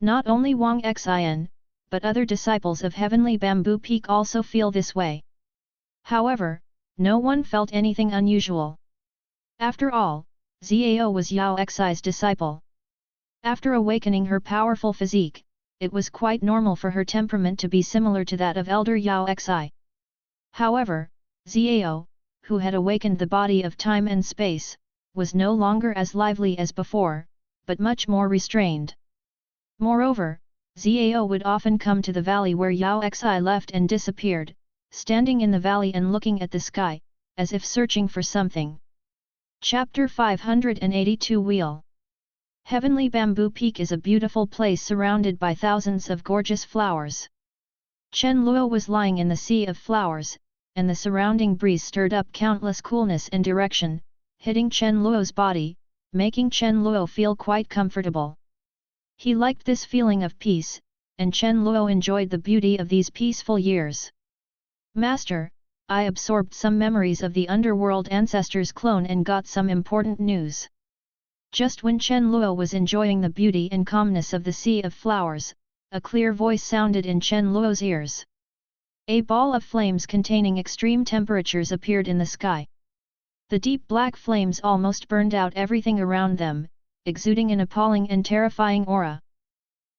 Not only Wang Xin, but other disciples of Heavenly Bamboo Peak also feel this way. However, no one felt anything unusual. After all, Zhao was Yaoxi's disciple. After awakening her powerful physique, it was quite normal for her temperament to be similar to that of elder Yaoxi. However, Zhao, who had awakened the body of time and space, was no longer as lively as before, but much more restrained. Moreover, Zhao would often come to the valley where Yao Xi left and disappeared, standing in the valley and looking at the sky, as if searching for something. Chapter 582 Wheel. Heavenly Bamboo Peak is a beautiful place surrounded by thousands of gorgeous flowers. Chen Luo was lying in the sea of flowers, and the surrounding breeze stirred up countless coolness and direction, hitting Chen Luo's body, making Chen Luo feel quite comfortable. He liked this feeling of peace, and Chen Luo enjoyed the beauty of these peaceful years. Master, I absorbed some memories of the underworld ancestors' clone and got some important news. Just when Chen Luo was enjoying the beauty and calmness of the sea of flowers, a clear voice sounded in Chen Luo's ears. A ball of flames containing extreme temperatures appeared in the sky. The deep black flames almost burned out everything around them, exuding an appalling and terrifying aura.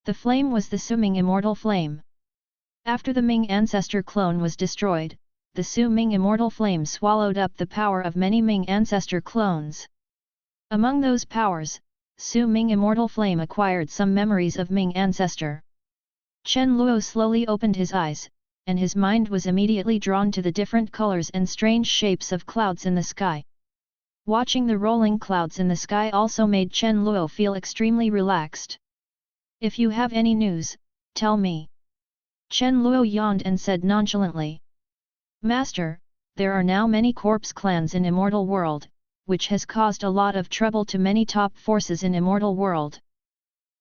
The flame was the Su Ming immortal flame. After the Ming ancestor clone was destroyed, the Su Ming immortal flame swallowed up the power of many Ming ancestor clones. Among those powers, Su Ming immortal flame acquired some memories of Ming ancestor. Chen Luo slowly opened his eyes, and his mind was immediately drawn to the different colors and strange shapes of clouds in the sky. Watching the rolling clouds in the sky also made Chen Luo feel extremely relaxed. If you have any news, tell me. Chen Luo yawned and said nonchalantly. Master, there are now many corpse clans in Immortal World, which has caused a lot of trouble to many top forces in Immortal World.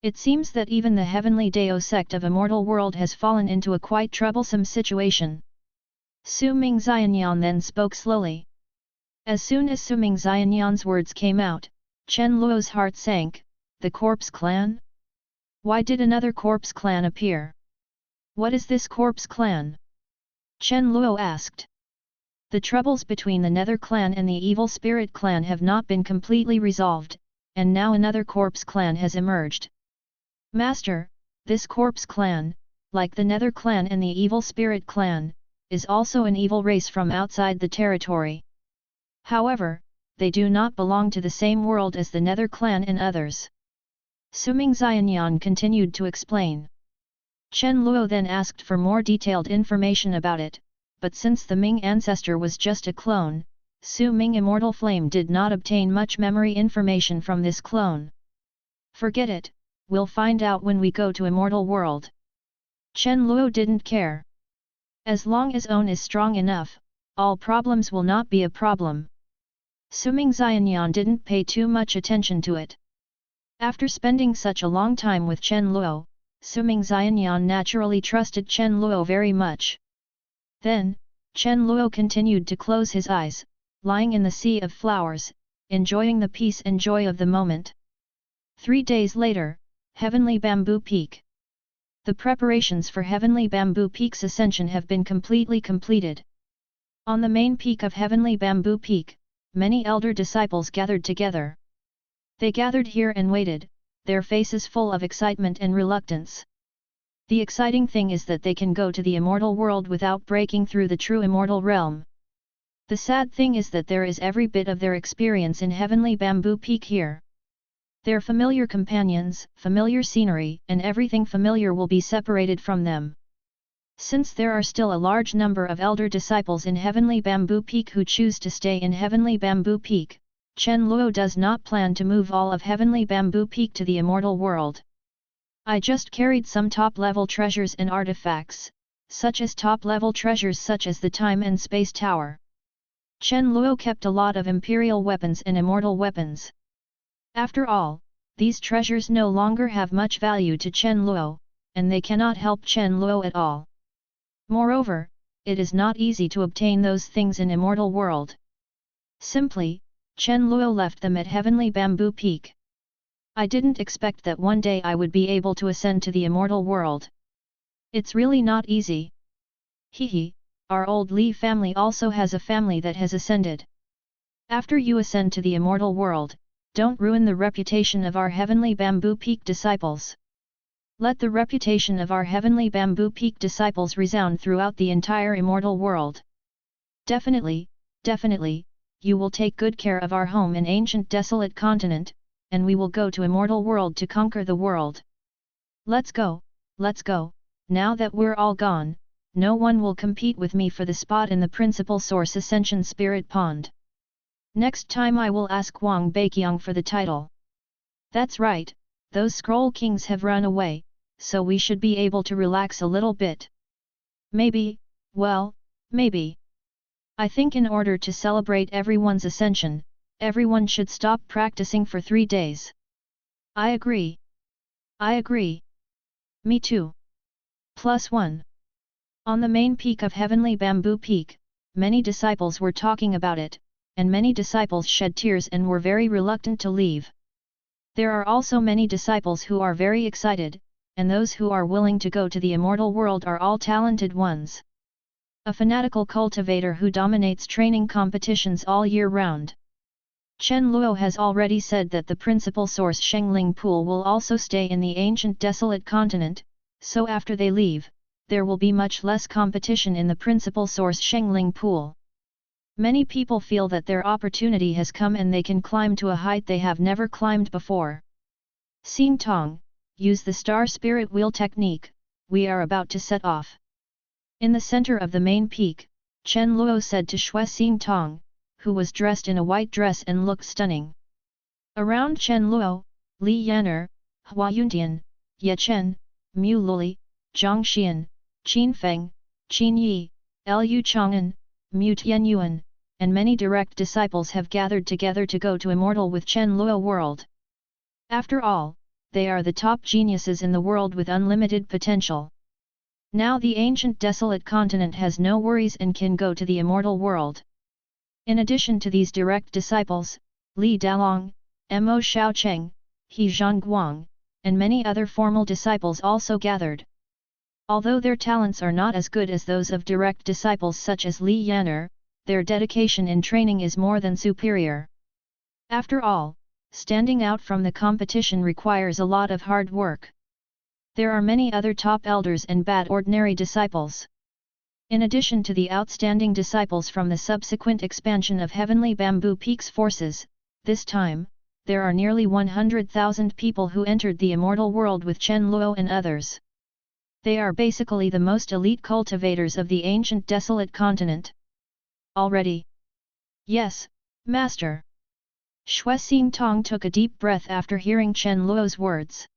It seems that even the heavenly Dao Sect of Immortal World has fallen into a quite troublesome situation. Su Ming Xianyan then spoke slowly. As soon as Su Ming Xianyan's words came out, Chen Luo's heart sank. The corpse clan? Why did another corpse clan appear? What is this corpse clan? Chen Luo asked. The troubles between the Nether clan and the Evil Spirit clan have not been completely resolved, and now another corpse clan has emerged. Master, this corpse clan, like the Nether clan and the Evil Spirit clan, is also an evil race from outside the territory. However, they do not belong to the same world as the Nether clan and others. Su Ming Xianyan continued to explain. Chen Luo then asked for more detailed information about it, but since the Ming ancestor was just a clone, Su Ming Immortal Flame did not obtain much memory information from this clone. Forget it, we'll find out when we go to Immortal World. Chen Luo didn't care. As long as Own is strong enough, all problems will not be a problem. Su Ming Xianyan didn't pay too much attention to it. After spending such a long time with Chen Luo, Su Ming Xianyan naturally trusted Chen Luo very much. Then, Chen Luo continued to close his eyes, lying in the sea of flowers, enjoying the peace and joy of the moment. 3 days later, Heavenly Bamboo Peak. The preparations for Heavenly Bamboo Peak's ascension have been completely completed. On the main peak of Heavenly Bamboo Peak, many elder disciples gathered together. They gathered here and waited, their faces full of excitement and reluctance. The exciting thing is that they can go to the immortal world without breaking through the true immortal realm. The sad thing is that there is every bit of their experience in Heavenly Bamboo Peak here. Their familiar companions, familiar scenery, and everything familiar will be separated from them. Since there are still a large number of elder disciples in Heavenly Bamboo Peak who choose to stay in Heavenly Bamboo Peak, Chen Luo does not plan to move all of Heavenly Bamboo Peak to the immortal world. I just carried some top-level treasures and artifacts, such as top-level treasures such as the Time and Space Tower. Chen Luo kept a lot of imperial weapons and immortal weapons. After all, these treasures no longer have much value to Chen Luo, and they cannot help Chen Luo at all. Moreover, it is not easy to obtain those things in Immortal World. Simply, Chen Luo left them at Heavenly Bamboo Peak. I didn't expect that one day I would be able to ascend to the Immortal World. It's really not easy. Hehe, our old Li family also has a family that has ascended. After you ascend to the Immortal World, don't ruin the reputation of our Heavenly Bamboo Peak disciples. Let the reputation of our Heavenly Bamboo Peak disciples resound throughout the entire Immortal World. Definitely, definitely, you will take good care of our home in Ancient Desolate Continent, and we will go to Immortal World to conquer the world. Let's go, now that we're all gone, no one will compete with me for the spot in the Principal Source Ascension Spirit Pond. Next time I will ask Wang Baiqiang for the title. That's right, those Scroll Kings have run away, so we should be able to relax a little bit. Maybe, well, maybe. I think in order to celebrate everyone's ascension, everyone should stop practicing for 3 days. I agree. I agree. Me too. +1. On the main peak of Heavenly Bamboo Peak, many disciples were talking about it, and many disciples shed tears and were very reluctant to leave. There are also many disciples who are very excited, and those who are willing to go to the immortal world are all talented ones. A fanatical cultivator who dominates training competitions all year round. Chen Luo has already said that the principal source Shengling Pool will also stay in the Ancient Desolate Continent, so after they leave, there will be much less competition in the principal source Shengling Pool. Many people feel that their opportunity has come and they can climb to a height they have never climbed before. Xing Tong, use the Star Spirit Wheel technique, we are about to set off. In the center of the main peak, Chen Luo said to Xue Xing Tong, who was dressed in a white dress and looked stunning. Around Chen Luo, Li Yan'er, Hua Yuntian, Ye Chen, Mu Luli, Zhang Xian, Qin Feng, Qin Yi, Lu Chang'an, Mu Tianyuan, and many direct disciples have gathered together to go to Immortal with Chen Luo world. After all, they are the top geniuses in the world with unlimited potential. Now the Ancient Desolate Continent has no worries and can go to the Immortal World. In addition to these direct disciples, Li Dalong, Mo Xiaocheng, He Zhongguang, and many other formal disciples also gathered. Although their talents are not as good as those of direct disciples such as Li Yan'er, their dedication in training is more than superior. After all, standing out from the competition requires a lot of hard work. There are many other top elders and bad ordinary disciples. In addition to the outstanding disciples from the subsequent expansion of Heavenly Bamboo Peak's forces, this time, there are nearly 100,000 people who entered the immortal world with Chen Luo and others. They are basically the most elite cultivators of the Ancient Desolate Continent. Already? Yes, Master. Xue Xing Tong took a deep breath after hearing Chen Luo's words.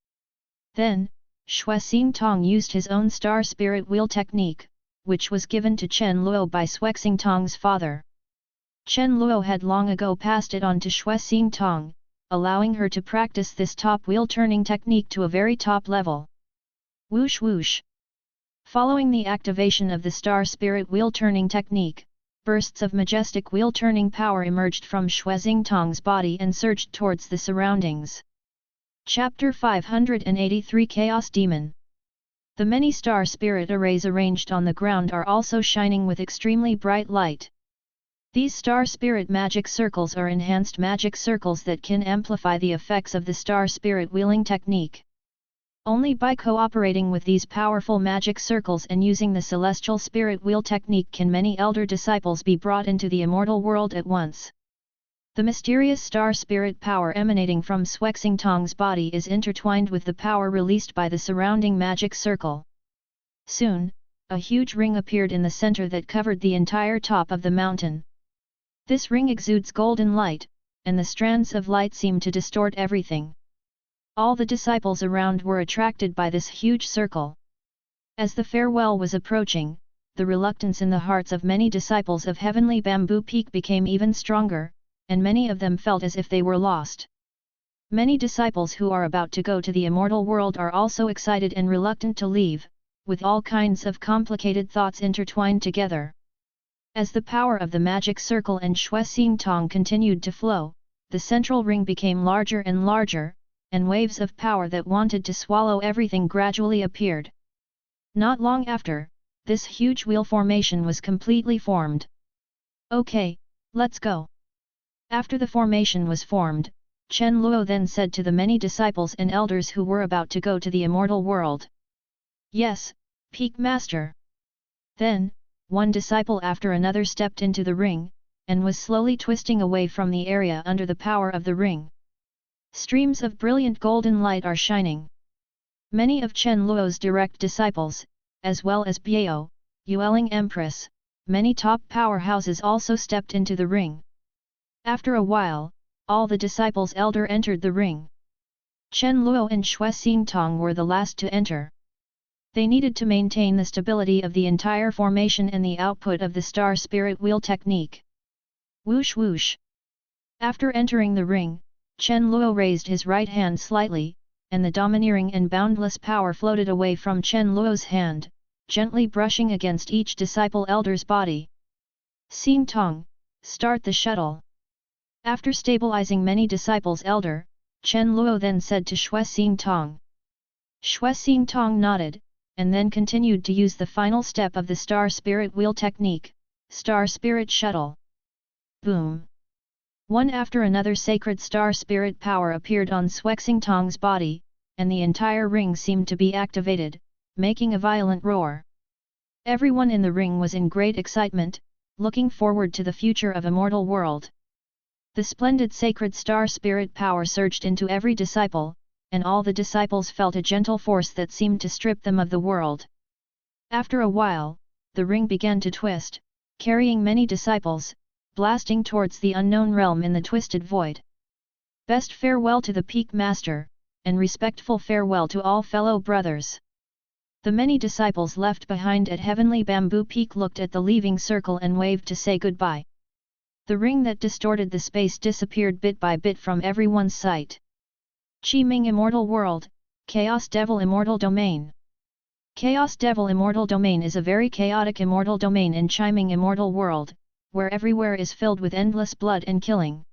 Then, Xue Xing Tong used his own Star Spirit Wheel technique, which was given to Chen Luo by Xue Xing Tong's father. Chen Luo had long ago passed it on to Xue Xing Tong, allowing her to practice this top wheel turning technique to a very top level. Whoosh whoosh! Following the activation of the Star Spirit Wheel turning technique, bursts of majestic wheel turning power emerged from Xue Xing Tong's body and surged towards the surroundings. Chapter 583 Chaos Demon. The many star spirit arrays arranged on the ground are also shining with extremely bright light. These star spirit magic circles are enhanced magic circles that can amplify the effects of the star spirit wheeling technique. Only by cooperating with these powerful magic circles and using the celestial spirit wheel technique can many elder disciples be brought into the immortal world at once. The mysterious star spirit power emanating from Xue Xing Tong's body is intertwined with the power released by the surrounding magic circle. Soon, a huge ring appeared in the center that covered the entire top of the mountain. This ring exudes golden light, and the strands of light seem to distort everything. All the disciples around were attracted by this huge circle. As the farewell was approaching, the reluctance in the hearts of many disciples of Heavenly Bamboo Peak became even stronger, and many of them felt as if they were lost. Many disciples who are about to go to the immortal world are also excited and reluctant to leave, with all kinds of complicated thoughts intertwined together. As the power of the magic circle and Xue Xing Tong continued to flow, the central ring became larger and larger, and waves of power that wanted to swallow everything gradually appeared. Not long after, this huge wheel formation was completely formed. Okay, let's go. After the formation was formed, Chen Luo then said to the many disciples and elders who were about to go to the immortal world. Yes, Peak Master. Then, one disciple after another stepped into the ring, and was slowly twisting away from the area under the power of the ring. Streams of brilliant golden light are shining. Many of Chen Luo's direct disciples, as well as Biao, Yueling Empress, many top powerhouses also stepped into the ring. After a while, all the disciples elder entered the ring. Chen Luo and Xue Xingtong were the last to enter. They needed to maintain the stability of the entire formation and the output of the Star Spirit Wheel technique. Whoosh whoosh. After entering the ring, Chen Luo raised his right hand slightly, and the domineering and boundless power floated away from Chen Luo's hand, gently brushing against each disciple elder's body. Xingtong, start the shuttle. After stabilizing many disciples elder, Chen Luo then said to Xue Xingtong. Xue Xingtong nodded, and then continued to use the final step of the Star Spirit Wheel technique, Star Spirit Shuttle. Boom! One after another sacred Star Spirit power appeared on Xue Xingtong's body, and the entire ring seemed to be activated, making a violent roar. Everyone in the ring was in great excitement, looking forward to the future of immortal world. The splendid sacred Star Spirit power surged into every disciple, and all the disciples felt a gentle force that seemed to strip them of the world. After a while, the ring began to twist, carrying many disciples, blasting towards the unknown realm in the twisted void. Best farewell to the Peak Master, and respectful farewell to all fellow brothers. The many disciples left behind at Heavenly Bamboo Peak looked at the leaving circle and waved to say goodbye. The ring that distorted the space disappeared bit by bit from everyone's sight. Qiming Immortal World, Chaos Devil Immortal Domain. Chaos Devil Immortal Domain is a very chaotic immortal domain in Qiming Immortal World, where everywhere is filled with endless blood and killing.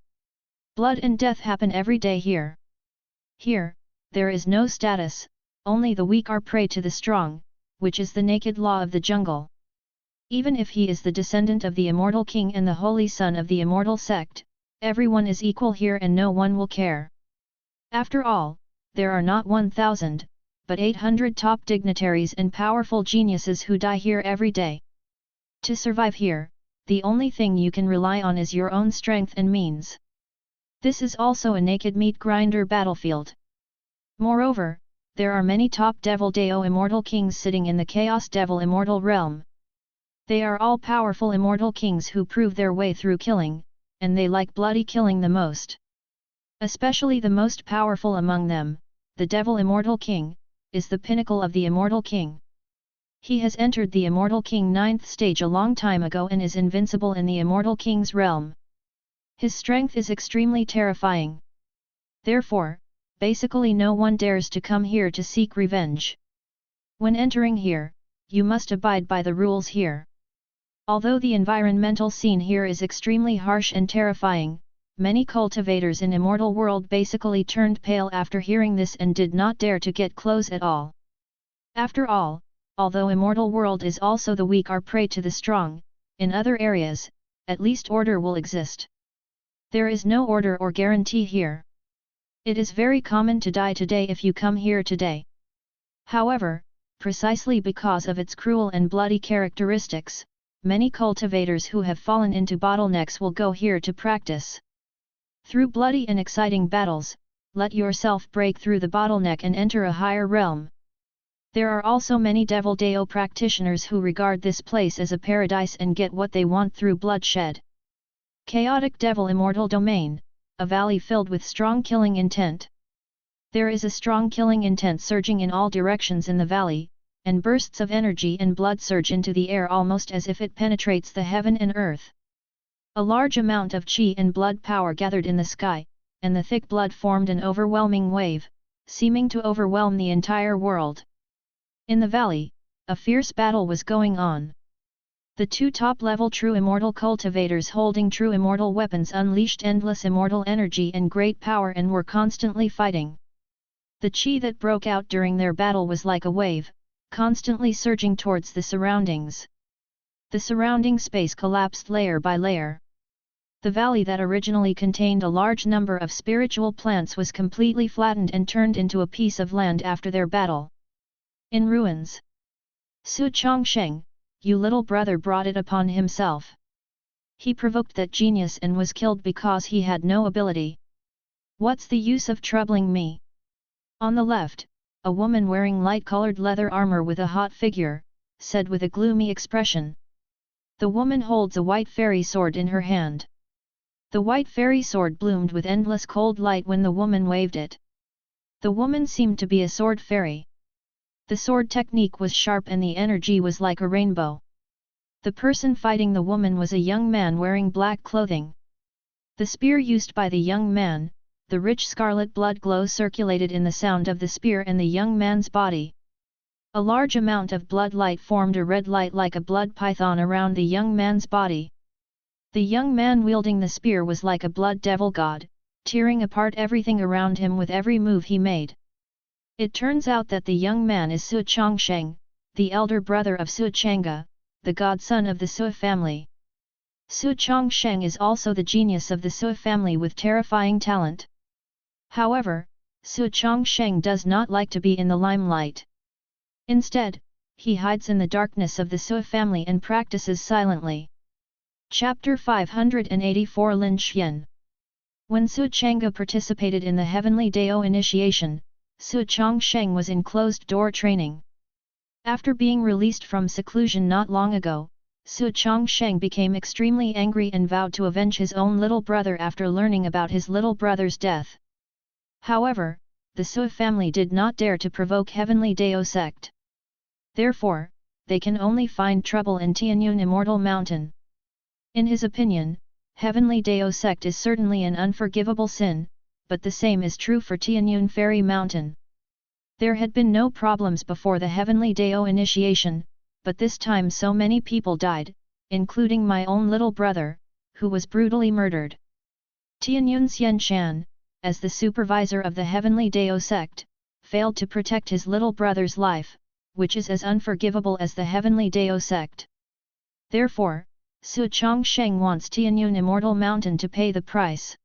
Blood and death happen every day here. Here, there is no status, only the weak are prey to the strong, which is the naked law of the jungle. Even if he is the descendant of the Immortal King and the Holy Son of the Immortal Sect, everyone is equal here and no one will care. After all, there are not 1,000, but 800 top dignitaries and powerful geniuses who die here every day. To survive here, the only thing you can rely on is your own strength and means. This is also a naked meat grinder battlefield. Moreover, there are many top Devil Dao Immortal Kings sitting in the Chaos Devil Immortal Realm. They are all powerful immortal kings who prove their way through killing, and they like bloody killing the most. Especially the most powerful among them, the Devil Immortal King, is the pinnacle of the Immortal King. He has entered the Immortal King 9th stage a long time ago and is invincible in the Immortal King's realm. His strength is extremely terrifying. Therefore, basically no one dares to come here to seek revenge. When entering here, you must abide by the rules here. Although the environmental scene here is extremely harsh and terrifying, many cultivators in Immortal World basically turned pale after hearing this and did not dare to get close at all. After all, although Immortal World is also the weak are prey to the strong, in other areas, at least order will exist. There is no order or guarantee here. It is very common to die today if you come here today. However, precisely because of its cruel and bloody characteristics, many cultivators who have fallen into bottlenecks will go here to practice. Through bloody and exciting battles, let yourself break through the bottleneck and enter a higher realm. There are also many Devil Dao practitioners who regard this place as a paradise and get what they want through bloodshed. Chaotic Devil Immortal Domain, a valley filled with strong killing intent. There is a strong killing intent surging in all directions in the valley, and bursts of energy and blood surge into the air almost as if it penetrates the heaven and earth. A large amount of qi and blood power gathered in the sky, and the thick blood formed an overwhelming wave, seeming to overwhelm the entire world. In the valley, a fierce battle was going on. The two top-level true immortal cultivators holding true immortal weapons unleashed endless immortal energy and great power and were constantly fighting. The qi that broke out during their battle was like a wave, constantly surging towards the surroundings. The surrounding space collapsed layer by layer. The valley that originally contained a large number of spiritual plants was completely flattened and turned into a piece of land after their battle. In ruins. Su Chongsheng, "You little brother brought it upon himself. He provoked that genius and was killed because he had no ability. What's the use of troubling me?" On the left, a woman wearing light-colored leather armor with a hot figure, said with a gloomy expression. The woman holds a white fairy sword in her hand. The white fairy sword bloomed with endless cold light when the woman waved it. The woman seemed to be a sword fairy. The sword technique was sharp and the energy was like a rainbow. The person fighting the woman was a young man wearing black clothing. The spear used by the young man, the rich scarlet blood glow circulated in the sound of the spear and the young man's body. A large amount of blood light formed a red light like a blood python around the young man's body. The young man wielding the spear was like a blood devil god, tearing apart everything around him with every move he made. It turns out that the young man is Su Chongsheng, the elder brother of Su Chang'e, the godson of the Su family. Su Chongsheng is also the genius of the Su family with terrifying talent. However, Su Chongsheng does not like to be in the limelight. Instead, he hides in the darkness of the Su family and practices silently. Chapter 584 Lin Xian. When Su Chang'e participated in the Heavenly Dao initiation, Su Chongsheng was in closed-door training. After being released from seclusion not long ago, Su Chongsheng became extremely angry and vowed to avenge his own little brother after learning about his little brother's death. However, the Su family did not dare to provoke Heavenly Dao Sect. Therefore, they can only find trouble in Tianyun Immortal Mountain. In his opinion, Heavenly Dao Sect is certainly an unforgivable sin, but the same is true for Tianyun Fairy Mountain. There had been no problems before the Heavenly Dao initiation, but this time so many people died, including my own little brother, who was brutally murdered. Tianyun Xianshan, as the supervisor of the Heavenly Dao Sect, failed to protect his little brother's life, which is as unforgivable as the Heavenly Dao Sect. Therefore, Su Chongsheng wants Tianyun Immortal Mountain to pay the price.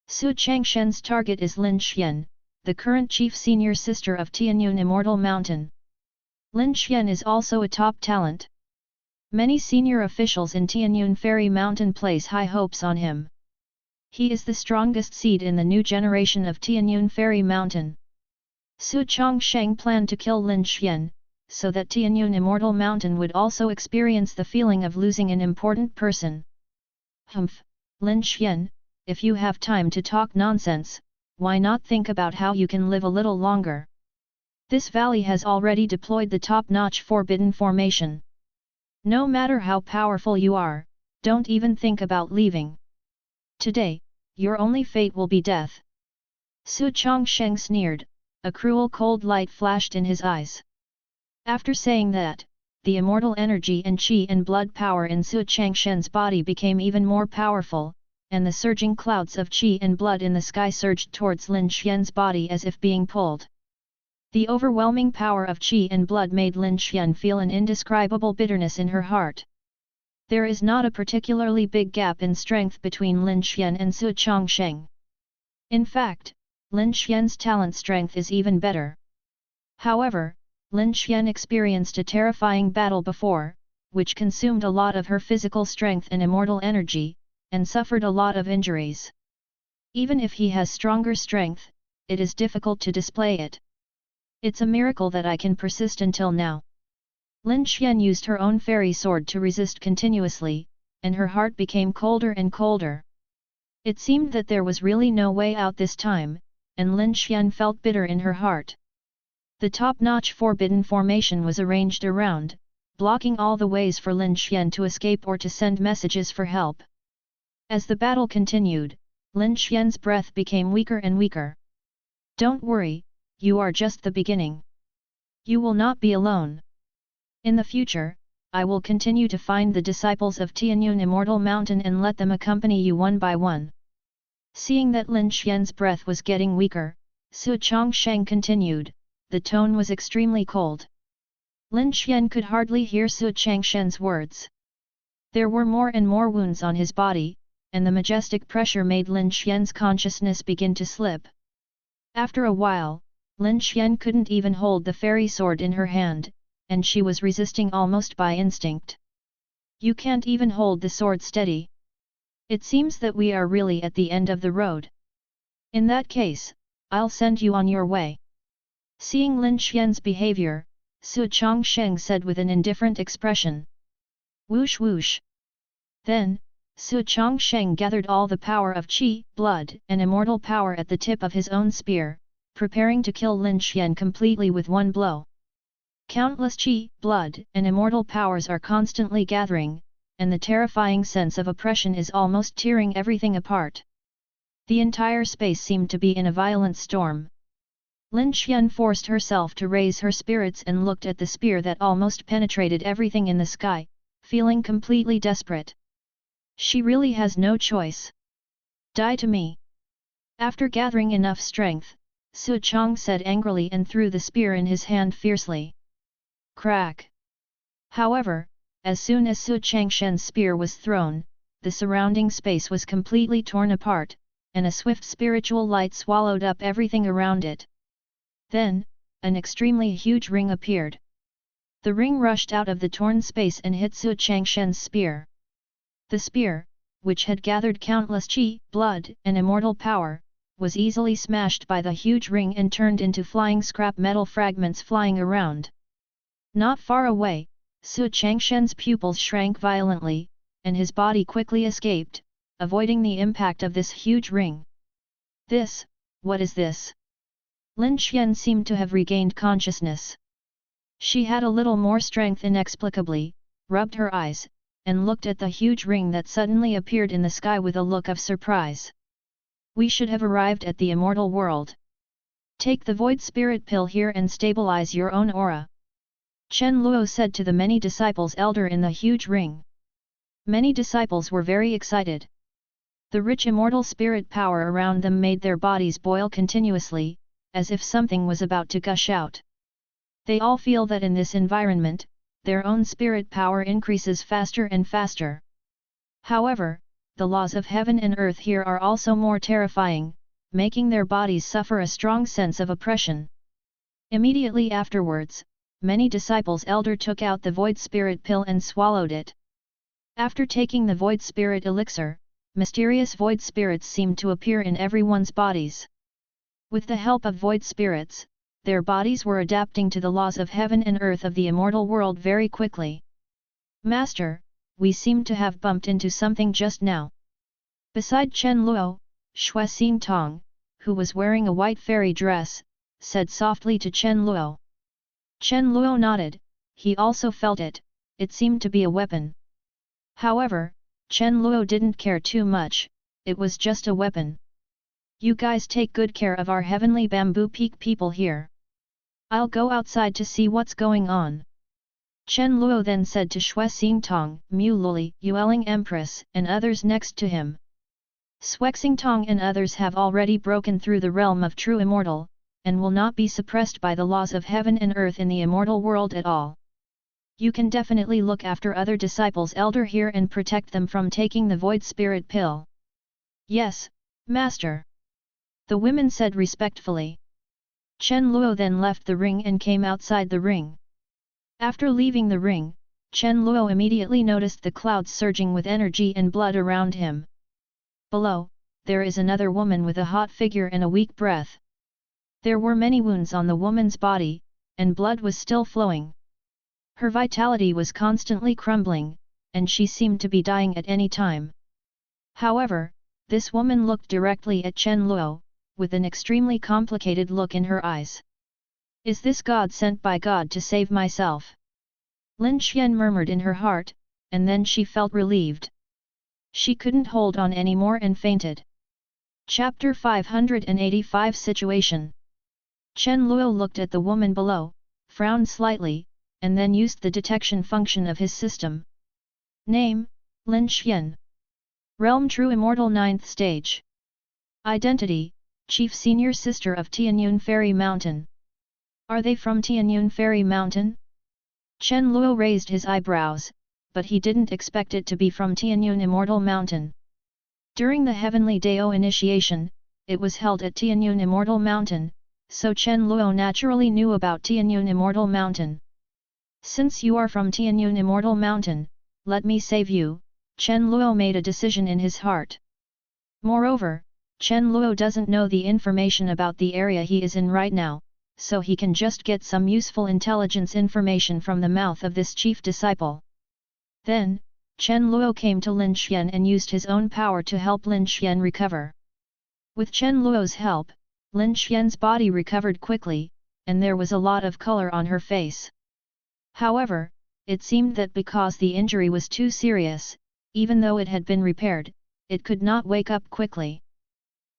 Su Changshen's target is Lin Xian, the current chief senior sister of Tianyun Immortal Mountain. Lin Xian is also a top talent. Many senior officials in Tianyun Fairy Mountain place high hopes on him. He is the strongest seed in the new generation of Tianyun Fairy Mountain. Su Chongsheng planned to kill Lin Xian, so that Tianyun Immortal Mountain would also experience the feeling of losing an important person. Humph, Lin Xian, if you have time to talk nonsense, why not think about how you can live a little longer? This valley has already deployed the top-notch forbidden formation. No matter how powerful you are, don't even think about leaving. Today, your only fate will be death. Su Chongsheng sneered, a cruel cold light flashed in his eyes. After saying that, the immortal energy and qi and blood power in Su Changshen's body became even more powerful, and the surging clouds of qi and blood in the sky surged towards Lin Xian's body as if being pulled. The overwhelming power of qi and blood made Lin Xian feel an indescribable bitterness in her heart. There is not a particularly big gap in strength between Lin Xian and Su Chongsheng. In fact, Lin Xian's talent strength is even better. However, Lin Xian experienced a terrifying battle before, which consumed a lot of her physical strength and immortal energy, and suffered a lot of injuries. Even if he has stronger strength, it is difficult to display it. It's a miracle that I can persist until now. Lin Xian used her own fairy sword to resist continuously, and her heart became colder and colder. It seemed that there was really no way out this time, and Lin Xian felt bitter in her heart. The top-notch forbidden formation was arranged around, blocking all the ways for Lin Xian to escape or to send messages for help. As the battle continued, Lin Xian's breath became weaker and weaker. Don't worry, you are just the beginning. You will not be alone. In the future, I will continue to find the disciples of Tianyun Immortal Mountain and let them accompany you one by one. Seeing that Lin Xian's breath was getting weaker, Su Chongsheng continued, the tone was extremely cold. Lin Xian could hardly hear Su Changshen's words. There were more and more wounds on his body, and the majestic pressure made Lin Xian's consciousness begin to slip. After a while, Lin Xian couldn't even hold the fairy sword in her hand, and she was resisting almost by instinct. You can't even hold the sword steady. It seems that we are really at the end of the road. In that case, I'll send you on your way. Seeing Lin Xian's behavior, Su Chongsheng said with an indifferent expression. Whoosh whoosh. Then, Su Chongsheng gathered all the power of qi, blood, and immortal power at the tip of his own spear, preparing to kill Lin Xian completely with one blow. Countless qi, blood, and immortal powers are constantly gathering, and the terrifying sense of oppression is almost tearing everything apart. The entire space seemed to be in a violent storm. Lin Xian forced herself to raise her spirits and looked at the spear that almost penetrated everything in the sky, feeling completely desperate. She really has no choice. Die to me. After gathering enough strength, Su Chong said angrily and threw the spear in his hand fiercely. Crack! However, as soon as Su Changshen's spear was thrown, the surrounding space was completely torn apart, and a swift spiritual light swallowed up everything around it. Then, an extremely huge ring appeared. The ring rushed out of the torn space and hit Su Changshen's spear. The spear, which had gathered countless qi, blood, and immortal power, was easily smashed by the huge ring and turned into flying scrap metal fragments flying around. Not far away, Su Changshen's pupils shrank violently, and his body quickly escaped, avoiding the impact of this huge ring. What is this? Lin Xian seemed to have regained consciousness. She had a little more strength inexplicably, rubbed her eyes, and looked at the huge ring that suddenly appeared in the sky with a look of surprise. We should have arrived at the immortal world. Take the void spirit pill here and stabilize your own aura. Chen Luo said to the many disciples elder in the huge ring. Many disciples were very excited. The rich immortal spirit power around them made their bodies boil continuously, as if something was about to gush out. They all feel that in this environment, their own spirit power increases faster and faster. However, the laws of heaven and earth here are also more terrifying, making their bodies suffer a strong sense of oppression. Immediately afterwards, many disciples elder took out the void spirit pill and swallowed it. After taking the void spirit elixir, mysterious void spirits seemed to appear in everyone's bodies. With the help of void spirits, their bodies were adapting to the laws of heaven and earth of the immortal world very quickly. Master, we seem to have bumped into something just now. Beside Chen Luo, Shui Xingtong, who was wearing a white fairy dress, said softly to Chen Luo. Chen Luo nodded, he also felt it, it seemed to be a weapon. However, Chen Luo didn't care too much, it was just a weapon. You guys take good care of our heavenly bamboo peak people here. I'll go outside to see what's going on. Chen Luo then said to Shui Xingtong, Mu Luli, Yueling Empress, and others next to him. Shui Xingtong and others have already broken through the realm of true immortal, and will not be suppressed by the laws of heaven and earth in the immortal world at all. You can definitely look after other disciples elder here and protect them from taking the void spirit pill. Yes, Master. The women said respectfully. Chen Luo then left the ring and came outside the ring. After leaving the ring, Chen Luo immediately noticed the clouds surging with energy and blood around him. Below, there is another woman with a hot figure and a weak breath. There were many wounds on the woman's body, and blood was still flowing. Her vitality was constantly crumbling, and she seemed to be dying at any time. However, this woman looked directly at Chen Luo, with an extremely complicated look in her eyes. Is this God sent by God to save myself? Lin Xian murmured in her heart, and then she felt relieved. She couldn't hold on anymore and fainted. Chapter 585 Situation. Chen Luo looked at the woman below, frowned slightly, and then used the detection function of his system. Name, Lin Xian. Realm True Immortal 9th Stage. Identity, Chief Senior Sister of Tianyun Fairy Mountain. Are they from Tianyun Fairy Mountain? Chen Luo raised his eyebrows, but he didn't expect it to be from Tianyun Immortal Mountain. During the Heavenly Dao initiation, it was held at Tianyun Immortal Mountain, so Chen Luo naturally knew about Tianyun Immortal Mountain. Since you are from Tianyun Immortal Mountain, let me save you, Chen Luo made a decision in his heart. Moreover, Chen Luo doesn't know the information about the area he is in right now, so he can just get some useful intelligence information from the mouth of this chief disciple. Then, Chen Luo came to Lin Xian and used his own power to help Lin Xian recover. With Chen Luo's help, Lin Xian's body recovered quickly, and there was a lot of color on her face. However, it seemed that because the injury was too serious, even though it had been repaired, it could not wake up quickly.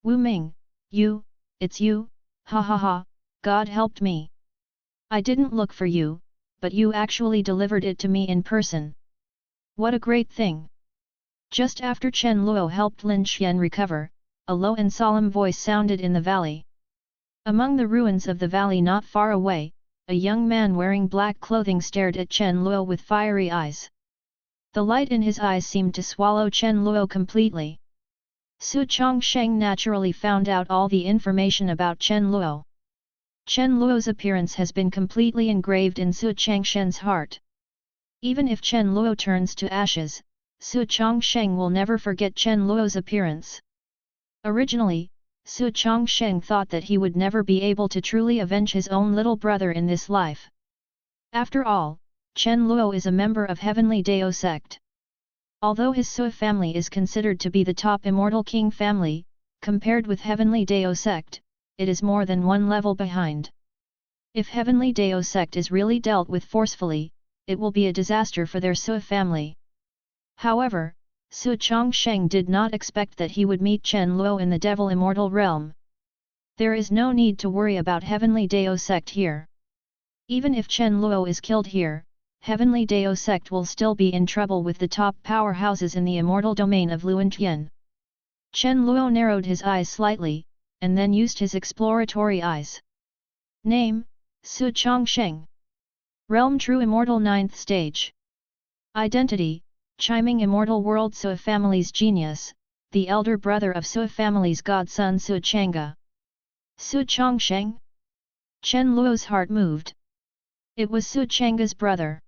Wu Ming, it's you, ha ha ha, God helped me. I didn't look for you, but you actually delivered it to me in person. What a great thing! Just after Chen Luo helped Lin Xian recover, a low and solemn voice sounded in the valley. Among the ruins of the valley not far away, a young man wearing black clothing stared at Chen Luo with fiery eyes. The light in his eyes seemed to swallow Chen Luo completely. Su Chongsheng naturally found out all the information about Chen Luo. Chen Luo's appearance has been completely engraved in Su Changshen's heart. Even if Chen Luo turns to ashes, Su Chongsheng will never forget Chen Luo's appearance. Originally, Su Chongsheng thought that he would never be able to truly avenge his own little brother in this life. After all, Chen Luo is a member of Heavenly Dao Sect. Although his Su family is considered to be the top immortal king family, compared with Heavenly Dao Sect, it is more than one level behind. If Heavenly Dao Sect is really dealt with forcefully, it will be a disaster for their Su family. However, Su Chongsheng did not expect that he would meet Chen Luo in the Devil Immortal Realm. There is no need to worry about Heavenly Dao Sect here. Even if Chen Luo is killed here, Heavenly Dao Sect will still be in trouble with the top powerhouses in the immortal domain of Luantian. Chen Luo narrowed his eyes slightly, and then used his exploratory eyes. Name, Su Chongsheng. Realm True Immortal 9th Stage. Identity, Chiming Immortal World Su Family's Genius, the elder brother of Su Family's godson Su Chang'e. Su Chongsheng? Chen Luo's heart moved. It was Su Chang'e's brother.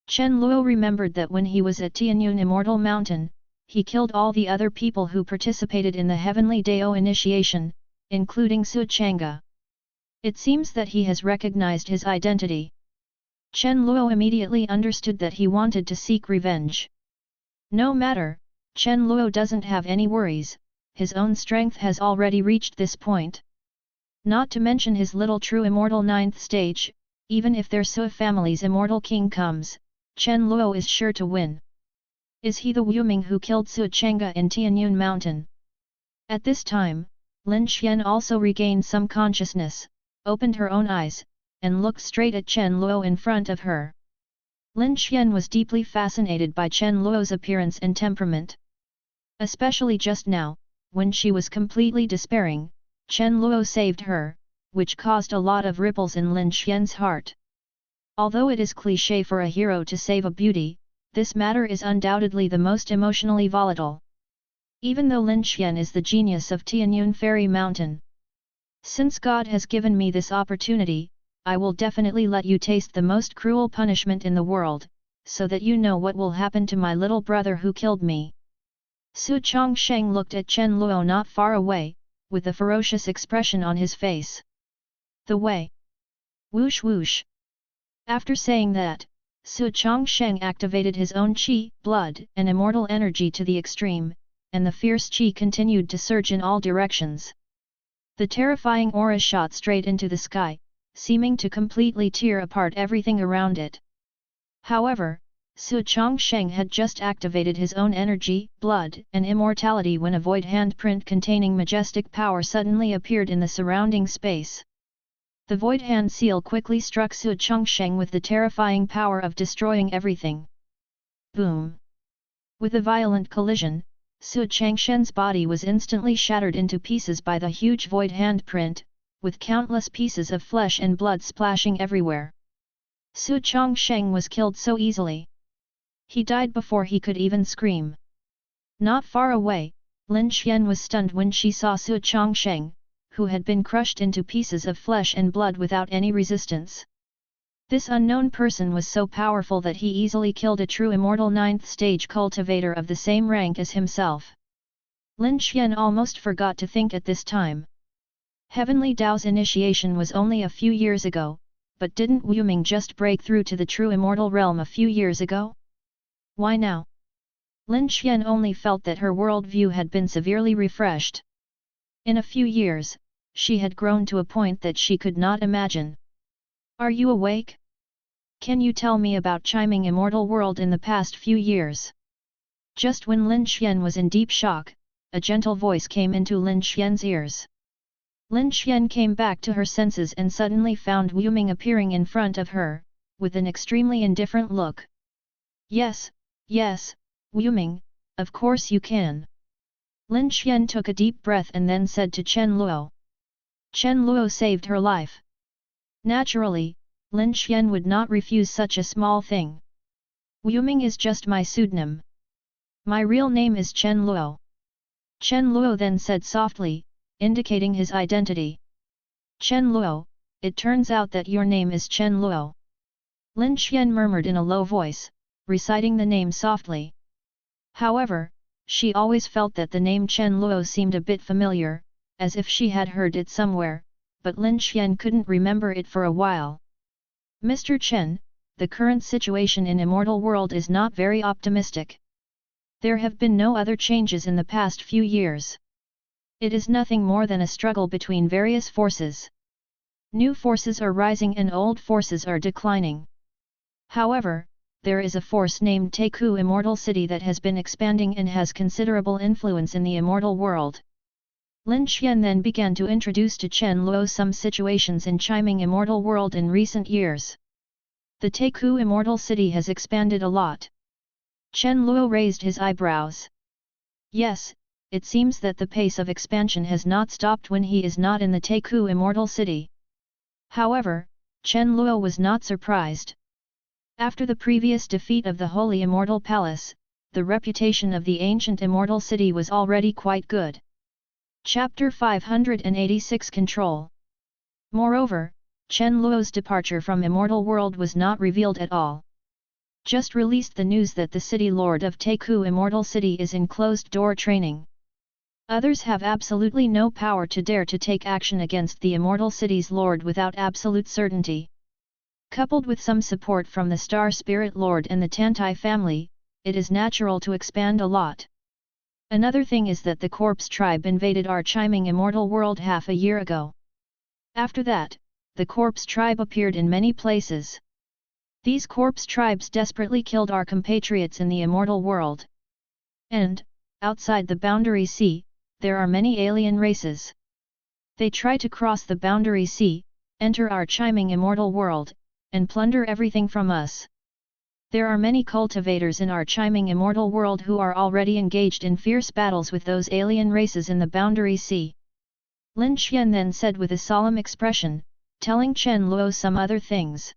Chen Luo remembered that when he was at Tianyun Immortal Mountain, he killed all the other people who participated in the Heavenly Dao initiation, including Su Chang'e. It seems that he has recognized his identity. Chen Luo immediately understood that he wanted to seek revenge. No matter, Chen Luo doesn't have any worries, his own strength has already reached this point. Not to mention his little true immortal 9th stage, even if their Su family's immortal king comes, Chen Luo is sure to win. Is he the Wu Ming who killed Su Chang'e in Tianyun Mountain? At this time, Lin Xian also regained some consciousness, opened her own eyes, and looked straight at Chen Luo in front of her. Lin Xian was deeply fascinated by Chen Luo's appearance and temperament. Especially just now, when she was completely despairing, Chen Luo saved her, which caused a lot of ripples in Lin Xian's heart. Although it is cliché for a hero to save a beauty, this matter is undoubtedly the most emotionally volatile. Even though Lin Xian is the genius of Tianyun Fairy Mountain. Since God has given me this opportunity, I will definitely let you taste the most cruel punishment in the world, so that you know what will happen to my little brother who killed me. Su Chongsheng looked at Chen Luo not far away, with a ferocious expression on his face. The way. Whoosh whoosh. After saying that, Su Chongsheng activated his own qi, blood, and immortal energy to the extreme, and the fierce qi continued to surge in all directions. The terrifying aura shot straight into the sky, seeming to completely tear apart everything around it. However, Su Chongsheng had just activated his own energy, blood, and immortality when a void handprint containing majestic power suddenly appeared in the surrounding space. The void hand seal quickly struck Su Chongsheng with the terrifying power of destroying everything. Boom! With a violent collision, Su Changshen's body was instantly shattered into pieces by the huge void handprint, with countless pieces of flesh and blood splashing everywhere. Su Chongsheng was killed so easily. He died before he could even scream. Not far away, Lin Xian was stunned when she saw Su Chongsheng, who had been crushed into pieces of flesh and blood without any resistance. This unknown person was so powerful that he easily killed a true immortal 9th stage cultivator of the same rank as himself. Lin Xian almost forgot to think at this time. Heavenly Dao's initiation was only a few years ago, but didn't Wu Ming just break through to the true immortal realm a few years ago? Why now? Lin Xian only felt that her worldview had been severely refreshed. In a few years, she had grown to a point that she could not imagine. Are you awake? Can you tell me about chiming immortal world in the past few years? Just when Lin Xian was in deep shock, a gentle voice came into Lin Xian's ears. Lin Xian came back to her senses and suddenly found Wu Ming appearing in front of her, with an extremely indifferent look. Yes, Wu Ming, of course you can. Lin Xian took a deep breath and then said to Chen Luo. Chen Luo saved her life. Naturally, Lin Xian would not refuse such a small thing. Wu Ming is just my pseudonym. My real name is Chen Luo. Chen Luo then said softly, indicating his identity. Chen Luo, it turns out that your name is Chen Luo. Lin Xian murmured in a low voice, reciting the name softly. However, she always felt that the name Chen Luo seemed a bit familiar, as if she had heard it somewhere, but Lin Xian couldn't remember it for a while. Mr. Chen, the current situation in Immortal World is not very optimistic. There have been no other changes in the past few years. It is nothing more than a struggle between various forces. New forces are rising and old forces are declining. However, there is a force named Teiku Immortal City that has been expanding and has considerable influence in the immortal world. Lin Xian then began to introduce to Chen Luo some situations in chiming immortal world in recent years. The Teiku Immortal City has expanded a lot. Chen Luo raised his eyebrows. Yes, it seems that the pace of expansion has not stopped when he is not in the Teiku Immortal City. However, Chen Luo was not surprised. After the previous defeat of the Holy Immortal Palace, the reputation of the ancient Immortal City was already quite good. Chapter 586 Control. Moreover, Chen Luo's departure from Immortal World was not revealed at all. Just released the news that the City Lord of Teiku Immortal City is in closed-door training. Others have absolutely no power to dare to take action against the Immortal City's Lord without absolute certainty. Coupled with some support from the Star Spirit Lord and the Tantai family, it is natural to expand a lot. Another thing is that the Corpse Tribe invaded our chiming Immortal World half a year ago. After that, the Corpse Tribe appeared in many places. These Corpse Tribes desperately killed our compatriots in the Immortal World. And, outside the Boundary Sea, there are many alien races. They try to cross the Boundary Sea, enter our chiming Immortal World, and plunder everything from us. There are many cultivators in our chiming Immortal World who are already engaged in fierce battles with those alien races in the Boundary Sea. Lin Xian then said with a solemn expression, telling Chen Luo some other things.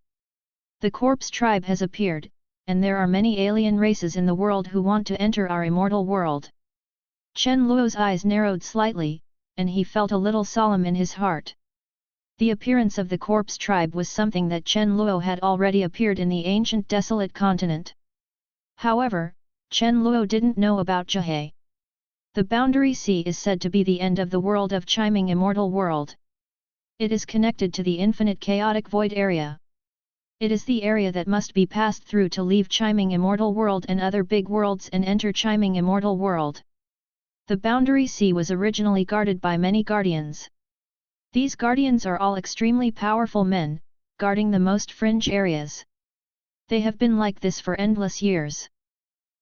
The Corpse Tribe has appeared, and there are many alien races in the world who want to enter our Immortal World. Chen Luo's eyes narrowed slightly, and he felt a little solemn in his heart. The appearance of the Corpse Tribe was something that Chen Luo had already appeared in the Ancient Desolate Continent. However, Chen Luo didn't know about Zhihe. The Boundary Sea is said to be the end of the world of chiming Immortal World. It is connected to the infinite chaotic void area. It is the area that must be passed through to leave chiming Immortal World and other big worlds and enter chiming Immortal World. The Boundary Sea was originally guarded by many guardians. These guardians are all extremely powerful men, guarding the most fringe areas. They have been like this for endless years.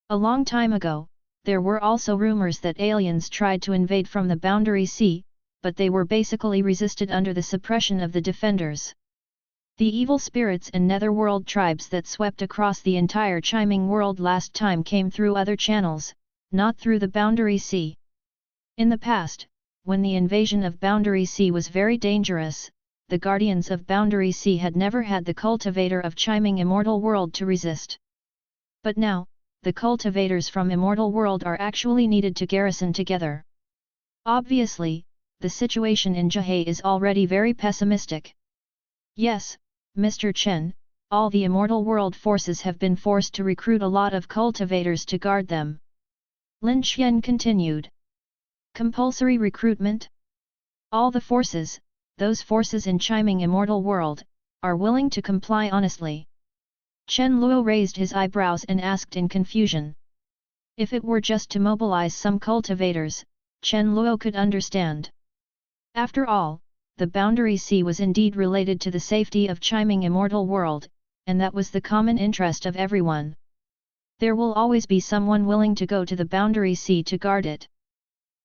A long time ago, there were also rumors that aliens tried to invade from the Boundary Sea, but they were basically resisted under the suppression of the defenders. The evil spirits and netherworld tribes that swept across the entire chiming world last time came through other channels, not through the Boundary Sea. In the past, when the invasion of Boundary Sea was very dangerous, the guardians of Boundary Sea had never had the cultivator of chiming Immortal World to resist. But now, the cultivators from Immortal World are actually needed to garrison together. Obviously, the situation in Zhihe is already very pessimistic. Yes, Mr. Chen, all the immortal world forces have been forced to recruit a lot of cultivators to guard them. Lin Xian continued. Compulsory recruitment? All the forces, those forces in chiming immortal world, are willing to comply honestly. Chen Luo raised his eyebrows and asked in confusion. If it were just to mobilize some cultivators, Chen Luo could understand. After all, the boundary sea was indeed related to the safety of chiming immortal world, and that was the common interest of everyone. There will always be someone willing to go to the boundary sea to guard it.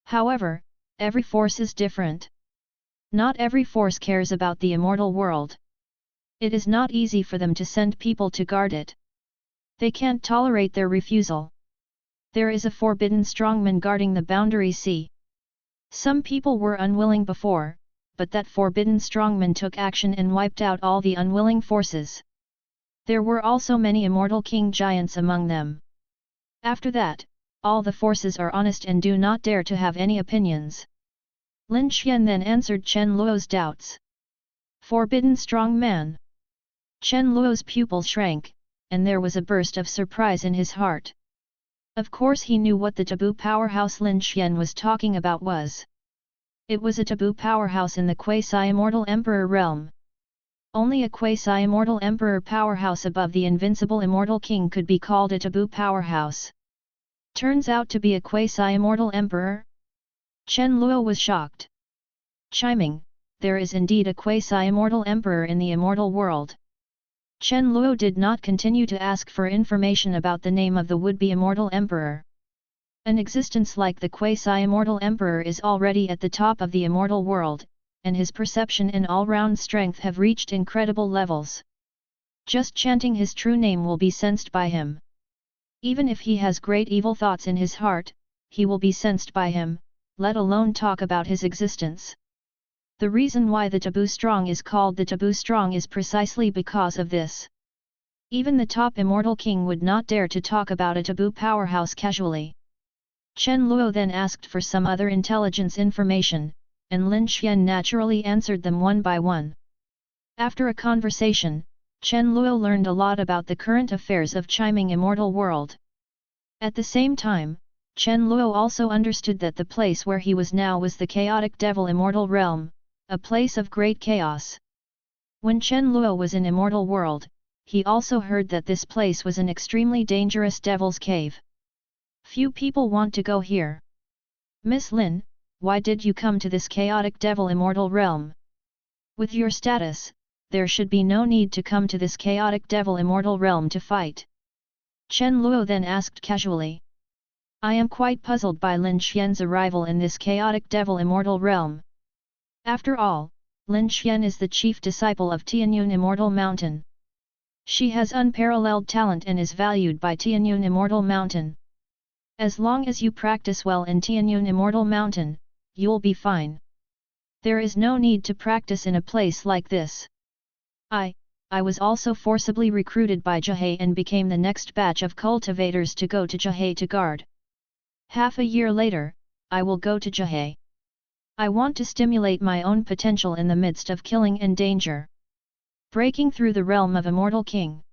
However, every force is different. Not every force cares about the immortal world. It is not easy for them to send people to guard it. They can't tolerate their refusal. There is a forbidden strongman guarding the boundary sea. Some people were unwilling before, but that forbidden strongman took action and wiped out all the unwilling forces. There were also many immortal king giants among them. After that, all the forces are honest and do not dare to have any opinions. Lin Xian then answered Chen Luo's doubts. Forbidden strong man. Chen Luo's pupils shrank, and there was a burst of surprise in his heart. Of course he knew what the taboo powerhouse Lin Xian was talking about was. It was a taboo powerhouse in the quasi-immortal emperor realm. Only a quasi-immortal emperor powerhouse above the invincible immortal king could be called a taboo powerhouse. Turns out to be a quasi-immortal emperor? Chen Luo was shocked. Chiming, there is indeed a quasi-immortal emperor in the immortal world. Chen Luo did not continue to ask for information about the name of the would-be immortal emperor. An existence like the quasi-immortal emperor is already at the top of the immortal world, and his perception and all-round strength have reached incredible levels. Just chanting his true name will be sensed by him. Even if he has great evil thoughts in his heart, he will be sensed by him, let alone talk about his existence. The reason why the taboo strong is called the taboo strong is precisely because of this. Even the top immortal king would not dare to talk about a taboo powerhouse casually. Chen Luo then asked for some other intelligence information, and Lin Xian naturally answered them one by one. After a conversation, Chen Luo learned a lot about the current affairs of chiming immortal world. At the same time, Chen Luo also understood that the place where he was now was the chaotic devil immortal realm, a place of great chaos. When Chen Luo was in immortal world, he also heard that this place was an extremely dangerous devil's cave. Few people want to go here. Miss Lin, why did you come to this chaotic devil immortal realm? With your status, there should be no need to come to this chaotic devil immortal realm to fight. Chen Luo then asked casually. I am quite puzzled by Lin Xian's arrival in this chaotic devil immortal realm. After all, Lin Xian is the chief disciple of Tianyun Immortal Mountain. She has unparalleled talent and is valued by Tianyun Immortal Mountain. As long as you practice well in Tianyun Immortal Mountain, you'll be fine. There is no need to practice in a place like this. I was also forcibly recruited by Zhihai and became the next batch of cultivators to go to Zhihai to guard. Half a year later, I will go to Zhihai. I want to stimulate my own potential in the midst of killing and danger. Breaking through the realm of Immortal King.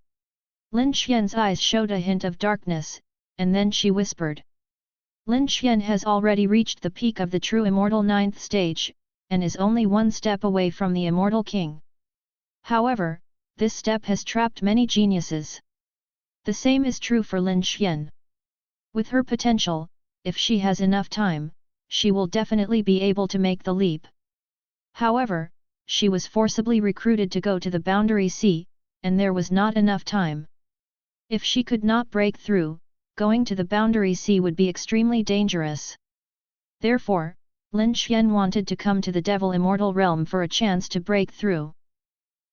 Lin Xian's eyes showed a hint of darkness, and then she whispered. Lin Xian has already reached the peak of the true Immortal 9th stage, and is only one step away from the Immortal King. However, this step has trapped many geniuses. The same is true for Lin Xian. With her potential, if she has enough time, she will definitely be able to make the leap. However, she was forcibly recruited to go to the boundary sea, and there was not enough time. If she could not break through, going to the boundary sea would be extremely dangerous. Therefore, Lin Xian wanted to come to the Devil Immortal Realm for a chance to break through.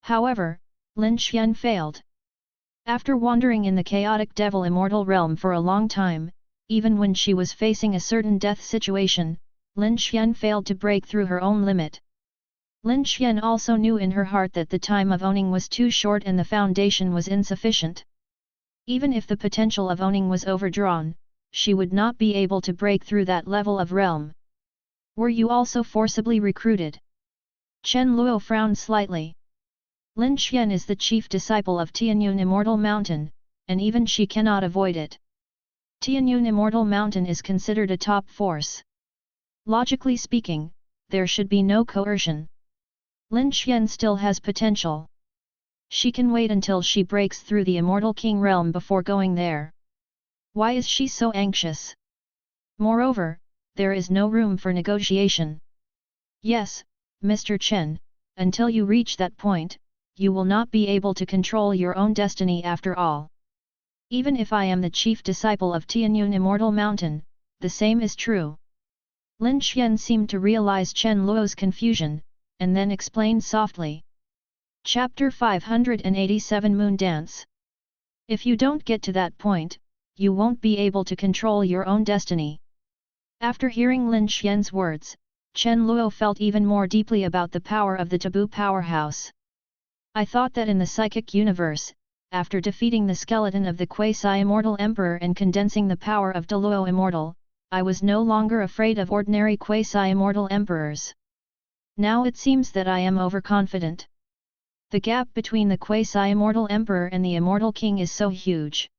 However, Lin Xian failed. After wandering in the chaotic Devil Immortal Realm for a long time, even when she was facing a certain death situation, Lin Xian failed to break through her own limit. Lin Xian also knew in her heart that the time of owning was too short and the foundation was insufficient. Even if the potential of owning was overdrawn, she would not be able to break through that level of realm. Were you also forcibly recruited? Chen Luo frowned slightly. Lin Xian is the chief disciple of Tianyun Immortal Mountain, and even she cannot avoid it. Tianyun Immortal Mountain is considered a top force. Logically speaking, there should be no coercion. Lin Xian still has potential. She can wait until she breaks through the Immortal King realm before going there. Why is she so anxious? Moreover, there is no room for negotiation. Yes, Mr. Chen, until you reach that point, you will not be able to control your own destiny after all. Even if I am the chief disciple of Tianyun Immortal Mountain, the same is true. Lin Xian seemed to realize Chen Luo's confusion, and then explained softly. Chapter 587 Moon Dance. If you don't get to that point, you won't be able to control your own destiny. After hearing Lin Xian's words, Chen Luo felt even more deeply about the power of the taboo powerhouse. I thought that in the psychic universe, after defeating the skeleton of the quasi-immortal emperor and condensing the power of Dao Luo Immortal, I was no longer afraid of ordinary quasi-immortal emperors. Now it seems that I am overconfident. The gap between the quasi-immortal emperor and the immortal king is so huge.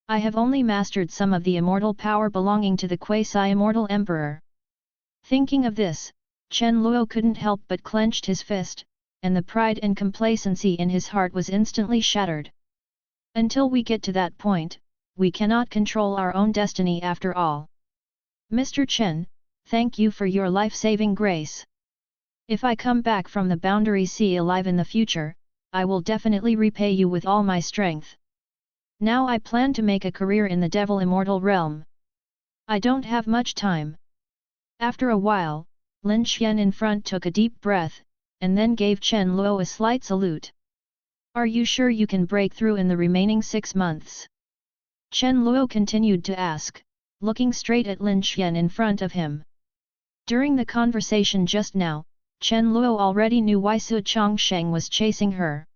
I have only mastered some of the immortal power belonging to the quasi-immortal emperor. Thinking of this, Chen Luo couldn't help but clenched his fist, and the pride and complacency in his heart was instantly shattered. Until we get to that point, we cannot control our own destiny after all. Mr. Chen, thank you for your life-saving grace. If I come back from the Boundary Sea alive in the future, I will definitely repay you with all my strength. Now I plan to make a career in the Devil Immortal Realm. I don't have much time. After a while, Lin Xian in front took a deep breath, and then gave Chen Luo a slight salute. Are you sure you can break through in the remaining 6 months? Chen Luo continued to ask, looking straight at Lin Xian in front of him. During the conversation just now, Chen Luo already knew why Su Chongsheng was chasing her.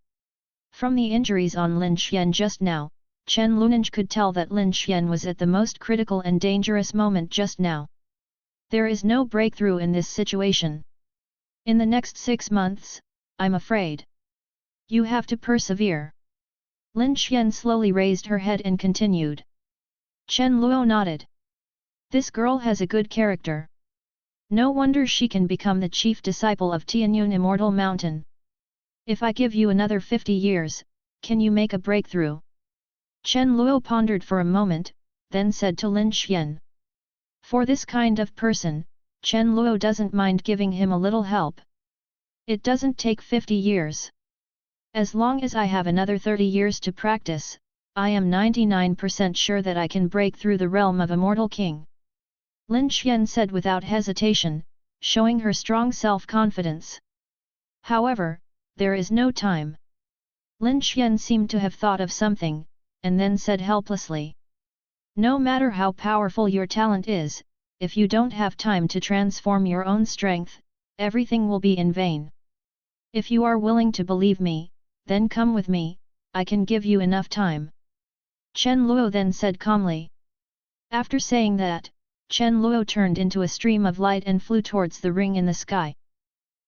From the injuries on Lin Xian just now, Chen Luo could tell that Lin Xian was at the most critical and dangerous moment just now. There is no breakthrough in this situation. In the next 6 months, I'm afraid. You have to persevere. Lin Xian slowly raised her head and continued. Chen Luo nodded. This girl has a good character. No wonder she can become the chief disciple of Tianyun Immortal Mountain. If I give you another 50 years, can you make a breakthrough? Chen Luo pondered for a moment, then said to Lin Xian. For this kind of person, Chen Luo doesn't mind giving him a little help. It doesn't take 50 years. As long as I have another 30 years to practice, I am 99% sure that I can break through the realm of Immortal King. Lin Xian said without hesitation, showing her strong self-confidence. However, there is no time. Lin Xian seemed to have thought of something, and then said helplessly. No matter how powerful your talent is, if you don't have time to transform your own strength, everything will be in vain. If you are willing to believe me, then come with me, I can give you enough time. Chen Luo then said calmly. After saying that, Chen Luo turned into a stream of light and flew towards the ring in the sky.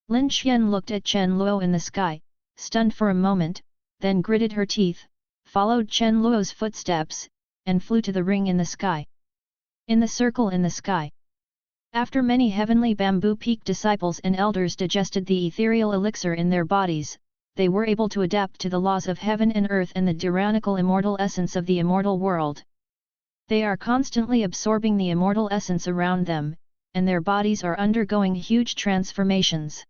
Lin Xian looked at Chen Luo in the sky, stunned for a moment, then gritted her teeth, followed Chen Luo's footsteps, and flew to the ring in the sky. In the circle in the sky. After many heavenly bamboo peak disciples and elders digested the ethereal elixir in their bodies, they were able to adapt to the laws of heaven and earth and the tyrannical immortal essence of the immortal world. They are constantly absorbing the immortal essence around them, and their bodies are undergoing huge transformations.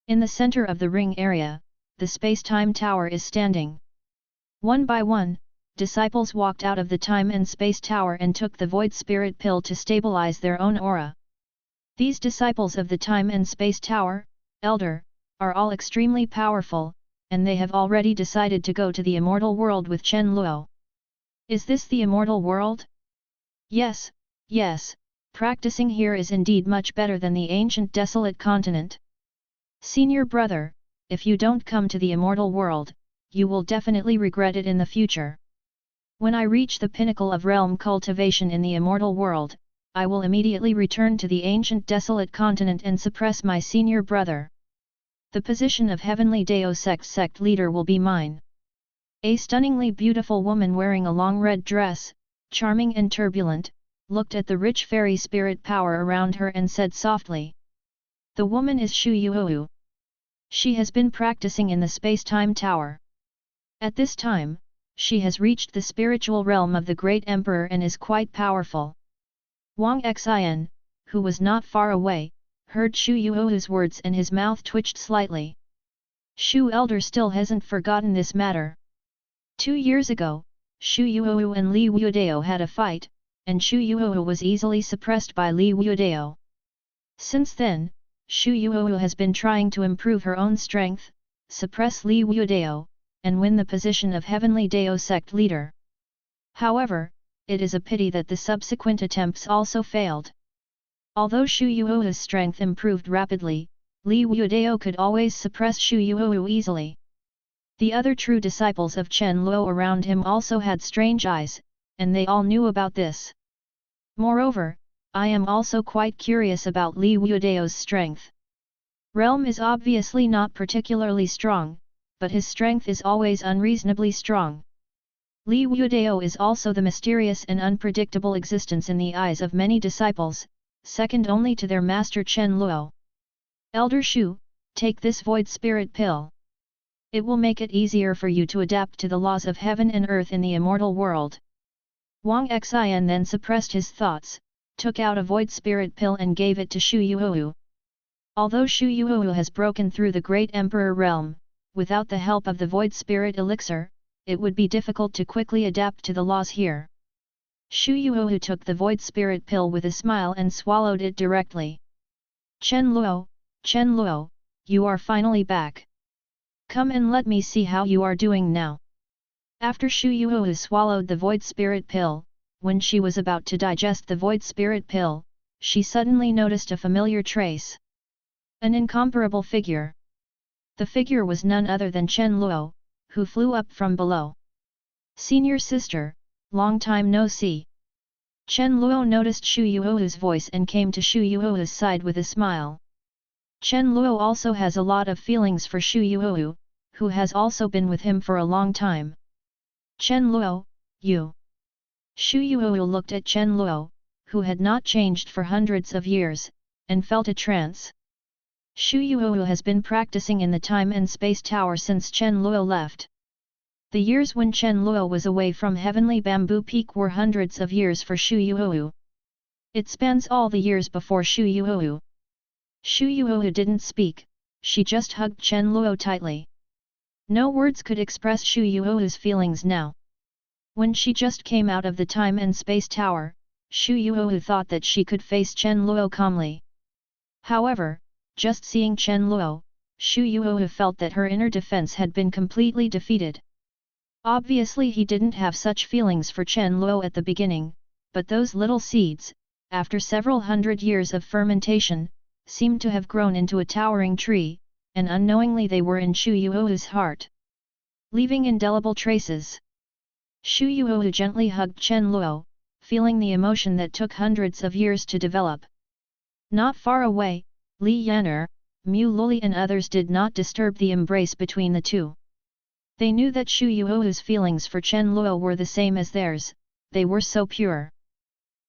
In the center of the ring area, the space-time tower is standing. One by one, disciples walked out of the time and space tower and took the void spirit pill to stabilize their own aura. These disciples of the time and space tower, elder, are all extremely powerful, and they have already decided to go to the immortal world with Chen Luo. Is this the immortal world? Yes, yes, practicing here is indeed much better than the ancient desolate continent. Senior brother, if you don't come to the immortal world, you will definitely regret it in the future. When I reach the pinnacle of realm cultivation in the immortal world, I will immediately return to the ancient desolate continent and suppress my senior brother. The position of Heavenly Dao Sect leader will be mine. A stunningly beautiful woman wearing a long red dress, charming and turbulent, looked at the rich fairy spirit power around her and said softly. The woman is Shu Yuou. She has been practicing in the space-time tower. At this time, she has reached the spiritual realm of the great emperor and is quite powerful. Wang Xin, who was not far away, heard Shu Yuou's words and his mouth twitched slightly. Shu Elder still hasn't forgotten this matter. 2 years ago, Shu Yuou and Li Wuodao had a fight, and Shu Yuou was easily suppressed by Li Wuodao. Since then, Shu Yuou has been trying to improve her own strength, suppress Li Wuodao, and win the position of Heavenly Dao Sect leader. However, it is a pity that the subsequent attempts also failed. Although Shu Yuou's strength improved rapidly, Li Wuodao could always suppress Shu Yuou easily. The other true disciples of Chen Luo around him also had strange eyes, and they all knew about this. Moreover, I am also quite curious about Li Wuodao's strength. Realm is obviously not particularly strong, but his strength is always unreasonably strong. Li Wuodao is also the mysterious and unpredictable existence in the eyes of many disciples, second only to their master Chen Luo. Elder Shu, take this void spirit pill. It will make it easier for you to adapt to the laws of heaven and earth in the immortal world. Wang Xin then suppressed his thoughts, took out a void spirit pill and gave it to Shu Yuou. Although Shu Yuou has broken through the great emperor realm, without the help of the void spirit elixir, it would be difficult to quickly adapt to the laws here. Shu Yuou took the void spirit pill with a smile and swallowed it directly. Chen Luo, you are finally back. Come and let me see how you are doing now. After Shu Yuou swallowed the void spirit pill, when she was about to digest the void spirit pill, she suddenly noticed a familiar trace. An incomparable figure. The figure was none other than Chen Luo, who flew up from below. Senior sister, long time no see. Chen Luo noticed Shu Yuou's voice and came to Shu Yuou's side with a smile. Chen Luo also has a lot of feelings for Shu Yuou, who has also been with him for a long time. Chen Luo, you. Shu Yuou looked at Chen Luo, who had not changed for hundreds of years, and felt a trance. Shu Yuou has been practicing in the time and space tower since Chen Luo left. The years when Chen Luo was away from Heavenly Bamboo Peak were hundreds of years for Shu Yuou. It spans all the years before Shu Yuou. Shu Yuou didn't speak, she just hugged Chen Luo tightly. No words could express Shu Yuou's feelings now. When she just came out of the time and space tower, Shu Yuou thought that she could face Chen Luo calmly. However, just seeing Chen Luo, Shu Yuou felt that her inner defense had been completely defeated. Obviously he didn't have such feelings for Chen Luo at the beginning, but those little seeds, after several hundred years of fermentation, seemed to have grown into a towering tree, and unknowingly they were in Shu Yuou's heart, leaving indelible traces. Shu Yuou gently hugged Chen Luo, feeling the emotion that took hundreds of years to develop. Not far away, Li Yan'er, Mu Luli and others did not disturb the embrace between the two. They knew that Shu Yuou's feelings for Chen Luo were the same as theirs, they were so pure.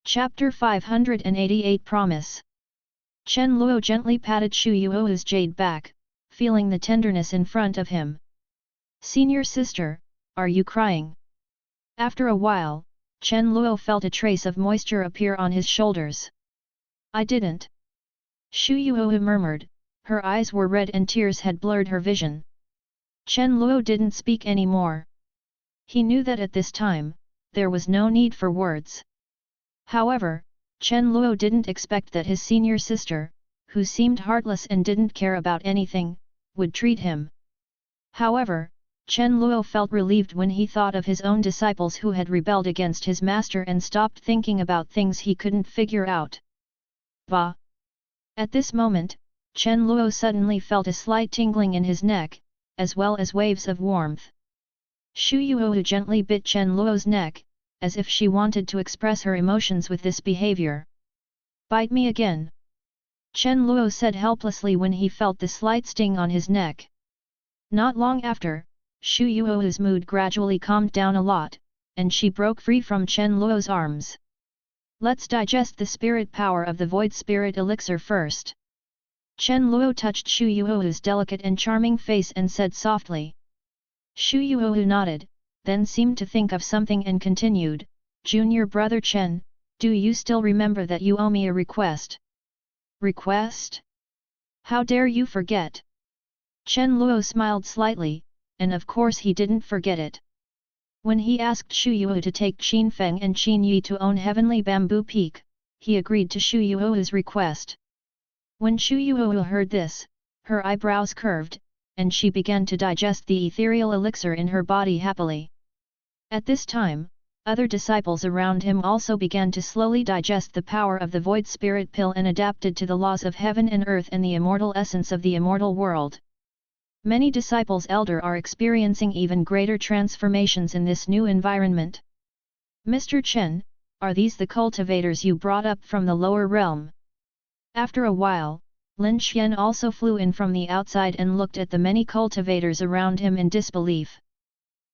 Chapter 588 Promise. Chen Luo gently patted Shu Yuou's jade back, feeling the tenderness in front of him. Senior sister, are you crying? After a while, Chen Luo felt a trace of moisture appear on his shoulders. I didn't. Shu Yuou murmured, her eyes were red and tears had blurred her vision. Chen Luo didn't speak anymore. He knew that at this time, there was no need for words. However, Chen Luo didn't expect that his senior sister, who seemed heartless and didn't care about anything, would treat him. However, Chen Luo felt relieved when he thought of his own disciples who had rebelled against his master and stopped thinking about things he couldn't figure out. Bah! At this moment, Chen Luo suddenly felt a slight tingling in his neck, as well as waves of warmth. Shu Yuou gently bit Chen Luo's neck, as if she wanted to express her emotions with this behavior. Bite me again. Chen Luo said helplessly when he felt the slight sting on his neck. Not long after, Xu Yuo's mood gradually calmed down a lot, and she broke free from Chen Luo's arms. Let's digest the spirit power of the Void Spirit Elixir first. Chen Luo touched Xu Yuo's delicate and charming face and said softly. Xu Yuo nodded, then seemed to think of something and continued, Junior brother Chen, do you still remember that you owe me a request? Request? How dare you forget? Chen Luo smiled slightly, and of course he didn't forget it. When he asked Xu Yuo to take Qin Feng and Qin Yi to own Heavenly Bamboo Peak, he agreed to Xu Yuo's request. When Xu Yuo heard this, her eyebrows curved, and she began to digest the ethereal elixir in her body happily. At this time, other disciples around him also began to slowly digest the power of the Void Spirit Pill and adapted to the laws of heaven and earth and the immortal essence of the immortal world. Many disciples elder are experiencing even greater transformations in this new environment. Mr. Chen, are these the cultivators you brought up from the lower realm? After a while, Lin Xian also flew in from the outside and looked at the many cultivators around him in disbelief.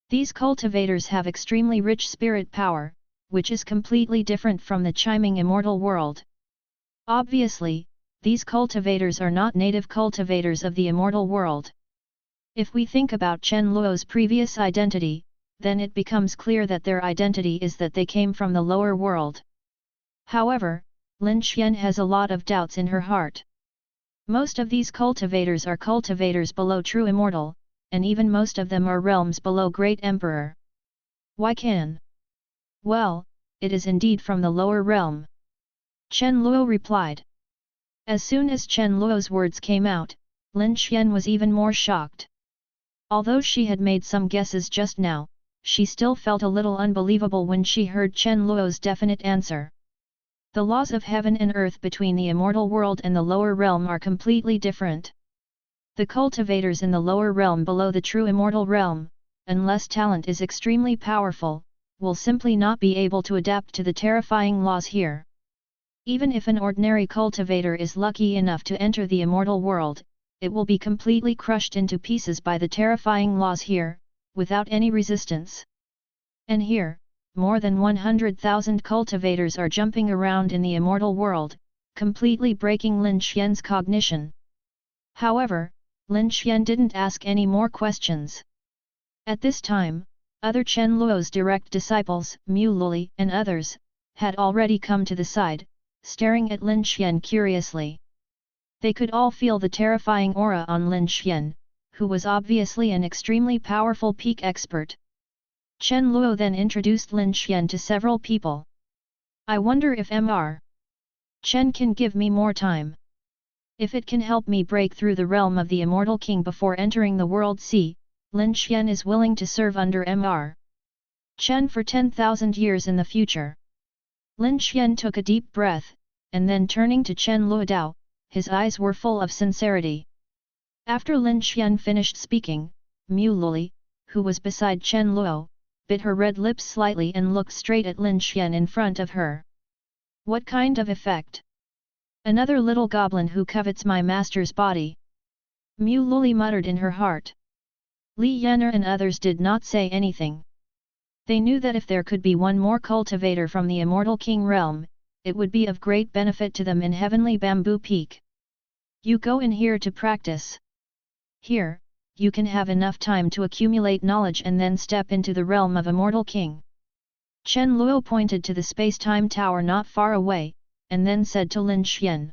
These cultivators have extremely rich spirit power, which is completely different from the chiming immortal world. Obviously, these cultivators are not native cultivators of the immortal world. If we think about Chen Luo's previous identity, then it becomes clear that their identity is that they came from the lower world. However, Lin Xian has a lot of doubts in her heart. Most of these cultivators are cultivators below true immortal, and even most of them are realms below Great Emperor. Why can? Well, it is indeed from the lower realm. Chen Luo replied. As soon as Chen Luo's words came out, Lin Xian was even more shocked. Although she had made some guesses just now, she still felt a little unbelievable when she heard Chen Luo's definite answer. The laws of heaven and earth between the immortal world and the lower realm are completely different. The cultivators in the lower realm below the true immortal realm, unless talent is extremely powerful, will simply not be able to adapt to the terrifying laws here. Even if an ordinary cultivator is lucky enough to enter the immortal world, it will be completely crushed into pieces by the terrifying laws here, without any resistance. And here, more than 100,000 cultivators are jumping around in the immortal world, completely breaking Lin Xian's cognition. However, Lin Xian didn't ask any more questions. At this time, other Chen Luo's direct disciples, Mu Luli and others, had already come to the side, staring at Lin Xian curiously. They could all feel the terrifying aura on Lin Xian, who was obviously an extremely powerful peak expert. Chen Luo then introduced Lin Xian to several people. I wonder if Mr. Chen can give me more time. If it can help me break through the realm of the immortal king before entering the world sea, Lin Xian is willing to serve under Mr. Chen for 10,000 years in the future. Lin Xian took a deep breath, and then turning to Chen Luo Dao, his eyes were full of sincerity. After Lin Xian finished speaking, Mu Luli, who was beside Chen Luo, bit her red lips slightly and looked straight at Lin Xian in front of her. What kind of effect? Another little goblin who covets my master's body. Mu Luli muttered in her heart. Li Yan'er and others did not say anything. They knew that if there could be one more cultivator from the immortal king realm, it would be of great benefit to them in Heavenly Bamboo Peak. You go in here to practice. Here, you can have enough time to accumulate knowledge and then step into the realm of Immortal King. Chen Luo pointed to the space-time tower not far away, and then said to Lin Xian.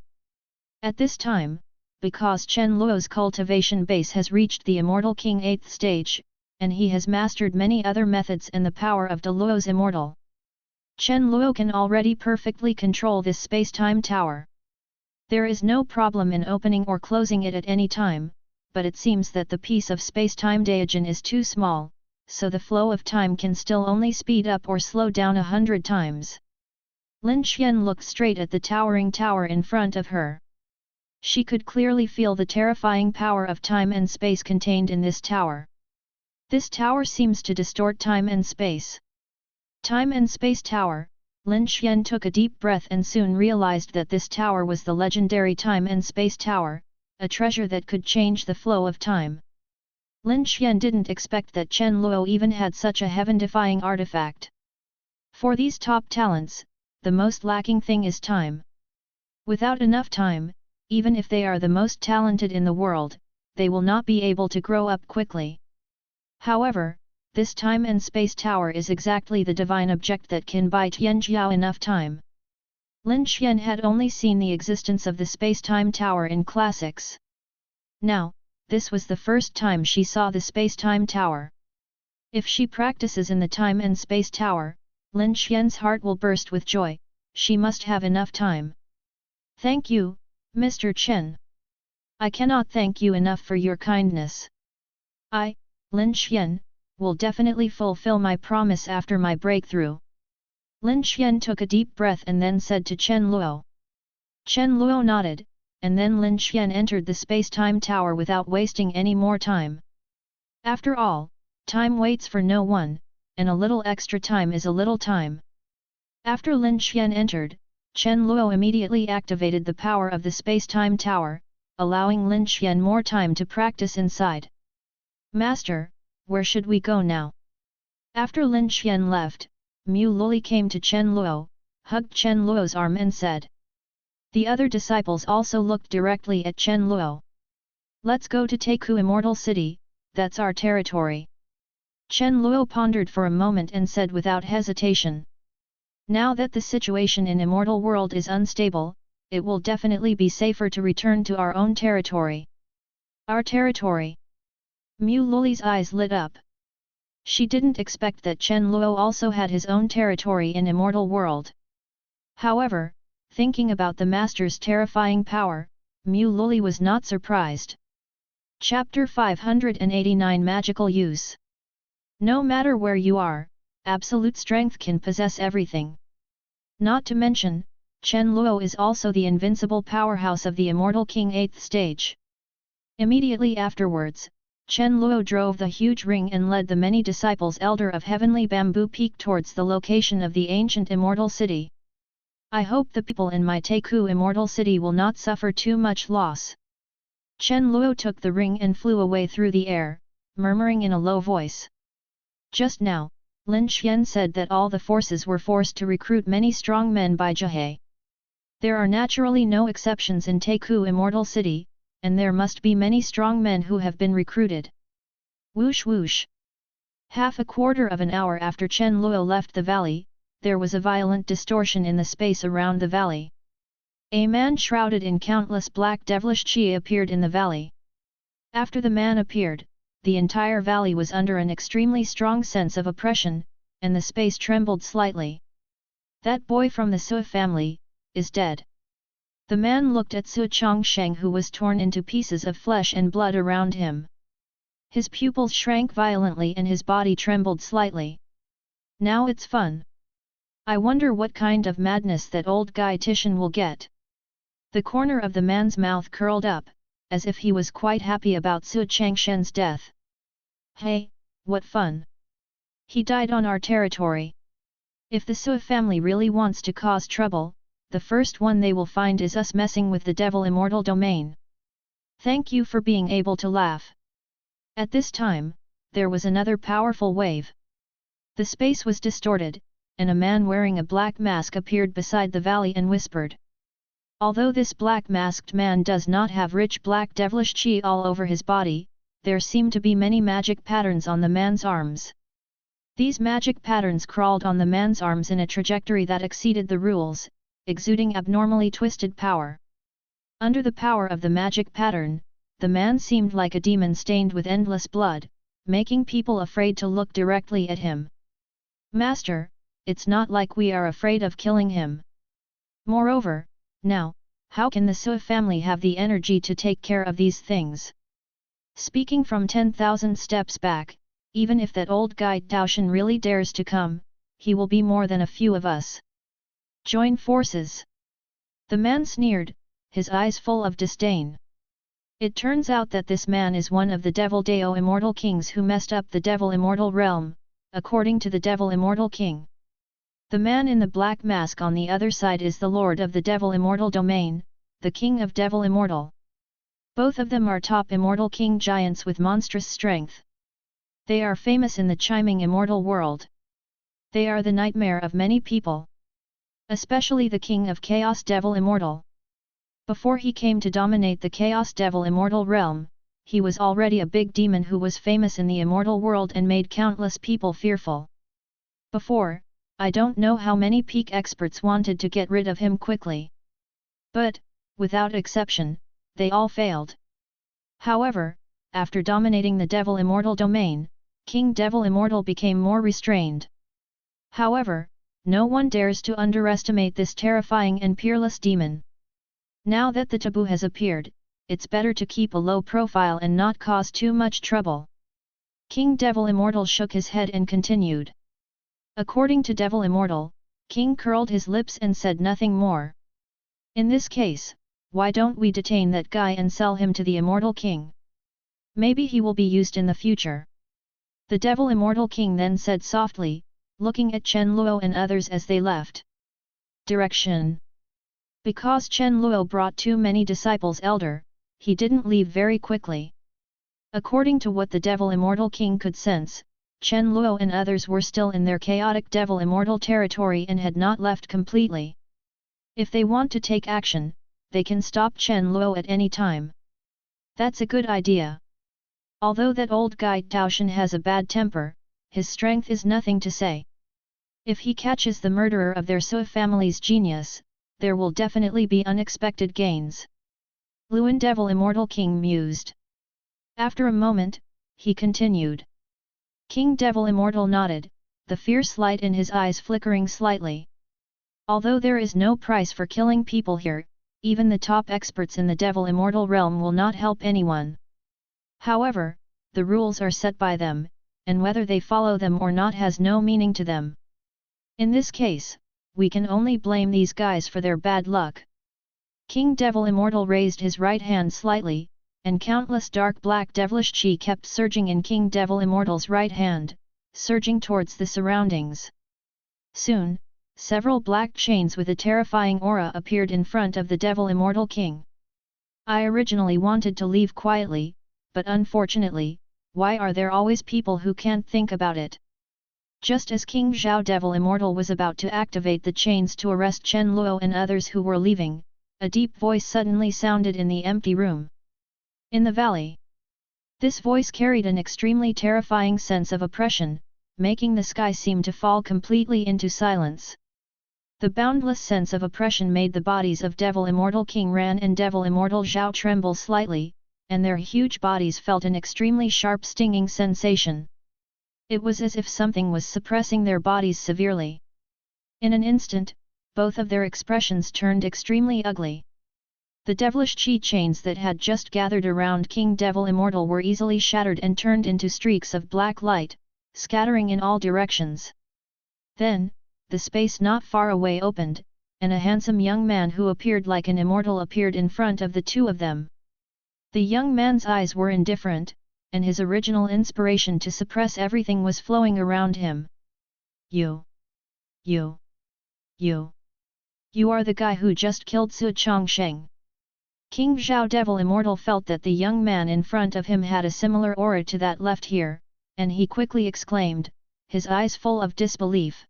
At this time, because Chen Luo's cultivation base has reached the Immortal King 8th stage, and he has mastered many other methods and the power of Dao Luo's immortal. Chen Luo can already perfectly control this space-time tower. There is no problem in opening or closing it at any time, but it seems that the piece of space-time diagon is too small, so the flow of time can still only speed up or slow down 100 times. Lin Xian looked straight at the towering tower in front of her. She could clearly feel the terrifying power of time and space contained in this tower. This tower seems to distort time and space. Time and space tower, Lin Xian took a deep breath and soon realized that this tower was the legendary Time and Space Tower, a treasure that could change the flow of time. Lin Xian didn't expect that Chen Luo even had such a heaven-defying artifact. For these top talents, the most lacking thing is time. Without enough time, even if they are the most talented in the world, they will not be able to grow up quickly. However, this Time and Space Tower is exactly the divine object that can buy Tianjiao enough time. Lin Xian had only seen the existence of the Space-Time Tower in classics. Now, this was the first time she saw the Space-Time Tower. If she practices in the Time and Space Tower, Lin Xian's heart will burst with joy. She must have enough time. Thank you, Mr. Chen. I cannot thank you enough for your kindness. I, Lin Xian, will definitely fulfill my promise after my breakthrough. Lin Xian took a deep breath and then said to Chen Luo. Chen Luo nodded, and then Lin Xian entered the space-time tower without wasting any more time. After all, time waits for no one, and a little extra time is a little time. After Lin Xian entered, Chen Luo immediately activated the power of the space-time tower, allowing Lin Xian more time to practice inside. Master, where should we go now? After Lin Xian left, Mu Luli came to Chen Luo, hugged Chen Luo's arm and said. The other disciples also looked directly at Chen Luo. Let's go to Teiku Immortal City, that's our territory. Chen Luo pondered for a moment and said without hesitation. Now that the situation in Immortal World is unstable, it will definitely be safer to return to our own territory. Our territory. Mu Luli's eyes lit up. She didn't expect that Chen Luo also had his own territory in Immortal World. However, thinking about the master's terrifying power, Mu Luli was not surprised. Chapter 589 Magical Use. No matter where you are, absolute strength can possess everything. Not to mention, Chen Luo is also the invincible powerhouse of the Immortal King 8th stage. Immediately afterwards, Chen Luo drove the huge ring and led the many disciples Elder of Heavenly Bamboo Peak towards the location of the ancient Immortal City. I hope the people in my Teiku Immortal City will not suffer too much loss. Chen Luo took the ring and flew away through the air, murmuring in a low voice. Just now, Lin Xian said that all the forces were forced to recruit many strong men by Jihei. There are naturally no exceptions in Teiku Immortal City, and there must be many strong men who have been recruited. Whoosh whoosh. Half a quarter of an hour after Chen Luo left the valley, there was a violent distortion in the space around the valley. A man shrouded in countless black devilish chi appeared in the valley. After the man appeared, the entire valley was under an extremely strong sense of oppression, and the space trembled slightly. That boy from the Sui family is dead. The man looked at Su Chongsheng, who was torn into pieces of flesh and blood around him. His pupils shrank violently and his body trembled slightly. Now it's fun. I wonder what kind of madness that old guy Tishan will get. The corner of the man's mouth curled up, as if he was quite happy about Su Changshen's death. Hey, what fun! He died on our territory. If the Sui family really wants to cause trouble, the first one they will find is us messing with the Devil Immortal Domain. Thank you for being able to laugh. At this time, there was another powerful wave. The space was distorted, and a man wearing a black mask appeared beside the valley and whispered. Although this black-masked man does not have rich black devilish chi all over his body, there seem to be many magic patterns on the man's arms. These magic patterns crawled on the man's arms in a trajectory that exceeded the rules, exuding abnormally twisted power. Under the power of the magic pattern, the man seemed like a demon stained with endless blood, making people afraid to look directly at him. Master, it's not like we are afraid of killing him. Moreover, now, how can the Sui family have the energy to take care of these things? Speaking from 10,000 steps back, even if that old guy Daoshan really dares to come, he will be more than a few of us. Join forces. The man sneered, his eyes full of disdain. It turns out that this man is one of the Devil Dao Immortal Kings who messed up the Devil Immortal Realm, according to the Devil Immortal King. The man in the black mask on the other side is the Lord of the Devil Immortal Domain, the King of Devil Immortal. Both of them are top immortal king giants with monstrous strength. They are famous in the chiming immortal world. They are the nightmare of many people. Especially the King of Chaos Devil Immortal. Before he came to dominate the Chaos Devil Immortal realm, he was already a big demon who was famous in the immortal world and made countless people fearful. Before, I don't know how many peak experts wanted to get rid of him quickly. But, without exception, they all failed. However, after dominating the Devil Immortal domain, King Devil Immortal became more restrained. However, no one dares to underestimate this terrifying and peerless demon. Now that the taboo has appeared, it's better to keep a low profile and not cause too much trouble. King Devil Immortal shook his head and continued. According to Devil Immortal, King curled his lips and said nothing more. In this case, why don't we detain that guy and sell him to the Immortal King? Maybe he will be used in the future. The Devil Immortal King then said softly, looking at Chen Luo and others as they left. Direction. Because Chen Luo brought too many disciples elder, he didn't leave very quickly. According to what the Devil Immortal King could sense, Chen Luo and others were still in their chaotic Devil Immortal territory and had not left completely. If they want to take action, they can stop Chen Luo at any time. That's a good idea. Although that old guy Taoshan has a bad temper, his strength is nothing to say. If he catches the murderer of their Sui family's genius, there will definitely be unexpected gains. Luan Devil Immortal King mused. After a moment, he continued. King Devil Immortal nodded, the fierce light in his eyes flickering slightly. Although there is no price for killing people here, even the top experts in the Devil Immortal realm will not help anyone. However, the rules are set by them, and whether they follow them or not has no meaning to them. In this case, we can only blame these guys for their bad luck. King Devil Immortal raised his right hand slightly, and countless dark black devilish chi kept surging in King Devil Immortal's right hand, surging towards the surroundings. Soon, several black chains with a terrifying aura appeared in front of the Devil Immortal King. I originally wanted to leave quietly, but unfortunately, why are there always people who can't think about it? Just as King Zhao Devil Immortal was about to activate the chains to arrest Chen Luo and others who were leaving, a deep voice suddenly sounded in the empty room. In the valley. This voice carried an extremely terrifying sense of oppression, making the sky seem to fall completely into silence. The boundless sense of oppression made the bodies of Devil Immortal King Ran and Devil Immortal Zhao tremble slightly, and their huge bodies felt an extremely sharp stinging sensation. It was as if something was suppressing their bodies severely. In an instant, both of their expressions turned extremely ugly. The devilish chi chains that had just gathered around King Devil Immortal were easily shattered and turned into streaks of black light, scattering in all directions. Then, the space not far away opened, and a handsome young man who appeared like an immortal appeared in front of the two of them. The young man's eyes were indifferent, and his original inspiration to suppress everything was flowing around him. You are the guy who just killed Su Chongsheng. King Zhao Devil Immortal felt that the young man in front of him had a similar aura to that left here, and he quickly exclaimed, his eyes full of disbelief.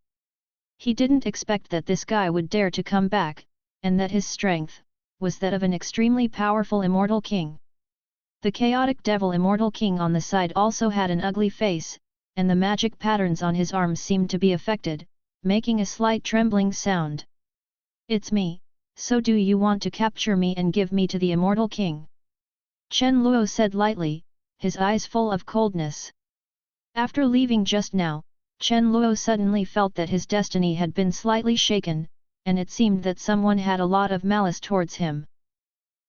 He didn't expect that this guy would dare to come back, and that his strength was that of an extremely powerful immortal king. The chaotic Devil Immortal King on the side also had an ugly face, and the magic patterns on his arms seemed to be affected, making a slight trembling sound. It's me. So do you want to capture me and give me to the Immortal King? Chen Luo said lightly, his eyes full of coldness. After leaving just now, Chen Luo suddenly felt that his destiny had been slightly shaken, and it seemed that someone had a lot of malice towards him.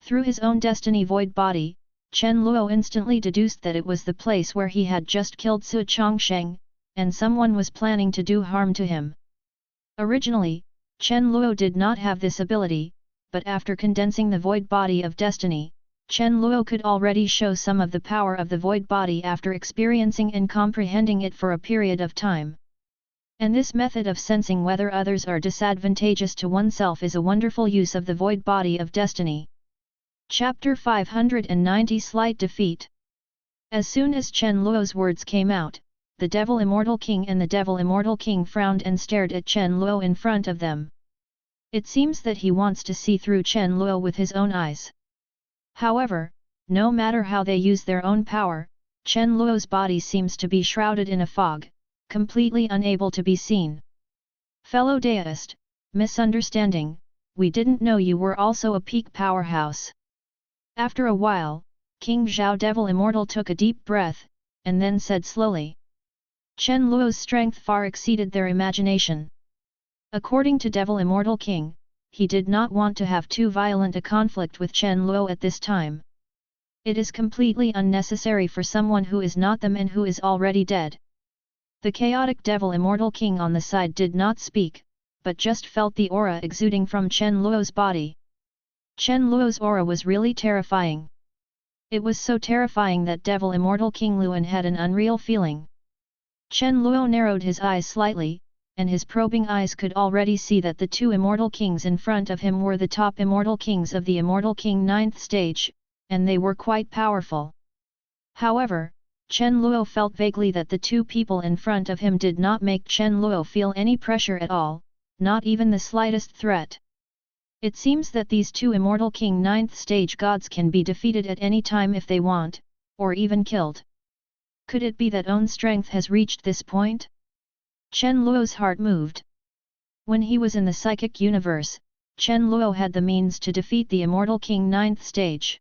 Through his own destiny void body, Chen Luo instantly deduced that it was the place where he had just killed Su Chongsheng, and someone was planning to do harm to him. Originally, Chen Luo did not have this ability, but after condensing the void body of destiny, Chen Luo could already show some of the power of the void body after experiencing and comprehending it for a period of time. And this method of sensing whether others are disadvantageous to oneself is a wonderful use of the void body of destiny. Chapter 590 Slight Defeat. As soon as Chen Luo's words came out, the Devil Immortal King and the Devil Immortal King frowned and stared at Chen Luo in front of them. It seems that he wants to see through Chen Luo with his own eyes. However, no matter how they use their own power, Chen Luo's body seems to be shrouded in a fog, completely unable to be seen. Fellow Daoist, misunderstanding, we didn't know you were also a peak powerhouse. After a while, King Zhao Devil Immortal took a deep breath, and then said slowly. Chen Luo's strength far exceeded their imagination. According to Devil Immortal King, he did not want to have too violent a conflict with Chen Luo at this time. It is completely unnecessary for someone who is not them and who is already dead. The chaotic Devil Immortal King on the side did not speak, but just felt the aura exuding from Chen Luo's body. Chen Luo's aura was really terrifying. It was so terrifying that Devil Immortal King Luan had an unreal feeling. Chen Luo narrowed his eyes slightly, and his probing eyes could already see that the two Immortal Kings in front of him were the top Immortal Kings of the Immortal King 9th stage, and they were quite powerful. However, Chen Luo felt vaguely that the two people in front of him did not make Chen Luo feel any pressure at all, not even the slightest threat. It seems that these two Immortal King 9th stage gods can be defeated at any time if they want, or even killed. Could it be that own strength has reached this point? Chen Luo's heart moved. When he was in the psychic universe, Chen Luo had the means to defeat the Immortal King 9th stage.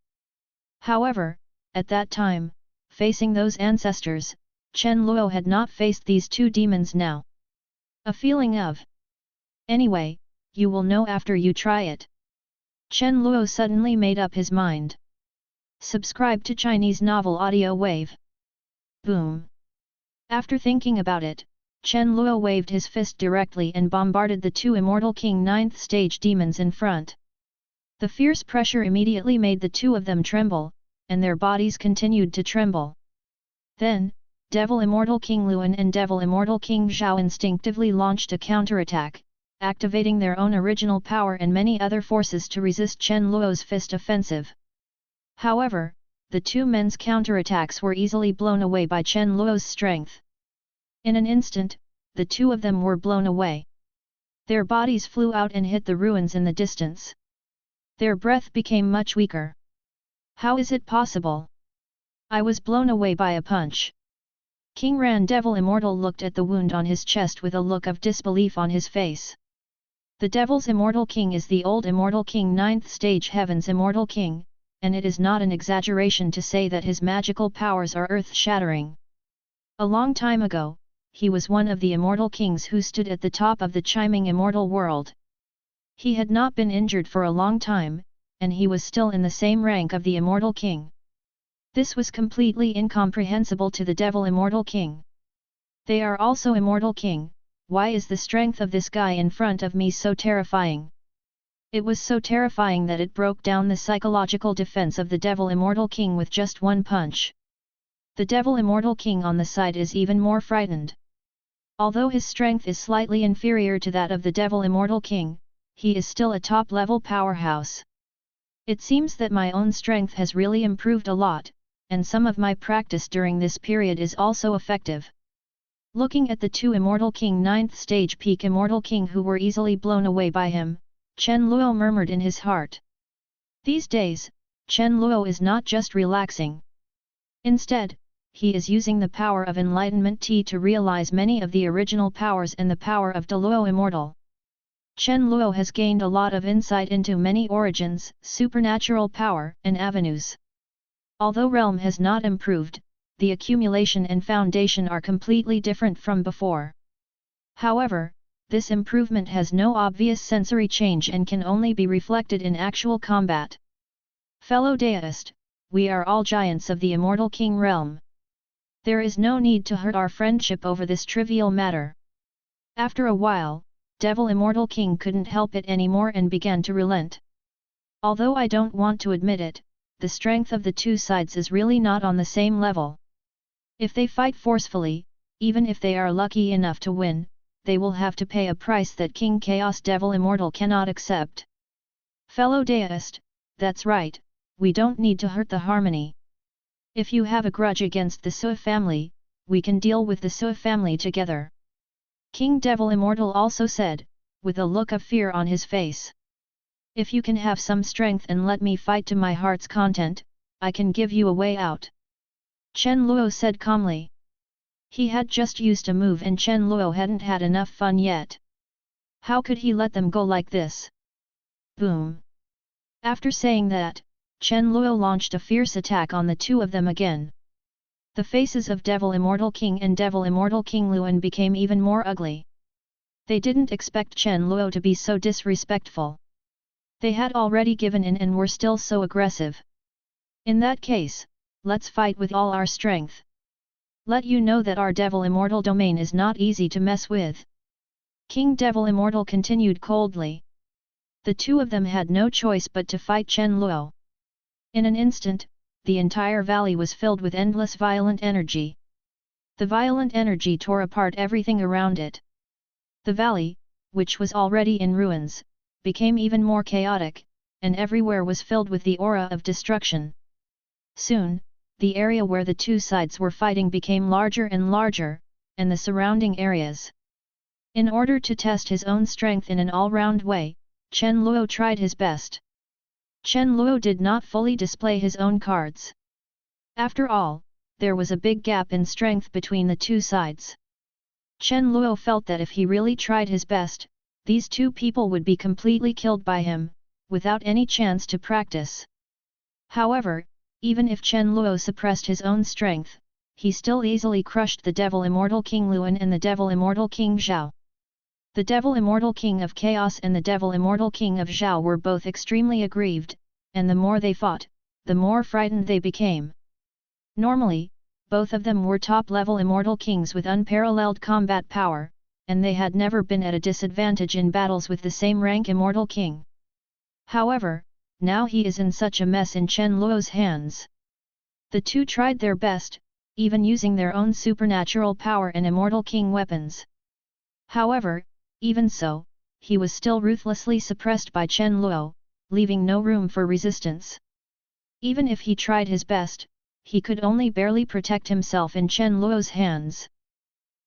However, at that time, facing those ancestors, Chen Luo had not faced these two demons now. A feeling of, anyway, you will know after you try it. Chen Luo suddenly made up his mind. Subscribe to Chinese Novel Audio Wave. Boom. After thinking about it, Chen Luo waved his fist directly and bombarded the two Immortal King 9th stage demons in front. The fierce pressure immediately made the two of them tremble, and their bodies continued to tremble. Then, Devil Immortal King Luan and Devil Immortal King Zhao instinctively launched a counterattack, activating their own original power and many other forces to resist Chen Luo's fist offensive. However, the two men's counterattacks were easily blown away by Chen Luo's strength. In an instant, the two of them were blown away. Their bodies flew out and hit the ruins in the distance. Their breath became much weaker. How is it possible? I was blown away by a punch. King Ran Devil Immortal looked at the wound on his chest with a look of disbelief on his face. The Devil's Immortal King is the old Immortal King 9th stage Heaven's Immortal King, and it is not an exaggeration to say that his magical powers are earth-shattering. A long time ago, he was one of the Immortal Kings who stood at the top of the chiming immortal world. He had not been injured for a long time, and he was still in the same rank of the Immortal King. This was completely incomprehensible to the Devil Immortal King. They are also Immortal King, why is the strength of this guy in front of me so terrifying? It was so terrifying that it broke down the psychological defense of the Devil Immortal King with just one punch. The Devil Immortal King on the side is even more frightened. Although his strength is slightly inferior to that of the Devil Immortal King, he is still a top-level powerhouse. It seems that my own strength has really improved a lot, and some of my practice during this period is also effective. Looking at the two Immortal King 9th stage peak Immortal King who were easily blown away by him, Chen Luo murmured in his heart. These days, Chen Luo is not just relaxing. Instead, he is using the power of Enlightenment Tea to realize many of the original powers and the power of Dao Luo Immortal. Chen Luo has gained a lot of insight into many origins, supernatural power, and avenues. Although realm has not improved, the accumulation and foundation are completely different from before. However, this improvement has no obvious sensory change and can only be reflected in actual combat. Fellow Daoist, we are all giants of the Immortal King realm. There is no need to hurt our friendship over this trivial matter. After a while, Devil Immortal King couldn't help it anymore and began to relent. Although I don't want to admit it, the strength of the two sides is really not on the same level. If they fight forcefully, even if they are lucky enough to win, they will have to pay a price that King Chaos Devil Immortal cannot accept. Fellow deist, that's right, we don't need to hurt the harmony. If you have a grudge against the Sui family, we can deal with the Sui family together. King Devil Immortal also said, with a look of fear on his face. If you can have some strength and let me fight to my heart's content, I can give you a way out. Chen Luo said calmly. He had just used a move and Chen Luo hadn't had enough fun yet. How could he let them go like this? Boom! After saying that, Chen Luo launched a fierce attack on the two of them again. The faces of Devil Immortal King and Devil Immortal King Luan became even more ugly. They didn't expect Chen Luo to be so disrespectful. They had already given in and were still so aggressive. In that case, let's fight with all our strength. Let you know that our Devil Immortal domain is not easy to mess with. King Devil Immortal continued coldly. The two of them had no choice but to fight Chen Luo. In an instant, the entire valley was filled with endless violent energy. The violent energy tore apart everything around it. The valley, which was already in ruins, became even more chaotic, and everywhere was filled with the aura of destruction. Soon, the area where the two sides were fighting became larger and larger, and the surrounding areas. In order to test his own strength in an all-round way, Chen Luo tried his best. Chen Luo did not fully display his own cards. After all, there was a big gap in strength between the two sides. Chen Luo felt that if he really tried his best, these two people would be completely killed by him, without any chance to practice. However, even if Chen Luo suppressed his own strength, he still easily crushed the Devil Immortal King Luan and the Devil Immortal King Zhao. The Devil Immortal King of Chaos and the Devil Immortal King of Zhao were both extremely aggrieved, and the more they fought, the more frightened they became. Normally, both of them were top-level Immortal Kings with unparalleled combat power, and they had never been at a disadvantage in battles with the same rank Immortal King. However, now he is in such a mess in Chen Luo's hands. The two tried their best, even using their own supernatural power and Immortal King weapons. However, even so, he was still ruthlessly suppressed by Chen Luo, leaving no room for resistance. Even if he tried his best, he could only barely protect himself in Chen Luo's hands.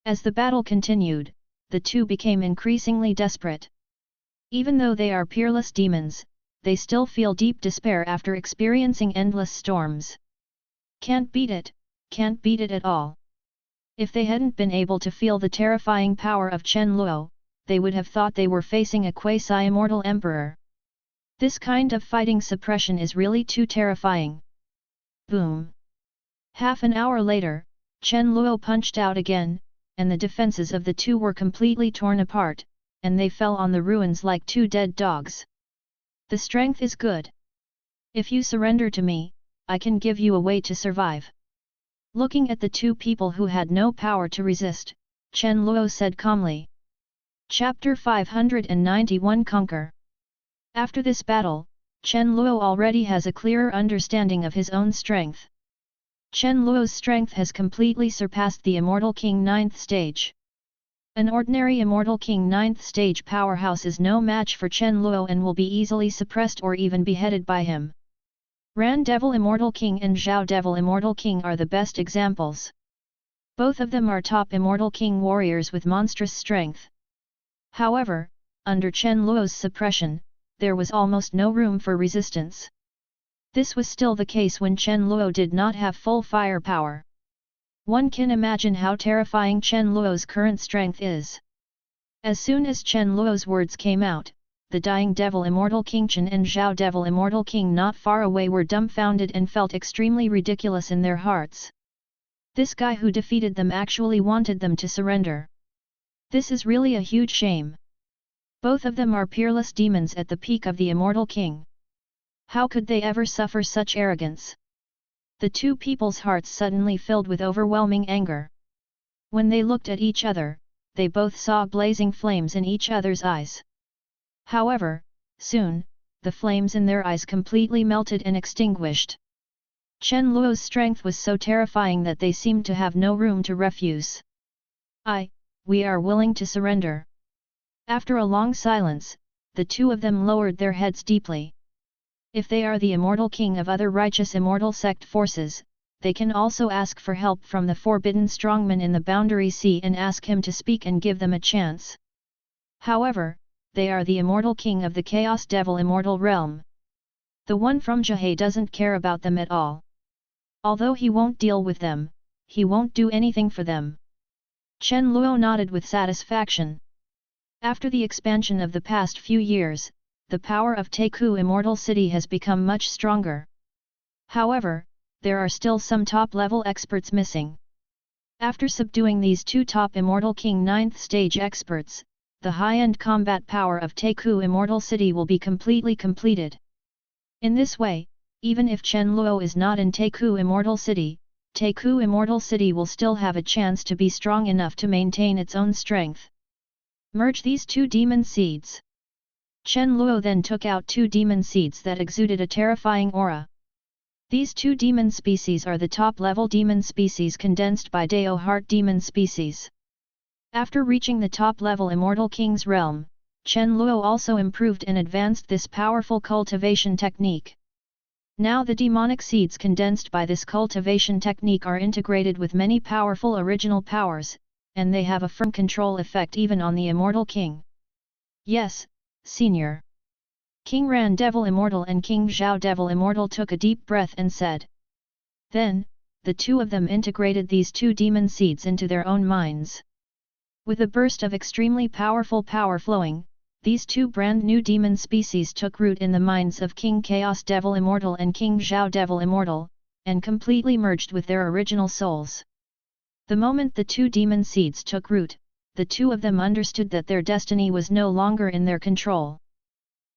As the battle continued, the two became increasingly desperate. Even though they are peerless demons, they still feel deep despair after experiencing endless storms. Can't beat it at all. If they hadn't been able to feel the terrifying power of Chen Luo, they would have thought they were facing a quasi-immortal emperor. This kind of fighting suppression is really too terrifying. Boom! Half an hour later, Chen Luo punched out again, and the defenses of the two were completely torn apart, and they fell on the ruins like two dead dogs. The strength is good. If you surrender to me, I can give you a way to survive. Looking at the two people who had no power to resist, Chen Luo said calmly. Chapter 591 Conquer. After this battle, Chen Luo already has a clearer understanding of his own strength. Chen Luo's strength has completely surpassed the Immortal King 9th stage. An ordinary Immortal King 9th stage powerhouse is no match for Chen Luo and will be easily suppressed or even beheaded by him. Ran Devil Immortal King and Zhao Devil Immortal King are the best examples. Both of them are top Immortal King warriors with monstrous strength. However, under Chen Luo's suppression, there was almost no room for resistance. This was still the case when Chen Luo did not have full firepower. One can imagine how terrifying Chen Luo's current strength is. As soon as Chen Luo's words came out, the dying Devil Immortal King Chen and Zhao Devil Immortal King not far away were dumbfounded and felt extremely ridiculous in their hearts. This guy who defeated them actually wanted them to surrender. This is really a huge shame. Both of them are peerless demons at the peak of the Immortal King. How could they ever suffer such arrogance? The two people's hearts suddenly filled with overwhelming anger. When they looked at each other, they both saw blazing flames in each other's eyes. However, soon, the flames in their eyes completely melted and extinguished. Chen Luo's strength was so terrifying that they seemed to have no room to refuse. we are willing to surrender." After a long silence, the two of them lowered their heads deeply. If they are the immortal king of other righteous immortal sect forces, they can also ask for help from the forbidden strongman in the Boundary Sea and ask him to speak and give them a chance. However, they are the immortal king of the Chaos Devil Immortal Realm. The one from Jahei doesn't care about them at all. Although he won't deal with them, he won't do anything for them. Chen Luo nodded with satisfaction. After the expansion of the past few years, the power of Taku Immortal City has become much stronger. However, there are still some top-level experts missing. After subduing these two top Immortal King 9th stage experts, the high-end combat power of Taku Immortal City will be completely completed. In this way, even if Chen Luo is not in Taku Immortal City, Taku Immortal City will still have a chance to be strong enough to maintain its own strength. Merge these two demon seeds. Chen Luo then took out two demon seeds that exuded a terrifying aura. These two demon species are the top-level demon species condensed by Dao Heart demon species. After reaching the top-level Immortal King's realm, Chen Luo also improved and advanced this powerful cultivation technique. Now the demonic seeds condensed by this cultivation technique are integrated with many powerful original powers, and they have a firm control effect even on the Immortal King. Yes, Senior. King Ran Devil Immortal and King Zhao Devil Immortal took a deep breath and said. Then, the two of them integrated these two demon seeds into their own minds. With a burst of extremely powerful power flowing, these two brand new demon species took root in the minds of King Chaos Devil Immortal and King Zhao Devil Immortal, and completely merged with their original souls. The moment the two demon seeds took root, the two of them understood that their destiny was no longer in their control.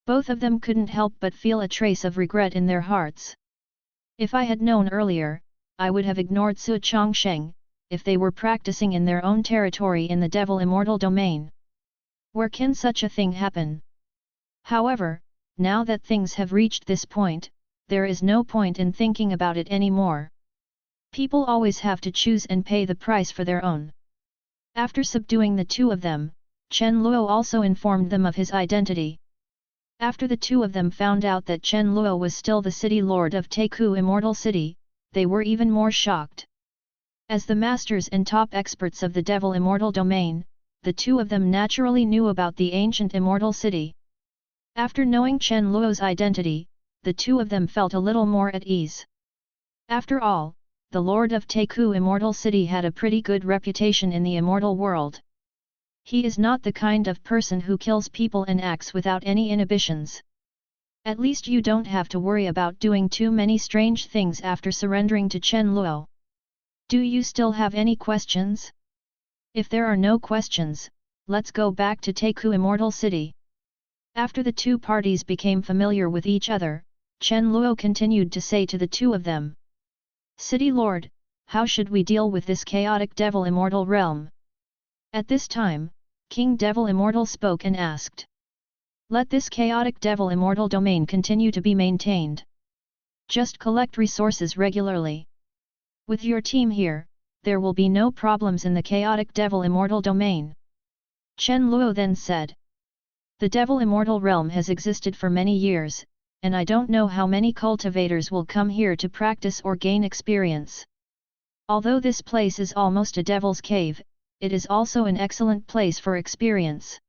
Both of them couldn't help but feel a trace of regret in their hearts. If I had known earlier, I would have ignored Su Chongsheng, if they were practicing in their own territory in the Devil Immortal domain. Where can such a thing happen? However, now that things have reached this point, there is no point in thinking about it anymore. People always have to choose and pay the price for their own. After subduing the two of them, Chen Luo also informed them of his identity. After the two of them found out that Chen Luo was still the city lord of Taku Immortal City, they were even more shocked. As the masters and top experts of the Devil Immortal domain, the two of them naturally knew about the ancient Immortal City. After knowing Chen Luo's identity, the two of them felt a little more at ease. After all, the Lord of Taku Immortal City had a pretty good reputation in the immortal world. He is not the kind of person who kills people and acts without any inhibitions. At least you don't have to worry about doing too many strange things after surrendering to Chen Luo. Do you still have any questions? If there are no questions, let's go back to Taku Immortal City. After the two parties became familiar with each other, Chen Luo continued to say to the two of them. City Lord, how should we deal with this chaotic Devil Immortal realm? At this time, King Devil Immortal spoke and asked. Let this chaotic Devil Immortal domain continue to be maintained. Just collect resources regularly. With your team here, there will be no problems in the chaotic Devil Immortal domain. Chen Luo then said. The Devil Immortal realm has existed for many years, and I don't know how many cultivators will come here to practice or gain experience. Although this place is almost a devil's cave, it is also an excellent place for experience.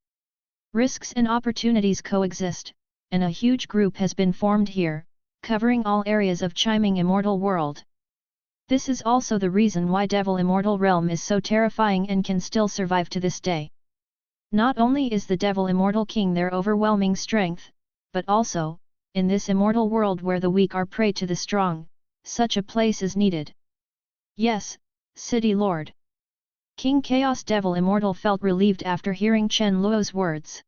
Risks and opportunities coexist, and a huge group has been formed here, covering all areas of chiming immortal world. This is also the reason why Devil Immortal Realm is so terrifying and can still survive to this day. Not only is the Devil Immortal King their overwhelming strength, but also, in this immortal world where the weak are prey to the strong, such a place is needed. Yes, City Lord. King Chaos Devil Immortal felt relieved after hearing Chen Luo's words.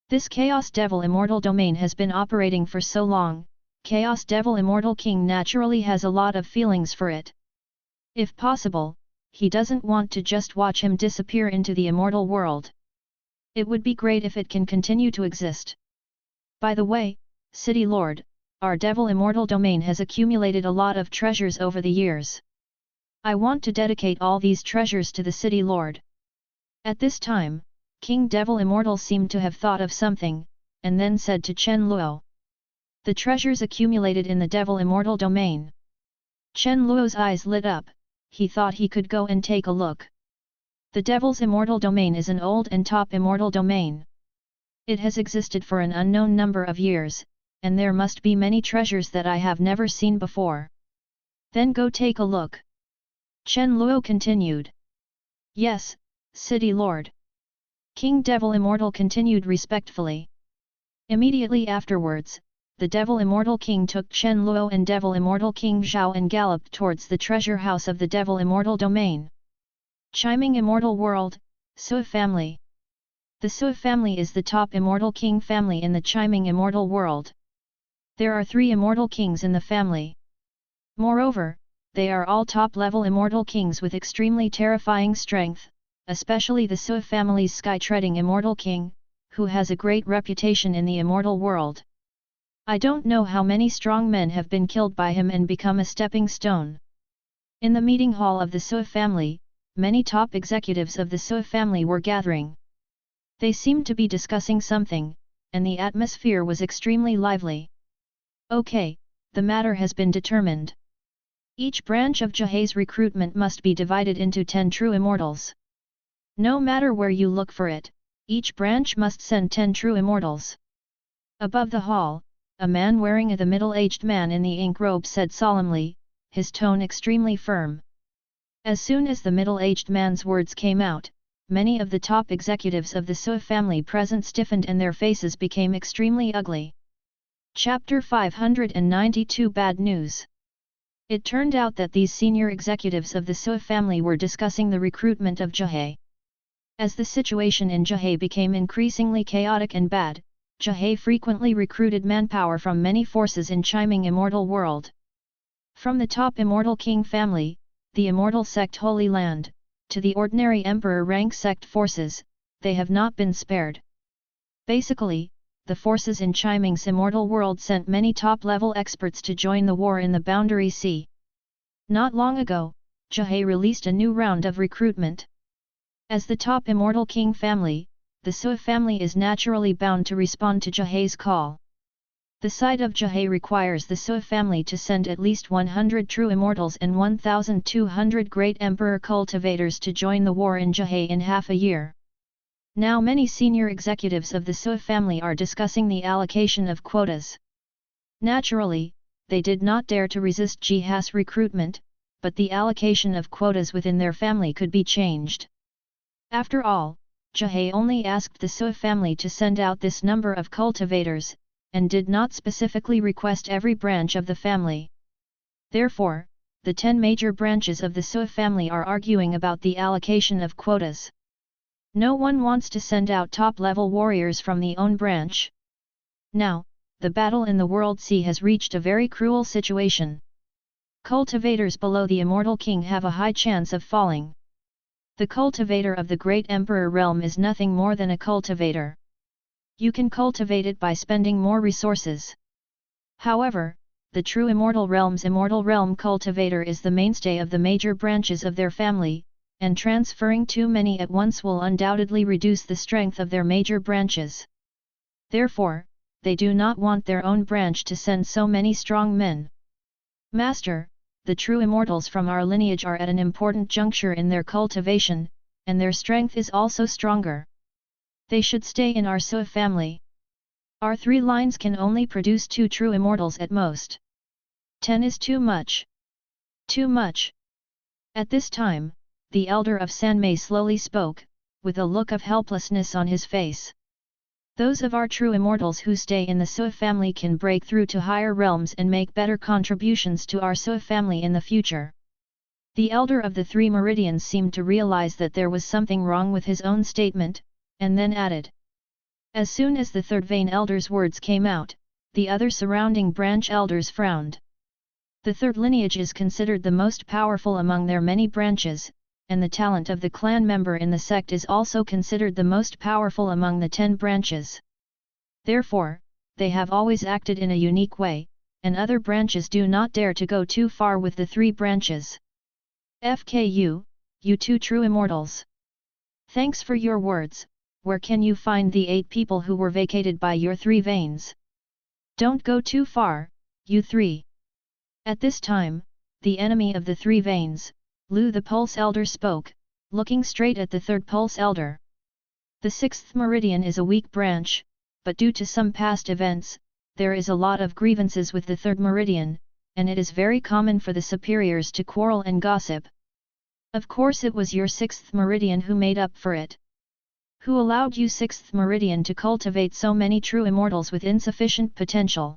This Chaos Devil Immortal domain has been operating for so long, Chaos Devil Immortal King naturally has a lot of feelings for it. If possible, he doesn't want to just watch him disappear into the immortal world. It would be great if it can continue to exist. By the way, City Lord, our Devil Immortal domain has accumulated a lot of treasures over the years. I want to dedicate all these treasures to the City Lord. At this time, King Devil Immortal seemed to have thought of something, and then said to Chen Luo. The treasures accumulated in the Devil Immortal domain. Chen Luo's eyes lit up, he thought he could go and take a look. The Devil's Immortal domain is an old and top immortal domain. It has existed for an unknown number of years, and there must be many treasures that I have never seen before. Then go take a look. Chen Luo continued. Yes, City Lord. King Devil Immortal continued respectfully. Immediately afterwards, the Devil Immortal King took Chen Luo and Devil Immortal King Zhao and galloped towards the treasure house of the Devil Immortal domain. Chiming Immortal World, Sui family. The Sui family is the top Immortal King family in the Chiming Immortal World. There are 3 Immortal Kings in the family. Moreover, they are all top-level Immortal Kings with extremely terrifying strength, especially the Sui family's sky-treading Immortal King, who has a great reputation in the Immortal World. I don't know how many strong men have been killed by him and become a stepping stone. In the meeting hall of the Sui family, many top executives of the Sui family were gathering. They seemed to be discussing something, and the atmosphere was extremely lively. Okay, the matter has been determined. Each branch of Jihai's recruitment must be divided into 10 true immortals. No matter where you look for it, each branch must send 10 true immortals. Above the hall, a man wearing the middle-aged man in the ink robe said solemnly, his tone extremely firm. As soon as the middle-aged man's words came out, many of the top executives of the Sui family present stiffened and their faces became extremely ugly. Chapter 592 Bad News. It turned out that these senior executives of the Sui family were discussing the recruitment of Jihai. As the situation in Jihai became increasingly chaotic and bad, Jihai frequently recruited manpower from many forces in Chiming Immortal World. From the top Immortal King family, the Immortal Sect Holy Land, to the ordinary Emperor rank sect forces, they have not been spared. Basically, the forces in Chiming's Immortal World sent many top-level experts to join the war in the Boundary Sea. Not long ago, Jihai released a new round of recruitment. As the top Immortal King family, the Sui family is naturally bound to respond to Jihai's call. The side of Jihai requires the Sui family to send at least 100 true immortals and 1,200 great emperor cultivators to join the war in Jihai in half a year. Now many senior executives of the Sui family are discussing the allocation of quotas. Naturally, they did not dare to resist Jihai's recruitment, but the allocation of quotas within their family could be changed. After all, Jihai only asked the Sui family to send out this number of cultivators, and did not specifically request every branch of the family. Therefore, the 10 major branches of the Sui family are arguing about the allocation of quotas. No one wants to send out top-level warriors from the own branch. Now, the battle in the World Sea has reached a very cruel situation. Cultivators below the Immortal King have a high chance of falling. The cultivator of the Great Emperor realm is nothing more than a cultivator. You can cultivate it by spending more resources. However, the true Immortal Realm's Immortal Realm cultivator is the mainstay of the major branches of their family, and transferring too many at once will undoubtedly reduce the strength of their major branches. Therefore, they do not want their own branch to send so many strong men. Master, the true immortals from our lineage are at an important juncture in their cultivation, and their strength is also stronger. They should stay in our Sui family. Our 3 lines can only produce 2 true immortals at most. 10 is too much. Too much. At this time, the elder of Sanmei slowly spoke, with a look of helplessness on his face. Those of our true immortals who stay in the Sui family can break through to higher realms and make better contributions to our Sui family in the future. The elder of the 3 meridians seemed to realize that there was something wrong with his own statement, and then added. As soon as the 3rd vein elder's words came out, the other surrounding branch elders frowned. The 3rd lineage is considered the most powerful among their many branches, and the talent of the clan member in the sect is also considered the most powerful among the 10 branches. Therefore, they have always acted in a unique way, and other branches do not dare to go too far with the 3 branches. FKU, you 2 true immortals. Thanks for your words. Where can you find the 8 people who were vacated by your 3 veins? Don't go too far, you 3. At this time, the enemy of the 3 veins, Lu the Pulse Elder spoke, looking straight at the 3rd Pulse Elder. The 6th meridian is a weak branch, but due to some past events, there is a lot of grievances with the 3rd meridian, and it is very common for the superiors to quarrel and gossip. Of course it was your 6th meridian who made up for it. Who allowed you 6th meridian to cultivate so many true immortals with insufficient potential?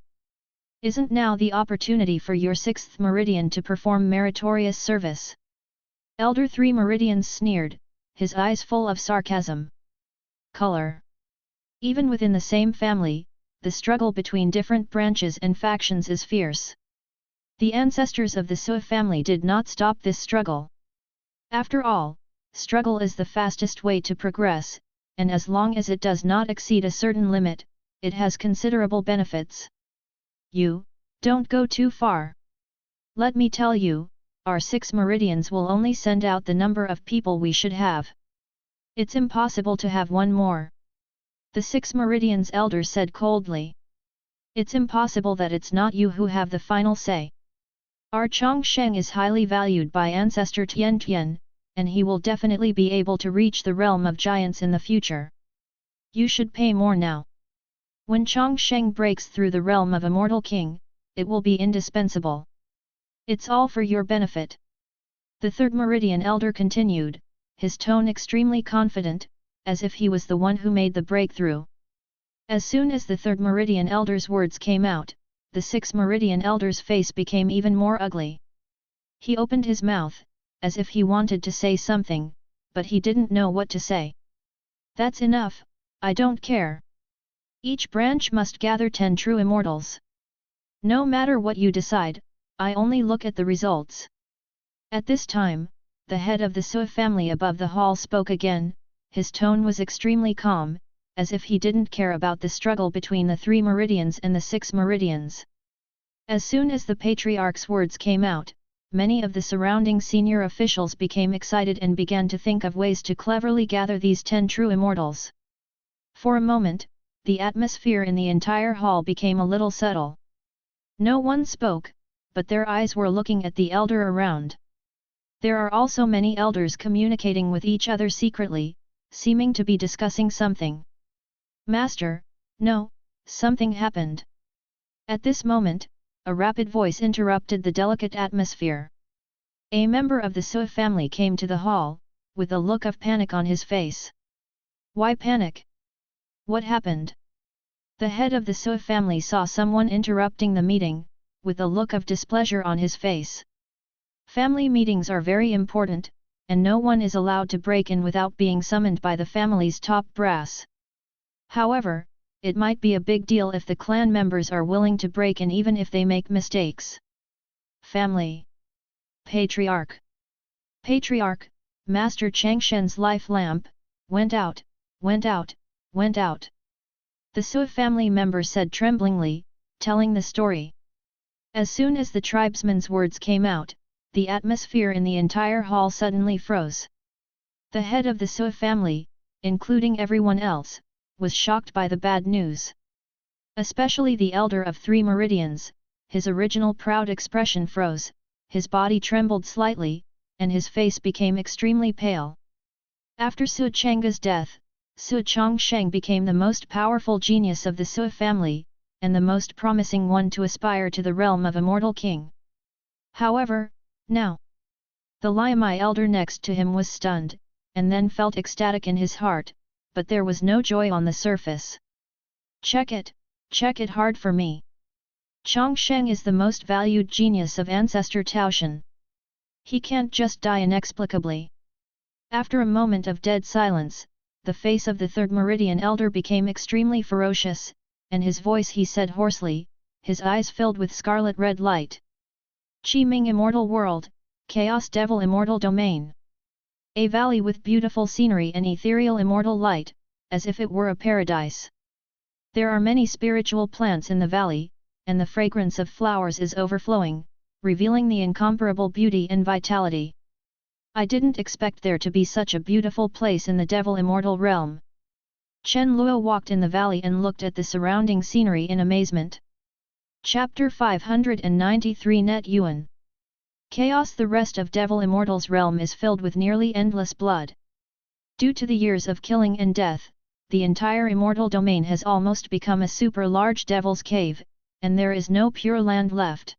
Isn't now the opportunity for your 6th meridian to perform meritorious service? Elder 3 meridians sneered, his eyes full of sarcasm. Color. Even within the same family, the struggle between different branches and factions is fierce. The ancestors of the Sui family did not stop this struggle. After all, struggle is the fastest way to progress, and as long as it does not exceed a certain limit, it has considerable benefits. You, don't go too far. Let me tell you, our 6 meridians will only send out the number of people we should have. It's impossible to have one more. The 6 meridians elder said coldly. It's impossible that it's not you who have the final say. Our Chongsheng is highly valued by ancestor Tian Tian, and he will definitely be able to reach the realm of giants in the future. You should pay more now. When Chongsheng breaks through the realm of Immortal King, it will be indispensable. It's all for your benefit. The 3rd meridian elder continued, his tone extremely confident, as if he was the one who made the breakthrough. As soon as the 3rd meridian elder's words came out, the 6th meridian elder's face became even more ugly. He opened his mouth, as if he wanted to say something, but he didn't know what to say. That's enough, I don't care. Each branch must gather 10 true immortals. No matter what you decide, I only look at the results. At this time, the head of the Sui family above the hall spoke again, his tone was extremely calm, as if he didn't care about the struggle between the 3 meridians and the 6 meridians. As soon as the patriarch's words came out, many of the surrounding senior officials became excited and began to think of ways to cleverly gather these 10 true immortals. For a moment, the atmosphere in the entire hall became a little subtle. No one spoke, but their eyes were looking at the elder around. There are also many elders communicating with each other secretly, seeming to be discussing something. Master, no, something happened. At this moment, a rapid voice interrupted the delicate atmosphere. A member of the Sui family came to the hall, with a look of panic on his face. Why panic? What happened? The head of the Sui family saw someone interrupting the meeting, with a look of displeasure on his face. Family meetings are very important, and no one is allowed to break in without being summoned by the family's top brass. However, it might be a big deal if the clan members are willing to break in even if they make mistakes. Family. Patriarch. Patriarch, Master Changshen's life lamp, went out, went out, went out. The Sui family member said tremblingly, telling the story. As soon as the tribesman's words came out, the atmosphere in the entire hall suddenly froze. The head of the Sui family, including everyone else, was shocked by the bad news. Especially the elder of 3 meridians, his original proud expression froze, his body trembled slightly, and his face became extremely pale. After Sui Chang's death, Sui Chongsheng became the most powerful genius of the Sui family, and the most promising one to aspire to the realm of Immortal King. However, now, the Liamai elder next to him was stunned, and then felt ecstatic in his heart, but there was no joy on the surface. Check it hard for me. Chongsheng is the most valued genius of ancestor Taoshan. He can't just die inexplicably. After a moment of dead silence, the face of the 3rd meridian elder became extremely ferocious, and his voice he said hoarsely, his eyes filled with scarlet red light. Qi Ming Immortal World, Chaos Devil Immortal Domain. A valley with beautiful scenery and ethereal immortal light, as if it were a paradise. There are many spiritual plants in the valley, and the fragrance of flowers is overflowing, revealing the incomparable beauty and vitality. I didn't expect there to be such a beautiful place in the Devil Immortal realm. Chen Luo walked in the valley and looked at the surrounding scenery in amazement. Chapter 593 Net Yuan. Chaos. The rest of Devil Immortal's realm is filled with nearly endless blood. Due to the years of killing and death, the entire immortal domain has almost become a super large devil's cave, and there is no pure land left.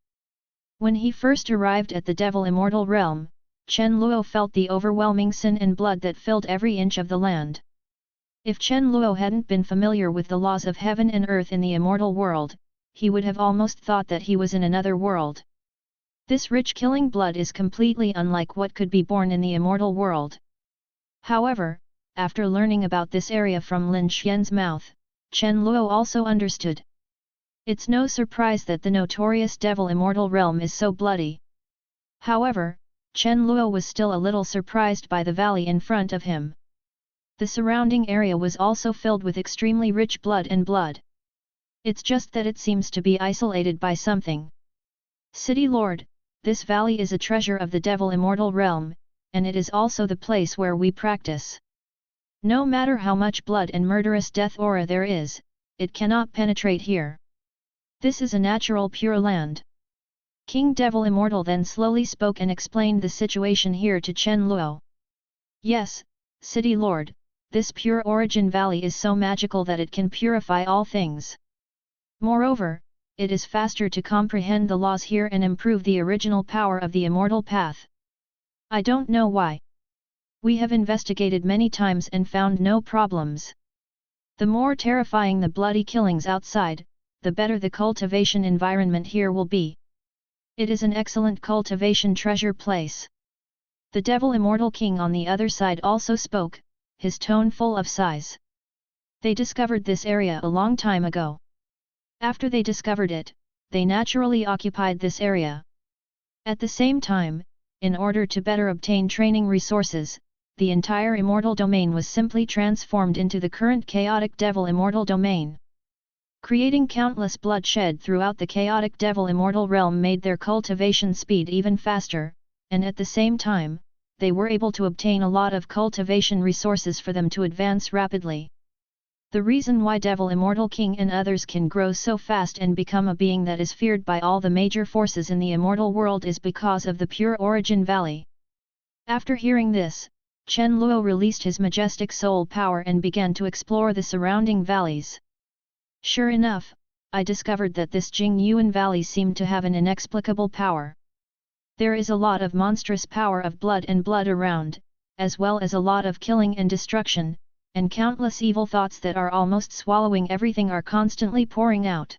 When he first arrived at the Devil Immortal realm, Chen Luo felt the overwhelming sin and blood that filled every inch of the land. If Chen Luo hadn't been familiar with the laws of heaven and earth in the immortal world, he would have almost thought that he was in another world. This rich killing blood is completely unlike what could be born in the immortal world. However, after learning about this area from Lin Xian's mouth, Chen Luo also understood. It's no surprise that the notorious Devil Immortal realm is so bloody. However, Chen Luo was still a little surprised by the valley in front of him. The surrounding area was also filled with extremely rich blood and blood. It's just that it seems to be isolated by something. City Lord, this valley is a treasure of the Devil Immortal realm, and it is also the place where we practice. No matter how much blood and murderous death aura there is, it cannot penetrate here. This is a natural pure land. King Devil Immortal then slowly spoke and explained the situation here to Chen Luo. Yes, City Lord, this pure origin valley is so magical that it can purify all things. Moreover, it is faster to comprehend the laws here and improve the original power of the immortal path. I don't know why. We have investigated many times and found no problems. The more terrifying the bloody killings outside, the better the cultivation environment here will be. It is an excellent cultivation treasure place. The Devil Immortal King on the other side also spoke, his tone full of sighs. They discovered this area a long time ago. After they discovered it, they naturally occupied this area. At the same time, in order to better obtain training resources, the entire immortal domain was simply transformed into the current chaotic Devil Immortal domain. Creating countless bloodshed throughout the chaotic Devil Immortal realm made their cultivation speed even faster, and at the same time, they were able to obtain a lot of cultivation resources for them to advance rapidly. The reason why Devil Immortal King and others can grow so fast and become a being that is feared by all the major forces in the immortal world is because of the pure origin valley. After hearing this, Chen Luo released his majestic soul power and began to explore the surrounding valleys. Sure enough, I discovered that this Jing Yuan Valley seemed to have an inexplicable power. There is a lot of monstrous power of blood and blood around, as well as a lot of killing and destruction, and countless evil thoughts that are almost swallowing everything are constantly pouring out.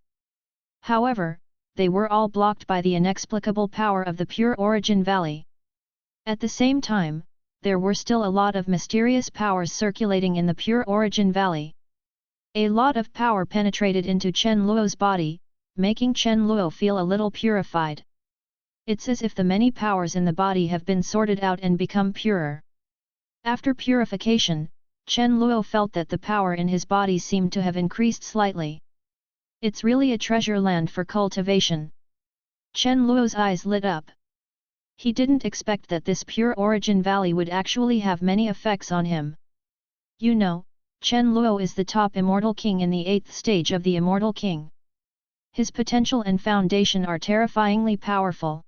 However, they were all blocked by the inexplicable power of the pure origin valley. At the same time, there were still a lot of mysterious powers circulating in the pure origin valley. A lot of power penetrated into Chen Luo's body, making Chen Luo feel a little purified. It's as if the many powers in the body have been sorted out and become purer. After purification, Chen Luo felt that the power in his body seemed to have increased slightly. It's really a treasure land for cultivation. Chen Luo's eyes lit up. He didn't expect that this pure origin valley would actually have many effects on him. You know, Chen Luo is the top immortal king in the 8th stage of the immortal king. His potential and foundation are terrifyingly powerful.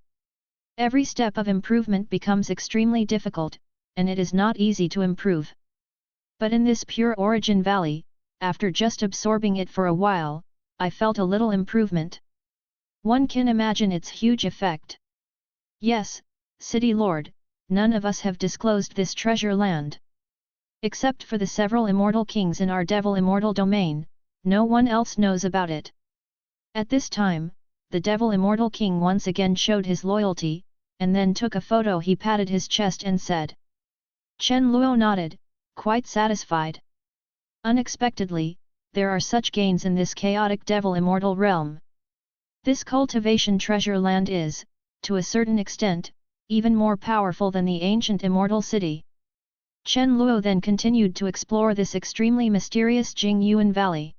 Every step of improvement becomes extremely difficult, and it is not easy to improve. But in this pure origin valley, after just absorbing it for a while, I felt a little improvement. One can imagine its huge effect. Yes, City Lord, none of us have disclosed this treasure land. Except for the several immortal kings in our Devil Immortal domain, no one else knows about it. At this time, the Devil Immortal King once again showed his loyalty, and then took a photo. He patted his chest and said. Chen Luo nodded, quite satisfied. Unexpectedly, there are such gains in this chaotic Devil Immortal realm. This cultivation treasure land is, to a certain extent, even more powerful than the ancient immortal city. Chen Luo then continued to explore this extremely mysterious Jing Yuan Valley.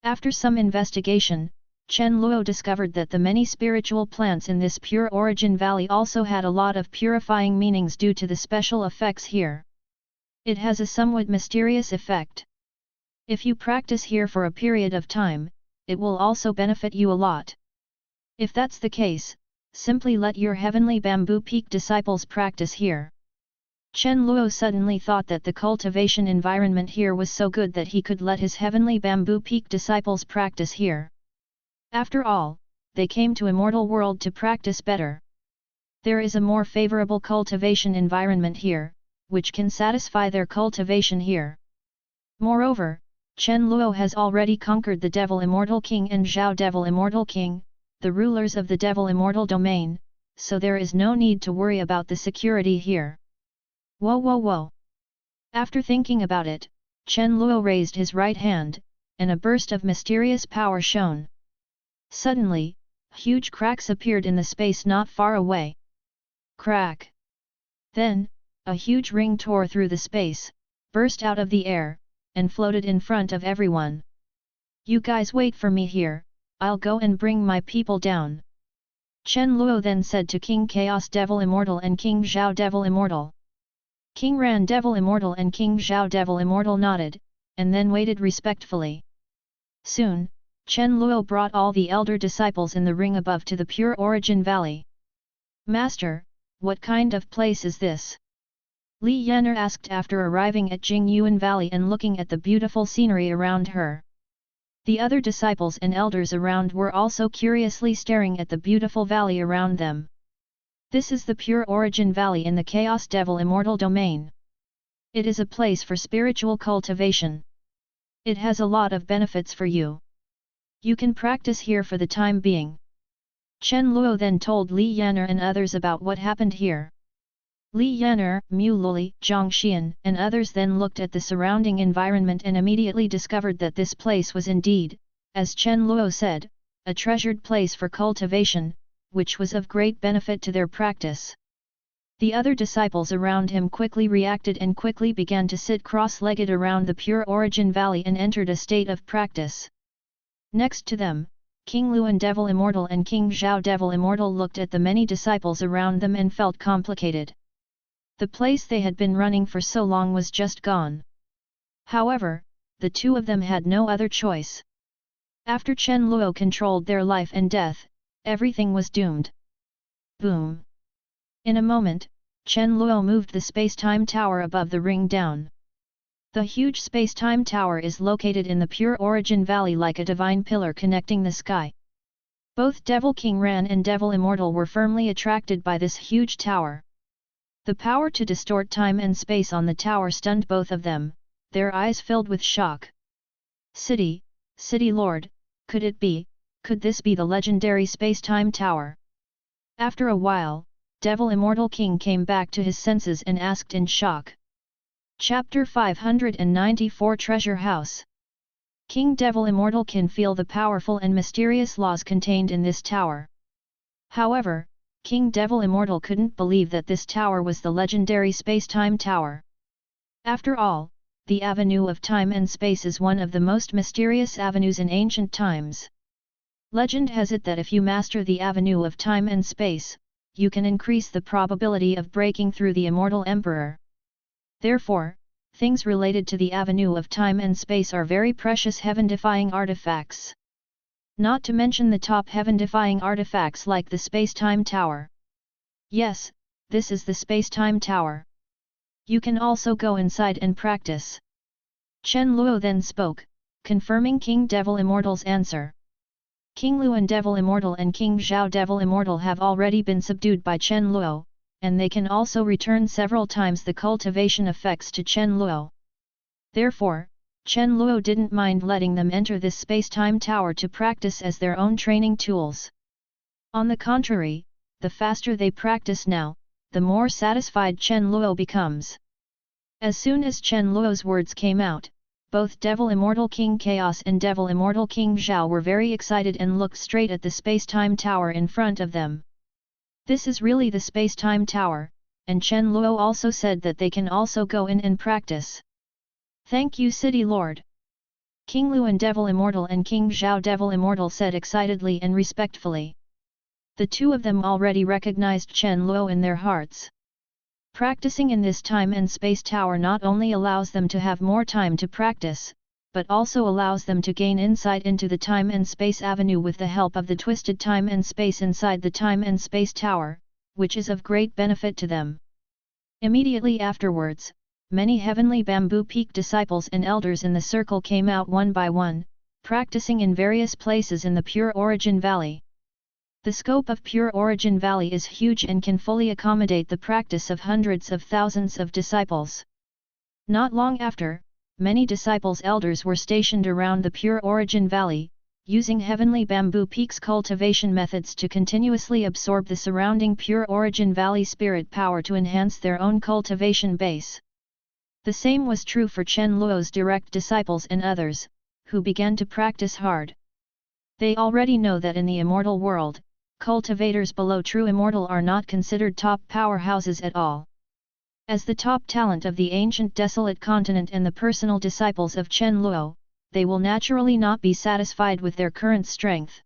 After some investigation, Chen Luo discovered that the many spiritual plants in this pure origin valley also had a lot of purifying meanings due to the special effects here. It has a somewhat mysterious effect. If you practice here for a period of time, it will also benefit you a lot. If that's the case, simply let your heavenly bamboo peak disciples practice here. Chen Luo suddenly thought that the cultivation environment here was so good that he could let his heavenly bamboo peak disciples practice here. After all, they came to immortal world to practice better. There is a more favorable cultivation environment here, which can satisfy their cultivation here. Moreover, Chen Luo has already conquered the Devil Immortal King and Zhao Devil Immortal King, the rulers of the Devil Immortal domain, so there is no need to worry about the security here. Whoa whoa whoa! After thinking about it, Chen Luo raised his right hand, and a burst of mysterious power shone. Suddenly, huge cracks appeared in the space not far away. Crack! Then, a huge ring tore through the space, burst out of the air, and floated in front of everyone. You guys wait for me here, I'll go and bring my people down. Chen Luo then said to King Chaos Devil Immortal and King Zhao Devil Immortal. King Ran Devil Immortal and King Zhao Devil Immortal nodded, and then waited respectfully. Soon, Chen Luo brought all the elder disciples in the ring above to the pure origin valley. Master, what kind of place is this? Li Yan'er asked after arriving at Jingyuan Valley and looking at the beautiful scenery around her. The other disciples and elders around were also curiously staring at the beautiful valley around them. This is the pure origin valley in the Chaos Devil Immortal domain. It is a place for spiritual cultivation. It has a lot of benefits for you. You can practice here for the time being. Chen Luo then told Li Yan'er and others about what happened here. Li Yan'er, Mu Luli, Zhang Xian, and others then looked at the surrounding environment and immediately discovered that this place was indeed, as Chen Luo said, a treasured place for cultivation, which was of great benefit to their practice. The other disciples around him quickly reacted and quickly began to sit cross-legged around the pure origin valley and entered a state of practice. Next to them, King Luan Devil Immortal and King Zhao Devil Immortal looked at the many disciples around them and felt complicated. The place they had been running for so long was just gone. However, the two of them had no other choice. After Chen Luo controlled their life and death, everything was doomed. Boom! In a moment, Chen Luo moved the space-time tower above the ring down. The huge space-time tower is located in the pure origin valley like a divine pillar connecting the sky. Both Devil King Ran and Devil Immortal were firmly attracted by this huge tower. The power to distort time and space on the tower stunned both of them, their eyes filled with shock. City Lord, could this be the legendary space-time tower? After a while, Devil Immortal King came back to his senses and asked in shock. Chapter 594 Treasure House. King Devil Immortal can feel the powerful and mysterious laws contained in this tower. However, King Devil Immortal couldn't believe that this tower was the legendary space-time tower. After all, the avenue of time and space is one of the most mysterious avenues in ancient times. Legend has it that if you master the avenue of time and space, you can increase the probability of breaking through the immortal emperor. Therefore, things related to the avenue of time and space are very precious heaven-defying artifacts. Not to mention the top heaven-defying artifacts like the space-time tower. Yes, this is the space-time tower. You can also go inside and practice. Chen Luo then spoke, confirming King Devil Immortal's answer. King Luan Devil Immortal and King Zhao Devil Immortal have already been subdued by Chen Luo, and they can also return several times the cultivation effects to Chen Luo. Therefore, Chen Luo didn't mind letting them enter this space-time tower to practice as their own training tools. On the contrary, the faster they practice now, the more satisfied Chen Luo becomes. As soon as Chen Luo's words came out, both Devil Immortal King Chaos and Devil Immortal King Zhao were very excited and looked straight at the space-time tower in front of them. This is really the space-time tower, and Chen Luo also said that they can also go in and practice. Thank you City Lord. King Luo Devil Immortal and King Zhao Devil Immortal said excitedly and respectfully. The two of them already recognized Chen Luo in their hearts. Practicing in this time and space tower not only allows them to have more time to practice, but also allows them to gain insight into the time and space avenue with the help of the twisted time and space inside the time and space tower, which is of great benefit to them. Immediately afterwards, many heavenly bamboo peak disciples and elders in the circle came out one by one, practicing in various places in the Pure Origin Valley. The scope of Pure Origin Valley is huge and can fully accommodate the practice of hundreds of thousands of disciples. Not long after, many disciples elders were stationed around the Pure Origin Valley, using heavenly bamboo peaks cultivation methods to continuously absorb the surrounding Pure Origin Valley spirit power to enhance their own cultivation base. The same was true for Chen Luo's direct disciples and others, who began to practice hard. They already know that in the immortal world, cultivators below true immortal are not considered top powerhouses at all. As the top talent of the Ancient Desolate Continent and the personal disciples of Chen Luo, they will naturally not be satisfied with their current strength.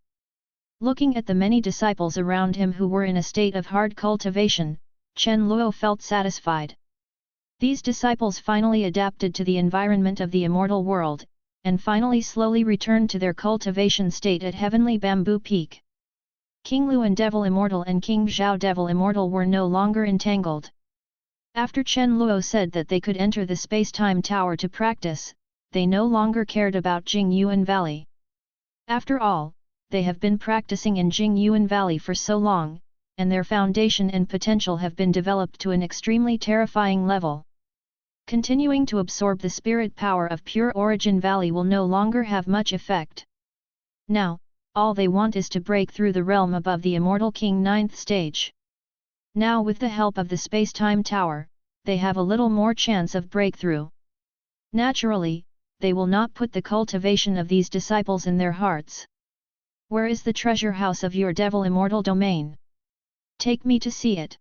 Looking at the many disciples around him who were in a state of hard cultivation, Chen Luo felt satisfied. These disciples finally adapted to the environment of the immortal world, and finally slowly returned to their cultivation state at Heavenly Bamboo Peak. King Luo Devil Immortal and King Zhao Devil Immortal were no longer entangled. After Chen Luo said that they could enter the space-time tower to practice, they no longer cared about Jingyuan Valley. After all, they have been practicing in Jingyuan Valley for so long, and their foundation and potential have been developed to an extremely terrifying level. Continuing to absorb the spirit power of Pure Origin Valley will no longer have much effect. Now, all they want is to break through the realm above the Immortal King 9th stage. Now with the help of the space-time tower, they have a little more chance of breakthrough. Naturally, they will not put the cultivation of these disciples in their hearts. Where is the treasure house of your Devil Immortal domain? Take me to see it.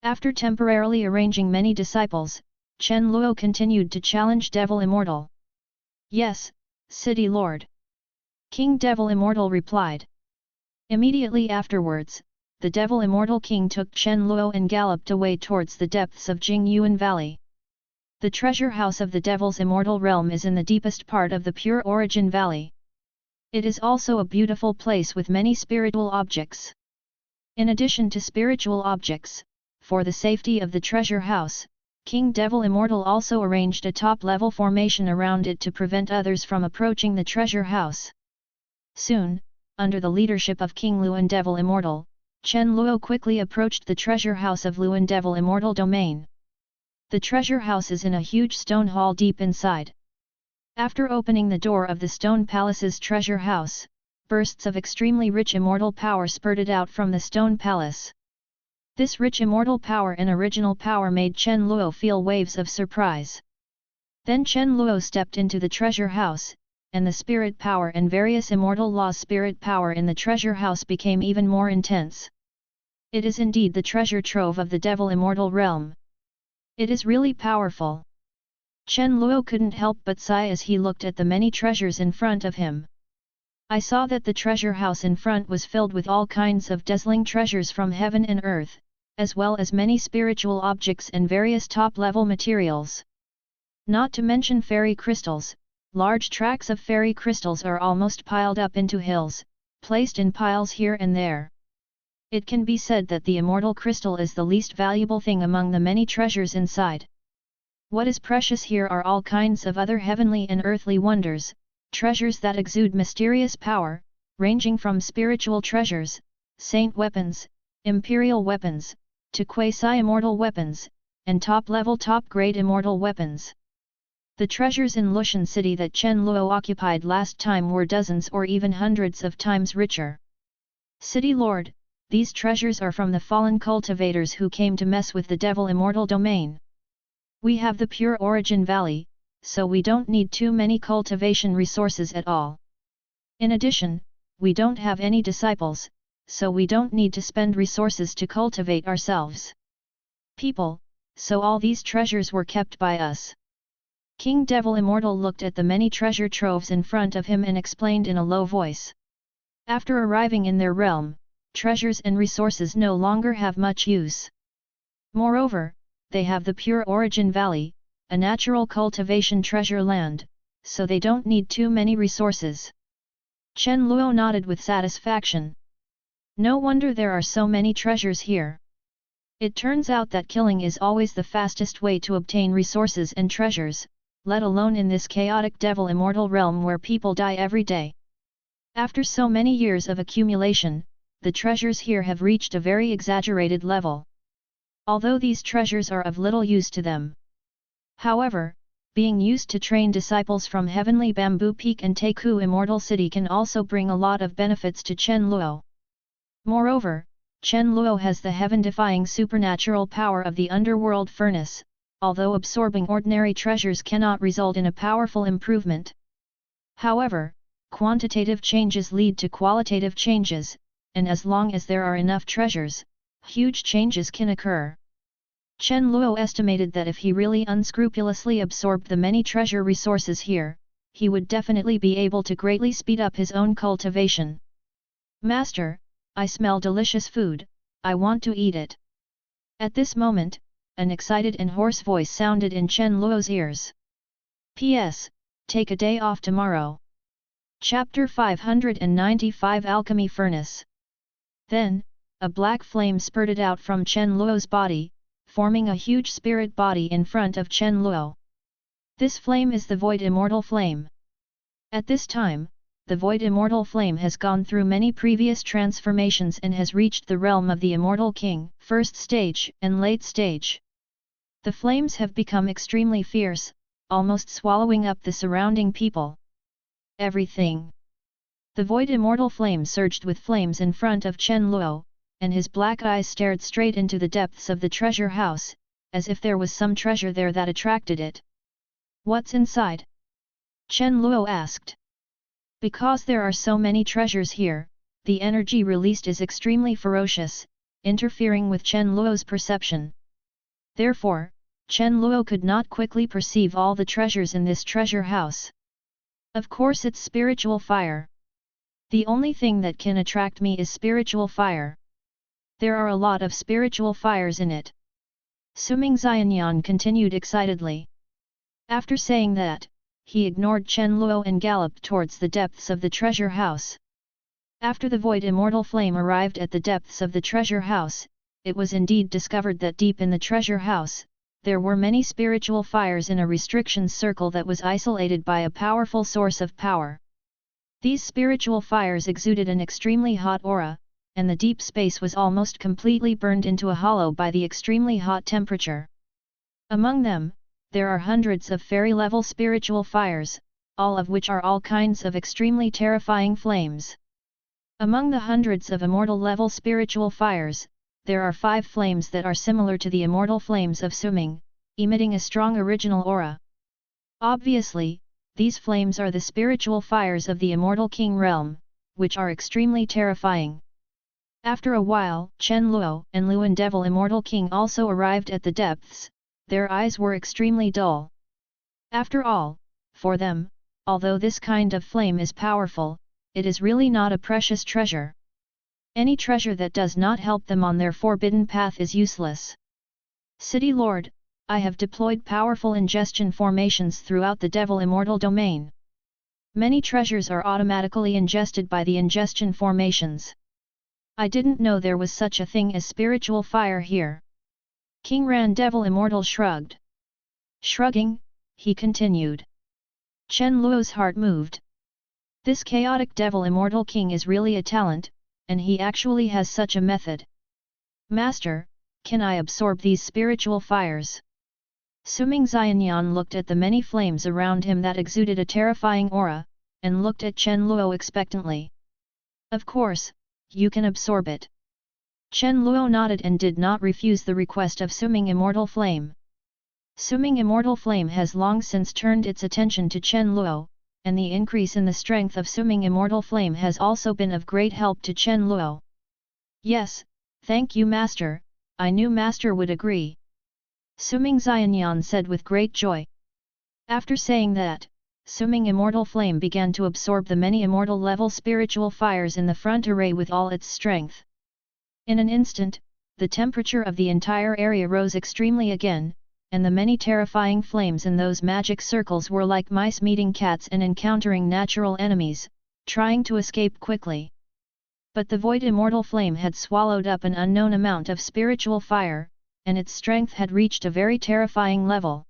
After temporarily arranging many disciples, Chen Luo continued to challenge Devil Immortal. Yes, City Lord. King Devil Immortal replied. Immediately afterwards, the Devil Immortal King took Chen Luo and galloped away towards the depths of Jingyuan Valley. The treasure house of the Devil's Immortal Realm is in the deepest part of the Pure Origin Valley. It is also a beautiful place with many spiritual objects. In addition to spiritual objects, for the safety of the treasure house, King Devil Immortal also arranged a top-level formation around it to prevent others from approaching the treasure house. Soon, under the leadership of King Luo Devil Immortal, Chen Luo quickly approached the treasure house of Luo Devil Immortal domain. The treasure house is in a huge stone hall deep inside. After opening the door of the stone palace's treasure house, bursts of extremely rich immortal power spurted out from the stone palace. This rich immortal power and original power made Chen Luo feel waves of surprise. Then Chen Luo stepped into the treasure house, and the spirit power and various immortal laws' spirit power in the treasure house became even more intense. It is indeed the treasure trove of the Devil Immortal Realm. It is really powerful. Chen Luo couldn't help but sigh as he looked at the many treasures in front of him. I saw that the treasure house in front was filled with all kinds of dazzling treasures from heaven and earth, as well as many spiritual objects and various top-level materials. Not to mention fairy crystals, large tracts of fairy crystals are almost piled up into hills, placed in piles here and there. It can be said that the immortal crystal is the least valuable thing among the many treasures inside. What is precious here are all kinds of other heavenly and earthly wonders, treasures that exude mysterious power, ranging from spiritual treasures, saint weapons, imperial weapons, to quasi-immortal weapons, and top-level top-grade immortal weapons. The treasures in Lushan City that Chen Luo occupied last time were dozens or even hundreds of times richer. City Lord, these treasures are from the fallen cultivators who came to mess with the Devil Immortal domain. We have the Pure Origin Valley, so we don't need too many cultivation resources at all. In addition, we don't have any disciples, so we don't need to spend resources to cultivate ourselves. People, so all these treasures were kept by us. King Devil Immortal looked at the many treasure troves in front of him and explained in a low voice. After arriving in their realm, treasures and resources no longer have much use. Moreover, they have the pure origin valley, a natural cultivation treasure land, so they don't need too many resources. Chen Luo nodded with satisfaction. No wonder there are so many treasures here. It turns out that killing is always the fastest way to obtain resources and treasures, let alone in this chaotic devil immortal realm where people die every day. After so many years of accumulation, the treasures here have reached a very exaggerated level. Although these treasures are of little use to them. However, being used to train disciples from Heavenly Bamboo Peak and Taku Immortal City can also bring a lot of benefits to Chen Luo. Moreover, Chen Luo has the heaven-defying supernatural power of the underworld furnace, although absorbing ordinary treasures cannot result in a powerful improvement. However, quantitative changes lead to qualitative changes, and as long as there are enough treasures, huge changes can occur. Chen Luo estimated that if he really unscrupulously absorbed the many treasure resources here, he would definitely be able to greatly speed up his own cultivation. Master, I smell delicious food, I want to eat it. At this moment, an excited and hoarse voice sounded in Chen Luo's ears. P.S. Take a day off tomorrow. Chapter 595 Alchemy Furnace. Then, a black flame spurted out from Chen Luo's body, forming a huge spirit body in front of Chen Luo. This flame is the Void Immortal Flame. At this time, the Void Immortal Flame has gone through many previous transformations and has reached the realm of the Immortal King, first stage and late stage. The flames have become extremely fierce, almost swallowing up the surrounding people. Everything. The Void Immortal Flame surged with flames in front of Chen Luo, and his black eyes stared straight into the depths of the treasure house, as if there was some treasure there that attracted it. What's inside? Chen Luo asked. Because there are so many treasures here, the energy released is extremely ferocious, interfering with Chen Luo's perception. Therefore, Chen Luo could not quickly perceive all the treasures in this treasure house. Of course it's spiritual fire. The only thing that can attract me is spiritual fire. There are a lot of spiritual fires in it. Suming Xianyan continued excitedly. After saying that, he ignored Chen Luo and galloped towards the depths of the treasure house. After the Void Immortal Flame arrived at the depths of the treasure house, it was indeed discovered that deep in the treasure house, there were many spiritual fires in a restriction circle that was isolated by a powerful source of power. These spiritual fires exuded an extremely hot aura, and the deep space was almost completely burned into a hollow by the extremely hot temperature. Among them, there are hundreds of fairy-level spiritual fires, all of which are all kinds of extremely terrifying flames. Among the hundreds of immortal-level spiritual fires, there are 5 flames that are similar to the immortal flames of Suming, emitting a strong original aura. Obviously, these flames are the spiritual fires of the Immortal King realm, which are extremely terrifying. After a while, Chen Luo and Luan Devil Immortal King also arrived at the depths. Their eyes were extremely dull. After all, for them, although this kind of flame is powerful, it is really not a precious treasure. Any treasure that does not help them on their forbidden path is useless. City Lord, I have deployed powerful ingestion formations throughout the Devil Immortal domain. Many treasures are automatically ingested by the ingestion formations. I didn't know there was such a thing as spiritual fire here. King Ran Devil Immortal shrugged. Shrugging, he continued. Chen Luo's heart moved. This chaotic Devil Immortal King is really a talent, and he actually has such a method. Master, can I absorb these spiritual fires? Suming Xianyan looked at the many flames around him that exuded a terrifying aura, and looked at Chen Luo expectantly. Of course, you can absorb it. Chen Luo nodded and did not refuse the request of Suming Immortal Flame. Suming Immortal Flame has long since turned its attention to Chen Luo, and the increase in the strength of Suming Immortal Flame has also been of great help to Chen Luo. Yes, thank you Master, I knew Master would agree. Suming Xianyan said with great joy. After saying that, Suming Immortal Flame began to absorb the many immortal level spiritual fires in the front array with all its strength. In an instant, the temperature of the entire area rose extremely again, and the many terrifying flames in those magic circles were like mice meeting cats and encountering natural enemies, trying to escape quickly. But the void immortal flame had swallowed up an unknown amount of spiritual fire, and its strength had reached a very terrifying level.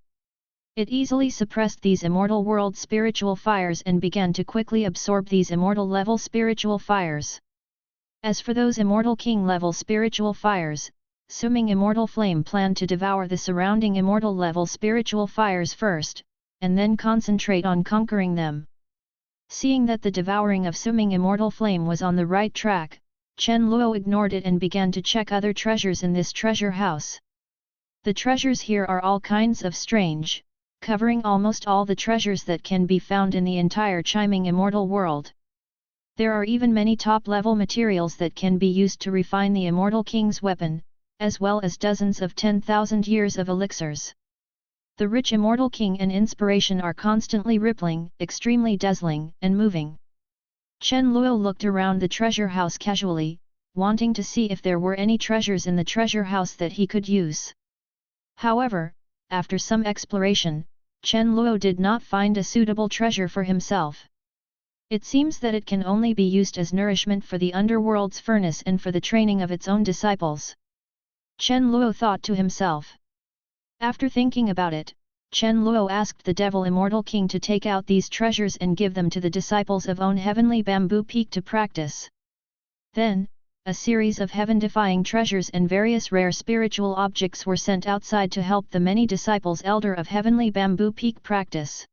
It easily suppressed these immortal world spiritual fires and began to quickly absorb these immortal level spiritual fires. As for those immortal king level spiritual fires, Suming Immortal Flame planned to devour the surrounding immortal level spiritual fires first, and then concentrate on conquering them. Seeing that the devouring of Suming Immortal Flame was on the right track, Chen Luo ignored it and began to check other treasures in this treasure house. The treasures here are all kinds of strange, covering almost all the treasures that can be found in the entire chiming immortal world. There are even many top-level materials that can be used to refine the Immortal King's weapon, as well as dozens of 10,000 years of elixirs. The rich Immortal King and inspiration are constantly rippling, extremely dazzling, and moving. Chen Luo looked around the treasure house casually, wanting to see if there were any treasures in the treasure house that he could use. However, after some exploration, Chen Luo did not find a suitable treasure for himself. It seems that it can only be used as nourishment for the underworld's furnace and for the training of its own disciples. Chen Luo thought to himself. After thinking about it, Chen Luo asked the Devil Immortal King to take out these treasures and give them to the disciples of own Heavenly Bamboo Peak to practice. Then, a series of heaven-defying treasures and various rare spiritual objects were sent outside to help the many disciples Elder of Heavenly Bamboo Peak practice.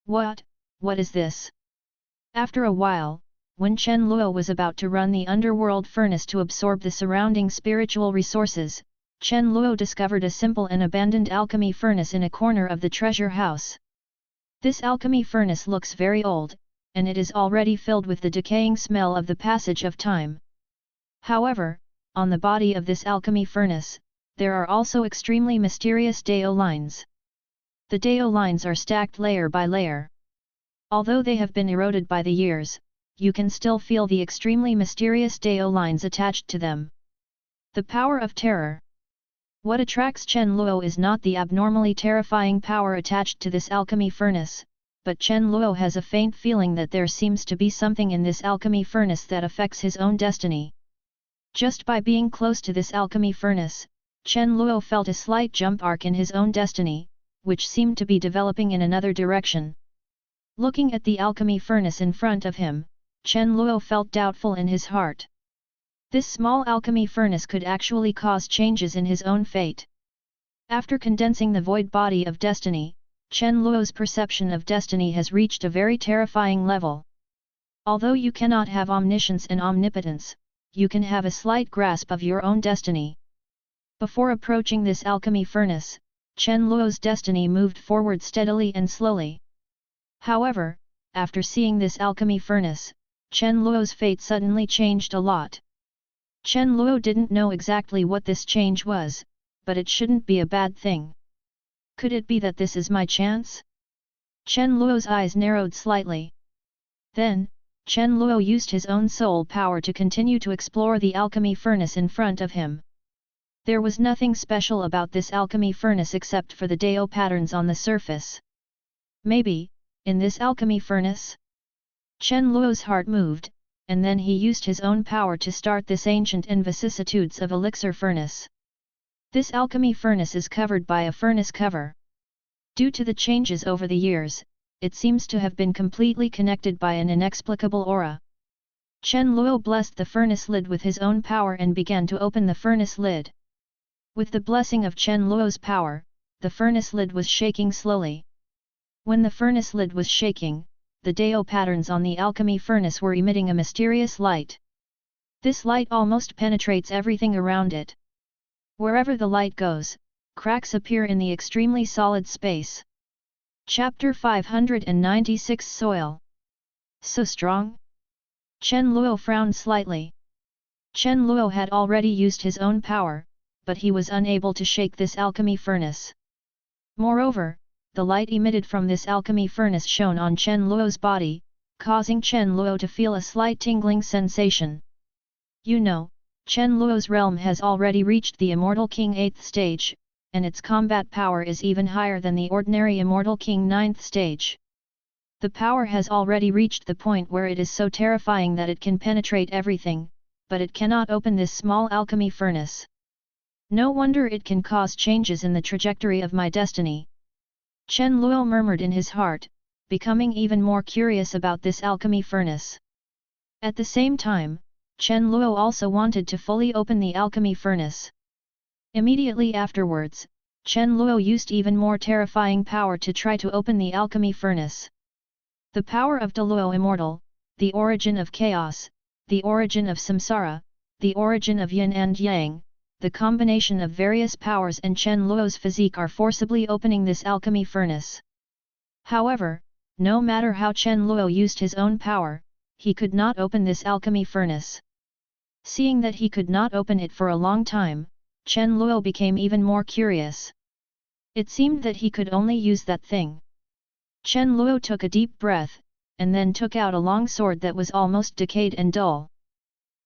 What is this? After a while, when Chen Luo was about to run the underworld furnace to absorb the surrounding spiritual resources, Chen Luo discovered a simple and abandoned alchemy furnace in a corner of the treasure house. This alchemy furnace looks very old, and it is already filled with the decaying smell of the passage of time. However, on the body of this alchemy furnace, there are also extremely mysterious Dao lines. The Dao lines are stacked layer by layer. Although they have been eroded by the years, you can still feel the extremely mysterious Dao lines attached to them. The power of terror. What attracts Chen Luo is not the abnormally terrifying power attached to this alchemy furnace, but Chen Luo has a faint feeling that there seems to be something in this alchemy furnace that affects his own destiny. Just by being close to this alchemy furnace, Chen Luo felt a slight jump arc in his own destiny, which seemed to be developing in another direction. Looking at the alchemy furnace in front of him, Chen Luo felt doubtful in his heart. This small alchemy furnace could actually cause changes in his own fate. After condensing the void body of destiny, Chen Luo's perception of destiny has reached a very terrifying level. Although you cannot have omniscience and omnipotence, you can have a slight grasp of your own destiny. Before approaching this alchemy furnace, Chen Luo's destiny moved forward steadily and slowly. However, after seeing this alchemy furnace, Chen Luo's fate suddenly changed a lot. Chen Luo didn't know exactly what this change was, but it shouldn't be a bad thing. Could it be that this is my chance? Chen Luo's eyes narrowed slightly. Then, Chen Luo used his own soul power to continue to explore the alchemy furnace in front of him. There was nothing special about this alchemy furnace except for the Dao patterns on the surface. Maybe, in this alchemy furnace? Chen Luo's heart moved, and then he used his own power to start this ancient and vicissitudes of elixir furnace. This alchemy furnace is covered by a furnace cover. Due to the changes over the years, it seems to have been completely connected by an inexplicable aura. Chen Luo blessed the furnace lid with his own power and began to open the furnace lid. With the blessing of Chen Luo's power, the furnace lid was shaking slowly. When the furnace lid was shaking, the Dao patterns on the alchemy furnace were emitting a mysterious light. This light almost penetrates everything around it. Wherever the light goes, cracks appear in the extremely solid space. Chapter 596 Soil. So strong? Chen Luo frowned slightly. Chen Luo had already used his own power, but he was unable to shake this alchemy furnace. Moreover, the light emitted from this alchemy furnace shone on Chen Luo's body, causing Chen Luo to feel a slight tingling sensation. You know, Chen Luo's realm has already reached the Immortal King 8th stage, and its combat power is even higher than the ordinary Immortal King 9th stage. The power has already reached the point where it is so terrifying that it can penetrate everything, but it cannot open this small alchemy furnace. No wonder it can cause changes in the trajectory of my destiny. Chen Luo murmured in his heart, becoming even more curious about this alchemy furnace. At the same time, Chen Luo also wanted to fully open the alchemy furnace. Immediately afterwards, Chen Luo used even more terrifying power to try to open the alchemy furnace. The power of Dao Luo Immortal, the origin of chaos, the origin of samsara, the origin of yin and yang, the combination of various powers and Chen Luo's physique are forcibly opening this alchemy furnace. However, no matter how Chen Luo used his own power, he could not open this alchemy furnace. Seeing that he could not open it for a long time, Chen Luo became even more curious. It seemed that he could only use that thing. Chen Luo took a deep breath, and then took out a long sword that was almost decayed and dull.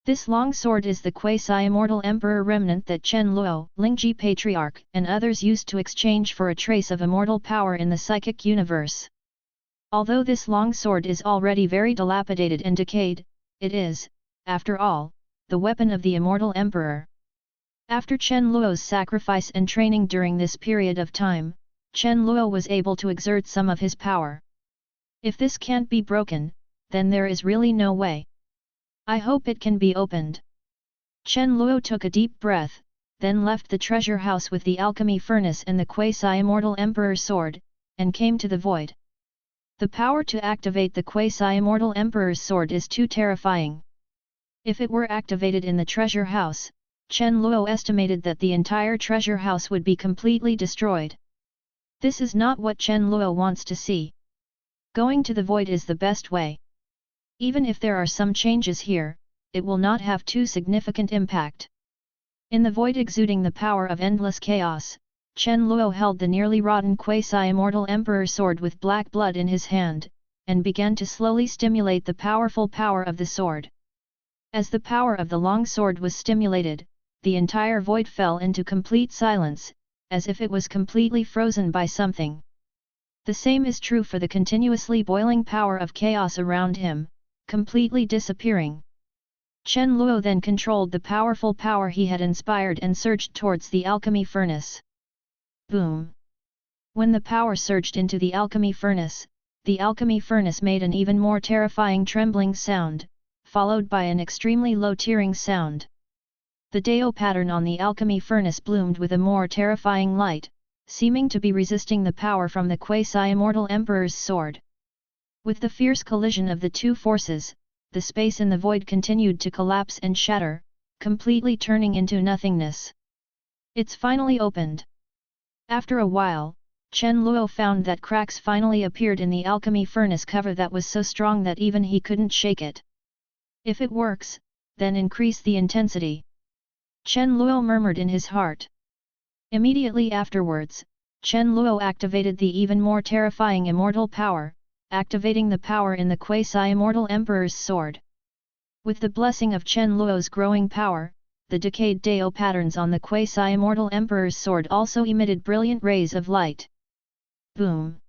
This long sword is the quasi-immortal emperor remnant that Chen Luo, Lingji Patriarch, and others used to exchange for a trace of immortal power in the psychic universe. Although this long sword is already very dilapidated and decayed, it is, after all, the weapon of the immortal emperor. After Chen Luo's sacrifice and training during this period of time, Chen Luo was able to exert some of his power. If this can't be broken, then there is really no way. I hope it can be opened. Chen Luo took a deep breath, then left the treasure house with the alchemy furnace and the quasi-immortal emperor's sword, and came to the void. The power to activate the quasi-immortal emperor's sword is too terrifying. If it were activated in the treasure house, Chen Luo estimated that the entire treasure house would be completely destroyed. This is not what Chen Luo wants to see. Going to the void is the best way. Even if there are some changes here, it will not have too significant impact. In the void exuding the power of endless chaos, Chen Luo held the nearly rotten quasi-immortal emperor sword with black blood in his hand, and began to slowly stimulate the powerful power of the sword. As the power of the long sword was stimulated, the entire void fell into complete silence, as if it was completely frozen by something. The same is true for the continuously boiling power of chaos around him, completely disappearing. Chen Luo then controlled the powerful power he had inspired and surged towards the alchemy furnace. Boom! When the power surged into the alchemy furnace made an even more terrifying trembling sound, followed by an extremely low tearing sound. The Dao pattern on the alchemy furnace bloomed with a more terrifying light, seeming to be resisting the power from the quasi-immortal emperor's sword. With the fierce collision of the two forces, the space in the void continued to collapse and shatter, completely turning into nothingness. It's finally opened. After a while, Chen Luo found that cracks finally appeared in the alchemy furnace cover that was so strong that even he couldn't shake it. If it works, then increase the intensity. Chen Luo murmured in his heart. Immediately afterwards, Chen Luo activated the even more terrifying immortal power, activating the power in the quasi-immortal emperor's sword. With the blessing of Chen Luo's growing power, the decayed Dao patterns on the quasi-immortal emperor's sword also emitted brilliant rays of light. Boom!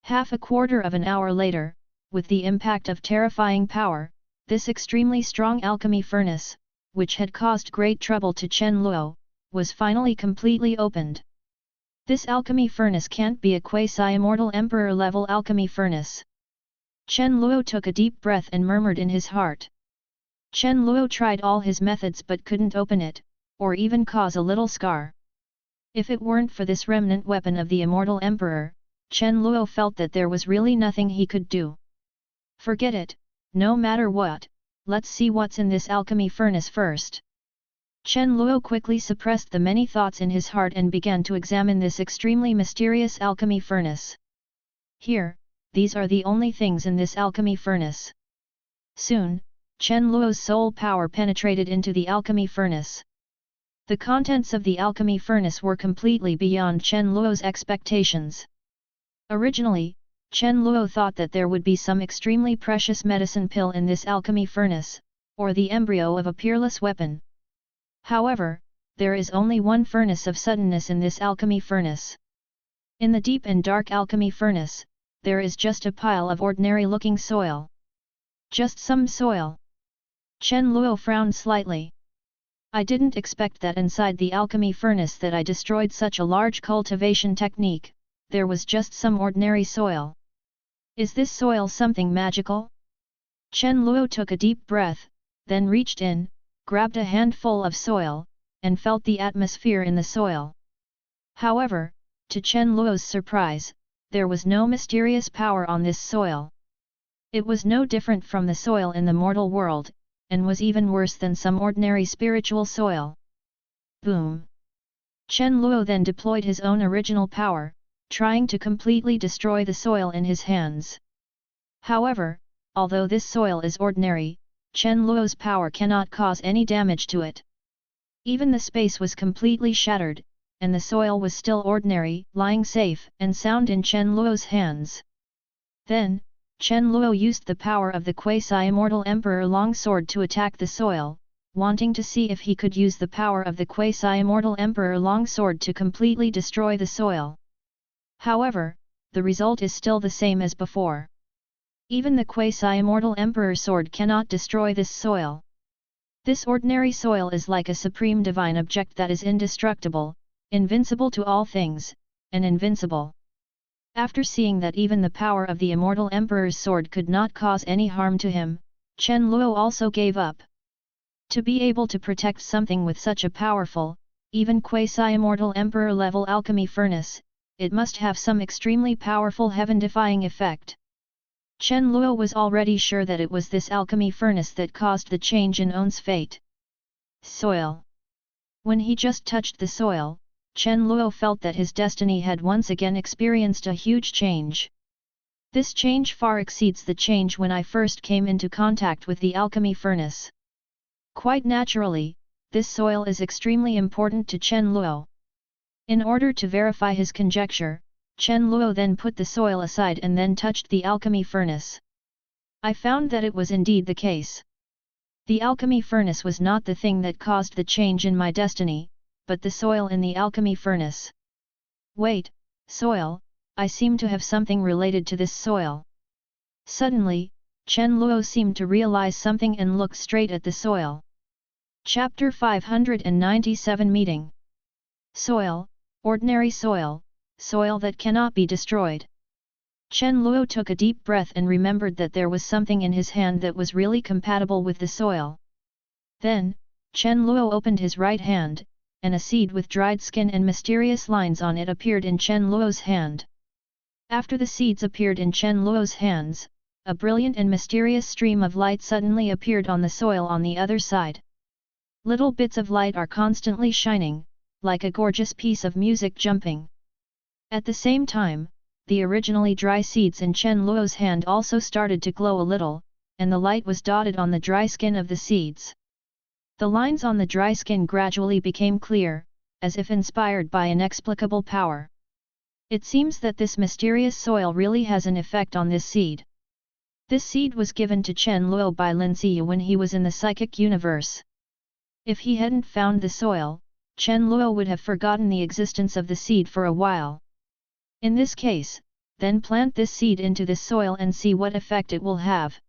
Half a quarter of an hour later, with the impact of terrifying power, this extremely strong alchemy furnace, which had caused great trouble to Chen Luo, was finally completely opened. This alchemy furnace can't be a quasi-immortal emperor-level alchemy furnace. Chen Luo took a deep breath and murmured in his heart. Chen Luo tried all his methods but couldn't open it, or even cause a little scar. If it weren't for this remnant weapon of the immortal emperor, Chen Luo felt that there was really nothing he could do. Forget it, no matter what, let's see what's in this alchemy furnace first. Chen Luo quickly suppressed the many thoughts in his heart and began to examine this extremely mysterious alchemy furnace. Here, these are the only things in this alchemy furnace. Soon, Chen Luo's soul power penetrated into the alchemy furnace. The contents of the alchemy furnace were completely beyond Chen Luo's expectations. Originally, Chen Luo thought that there would be some extremely precious medicine pill in this alchemy furnace, or the embryo of a peerless weapon. However, there is only one furnace of suddenness in this alchemy furnace. In the deep and dark alchemy furnace, there is just a pile of ordinary-looking soil. Just some soil. Chen Luo frowned slightly. I didn't expect that inside the alchemy furnace that I destroyed such a large cultivation technique, there was just some ordinary soil. Is this soil something magical? Chen Luo took a deep breath, then reached in, grabbed a handful of soil, and felt the atmosphere in the soil. However, to Chen Luo's surprise, there was no mysterious power on this soil. It was no different from the soil in the mortal world, and was even worse than some ordinary spiritual soil. Boom! Chen Luo then deployed his own original power, trying to completely destroy the soil in his hands. However, although this soil is ordinary, Chen Luo's power cannot cause any damage to it. Even the space was completely shattered, and the soil was still ordinary, lying safe and sound in Chen Luo's hands. Then, Chen Luo used the power of the quasi-immortal Emperor Longsword to attack the soil, wanting to see if he could use the power of the quasi-immortal Emperor Longsword to completely destroy the soil. However, the result is still the same as before. Even the quasi-immortal Emperor Sword cannot destroy this soil. This ordinary soil is like a supreme divine object that is indestructible, invincible to all things, and invincible. After seeing that even the power of the immortal Emperor's sword could not cause any harm to him, Chen Luo also gave up. To be able to protect something with such a powerful, even quasi-immortal Emperor-level alchemy furnace, it must have some extremely powerful heaven-defying effect. Chen Luo was already sure that it was this alchemy furnace that caused the change in On's fate. Soil. When he just touched the soil, Chen Luo felt that his destiny had once again experienced a huge change. This change far exceeds the change when I first came into contact with the alchemy furnace. Quite naturally, this soil is extremely important to Chen Luo. In order to verify his conjecture, Chen Luo then put the soil aside and then touched the alchemy furnace. I found that it was indeed the case. The alchemy furnace was not the thing that caused the change in my destiny, but the soil in the alchemy furnace. Wait, soil, I seem to have something related to this soil. Suddenly, Chen Luo seemed to realize something and looked straight at the soil. Chapter 597 Meeting. Soil, ordinary soil, soil that cannot be destroyed. Chen Luo took a deep breath and remembered that there was something in his hand that was really compatible with the soil. Then, Chen Luo opened his right hand, and a seed with dried skin and mysterious lines on it appeared in Chen Luo's hand. After the seeds appeared in Chen Luo's hands, a brilliant and mysterious stream of light suddenly appeared on the soil on the other side. Little bits of light are constantly shining, like a gorgeous piece of music jumping. At the same time, the originally dry seeds in Chen Luo's hand also started to glow a little, and the light was dotted on the dry skin of the seeds. The lines on the dry skin gradually became clear, as if inspired by inexplicable power. It seems that this mysterious soil really has an effect on this seed. This seed was given to Chen Luo by Lin Ziyu when he was in the psychic universe. If he hadn't found the soil, Chen Luo would have forgotten the existence of the seed for a while. In this case, then plant this seed into this soil and see what effect it will have.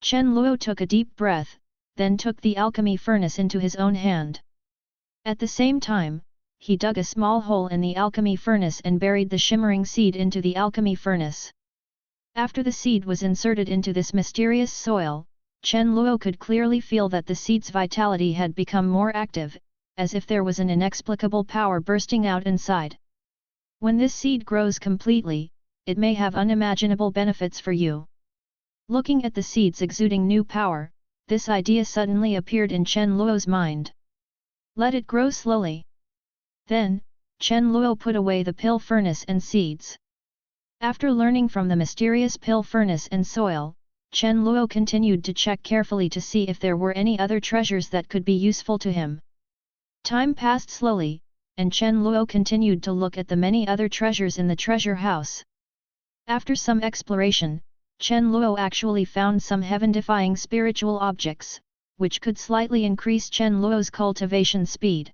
Chen Luo took a deep breath, then took the alchemy furnace into his own hand. At the same time, he dug a small hole in the alchemy furnace and buried the shimmering seed into the alchemy furnace. After the seed was inserted into this mysterious soil, Chen Luo could clearly feel that the seed's vitality had become more active, as if there was an inexplicable power bursting out inside. When this seed grows completely, it may have unimaginable benefits for you. Looking at the seeds exuding new power, this idea suddenly appeared in Chen Luo's mind. Let it grow slowly. Then, Chen Luo put away the pill furnace and seeds. After learning from the mysterious pill furnace and soil, Chen Luo continued to check carefully to see if there were any other treasures that could be useful to him. Time passed slowly, and Chen Luo continued to look at the many other treasures in the treasure house. After some exploration, Chen Luo actually found some heaven-defying spiritual objects, which could slightly increase Chen Luo's cultivation speed.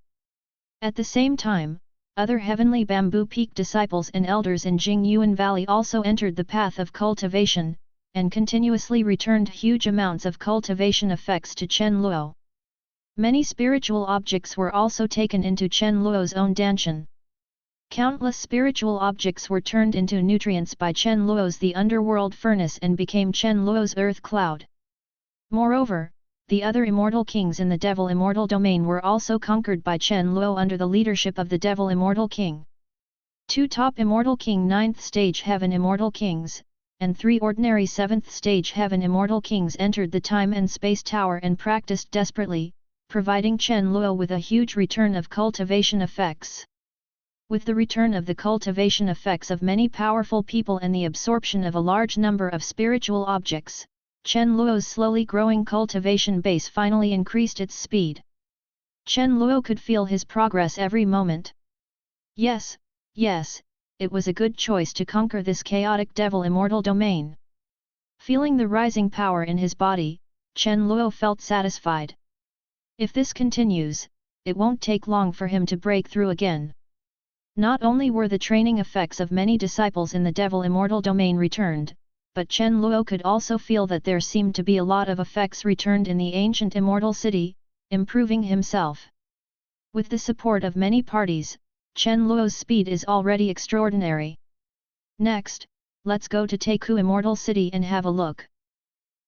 At the same time, other heavenly bamboo peak disciples and elders in Jingyuan Valley also entered the path of cultivation, and continuously returned huge amounts of cultivation effects to Chen Luo. Many spiritual objects were also taken into Chen Luo's own Danshan. Countless spiritual objects were turned into nutrients by Chen Luo's the underworld furnace and became Chen Luo's earth cloud. Moreover, the other immortal kings in the Devil Immortal domain were also conquered by Chen Luo under the leadership of the Devil Immortal King. 2 top Immortal King 9th Stage Heaven Immortal Kings, and 3 ordinary 7th Stage Heaven Immortal Kings entered the Time and Space Tower and practiced desperately, providing Chen Luo with a huge return of cultivation effects. With the return of the cultivation effects of many powerful people and the absorption of a large number of spiritual objects, Chen Luo's slowly growing cultivation base finally increased its speed. Chen Luo could feel his progress every moment. Yes, it was a good choice to conquer this chaotic Devil Immortal domain. Feeling the rising power in his body, Chen Luo felt satisfied. If this continues, it won't take long for him to break through again. Not only were the training effects of many disciples in the Devil Immortal domain returned, but Chen Luo could also feel that there seemed to be a lot of effects returned in the ancient Immortal City, improving himself. With the support of many parties, Chen Luo's speed is already extraordinary. Next, let's go to Teiku Immortal City and have a look.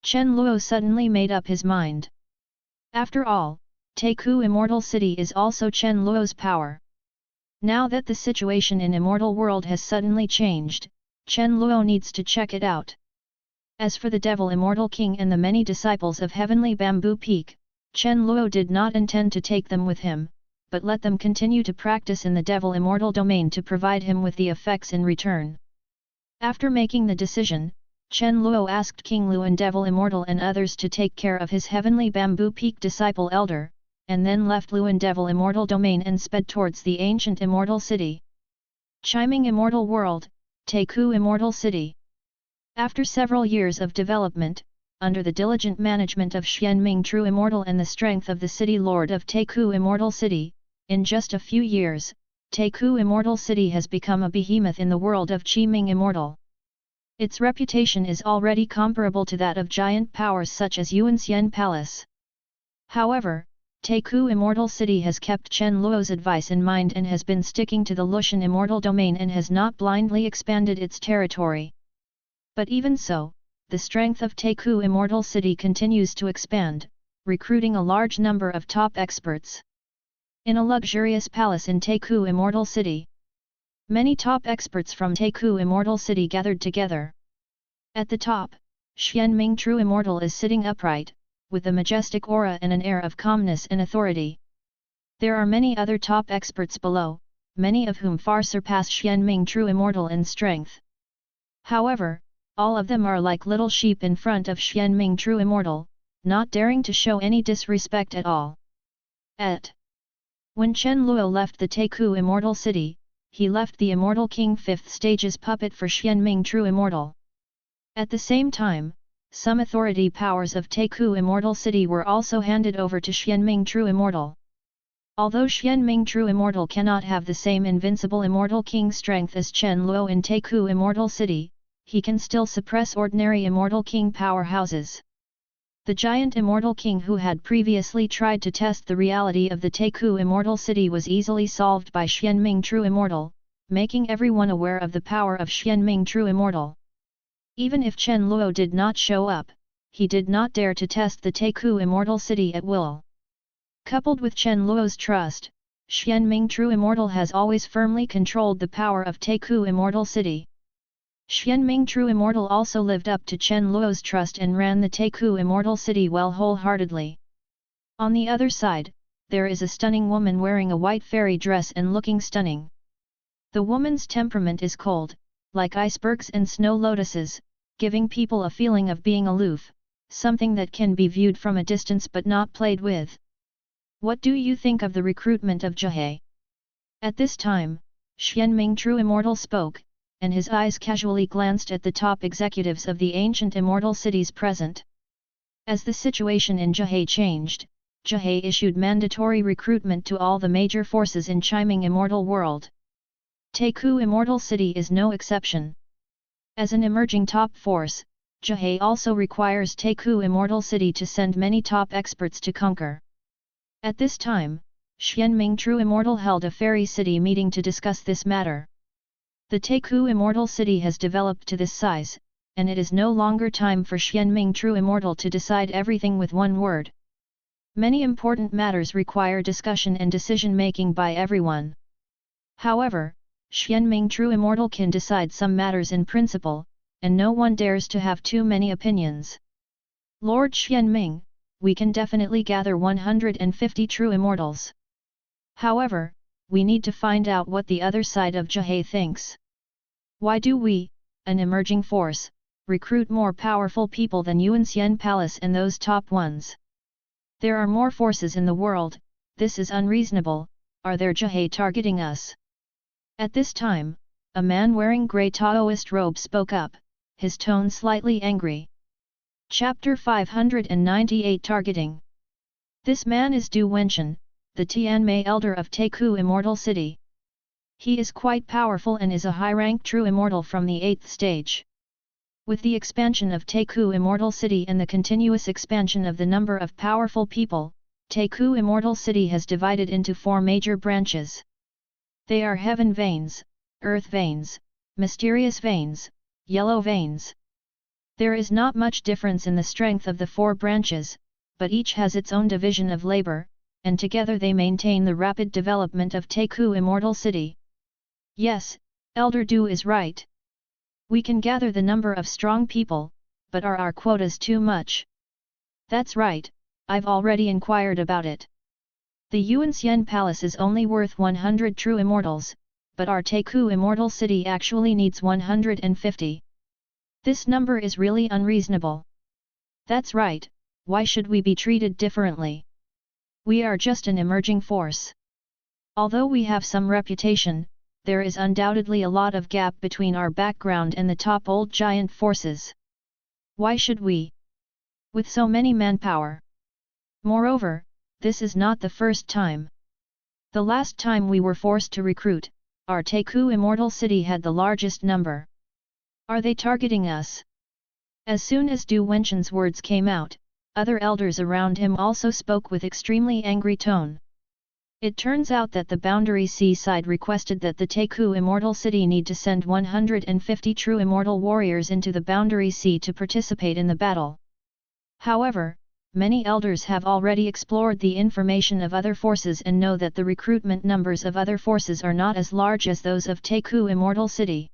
Chen Luo suddenly made up his mind. After all, Teiku Immortal City is also Chen Luo's power. Now that the situation in Immortal World has suddenly changed, Chen Luo needs to check it out. As for the Devil Immortal King and the many disciples of Heavenly Bamboo Peak, Chen Luo did not intend to take them with him, but let them continue to practice in the Devil Immortal domain to provide him with the effects in return. After making the decision, Chen Luo asked King Luan Devil Immortal and others to take care of his Heavenly Bamboo Peak disciple elder, and then left Luan Devil Immortal domain and sped towards the ancient Immortal City. Chiming Immortal World, Teiku Immortal City. After several years of development, under the diligent management of Xianming True Immortal and the strength of the City Lord of Teiku Immortal City, in just a few years, Teiku Immortal City has become a behemoth in the world of Qiming Immortal. Its reputation is already comparable to that of giant powers such as Yuanxian Palace. However, Teiku Immortal City has kept Chen Luo's advice in mind and has been sticking to the Lushan Immortal domain and has not blindly expanded its territory. But even so, the strength of Teiku Immortal City continues to expand, recruiting a large number of top experts. In a luxurious palace in Teiku Immortal City, many top experts from Teiku Immortal City gathered together. At the top, Xianming True Immortal is sitting upright, with a majestic aura and an air of calmness and authority. There are many other top experts below, many of whom far surpass Xianming True Immortal in strength. However, all of them are like little sheep in front of Xianming True Immortal, not daring to show any disrespect at all. When Chen Luo left the Teiku Immortal City, he left the Immortal King 5th Stage's puppet for Xianming True Immortal. At the same time, some authority powers of Teiku Immortal City were also handed over to Xianming True Immortal. Although Xianming True Immortal cannot have the same invincible Immortal King strength as Chen Luo in Teiku Immortal City, he can still suppress ordinary Immortal King powerhouses. The giant Immortal King who had previously tried to test the reality of the Teiku Immortal City was easily solved by Xianming True Immortal, making everyone aware of the power of Xianming True Immortal. Even if Chen Luo did not show up, he did not dare to test the Teiku Immortal City at will. Coupled with Chen Luo's trust, Xianming True Immortal has always firmly controlled the power of Teiku Immortal City. Xianming True Immortal also lived up to Chen Luo's trust and ran the Teiku Immortal City well wholeheartedly. On the other side, there is a stunning woman wearing a white fairy dress and looking stunning. The woman's temperament is cold, like icebergs and snow lotuses, giving people a feeling of being aloof, something that can be viewed from a distance but not played with. What do you think of the recruitment of Jihei? At this time, Xianming True Immortal spoke, and his eyes casually glanced at the top executives of the ancient immortal cities present. As the situation in Zhehe changed, Zhehe issued mandatory recruitment to all the major forces in Chiming Immortal World. Taku Immortal City is no exception. As an emerging top force, Zhehe also requires Taku Immortal City to send many top experts to conquer. At this time, Xianming True Immortal held a fairy city meeting to discuss this matter. The Taku Immortal City has developed to this size, and it is no longer time for Xianming True Immortal to decide everything with one word. Many important matters require discussion and decision-making by everyone. However, Xianming True Immortal can decide some matters in principle, and no one dares to have too many opinions. Lord Xianming, we can definitely gather 150 True Immortals. However, we need to find out what the other side of Zhehe thinks. Why do we, an emerging force, recruit more powerful people than Yuanxian Palace and those top ones? There are more forces in the world, this is unreasonable, are there Zhehe targeting us? At this time, a man wearing grey Taoist robe spoke up, his tone slightly angry. Chapter 598 Targeting. This man is Du Wenchen, the Tianmei elder of Taku Immortal City. He is quite powerful and is a high-rank true immortal from the 8th stage. With the expansion of Taku Immortal City and the continuous expansion of the number of powerful people, Taku Immortal City has divided into 4 major branches. They are Heaven Veins, Earth Veins, Mysterious Veins, Yellow Veins. There is not much difference in the strength of the 4 branches, but each has its own division of labor, and together they maintain the rapid development of Taku Immortal City. Yes, Elder Du is right. We can gather the number of strong people, but are our quotas too much? That's right, I've already inquired about it. The Yuanxian Palace is only worth 100 true immortals, but our Taku Immortal City actually needs 150. This number is really unreasonable. That's right, why should we be treated differently? We are just an emerging force. Although we have some reputation, there is undoubtedly a lot of gap between our background and the top old giant forces. Why should we? With so many manpower. Moreover, this is not the first time. The last time we were forced to recruit, our Taku Immortal City had the largest number. Are they targeting us? As soon as Du Wenchen's words came out, other elders around him also spoke with extremely angry tone. It turns out that the Boundary Sea side requested that the Taku Immortal City need to send 150 true immortal warriors into the Boundary Sea to participate in the battle. However, many elders have already explored the information of other forces and know that the recruitment numbers of other forces are not as large as those of Taku Immortal City.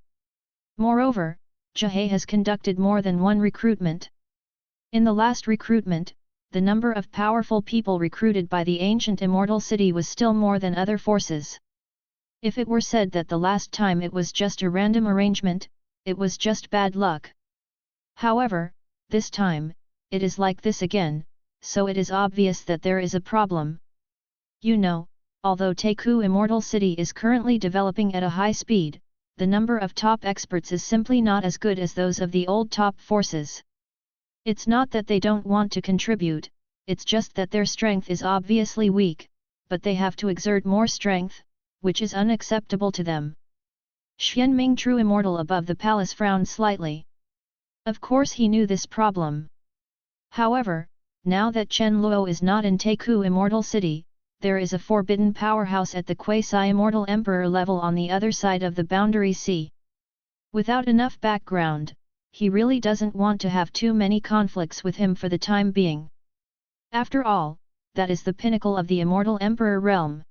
Moreover, Zhehe has conducted more than one recruitment. In the last recruitment, the number of powerful people recruited by the Ancient Immortal City was still more than other forces. If it were said that the last time it was just a random arrangement, it was just bad luck. However, this time, it is like this again, so it is obvious that there is a problem. You know, although Taku Immortal City is currently developing at a high speed, the number of top experts is simply not as good as those of the old top forces. It's not that they don't want to contribute, it's just that their strength is obviously weak, but they have to exert more strength, which is unacceptable to them. Xianming True Immortal above the palace frowned slightly. Of course he knew this problem. However, now that Chen Luo is not in Taku Immortal City, there is a forbidden powerhouse at the quasi-immortal emperor level on the other side of the Boundary Sea. Without enough background, he really doesn't want to have too many conflicts with him for the time being. After all, that is the pinnacle of the immortal emperor realm.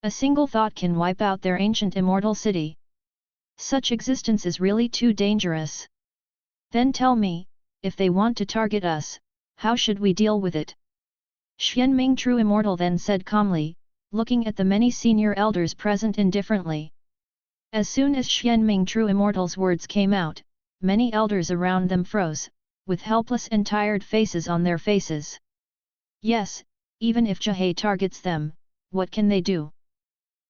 A single thought can wipe out their ancient immortal city. Such existence is really too dangerous. Then tell me, if they want to target us, how should we deal with it? Xianming True Immortal then said calmly, looking at the many senior elders present indifferently. As soon as Xianming True Immortal's words came out, many elders around them froze, with helpless and tired faces on their faces. Yes, even if Zhehe targets them, what can they do?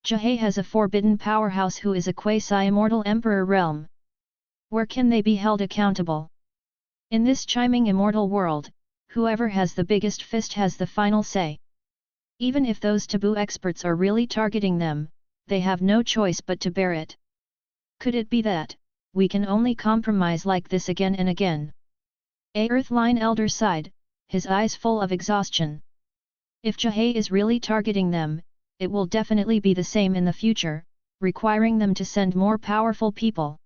Jahei has a forbidden powerhouse who is a quasi-immortal emperor realm. Where can they be held accountable? In this chiming immortal world, whoever has the biggest fist has the final say. Even if those taboo experts are really targeting them, they have no choice but to bear it. Could it be that we can only compromise like this again and again? A Earthline elder sighed, his eyes full of exhaustion. If Jahei is really targeting them, it will definitely be the same in the future, requiring them to send more powerful people.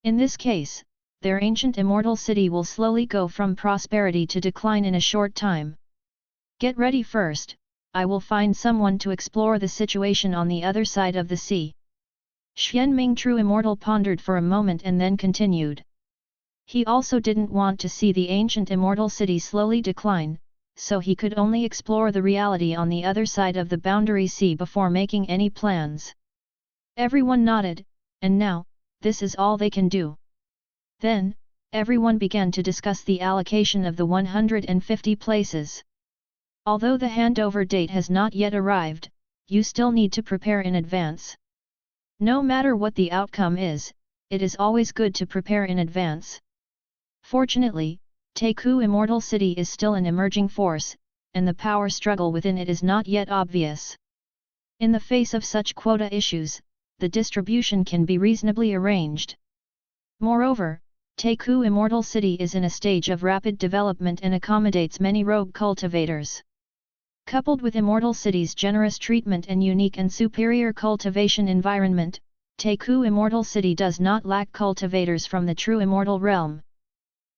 In this case, their ancient immortal city will slowly go from prosperity to decline in a short time. Get ready first, I will find someone to explore the situation on the other side of the sea. Xianming True Immortal pondered for a moment and then continued. He also didn't want to see the ancient immortal city slowly decline, so he could only explore the reality on the other side of the boundary sea before making any plans. Everyone nodded, and now, this is all they can do. Then, everyone began to discuss the allocation of the 150 places. Although the handover date has not yet arrived, you still need to prepare in advance. No matter what the outcome is, it is always good to prepare in advance. Fortunately, Taku Immortal City is still an emerging force, and the power struggle within it is not yet obvious. In the face of such quota issues, the distribution can be reasonably arranged. Moreover, Taku Immortal City is in a stage of rapid development and accommodates many rogue cultivators. Coupled with Immortal City's generous treatment and unique and superior cultivation environment, Taku Immortal City does not lack cultivators from the true immortal realm.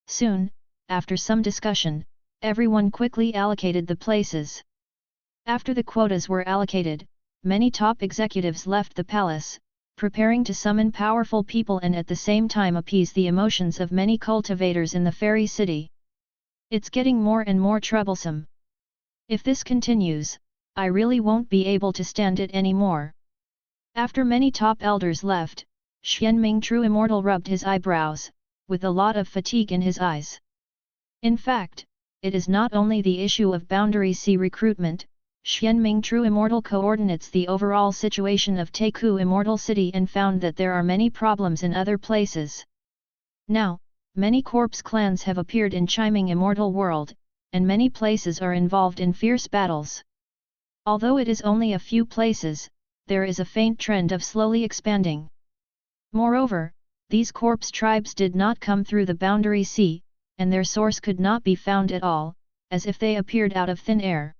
Soon, after some discussion, everyone quickly allocated the places. After the quotas were allocated, many top executives left the palace, preparing to summon powerful people and at the same time appease the emotions of many cultivators in the fairy city. It's getting more and more troublesome. If this continues, I really won't be able to stand it anymore. After many top elders left, Xianming True Immortal rubbed his eyebrows, with a lot of fatigue in his eyes. In fact, it is not only the issue of Boundary Sea recruitment. Xianming True Immortal coordinates the overall situation of Taku Immortal City and found that there are many problems in other places. Now, many corpse clans have appeared in Chiming Immortal World, and many places are involved in fierce battles. Although it is only a few places, there is a faint trend of slowly expanding. Moreover, these corpse tribes did not come through the Boundary Sea, and their source could not be found at all, as if they appeared out of thin air.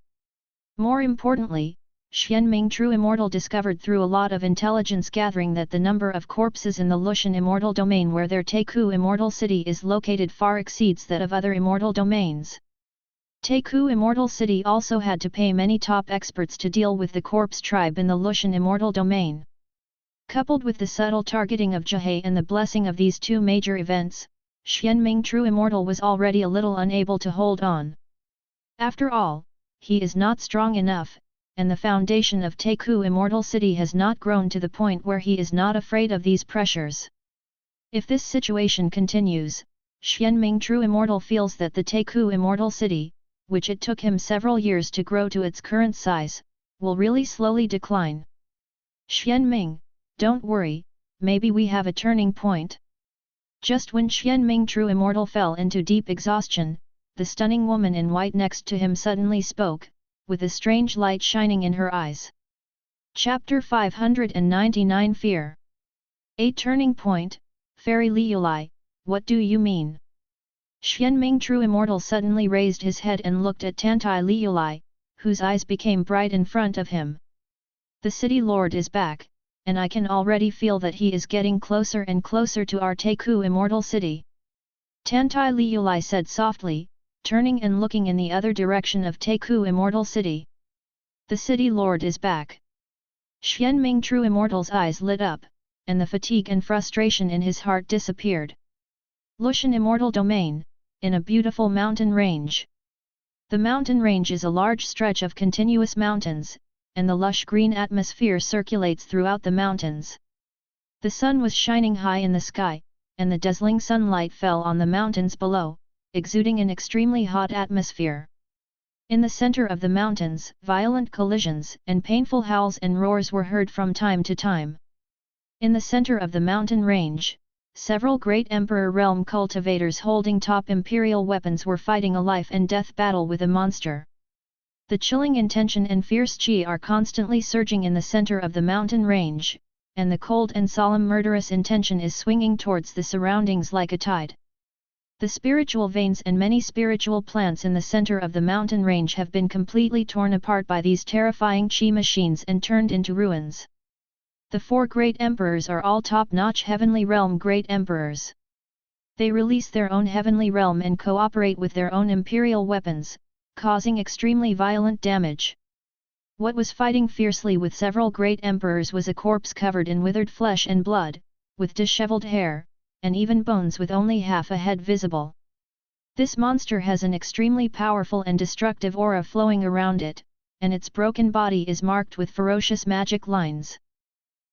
More importantly, Xianming True Immortal discovered through a lot of intelligence gathering that the number of corpses in the Lushan Immortal Domain where their Taku Immortal City is located far exceeds that of other immortal domains. Taku Immortal City also had to pay many top experts to deal with the corpse tribe in the Lushan Immortal Domain. Coupled with the subtle targeting of Jahei and the blessing of these two major events, Xianming True Immortal was already a little unable to hold on. After all, he is not strong enough, and the foundation of Taku Immortal City has not grown to the point where he is not afraid of these pressures. If this situation continues, Xianming True Immortal feels that the Taku Immortal City, which it took him several years to grow to its current size, will really slowly decline. Xianming, don't worry, maybe we have a turning point. Just when Xianming True Immortal fell into deep exhaustion, the stunning woman in white next to him suddenly spoke, with a strange light shining in her eyes. Chapter 599 Fear. A turning point, Fairy Liulai, what do you mean? Xianming True Immortal suddenly raised his head and looked at Tantai Liulai, whose eyes became bright in front of him. The city lord is back, and I can already feel that he is getting closer and closer to our Taku Immortal City. Tantai Liulai said softly, turning and looking in the other direction of Taku Immortal City. The city lord is back. Xianming True Immortal's eyes lit up, and the fatigue and frustration in his heart disappeared. Lushan Immortal Domain, in a beautiful mountain range. The mountain range is a large stretch of continuous mountains, and the lush green atmosphere circulates throughout the mountains. The sun was shining high in the sky, and the dazzling sunlight fell on the mountains below, exuding an extremely hot atmosphere. In the center of the mountains, violent collisions and painful howls and roars were heard from time to time. In the center of the mountain range, several great Emperor Realm cultivators holding top imperial weapons were fighting a life and death battle with a monster. The chilling intention and fierce chi are constantly surging in the center of the mountain range, and the cold and solemn murderous intention is swinging towards the surroundings like a tide. The spiritual veins and many spiritual plants in the center of the mountain range have been completely torn apart by these terrifying chi machines and turned into ruins. The four great emperors are all top-notch heavenly realm great emperors. They release their own heavenly realm and cooperate with their own imperial weapons, causing extremely violent damage. What was fighting fiercely with several great emperors was a corpse covered in withered flesh and blood, with disheveled hair, and even bones with only half a head visible. This monster has an extremely powerful and destructive aura flowing around it, and its broken body is marked with ferocious magic lines.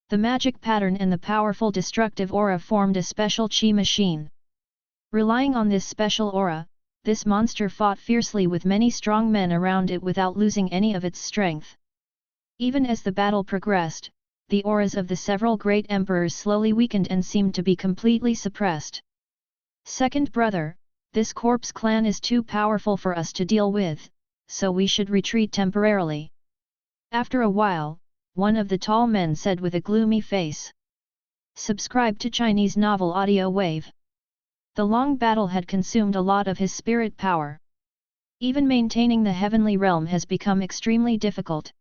The magic pattern and the powerful destructive aura formed a special chi machine. Relying on this special aura, this monster fought fiercely with many strong men around it without losing any of its strength. Even as the battle progressed, the auras of the several great emperors slowly weakened and seemed to be completely suppressed. Second brother, this corpse clan is too powerful for us to deal with, so we should retreat temporarily. After a while, one of the tall men said with a gloomy face. Subscribe to Chinese novel audio wave. The long battle had consumed a lot of his spirit power. Even maintaining the heavenly realm has become extremely difficult.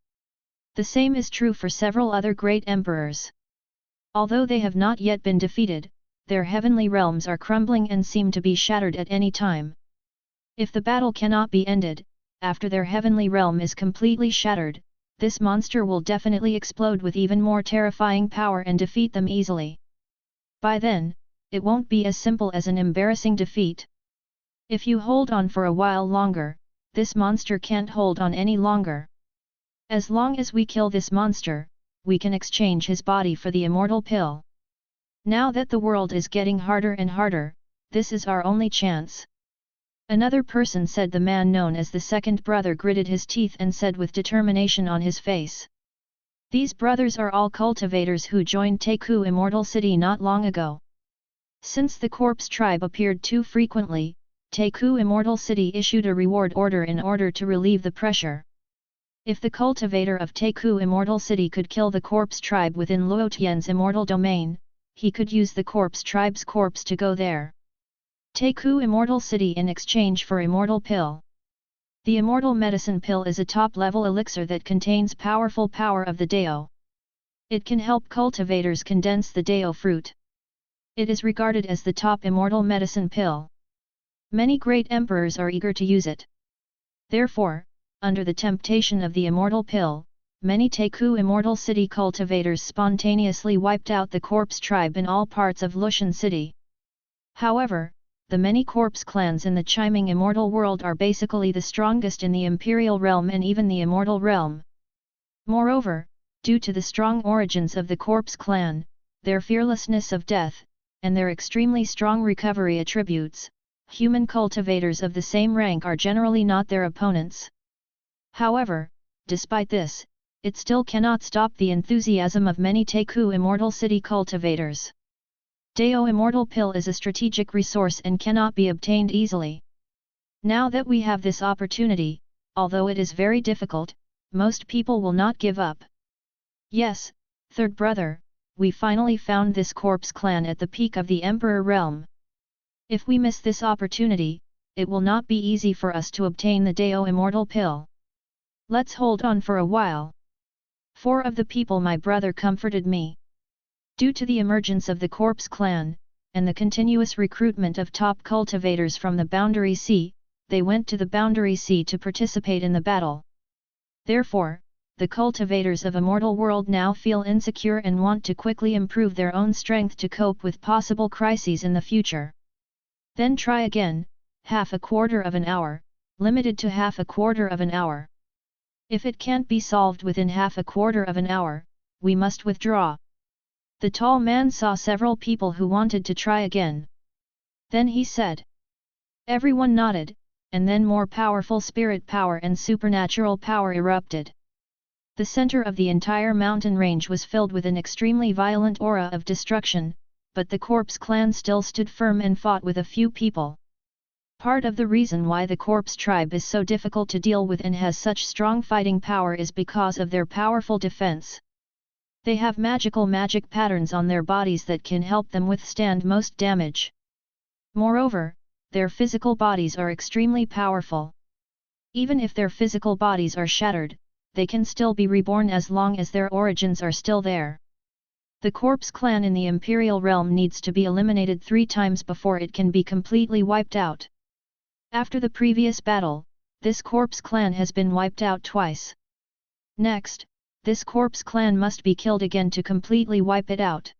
The same is true for several other great emperors. Although they have not yet been defeated, their heavenly realms are crumbling and seem to be shattered at any time. If the battle cannot be ended, after their heavenly realm is completely shattered, this monster will definitely explode with even more terrifying power and defeat them easily. By then, it won't be as simple as an embarrassing defeat. If you hold on for a while longer, this monster can't hold on any longer. As long as we kill this monster, we can exchange his body for the immortal pill. Now that the world is getting harder and harder, this is our only chance. Another person said. The man known as the second brother gritted his teeth and said with determination on his face. These brothers are all cultivators who joined Taku Immortal City not long ago. Since the corpse tribe appeared too frequently, Taku Immortal City issued a reward order in order to relieve the pressure. If the cultivator of Taku Immortal City could kill the corpse tribe within Luo Tian's immortal domain, he could use the corpse tribe's corpse to go there. Taku Immortal City in exchange for Immortal Pill. The Immortal Medicine Pill is a top-level elixir that contains powerful power of the Dao. It can help cultivators condense the Dao fruit. It is regarded as the top immortal medicine pill. Many great emperors are eager to use it. Therefore, under the temptation of the immortal pill, many Taku Immortal City cultivators spontaneously wiped out the corpse tribe in all parts of Lushan City. However, the many corpse clans in the chiming immortal world are basically the strongest in the imperial realm and even the immortal realm. Moreover, due to the strong origins of the corpse clan, their fearlessness of death, and their extremely strong recovery attributes, human cultivators of the same rank are generally not their opponents. However, despite this, it still cannot stop the enthusiasm of many Taku Immortal City cultivators. Dao Immortal Pill is a strategic resource and cannot be obtained easily. Now that we have this opportunity, although it is very difficult, most people will not give up. Yes, third brother, we finally found this corpse clan at the peak of the Emperor realm. If we miss this opportunity, it will not be easy for us to obtain the Dao Immortal Pill. Let's hold on for a while. 4 of the people my brother comforted me. Due to the emergence of the corpse clan, and the continuous recruitment of top cultivators from the Boundary Sea, they went to the Boundary Sea to participate in the battle. Therefore, the cultivators of Immortal World now feel insecure and want to quickly improve their own strength to cope with possible crises in the future. Then try again, half a quarter of an hour, limited to half a quarter of an hour. If it can't be solved within half a quarter of an hour, we must withdraw. The tall man saw several people who wanted to try again. Then he said. Everyone nodded, and then more powerful spirit power and supernatural power erupted. The center of the entire mountain range was filled with an extremely violent aura of destruction, but the Corpse clan still stood firm and fought with a few people. Part of the reason why the Corpse tribe is so difficult to deal with and has such strong fighting power is because of their powerful defense. They have magic patterns on their bodies that can help them withstand most damage. Moreover, their physical bodies are extremely powerful. Even if their physical bodies are shattered, they can still be reborn as long as their origins are still there. The Corpse clan in the Imperial Realm needs to be eliminated 3 times before it can be completely wiped out. After the previous battle, this Corpse clan has been wiped out twice. Next, this Corpse clan must be killed again to completely wipe it out.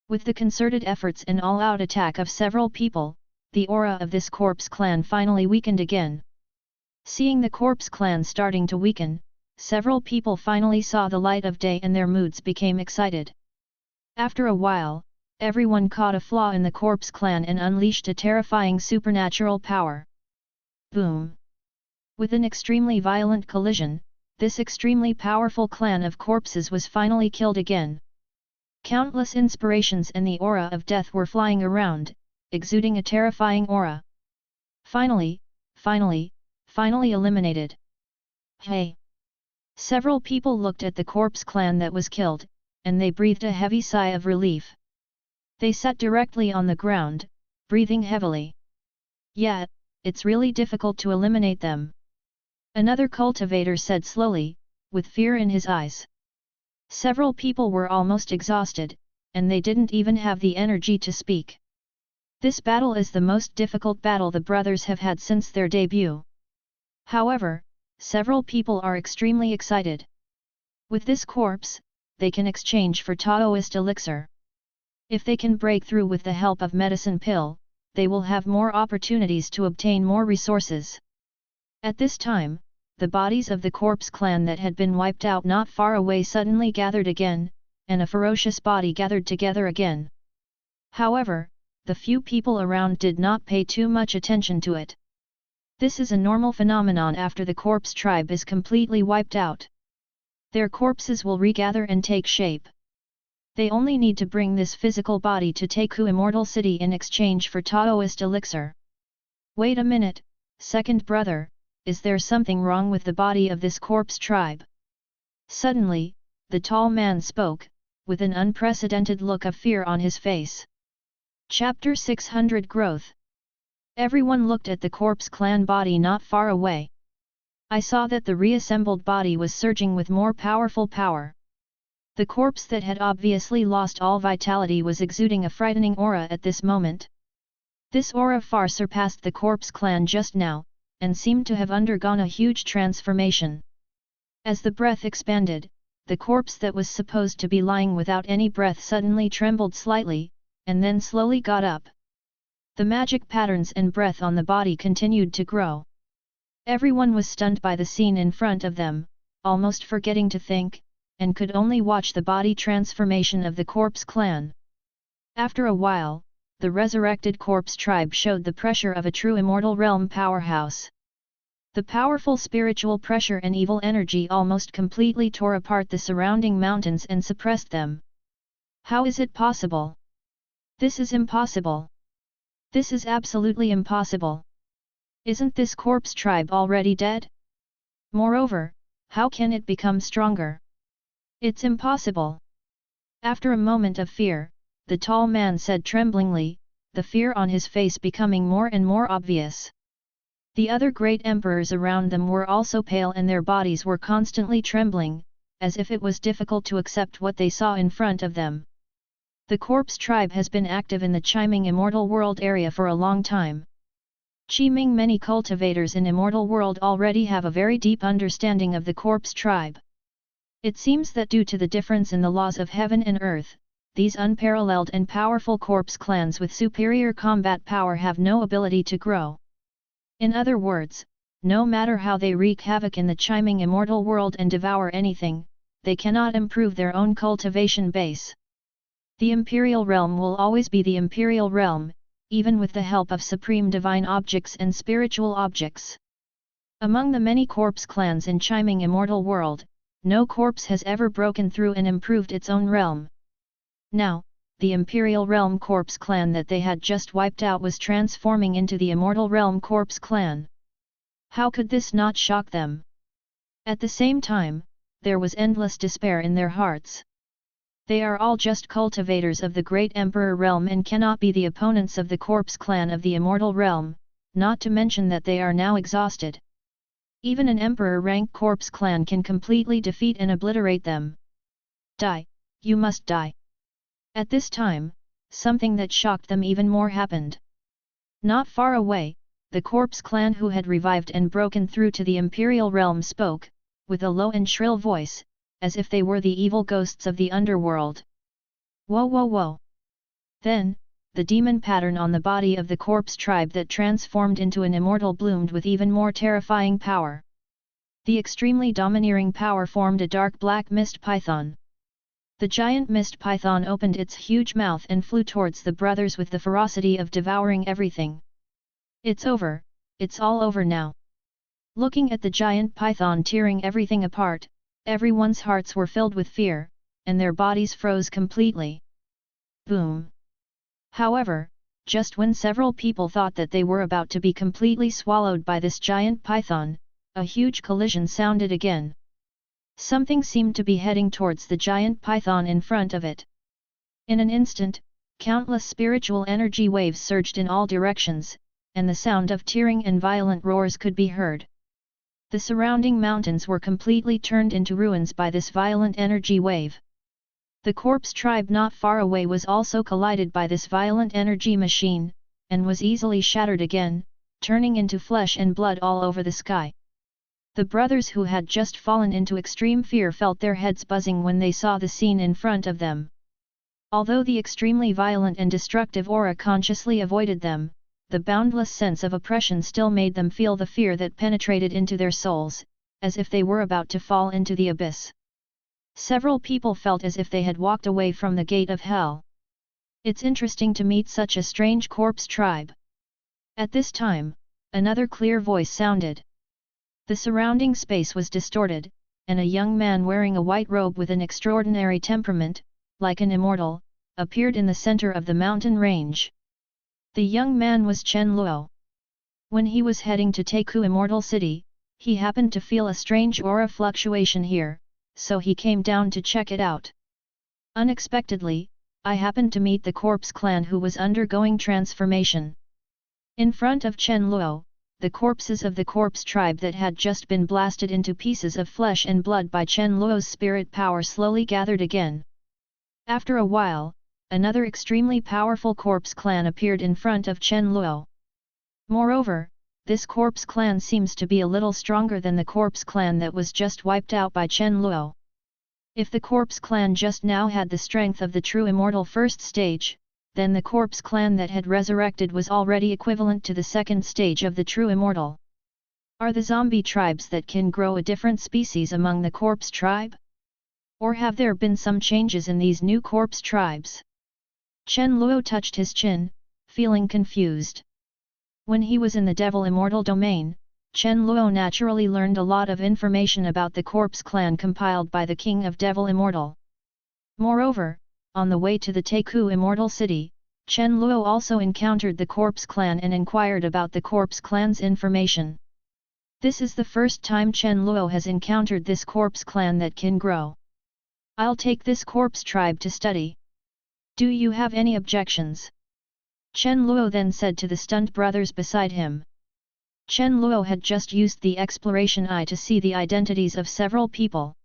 With the concerted efforts and all-out attack of several people, the aura of this Corpse clan finally weakened again. Seeing the Corpse clan starting to weaken, several people finally saw the light of day and their moods became excited. After a while, everyone caught a flaw in the Corpse clan and unleashed a terrifying supernatural power. Boom! With an extremely violent collision, this extremely powerful clan of corpses was finally killed again. Countless inspirations and the aura of death were flying around, exuding a terrifying aura. Finally eliminated. Hey! Several people looked at the Corpse clan that was killed, and they breathed a heavy sigh of relief. They sat directly on the ground, breathing heavily. Yeah, it's really difficult to eliminate them. Another cultivator said slowly, with fear in his eyes. Several people were almost exhausted, and they didn't even have the energy to speak. This battle is the most difficult battle the brothers have had since their debut. However, several people are extremely excited. With this corpse, they can exchange for Taoist elixir. If they can break through with the help of medicine pill, they will have more opportunities to obtain more resources. At this time, the bodies of the Corpse clan that had been wiped out not far away suddenly gathered again, and a ferocious body gathered together again. However, the few people around did not pay too much attention to it. This is a normal phenomenon after the Corpse tribe is completely wiped out. Their corpses will regather and take shape. They only need to bring this physical body to Taku Immortal City in exchange for Taoist elixir. Wait a minute, second brother, is there something wrong with the body of this Corpse tribe? Suddenly, the tall man spoke, with an unprecedented look of fear on his face. Chapter 600 Growth. Everyone looked at the Corpse clan body not far away. I saw that the reassembled body was surging with more powerful power. The corpse that had obviously lost all vitality was exuding a frightening aura at this moment. This aura far surpassed the Corpse clan just now, and seemed to have undergone a huge transformation. As the breath expanded, the corpse that was supposed to be lying without any breath suddenly trembled slightly, and then slowly got up. The magic patterns and breath on the body continued to grow. Everyone was stunned by the scene in front of them, almost forgetting to think, and could only watch the body transformation of the Corpse clan. After a while, the resurrected Corpse tribe showed the pressure of a true immortal realm powerhouse. The powerful spiritual pressure and evil energy almost completely tore apart the surrounding mountains and suppressed them. How is it possible? This is impossible. This is absolutely impossible. Isn't this Corpse tribe already dead? Moreover, how can it become stronger? It's impossible. After a moment of fear, the tall man said tremblingly, the fear on his face becoming more and more obvious. The other great emperors around them were also pale and their bodies were constantly trembling, as if it was difficult to accept what they saw in front of them. The Corpse tribe has been active in the Chiming Immortal World area for a long time. Chiming many cultivators in Immortal World already have a very deep understanding of the Corpse tribe. It seems that due to the difference in the laws of heaven and earth, these unparalleled and powerful Corpse clans with superior combat power have no ability to grow. In other words, no matter how they wreak havoc in the Chiming Immortal World and devour anything, they cannot improve their own cultivation base. The Imperial Realm will always be the Imperial Realm, even with the help of supreme divine objects and spiritual objects. Among the many corpse clans in Chiming Immortal World, no corpse has ever broken through and improved its own realm. Now, the Imperial Realm Corpse Clan that they had just wiped out was transforming into the Immortal Realm Corpse Clan. How could this not shock them? At the same time, there was endless despair in their hearts. They are all just cultivators of the Great Emperor Realm and cannot be the opponents of the Corpse Clan of the Immortal Realm, not to mention that they are now exhausted. Even an Emperor rank Corpse Clan can completely defeat and obliterate them. Die, you must die. At this time, something that shocked them even more happened. Not far away, the Corpse Clan who had revived and broken through to the Imperial Realm spoke, with a low and shrill voice, as if they were the evil ghosts of the underworld. Whoa whoa whoa! Then, the demon pattern on the body of the corpse tribe that transformed into an immortal bloomed with even more terrifying power. The extremely domineering power formed a dark black mist python. The giant mist python opened its huge mouth and flew towards the brothers with the ferocity of devouring everything. It's over, it's all over now. Looking at the giant python tearing everything apart, everyone's hearts were filled with fear, and their bodies froze completely. Boom! However, just when several people thought that they were about to be completely swallowed by this giant python, a huge collision sounded again. Something seemed to be heading towards the giant python in front of it. In an instant, countless spiritual energy waves surged in all directions, and the sound of tearing and violent roars could be heard. The surrounding mountains were completely turned into ruins by this violent energy wave. The corpse tribe not far away was also collided by this violent energy machine, and was easily shattered again, turning into flesh and blood all over the sky. The brothers who had just fallen into extreme fear felt their heads buzzing when they saw the scene in front of them. Although the extremely violent and destructive aura consciously avoided them, the boundless sense of oppression still made them feel the fear that penetrated into their souls, as if they were about to fall into the abyss. Several people felt as if they had walked away from the gate of hell. It's interesting to meet such a strange corpse tribe. At this time, another clear voice sounded. The surrounding space was distorted, and a young man wearing a white robe with an extraordinary temperament, like an immortal, appeared in the center of the mountain range. The young man was Chen Luo. When he was heading to Taku Immortal City, he happened to feel a strange aura fluctuation here, so he came down to check it out. Unexpectedly, I happened to meet the corpse clan who was undergoing transformation. In front of Chen Luo, the corpses of the corpse tribe that had just been blasted into pieces of flesh and blood by Chen Luo's spirit power slowly gathered again. After a while, another extremely powerful corpse clan appeared in front of Chen Luo. Moreover, this corpse clan seems to be a little stronger than the corpse clan that was just wiped out by Chen Luo. If the corpse clan just now had the strength of the true immortal first stage, then the corpse clan that had resurrected was already equivalent to the second stage of the true immortal. Are the zombie tribes that can grow a different species among the corpse tribe? Or have there been some changes in these new corpse tribes? Chen Luo touched his chin, feeling confused. When he was in the Devil Immortal domain, Chen Luo naturally learned a lot of information about the corpse clan compiled by the King of Devil Immortal. Moreover, on the way to the Taku Immortal City, Chen Luo also encountered the corpse clan and inquired about the corpse clan's information. This is the first time Chen Luo has encountered this corpse clan that can grow. I'll take this corpse tribe to study. Do you have any objections? Chen Luo then said to the stunned brothers beside him. Chen Luo had just used the exploration eye to see the identities of several people.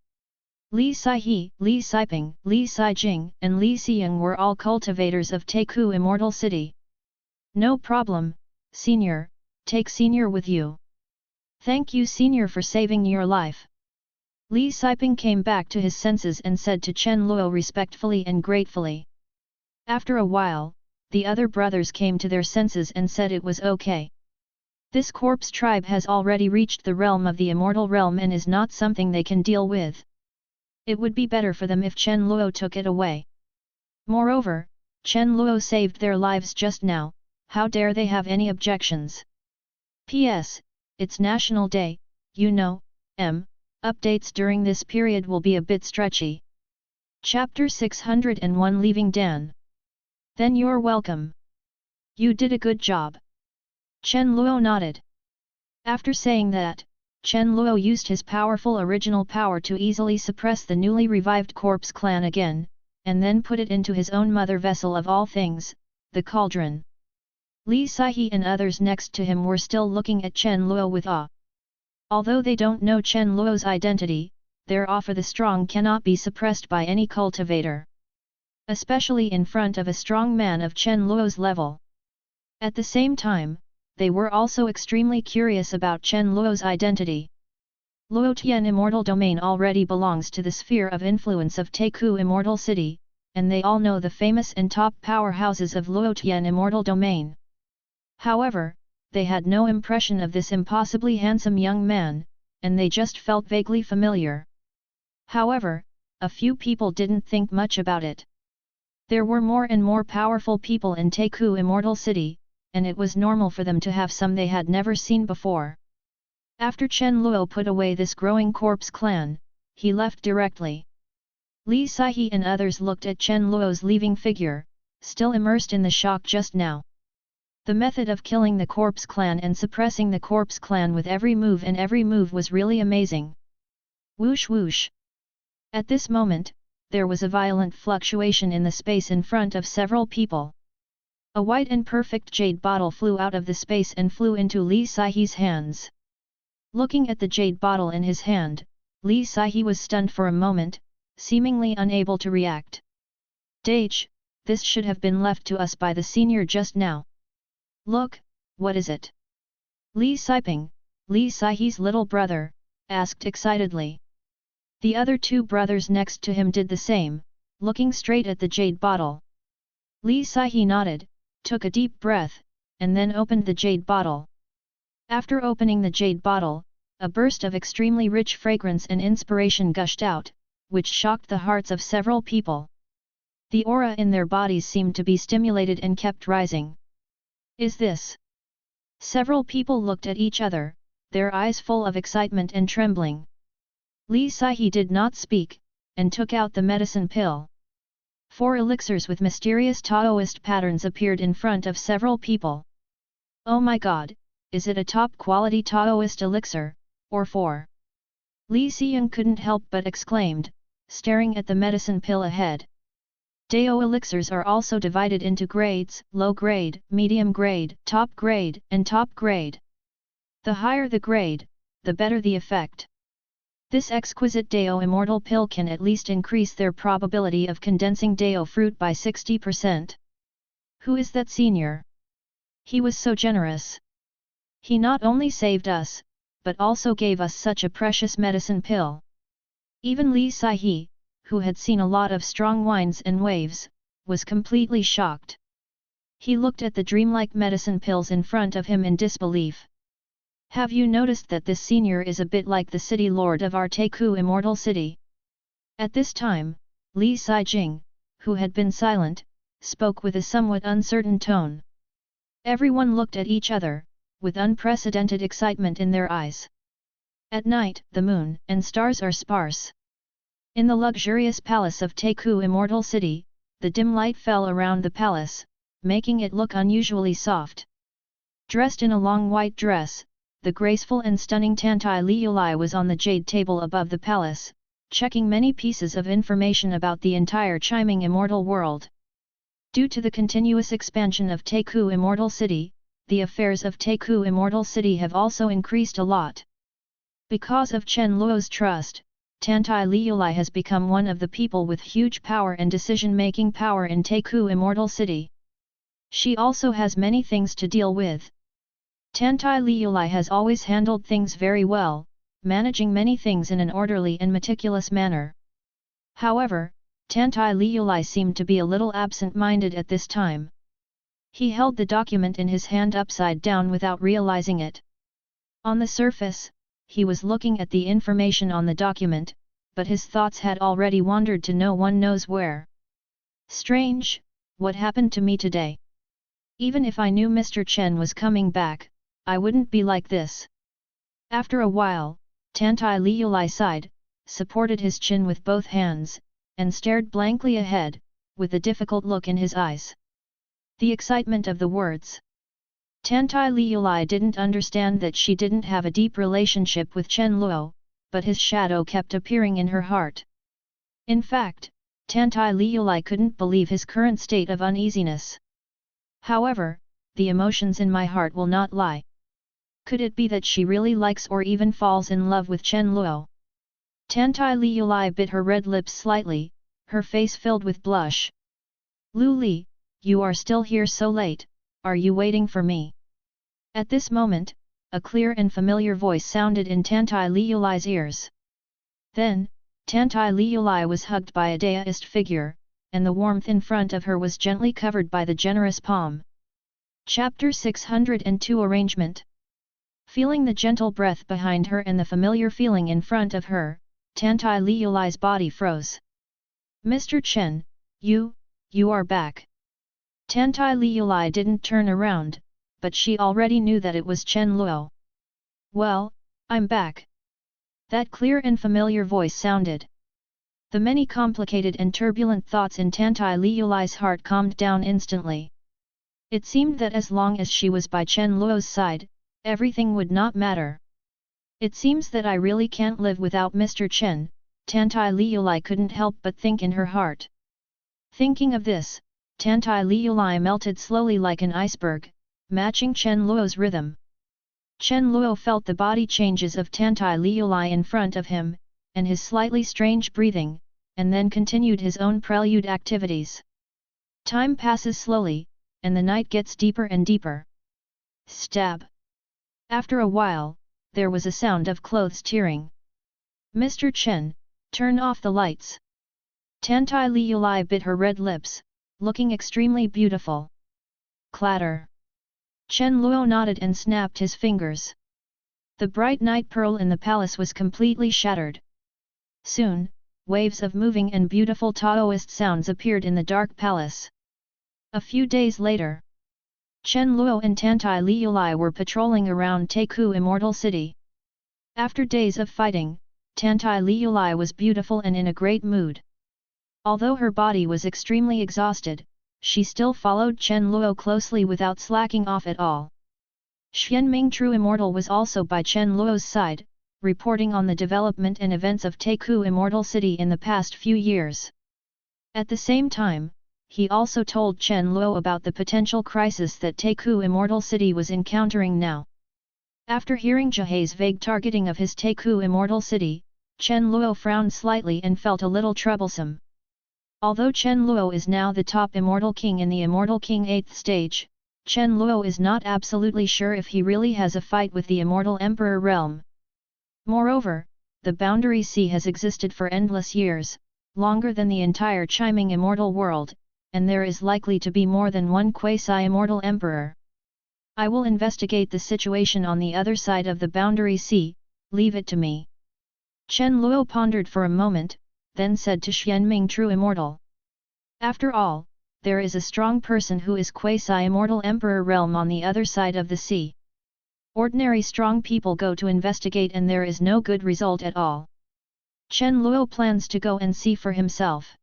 Li Saihe, Li Saiping, Li Saijing, and Li Xiying were all cultivators of Taku Immortal City. No problem, Senior, take Senior with you. Thank you Senior for saving your life. Li Saiping came back to his senses and said to Chen Luo respectfully and gratefully. After a while, the other brothers came to their senses and said it was okay. This corpse tribe has already reached the realm of the immortal realm and is not something they can deal with. It would be better for them if Chen Luo took it away. Moreover, Chen Luo saved their lives just now, how dare they have any objections? P.S. It's National Day, you know, updates during this period will be a bit stretchy. Chapter 601 Leaving Dan. Then you're welcome. You did a good job. Chen Luo nodded. After saying that, Chen Luo used his powerful original power to easily suppress the newly revived corpse clan again, and then put it into his own mother vessel of all things, the cauldron. Li Saihe and others next to him were still looking at Chen Luo with awe. Although they don't know Chen Luo's identity, their awe for the strong cannot be suppressed by any cultivator. Especially in front of a strong man of Chen Luo's level. At the same time, they were also extremely curious about Chen Luo's identity. Luotian Immortal Domain already belongs to the sphere of influence of Teiku Immortal City, and they all know the famous and top powerhouses of Luotian Immortal Domain. However, they had no impression of this impossibly handsome young man, and they just felt vaguely familiar. However, a few people didn't think much about it. There were more and more powerful people in Teiku Immortal City, and it was normal for them to have some they had never seen before. After Chen Luo put away this growing corpse clan, he left directly. Li Saihe and others looked at Chen Luo's leaving figure, still immersed in the shock just now. The method of killing the corpse clan and suppressing the corpse clan with every move was really amazing. Whoosh whoosh. At this moment, there was a violent fluctuation in the space in front of several people. A white and perfect jade bottle flew out of the space and flew into Li Saihe's hands. Looking at the jade bottle in his hand, Li Saihe was stunned for a moment, seemingly unable to react. Dage, this should have been left to us by the senior just now. Look, what is it? Li Saiping, Li Saihe's little brother, asked excitedly. The other two brothers next to him did the same, looking straight at the jade bottle. Li Saihe nodded, took a deep breath, and then opened the jade bottle. After opening the jade bottle, a burst of extremely rich fragrance and inspiration gushed out, which shocked the hearts of several people. The aura in their bodies seemed to be stimulated and kept rising. Is this? Several people looked at each other, their eyes full of excitement and trembling. Li Saihe did not speak, and took out the medicine pill. 4 elixirs with mysterious Taoist patterns appeared in front of several people. Oh my god, is it a top-quality Taoist elixir, or 4? Li Xiyang couldn't help but exclaimed, staring at the medicine pill ahead. Dao elixirs are also divided into grades, low grade, medium grade, top grade, and top grade. The higher the grade, the better the effect. This exquisite Dao Immortal pill can at least increase their probability of condensing Dao fruit by 60%. Who is that senior? He was so generous. He not only saved us, but also gave us such a precious medicine pill. Even Li Saihe, who had seen a lot of strong winds and waves, was completely shocked. He looked at the dreamlike medicine pills in front of him in disbelief. Have you noticed that this senior is a bit like the city lord of our Teiku Immortal City? At this time, Li Saijing, who had been silent, spoke with a somewhat uncertain tone. Everyone looked at each other, with unprecedented excitement in their eyes. At night, the moon and stars are sparse. In the luxurious palace of Teiku Immortal City, the dim light fell around the palace, making it look unusually soft. Dressed in a long white dress, the graceful and stunning Tantai Liulai was on the jade table above the palace, checking many pieces of information about the entire chiming immortal world. Due to the continuous expansion of Teiku Immortal City, the affairs of Teiku Immortal City have also increased a lot. Because of Chen Luo's trust, Tantai Liulai has become one of the people with huge power and decision-making power in Teiku Immortal City. She also has many things to deal with. Tantai Liulai has always handled things very well, managing many things in an orderly and meticulous manner. However, Tantai Liulai seemed to be a little absent-minded at this time. He held the document in his hand upside down without realizing it. On the surface, he was looking at the information on the document, but his thoughts had already wandered to no one knows where. Strange, what happened to me today? Even if I knew Mr. Chen was coming back, I wouldn't be like this. After a while, Tantai Liulai sighed, supported his chin with both hands, and stared blankly ahead, with a difficult look in his eyes. The excitement of the words. Tantai Liulai didn't understand that she didn't have a deep relationship with Chen Luo, but his shadow kept appearing in her heart. In fact, Tantai Liulai couldn't believe his current state of uneasiness. However, the emotions in my heart will not lie. Could it be that she really likes or even falls in love with Chen Luo? Tantai Liulai bit her red lips slightly, her face filled with blush. Lu Li, you are still here so late, are you waiting for me? At this moment, a clear and familiar voice sounded in Tantai Liulai's ears. Then, Tantai Liulai was hugged by a Daoist figure, and the warmth in front of her was gently covered by the generous palm. Chapter 602 Arrangement. Feeling the gentle breath behind her and the familiar feeling in front of her, Tantai Liulai's body froze. Mr. Chen, you are back. Tantai Liulai didn't turn around, but she already knew that it was Chen Luo. Well, I'm back. That clear and familiar voice sounded. The many complicated and turbulent thoughts in Tantai Liulai's heart calmed down instantly. It seemed that as long as she was by Chen Luo's side, everything would not matter. It seems that I really can't live without Mr. Chen, Tantai Liulai couldn't help but think in her heart. Thinking of this, Tantai Liulai melted slowly like an iceberg, matching Chen Luo's rhythm. Chen Luo felt the body changes of Tantai Liulai in front of him, and his slightly strange breathing, and then continued his own prelude activities. Time passes slowly, and the night gets deeper and deeper. Stab. After a while, there was a sound of clothes tearing. Mr. Chen, turn off the lights. Tantai Liulai bit her red lips, looking extremely beautiful. Clatter. Chen Luo nodded and snapped his fingers. The bright night pearl in the palace was completely shattered. Soon, waves of moving and beautiful Taoist sounds appeared in the dark palace. A few days later, Chen Luo and Tantai Liulai were patrolling around Teiku Immortal City. After days of fighting, Tantai Liulai was beautiful and in a great mood. Although her body was extremely exhausted, she still followed Chen Luo closely without slacking off at all. Xianming True Immortal was also by Chen Luo's side, reporting on the development and events of Teiku Immortal City in the past few years. At the same time, he also told Chen Luo about the potential crisis that Teiku Immortal City was encountering now. After hearing Jihai's vague targeting of his Teiku Immortal City, Chen Luo frowned slightly and felt a little troublesome. Although Chen Luo is now the top Immortal King in the Immortal King 8th stage, Chen Luo is not absolutely sure if he really has a fight with the Immortal Emperor realm. Moreover, the Boundary Sea has existed for endless years, longer than the entire chiming immortal world, and there is likely to be more than one quasi-immortal emperor. I will investigate the situation on the other side of the Boundary Sea, leave it to me. Chen Luo pondered for a moment, then said to Xianming True Immortal. After all, there is a strong person who is quasi-immortal emperor realm on the other side of the sea. Ordinary strong people go to investigate and there is no good result at all. Chen Luo plans to go and see for himself.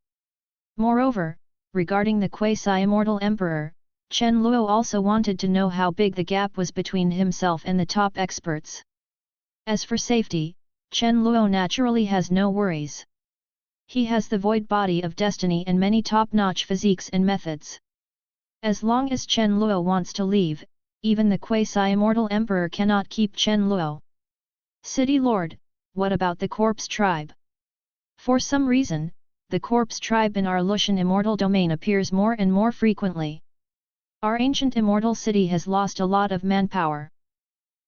Moreover, regarding the quasi-immortal emperor, Chen Luo also wanted to know how big the gap was between himself and the top experts. As for safety, Chen Luo naturally has no worries. He has the void body of destiny and many top-notch physiques and methods. As long as Chen Luo wants to leave, even the quasi-immortal emperor cannot keep Chen Luo. City Lord, what about the corpse tribe? For some reason, the corpse tribe in our Lushan immortal domain appears more and more frequently. Our ancient immortal city has lost a lot of manpower.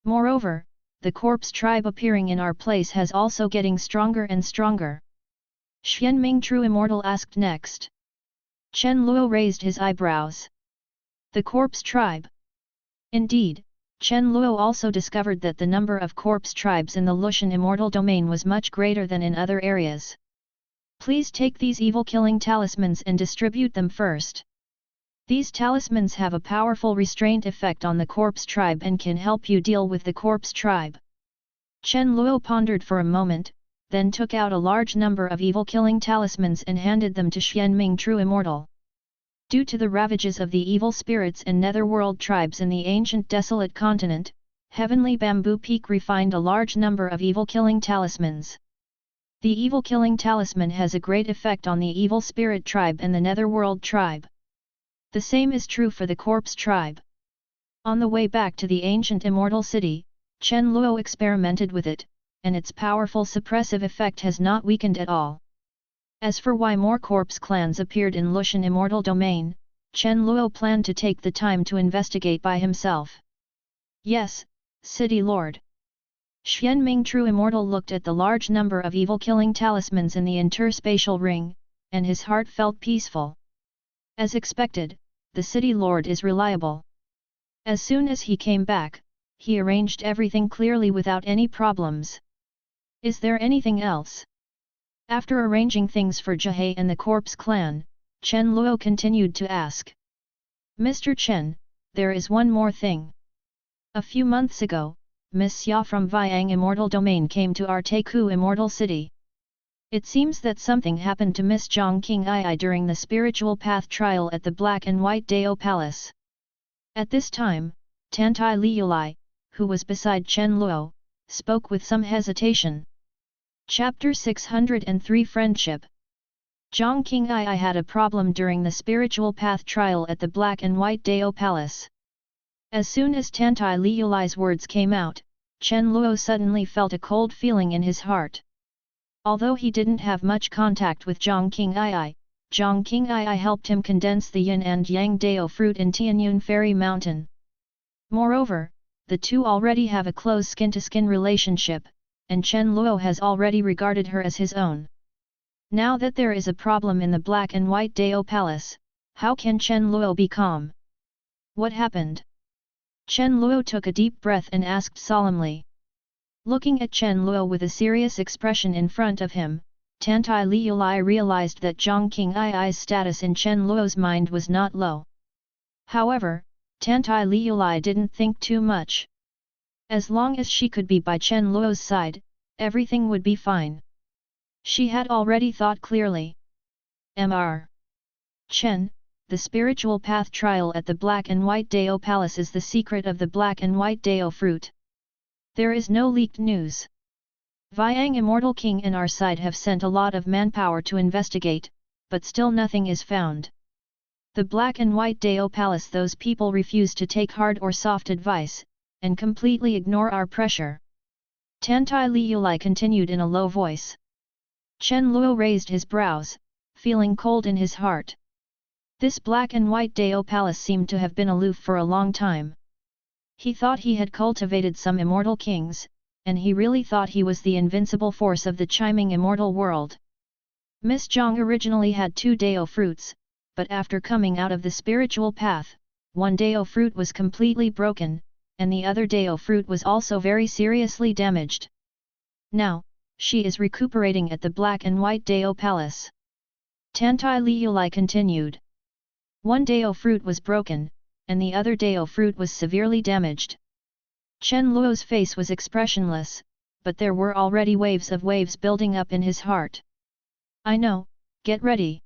Moreover, the corpse tribe appearing in our place has also getting stronger and stronger. Xianming True Immortal asked next. Chen Luo raised his eyebrows. The corpse tribe. Indeed, Chen Luo also discovered that the number of corpse tribes in the Lushan immortal domain was much greater than in other areas. Please take these evil killing talismans and distribute them first. These talismans have a powerful restraint effect on the corpse tribe and can help you deal with the corpse tribe. Chen Luo pondered for a moment, then took out a large number of evil-killing talismans and handed them to Xianming True Immortal. Due to the ravages of the evil spirits and netherworld tribes in the ancient desolate continent, Heavenly Bamboo Peak refined a large number of evil-killing talismans. The evil-killing talisman has a great effect on the evil spirit tribe and the netherworld tribe. The same is true for the corpse tribe. On the way back to the ancient immortal city, Chen Luo experimented with it, and its powerful suppressive effect has not weakened at all. As for why more corpse clans appeared in Lushan immortal domain, Chen Luo planned to take the time to investigate by himself. Yes, City Lord. Xianming True Immortal looked at the large number of evil-killing talismans in the interspatial ring, and his heart felt peaceful. As expected, the City Lord is reliable. As soon as he came back, he arranged everything clearly without any problems. Is there anything else? After arranging things for Jihei and the Corpse Clan, Chen Luo continued to ask. Mr. Chen, there is one more thing. A few months ago, Miss Xia from Viang Immortal Domain came to our Teiku Immortal City. It seems that something happened to Miss Zhang Qingai during the spiritual path trial at the Black and White Dao Palace. At this time, Tantai Liulai, who was beside Chen Luo, spoke with some hesitation. Chapter 603 Friendship. Zhang Qingai had a problem during the spiritual path trial at the Black and White Dao Palace. As soon as Tantai Liulai's words came out, Chen Luo suddenly felt a cold feeling in his heart. Although he didn't have much contact with Zhang Qingai helped him condense the yin and yang Dao fruit in Tianyun Fairy Mountain. Moreover, the two already have a close skin-to-skin relationship, and Chen Luo has already regarded her as his own. Now that there is a problem in the Black and White Dao Palace, how can Chen Luo be calm? What happened? Chen Luo took a deep breath and asked solemnly. Looking at Chen Luo with a serious expression in front of him, Tantai Liulai realized that Zhang Qingai's status in Chen Luo's mind was not low. However, Tantai Liulai didn't think too much. As long as she could be by Chen Luo's side, everything would be fine. She had already thought clearly. Mr. Chen, the spiritual path trial at the Black and White Dao Palace is the secret of the Black and White Dao fruit. There is no leaked news. Viang Immortal King and our side have sent a lot of manpower to investigate, but still nothing is found. The Black and White Dao Palace, those people refuse to take hard or soft advice, and completely ignore our pressure. Tantai Liulai continued in a low voice. Chen Luo raised his brows, feeling cold in his heart. This Black and White Dao Palace seemed to have been aloof for a long time. He thought he had cultivated some immortal kings, and he really thought he was the invincible force of the chiming immortal world. Miss Zhang originally had 2 Dao fruits, but after coming out of the spiritual path, one Dao fruit was completely broken, and the other Dao fruit was also very seriously damaged. Now, she is recuperating at the Black and White Dao Palace. Tantai Liulai continued. One Dao fruit was broken, and the other Dao fruit was severely damaged. Chen Luo's face was expressionless, but there were already waves building up in his heart. I know, get ready.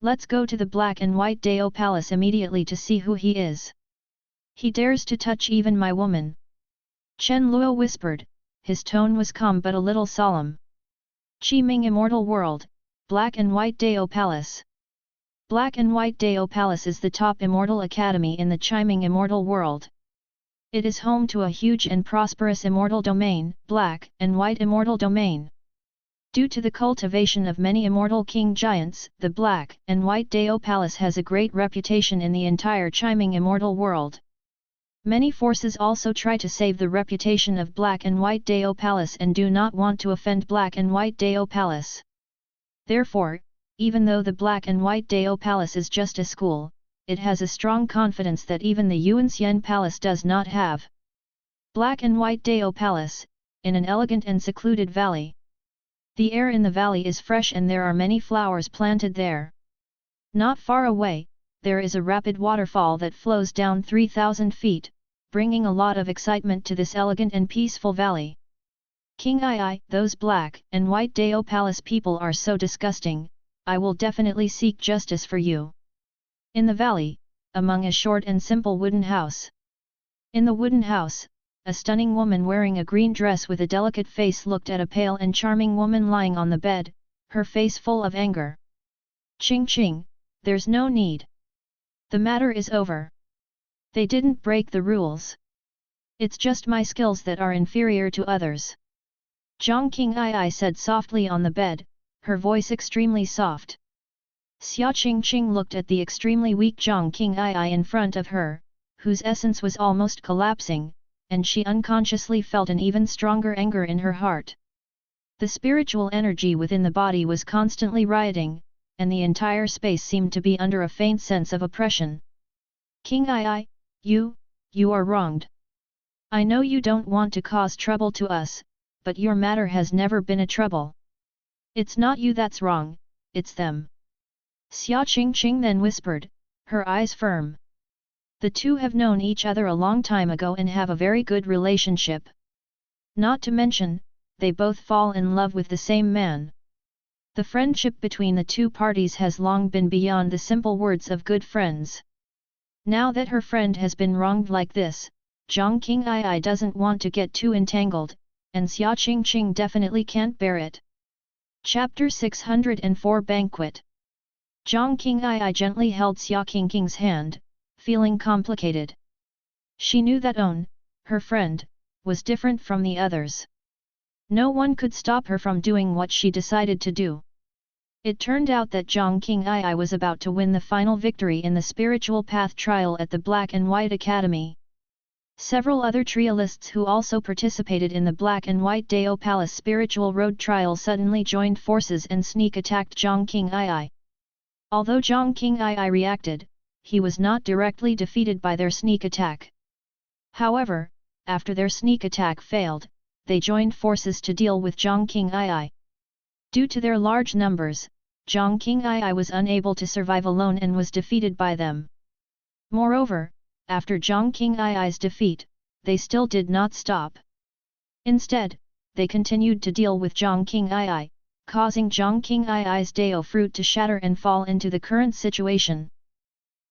Let's go to the Black and White Dao Palace immediately to see who he is. He dares to touch even my woman. Chen Luo whispered, his tone was calm but a little solemn. Qiming Immortal World, Black and White Dao Palace. Black and White Dao Palace is the top immortal academy in the chiming immortal world. It is home to a huge and prosperous immortal domain, Black and White Immortal Domain. Due to the cultivation of many immortal king giants, the Black and White Dao Palace has a great reputation in the entire chiming immortal world. Many forces also try to save the reputation of Black and White Dao Palace and do not want to offend Black and White Dao Palace. Therefore, even though the Black and White Dao Palace is just a school, it has a strong confidence that even the Yuanxian Palace does not have. Black and White Dao Palace, in an elegant and secluded valley. The air in the valley is fresh and there are many flowers planted there. Not far away, there is a rapid waterfall that flows down 3,000 feet, bringing a lot of excitement to this elegant and peaceful valley. King Ai, those black and white Dao Palace people are so disgusting, I will definitely seek justice for you. In the valley, among a short and simple wooden house. In the wooden house, a stunning woman wearing a green dress with a delicate face looked at a pale and charming woman lying on the bed, her face full of anger. Ching ching, there's no need. The matter is over. They didn't break the rules. It's just my skills that are inferior to others. Zhang King Ai said softly on the bed, her voice extremely soft. Xia Qingqing looked at the extremely weak Zhang King Ai in front of her, whose essence was almost collapsing, and she unconsciously felt an even stronger anger in her heart. The spiritual energy within the body was constantly rioting, and the entire space seemed to be under a faint sense of oppression. King Ai, you are wronged. I know you don't want to cause trouble to us, but your matter has never been a trouble. It's not you that's wrong, it's them. Xia Qingqing then whispered, her eyes firm. The two have known each other a long time ago and have a very good relationship. Not to mention, they both fall in love with the same man. The friendship between the two parties has long been beyond the simple words of good friends. Now that her friend has been wronged like this, Zhang King Ai doesn't want to get too entangled, and Xia Qingqing definitely can't bear it. Chapter 604 Banquet. Zhang King Ai gently held Xia Qingqing's hand, feeling complicated. She knew that her friend, was different from the others. No one could stop her from doing what she decided to do. It turned out that Zhang King Ai was about to win the final victory in the spiritual path trial at the Black and White Academy. Several other trialists who also participated in the Black and White Dao Palace spiritual road trial suddenly joined forces and sneak attacked Zhang King Ai. Although Zhang King Ai reacted, he was not directly defeated by their sneak attack. However, after their sneak attack failed, they joined forces to deal with Zhang King Ai. Due to their large numbers, Zhang King Ai was unable to survive alone and was defeated by them. Moreover, after Zhang King Ai's defeat, they still did not stop. Instead, they continued to deal with Zhang King Ai, causing Zhang King Ai's Dao fruit to shatter and fall into the current situation.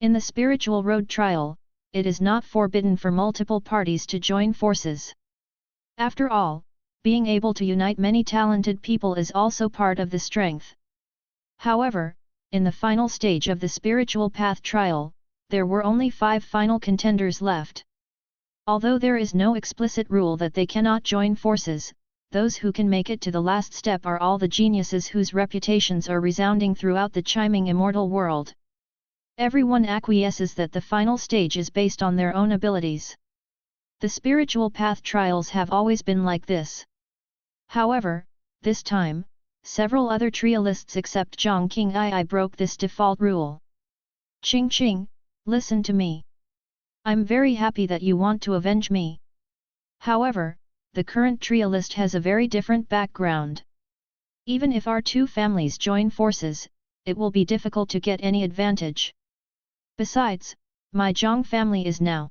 In the spiritual road trial, it is not forbidden for multiple parties to join forces. After all, being able to unite many talented people is also part of the strength. However, in the final stage of the spiritual path trial, there were only 5 final contenders left. Although there is no explicit rule that they cannot join forces, those who can make it to the last step are all the geniuses whose reputations are resounding throughout the chiming immortal world. Everyone acquiesces that the final stage is based on their own abilities. The spiritual path trials have always been like this. However, this time, several other trialists except Zhang King Ai broke this default rule. Ching Ching, listen to me. I'm very happy that you want to avenge me. However, the current trialist has a very different background. Even if our two families join forces, it will be difficult to get any advantage. Besides, my Zhang family is now.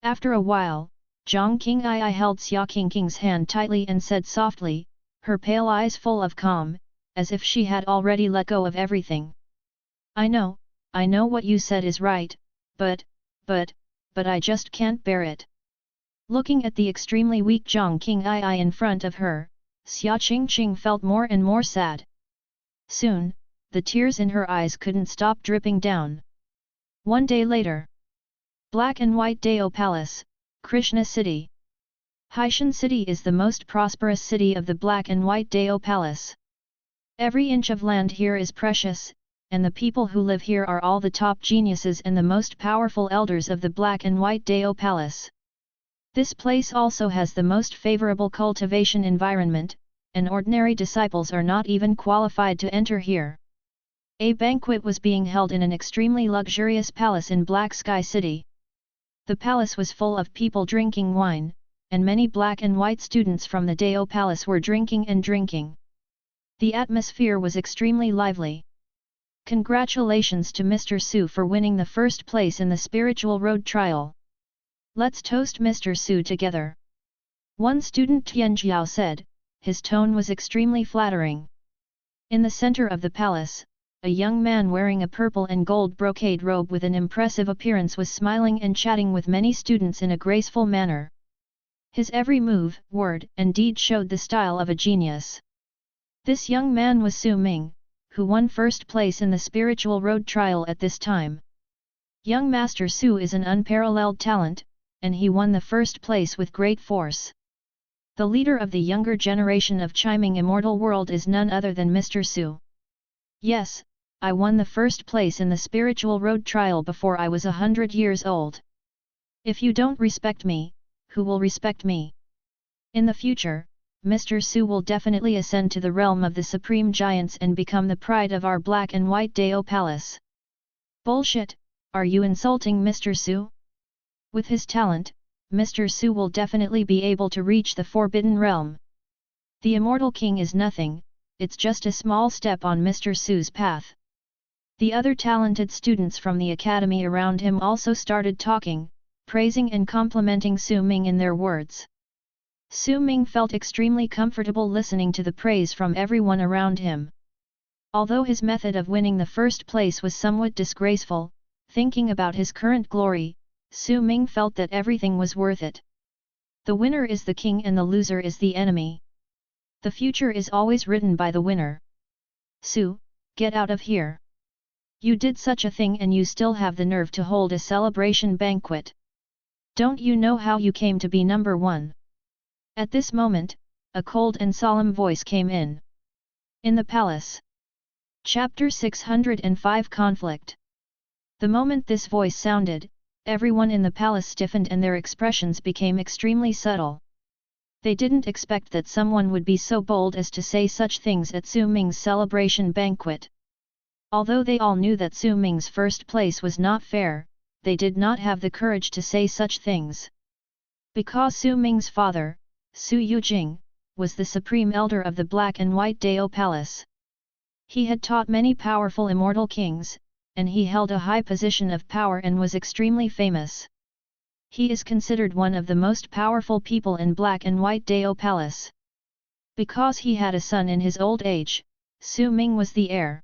After a while, Zhang King Ai held Xia Qingqing's hand tightly and said softly, her pale eyes full of calm, as if she had already let go of everything. I know what you said is right, but I just can't bear it. Looking at the extremely weak Zhang King Ai in front of her, Xia Qingqing felt more and more sad. Soon, the tears in her eyes couldn't stop dripping down. One day later. Black and White Dao Palace, Krishna City. Haishan City is the most prosperous city of the Black and White Dao Palace. Every inch of land here is precious, and the people who live here are all the top geniuses and the most powerful elders of the Black and White Dao Palace. This place also has the most favorable cultivation environment, and ordinary disciples are not even qualified to enter here. A banquet was being held in an extremely luxurious palace in Black Sky City. The palace was full of people drinking wine, and many black and white students from the Dao Palace were drinking and drinking. The atmosphere was extremely lively. Congratulations to Mr. Su for winning the first place in the spiritual road trial. Let's toast Mr. Su together. One student Tianjiao said, his tone was extremely flattering. In the center of the palace, a young man wearing a purple and gold brocade robe with an impressive appearance was smiling and chatting with many students in a graceful manner. His every move, word, and deed showed the style of a genius. This young man was Su Ming, who won first place in the spiritual road trial at this time. Young Master Su is an unparalleled talent, and he won the first place with great force. The leader of the younger generation of Chiming Immortal World is none other than Mr. Su. Yes, I won the first place in the spiritual road trial before I was 100 years old. If you don't respect me, who will respect me? In the future, Mr. Su will definitely ascend to the realm of the Supreme Giants and become the pride of our Black and White Dao Palace. Bullshit, are you insulting Mr. Su? With his talent, Mr. Su will definitely be able to reach the Forbidden Realm. The Immortal King is nothing, it's just a small step on Mr. Su's path. The other talented students from the academy around him also started talking, praising and complimenting Su Ming in their words. Su Ming felt extremely comfortable listening to the praise from everyone around him. Although his method of winning the first place was somewhat disgraceful, thinking about his current glory, Su Ming felt that everything was worth it. The winner is the king and the loser is the enemy. The future is always written by the winner. Su, get out of here. You did such a thing and you still have the nerve to hold a celebration banquet. Don't you know how you came to be number one? At this moment, a cold and solemn voice came in. In the palace. Chapter 605 Conflict. The moment this voice sounded, everyone in the palace stiffened and their expressions became extremely subtle. They didn't expect that someone would be so bold as to say such things at Su Ming's celebration banquet. Although they all knew that Su Ming's first place was not fair, they did not have the courage to say such things. Because Su Ming's father, Su Yujing, was the supreme elder of the Black and White Dao Palace. He had taught many powerful immortal kings, and he held a high position of power and was extremely famous. He is considered one of the most powerful people in Black and White Dao Palace. Because he had a son in his old age, Su Ming was the heir.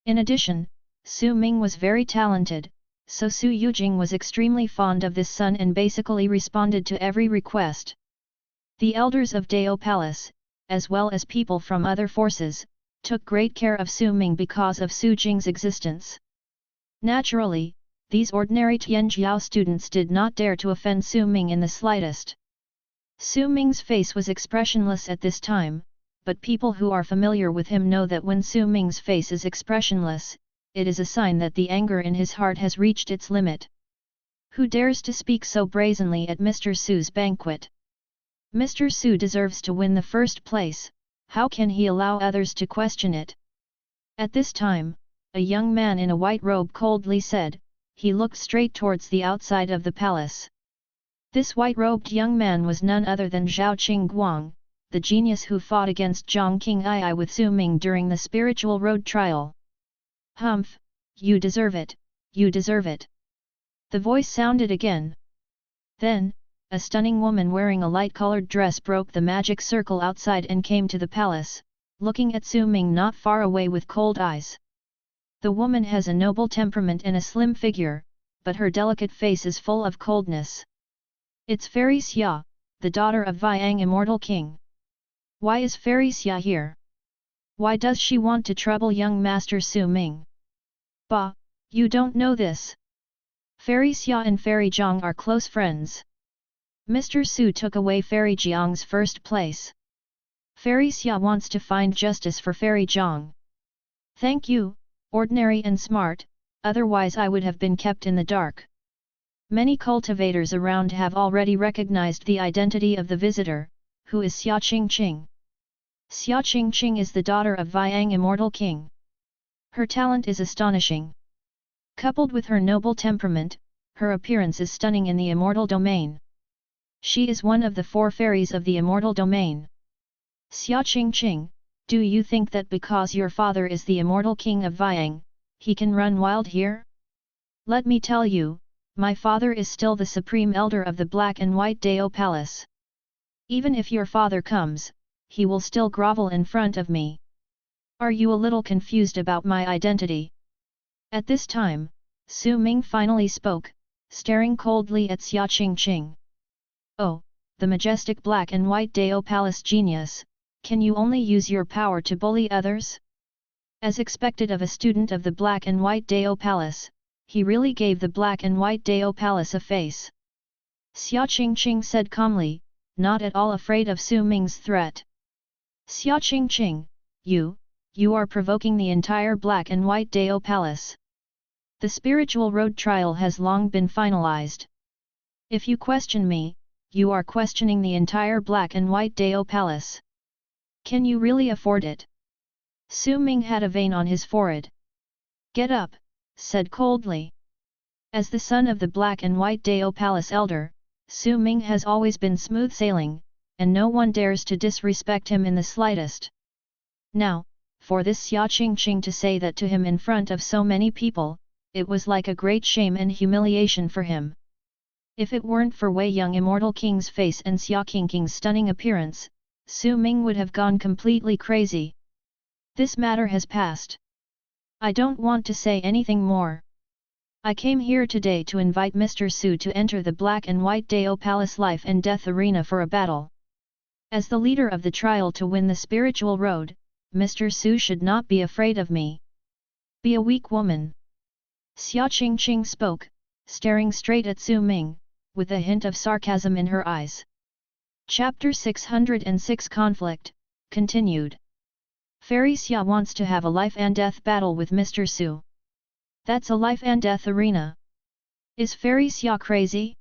In addition, Su Ming was very talented, so Su Yujing was extremely fond of this son and basically responded to every request. The elders of Dao Palace, as well as people from other forces, took great care of Su Ming because of Su Jing's existence. Naturally, these ordinary Tianjiao students did not dare to offend Su Ming in the slightest. Su Ming's face was expressionless at this time, but people who are familiar with him know that when Su Ming's face is expressionless, it is a sign that the anger in his heart has reached its limit. Who dares to speak so brazenly at Mr. Su's banquet? Mr. Su deserves to win the first place, how can he allow others to question it? At this time, a young man in a white robe coldly said, he looked straight towards the outside of the palace. This white-robed young man was none other than Zhao Qingguang, the genius who fought against Zhang Qing'ai with Su Ming during the spiritual road trial. Humph, you deserve it, you deserve it. The voice sounded again. Then, a stunning woman wearing a light-colored dress broke the magic circle outside and came to the palace, looking at Su Ming not far away with cold eyes. The woman has a noble temperament and a slim figure, but her delicate face is full of coldness. It's Fairy Xia, the daughter of Viang Immortal King. Why is Fairy Xia here? Why does she want to trouble young Master Su Ming? Bah, you don't know this. Fairy Xia and Fairy Zhang are close friends. Mr. Su took away Fairy Jiang's first place. Fairy Xia wants to find justice for Fairy Zhang. Thank you, ordinary and smart, otherwise I would have been kept in the dark. Many cultivators around have already recognized the identity of the visitor, who is Xia Qingqing. Xia Qingqing is the daughter of Viang Immortal King. Her talent is astonishing. Coupled with her noble temperament, her appearance is stunning in the immortal domain. She is one of the 4 fairies of the immortal domain. Xia Qingqing, do you think that because your father is the immortal king of Viang, he can run wild here? Let me tell you, my father is still the supreme elder of the Black and White Dao Palace. Even if your father comes, he will still grovel in front of me. Are you a little confused about my identity? At this time, Su Ming finally spoke, staring coldly at Xia Qingqing. Oh, the majestic Black and White Dao Palace genius, can you only use your power to bully others? As expected of a student of the Black and White Dao Palace, he really gave the Black and White Dao Palace a face. Xia Qingqing said calmly, not at all afraid of Su Ming's threat. Xia Qingqing, you are provoking the entire Black and White Dao Palace. The spiritual road trial has long been finalized. If you question me, you are questioning the entire Black and White Dao Palace. Can you really afford it? Su Ming had a vein on his forehead. Get up, said coldly. As the son of the Black and White Dao Palace elder, Su Ming has always been smooth sailing, and no one dares to disrespect him in the slightest. Now, for this Xia Qingqing to say that to him in front of so many people, it was like a great shame and humiliation for him. If it weren't for Wei Young Immortal King's face and Xia Qingqing's stunning appearance, Su Ming would have gone completely crazy. This matter has passed. I don't want to say anything more. I came here today to invite Mr. Su to enter the Black and White Dao Palace Life and Death Arena for a battle. As the leader of the trial to win the spiritual road, Mr. Su should not be afraid of me. Be a weak woman. Xia Qingqing spoke, staring straight at Su Ming, with a hint of sarcasm in her eyes. Chapter 606 Conflict, continued. Fairy Xia wants to have a life and death battle with Mr. Su. That's a life and death arena. Is Fairy Xia crazy?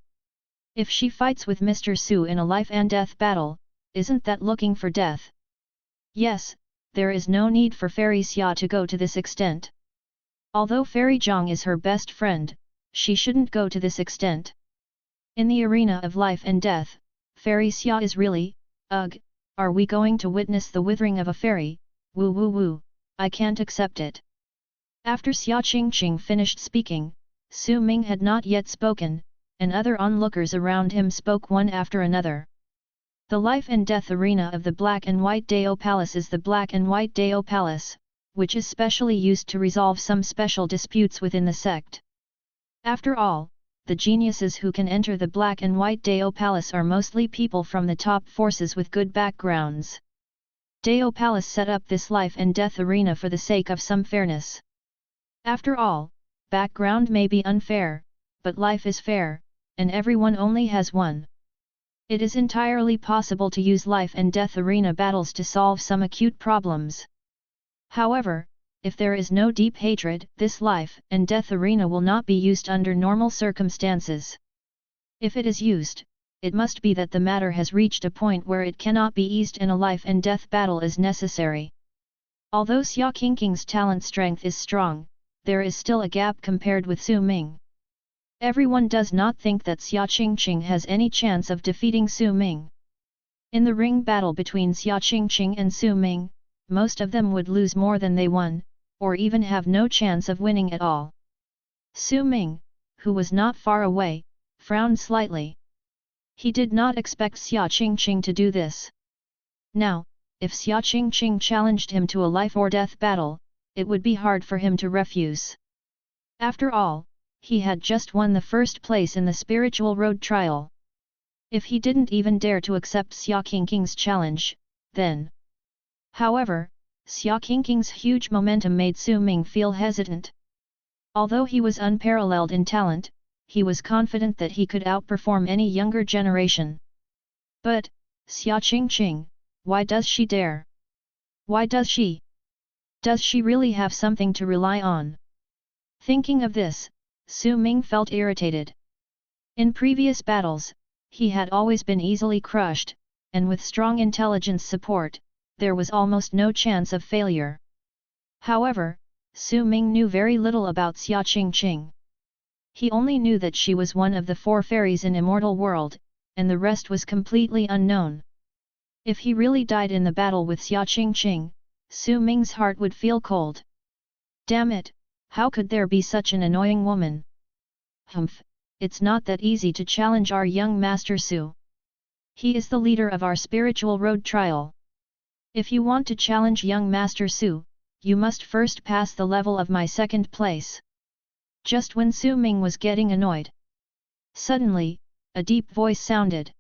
If she fights with Mr. Su in a life and death battle, isn't that looking for death? Yes, there is no need for Fairy Xia to go to this extent. Although Fairy Zhang is her best friend, she shouldn't go to this extent. In the arena of life and death, Fairy Xia is really, ugh, are we going to witness the withering of a fairy? Woo woo woo, I can't accept it. After Xia Qingqing finished speaking, Su Ming had not yet spoken, and other onlookers around him spoke one after another. The life and death arena of the Black and White Dao Palace is the Black and White Dao Palace, which is specially used to resolve some special disputes within the sect. After all, the geniuses who can enter the Black and White Dao Palace are mostly people from the top forces with good backgrounds. Dao Palace set up this life and death arena for the sake of some fairness. After all, background may be unfair, but life is fair, and everyone only has one. It is entirely possible to use life and death arena battles to solve some acute problems. However, if there is no deep hatred, this life and death arena will not be used under normal circumstances. If it is used, it must be that the matter has reached a point where it cannot be eased and a life and death battle is necessary. Although Xia Qingqing's talent strength is strong, there is still a gap compared with Su Ming. Everyone does not think that Xia Qingqing has any chance of defeating Su Ming. In the ring battle between Xia Qingqing and Su Ming, most of them would lose more than they won, or even have no chance of winning at all. Su Ming, who was not far away, frowned slightly. He did not expect Xia Qingqing to do this. Now, if Xia Qingqing challenged him to a life or death battle, it would be hard for him to refuse. After all, he had just won the first place in the spiritual road trial. If he didn't even dare to accept Xia Qingqing's challenge, then... However, Xia Qingqing's huge momentum made Su Ming feel hesitant. Although he was unparalleled in talent, he was confident that he could outperform any younger generation. But, Xia Qingqing, why does she dare? Why does she? Does she really have something to rely on? Thinking of this, Su Ming felt irritated. In previous battles, he had always been easily crushed, and with strong intelligence support, there was almost no chance of failure. However, Su Ming knew very little about Xia Qingqing. He only knew that she was one of the 4 fairies in Immortal World, and the rest was completely unknown. If he really died in the battle with Xia Qingqing, Su Ming's heart would feel cold. Damn it, How could there be such an annoying woman? Humph, it's not that easy to challenge our young Master Su. He is the leader of our spiritual road trial. If you want to challenge young Master Su, you must first pass the level of my second place. Just when Su Ming was getting annoyed, suddenly, a deep voice sounded.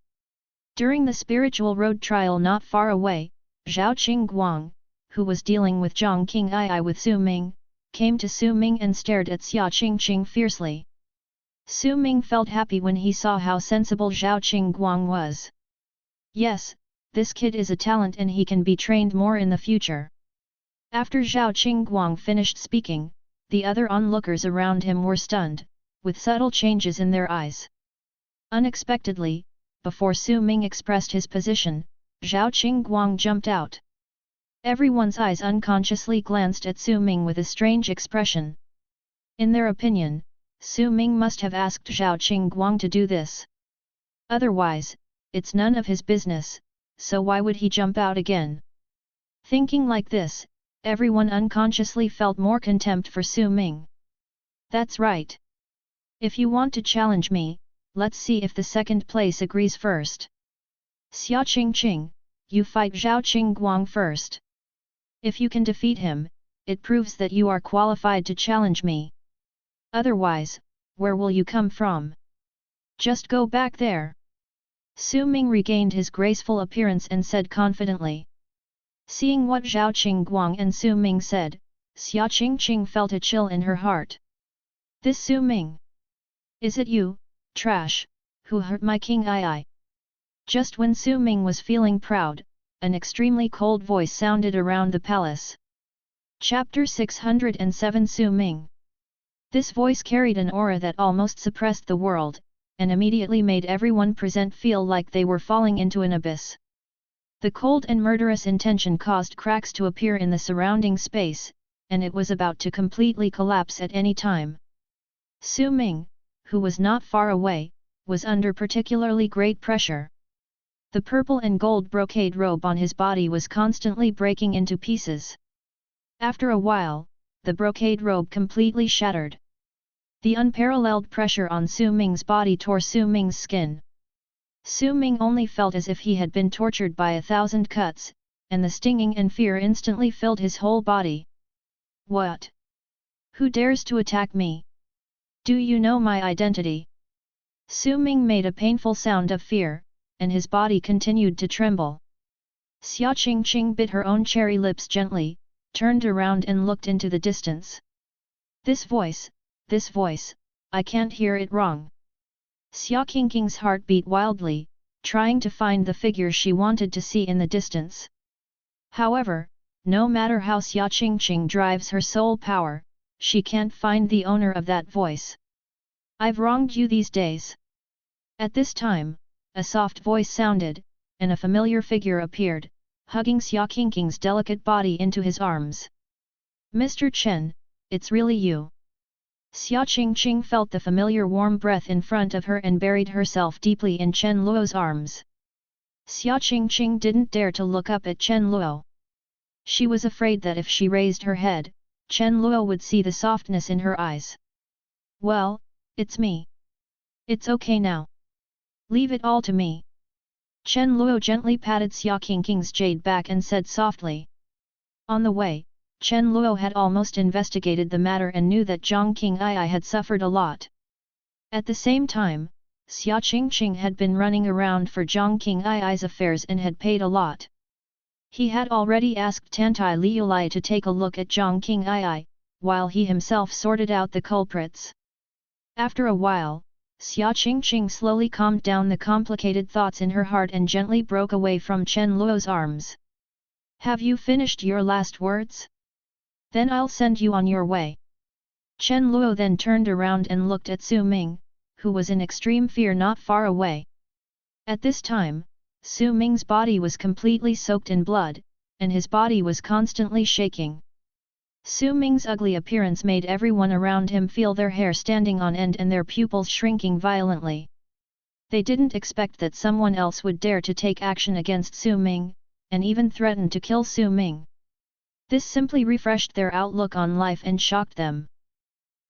During the spiritual road trial not far away, Zhao Qingguang, who was dealing with Zhang Qing'ai with Su Ming, came to Su Ming and stared at Xia Qingqing fiercely. Su Ming felt happy when he saw how sensible Zhao Qingguang was. Yes, this kid is a talent and he can be trained more in the future. After Zhao Qingguang finished speaking, the other onlookers around him were stunned, with subtle changes in their eyes. Unexpectedly, before Su Ming expressed his position, Zhao Qingguang jumped out. Everyone's eyes unconsciously glanced at Su Ming with a strange expression. In their opinion, Su Ming must have asked Zhao Qingguang to do this. Otherwise, it's none of his business, so why would he jump out again? Thinking like this, everyone unconsciously felt more contempt for Su Ming. That's right. If you want to challenge me, let's see if the second place agrees first. Xia Qingqing, you fight Zhao Qingguang first. If you can defeat him, it proves that you are qualified to challenge me. Otherwise, where will you come from? Just go back there. Su Ming regained his graceful appearance and said confidently. Seeing what Zhao Qingguang and Su Ming said, Xia Qingqing felt a chill in her heart. This Su Ming? Is it you, trash, who hurt my King Ai? Just when Su Ming was feeling proud, an extremely cold voice sounded around the palace. Chapter 607 Su Ming. This voice carried an aura that almost suppressed the world, and immediately made everyone present feel like they were falling into an abyss. The cold and murderous intention caused cracks to appear in the surrounding space, and it was about to completely collapse at any time. Su Ming, who was not far away, was under particularly great pressure. The purple and gold brocade robe on his body was constantly breaking into pieces. After a while, the brocade robe completely shattered. The unparalleled pressure on Su Ming's body tore Su Ming's skin. Su Ming only felt as if he had been tortured by 1,000 cuts, and the stinging and fear instantly filled his whole body. What? Who dares to attack me? Do you know my identity? Su Ming made a painful sound of fear, and his body continued to tremble. Xia Qingqing bit her own cherry lips gently, turned around and looked into the distance. This voice, I can't hear it wrong. Xia Qingqing's heart beat wildly, trying to find the figure she wanted to see in the distance. However, no matter how Xia Qingqing drives her soul power, she can't find the owner of that voice. I've wronged you these days. At this time, a soft voice sounded, and a familiar figure appeared, hugging Xia Qingqing's delicate body into his arms. Mr. Chen, it's really you. Xia Qingqing felt the familiar warm breath in front of her and buried herself deeply in Chen Luo's arms. Xia Qingqing didn't dare to look up at Chen Luo. She was afraid that if she raised her head, Chen Luo would see the softness in her eyes. Well, it's me. It's okay now. Leave it all to me. Chen Luo gently patted Xia Qingqing's jade back and said softly. On the way, Chen Luo had almost investigated the matter and knew that Zhang Qing'ai had suffered a lot. At the same time, Xia Qingqing had been running around for Zhang Qing'ai's affairs and had paid a lot. He had already asked Tantai Liulai to take a look at Zhang Qing'ai, while he himself sorted out the culprits. After a while, Xia Qingqing slowly calmed down the complicated thoughts in her heart and gently broke away from Chen Luo's arms. Have you finished your last words? Then I'll send you on your way. Chen Luo then turned around and looked at Su Ming, who was in extreme fear not far away. At this time, Su Ming's body was completely soaked in blood, and his body was constantly shaking. Su Ming's ugly appearance made everyone around him feel their hair standing on end and their pupils shrinking violently. They didn't expect that someone else would dare to take action against Su Ming, and even threaten to kill Su Ming. This simply refreshed their outlook on life and shocked them.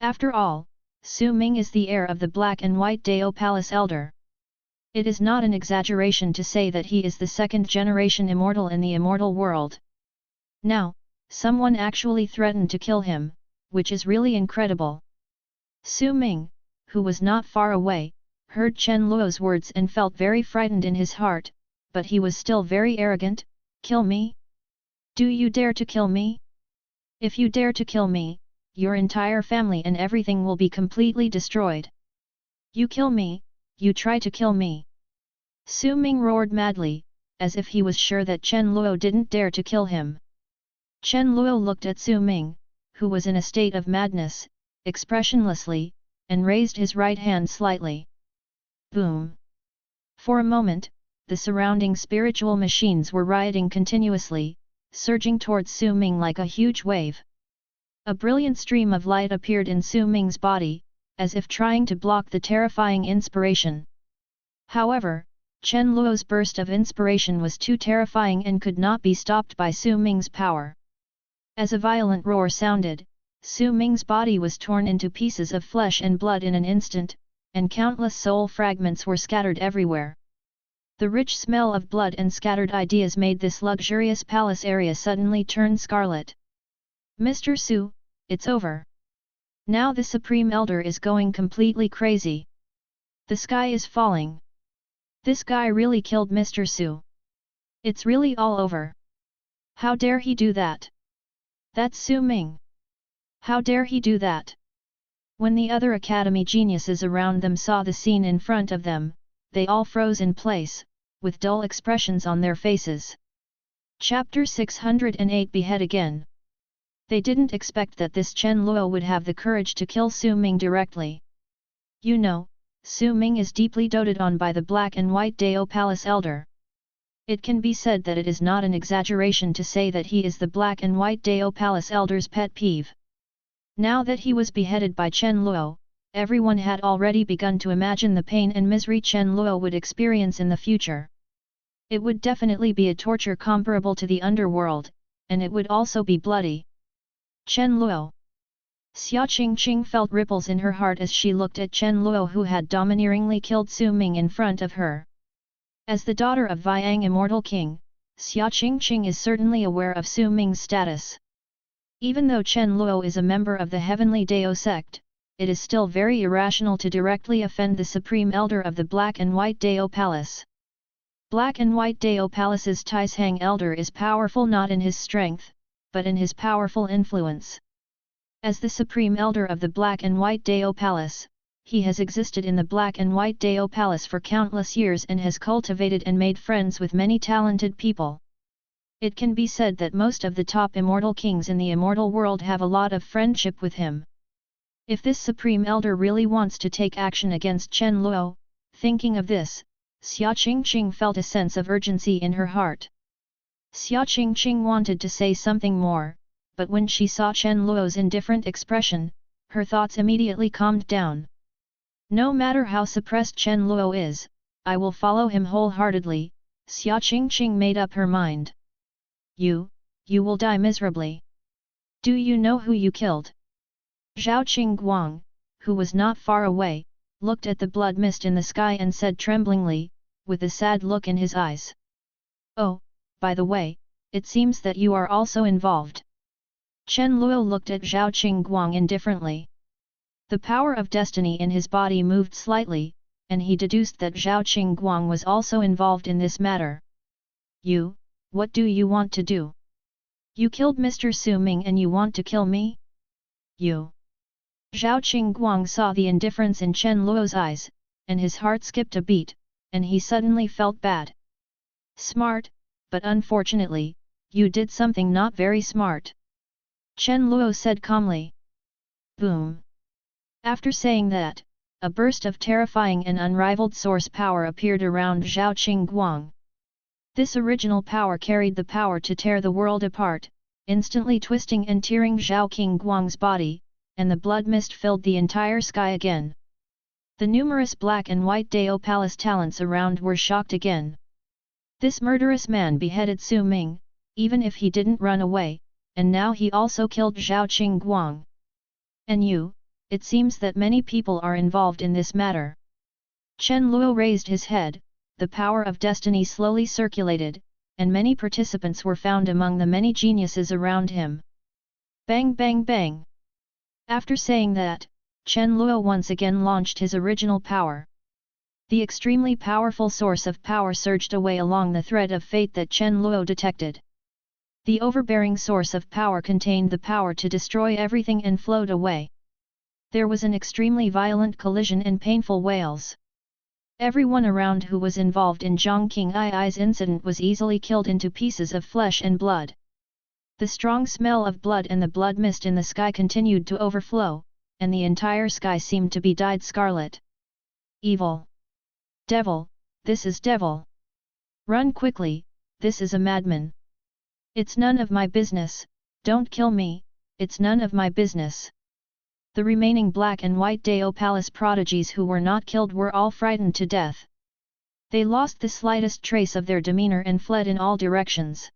After all, Su Ming is the heir of the Black and White Dao Palace Elder. It is not an exaggeration to say that he is the second-generation immortal in the immortal world. Now, someone actually threatened to kill him, which is really incredible. Su Ming, who was not far away, heard Chen Luo's words and felt very frightened in his heart, but he was still very arrogant. Kill me? Do you dare to kill me? If you dare to kill me, your entire family and everything will be completely destroyed. You kill me, you try to kill me. Su Ming roared madly, as if he was sure that Chen Luo didn't dare to kill him. Chen Luo looked at Su Ming, who was in a state of madness, expressionlessly, and raised his right hand slightly. Boom! For a moment, the surrounding spiritual machines were rioting continuously, surging towards Su Ming like a huge wave. A brilliant stream of light appeared in Su Ming's body, as if trying to block the terrifying inspiration. However, Chen Luo's burst of inspiration was too terrifying and could not be stopped by Su Ming's power. As a violent roar sounded, Su Ming's body was torn into pieces of flesh and blood in an instant, and countless soul fragments were scattered everywhere. The rich smell of blood and scattered ideas made this luxurious palace area suddenly turn scarlet. Mr. Su, it's over. Now the Supreme Elder is going completely crazy. The sky is falling. This guy really killed Mr. Su. It's really all over. How dare he do that? That's Su Ming. How dare he do that? When the other academy geniuses around them saw the scene in front of them, they all froze in place, with dull expressions on their faces. Chapter 608 Behead Again. They didn't expect that this Chen Luo would have the courage to kill Su Ming directly. You know, Su Ming is deeply doted on by the Black and White Dao Palace Elder. It can be said that it is not an exaggeration to say that he is the Black and White Dao Palace Elder's pet peeve. Now that he was beheaded by Chen Luo, everyone had already begun to imagine the pain and misery Chen Luo would experience in the future. It would definitely be a torture comparable to the underworld, and it would also be bloody. Chen Luo. Xia Qingqing felt ripples in her heart as she looked at Chen Luo, who had domineeringly killed Su Ming in front of her. As the daughter of Viang Immortal King, Xia Qingqing is certainly aware of Su Ming's status. Even though Chen Luo is a member of the Heavenly Dao Sect, it is still very irrational to directly offend the Supreme Elder of the Black and White Dao Palace. Black and White Dao Palace's Taishang Elder is powerful not in his strength, but in his powerful influence. As the Supreme Elder of the Black and White Dao Palace, he has existed in the Black and White Dao Palace for countless years and has cultivated and made friends with many talented people. It can be said that most of the top immortal kings in the immortal world have a lot of friendship with him. If this Supreme Elder really wants to take action against Chen Luo, thinking of this, Xia Qingqing felt a sense of urgency in her heart. Xia Qingqing wanted to say something more, but when she saw Chen Luo's indifferent expression, her thoughts immediately calmed down. No matter how suppressed Chen Luo is, I will follow him wholeheartedly, Xia Qingqing made up her mind. You will die miserably. Do you know who you killed? Zhao Qingguang, who was not far away, looked at the blood mist in the sky and said tremblingly, with a sad look in his eyes. Oh, by the way, it seems that you are also involved. Chen Luo looked at Zhao Qingguang indifferently. The power of destiny in his body moved slightly, and he deduced that Zhao Qingguang was also involved in this matter. What do you want to do? You killed Mr. Su Ming and you want to kill me? Zhao Qingguang saw the indifference in Chen Luo's eyes, and his heart skipped a beat, and he suddenly felt bad. Smart, but unfortunately, you did something not very smart. Chen Luo said calmly. Boom. After saying that, a burst of terrifying and unrivaled source power appeared around Zhao Qingguang. This original power carried the power to tear the world apart, instantly twisting and tearing Zhao Qingguang's body, and the blood mist filled the entire sky again. The numerous Black and White Dao Palace talents around were shocked again. This murderous man beheaded Su Ming, even if he didn't run away, and now he also killed Zhao Qingguang. And it seems that many people are involved in this matter. Chen Luo raised his head, the power of destiny slowly circulated, and many participants were found among the many geniuses around him. Bang bang bang! After saying that, Chen Luo once again launched his original power. The extremely powerful source of power surged away along the thread of fate that Chen Luo detected. The overbearing source of power contained the power to destroy everything and flowed away. There was an extremely violent collision and painful wails. Everyone around who was involved in Zhang Qingai's incident was easily killed into pieces of flesh and blood. The strong smell of blood and the blood mist in the sky continued to overflow, and the entire sky seemed to be dyed scarlet. Evil! Devil, this is devil! Run quickly, this is a madman! It's none of my business, don't kill me, it's none of my business. The remaining black and white Dao Palace prodigies who were not killed were all frightened to death. They lost the slightest trace of their demeanor and fled in all directions.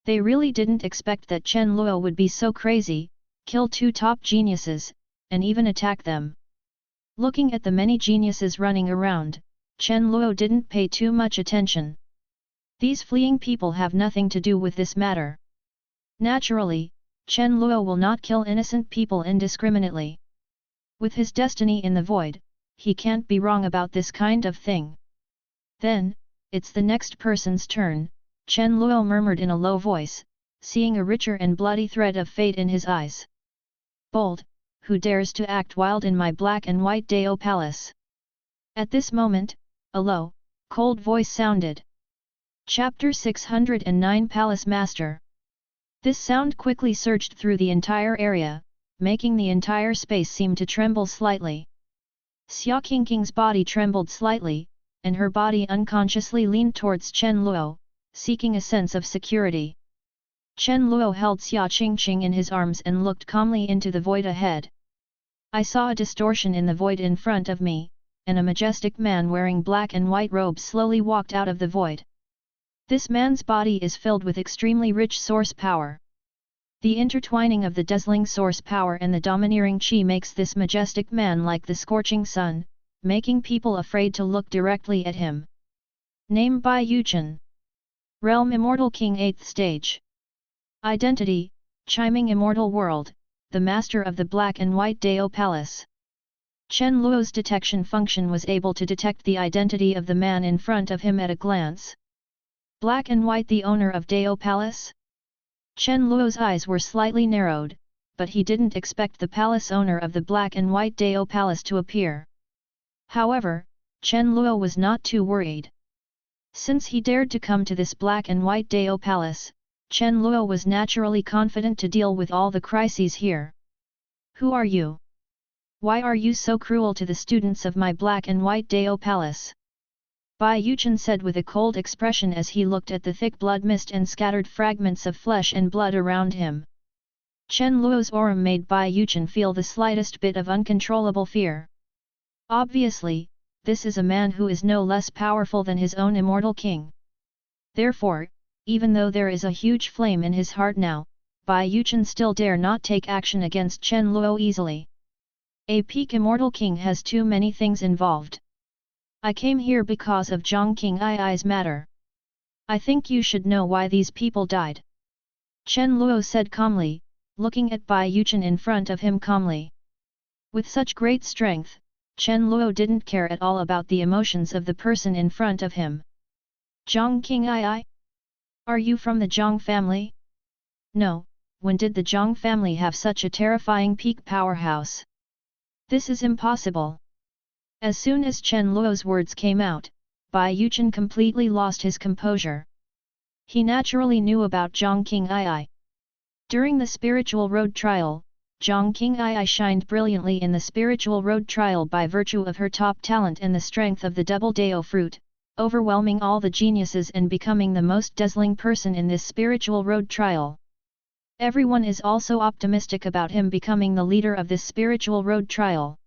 They really didn't expect that Chen Luo would be so crazy, kill two top geniuses, and even attack them. Looking at the many geniuses running around, Chen Luo didn't pay too much attention. These fleeing people have nothing to do with this matter. Naturally, Chen Luo will not kill innocent people indiscriminately. With his destiny in the void, he can't be wrong about this kind of thing. Then, it's the next person's turn, Chen Luo murmured in a low voice, seeing a richer and bloody thread of fate in his eyes. Bold, who dares to act wild in my black and white Dao Palace? At this moment, a low, cold voice sounded. Chapter 609 Palace Master. This sound quickly surged through the entire area, making the entire space seem to tremble slightly. Xia Qingqing's body trembled slightly, and her body unconsciously leaned towards Chen Luo, seeking a sense of security. Chen Luo held Xia Qingqing in his arms and looked calmly into the void ahead. I saw a distortion in the void in front of me, and a majestic man wearing black and white robes slowly walked out of the void. This man's body is filled with extremely rich source power. The intertwining of the dazzling source power and the domineering qi makes this majestic man like the scorching sun, making people afraid to look directly at him. Name Bai Yuchen. Realm Immortal King 8th Stage. Identity, Chiming Immortal World, the Master of the Black and White Dao Palace. Chen Luo's detection function was able to detect the identity of the man in front of him at a glance. Black and White, the owner of Dao Palace? Chen Luo's eyes were slightly narrowed, but he didn't expect the palace owner of the Black and White Dao Palace to appear. However, Chen Luo was not too worried. Since he dared to come to this Black and White Dao Palace, Chen Luo was naturally confident to deal with all the crises here. Who are you? Why are you so cruel to the students of my Black and White Dao Palace? Bai Yuchen said with a cold expression as he looked at the thick blood mist and scattered fragments of flesh and blood around him. Chen Luo's aura made Bai Yuchen feel the slightest bit of uncontrollable fear. Obviously, this is a man who is no less powerful than his own immortal king. Therefore, even though there is a huge flame in his heart now, Bai Yuchen still dare not take action against Chen Luo easily. A peak immortal king has too many things involved. I came here because of Zhang Qingai's matter. I think you should know why these people died. Chen Luo said calmly, looking at Bai Yuchen in front of him calmly. With such great strength, Chen Luo didn't care at all about the emotions of the person in front of him. Zhang Qingai? Are you from the Zhang family? No, when did the Zhang family have such a terrifying peak powerhouse? This is impossible. As soon as Chen Luo's words came out, Bai Yuchen completely lost his composure. He naturally knew about Zhang Qingai. During the spiritual road trial, Zhang Qingai shined brilliantly in the spiritual road trial by virtue of her top talent and the strength of the double Dao fruit, overwhelming all the geniuses and becoming the most dazzling person in this spiritual road trial. Everyone is also optimistic about him becoming the leader of this spiritual road trial.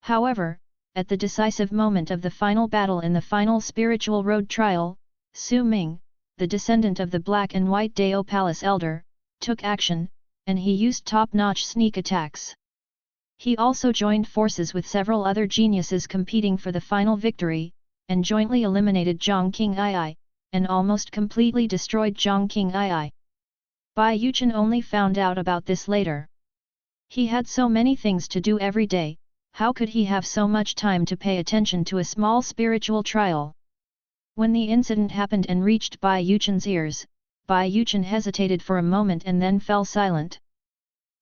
However, at the decisive moment of the final battle in the final spiritual road trial, Su Ming, the descendant of the Black and White Dao Palace elder, took action, and he used top-notch sneak attacks. He also joined forces with several other geniuses competing for the final victory, and jointly eliminated Zhang King Ai, and almost completely destroyed Zhang King Ai. Bai Yuchen only found out about this later. He had so many things to do every day, how could he have so much time to pay attention to a small spiritual trial? When the incident happened and reached Bai Yuchen's ears, Bai Yuchen hesitated for a moment and then fell silent.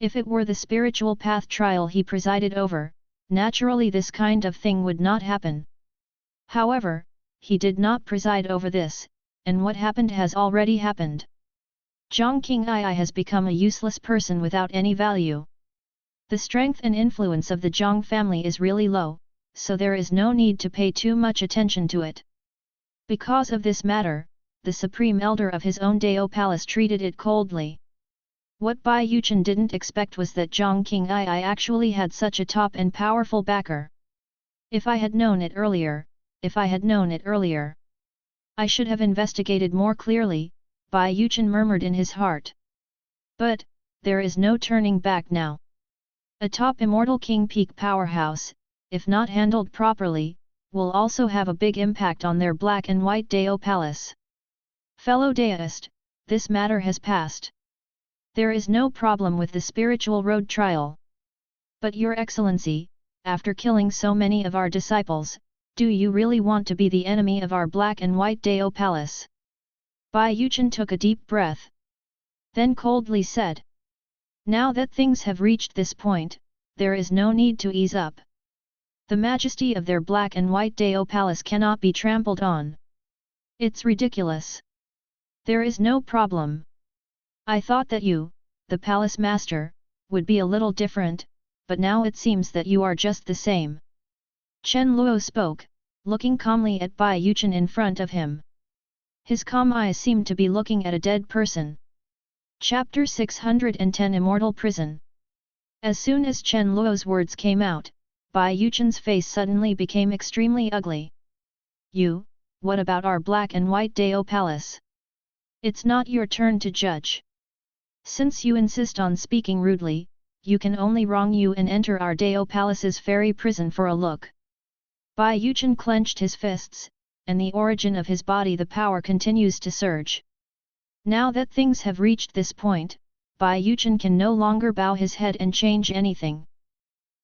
If it were the spiritual path trial he presided over, naturally this kind of thing would not happen. However, he did not preside over this, and what happened has already happened. Zhang King Ai has become a useless person without any value. The strength and influence of the Zhang family is really low, so there is no need to pay too much attention to it. Because of this matter, the Supreme Elder of his own Dao Palace treated it coldly. What Bai Yuchen didn't expect was that Zhang King Ai actually had such a top and powerful backer. If I had known it earlier, I should have investigated more clearly, Bai Yuchen murmured in his heart. But, there is no turning back now. A top immortal king peak powerhouse, if not handled properly, will also have a big impact on their black and white Dao Palace. Fellow Daoist, this matter has passed. There is no problem with the spiritual road trial. But Your Excellency, after killing so many of our disciples, do you really want to be the enemy of our black and white Dao Palace? Bai Yuchen took a deep breath. Then coldly said. Now that things have reached this point, there is no need to ease up. The majesty of their black and white Dao Palace cannot be trampled on. It's ridiculous. There is no problem. I thought that you, the palace master, would be a little different, but now it seems that you are just the same. Chen Luo spoke, looking calmly at Bai Yuchen in front of him. His calm eyes seemed to be looking at a dead person. Chapter 610 Immortal Prison. As soon as Chen Luo's words came out, Bai Yuchen's face suddenly became extremely ugly. You, what about our black and white Dao Palace? It's not your turn to judge. Since you insist on speaking rudely, you can only wrong you and enter our Dao Palace's fairy prison for a look. Bai Yuchen clenched his fists, and the origin of his body the power continues to surge. Now that things have reached this point, Bai Yuchen can no longer bow his head and change anything.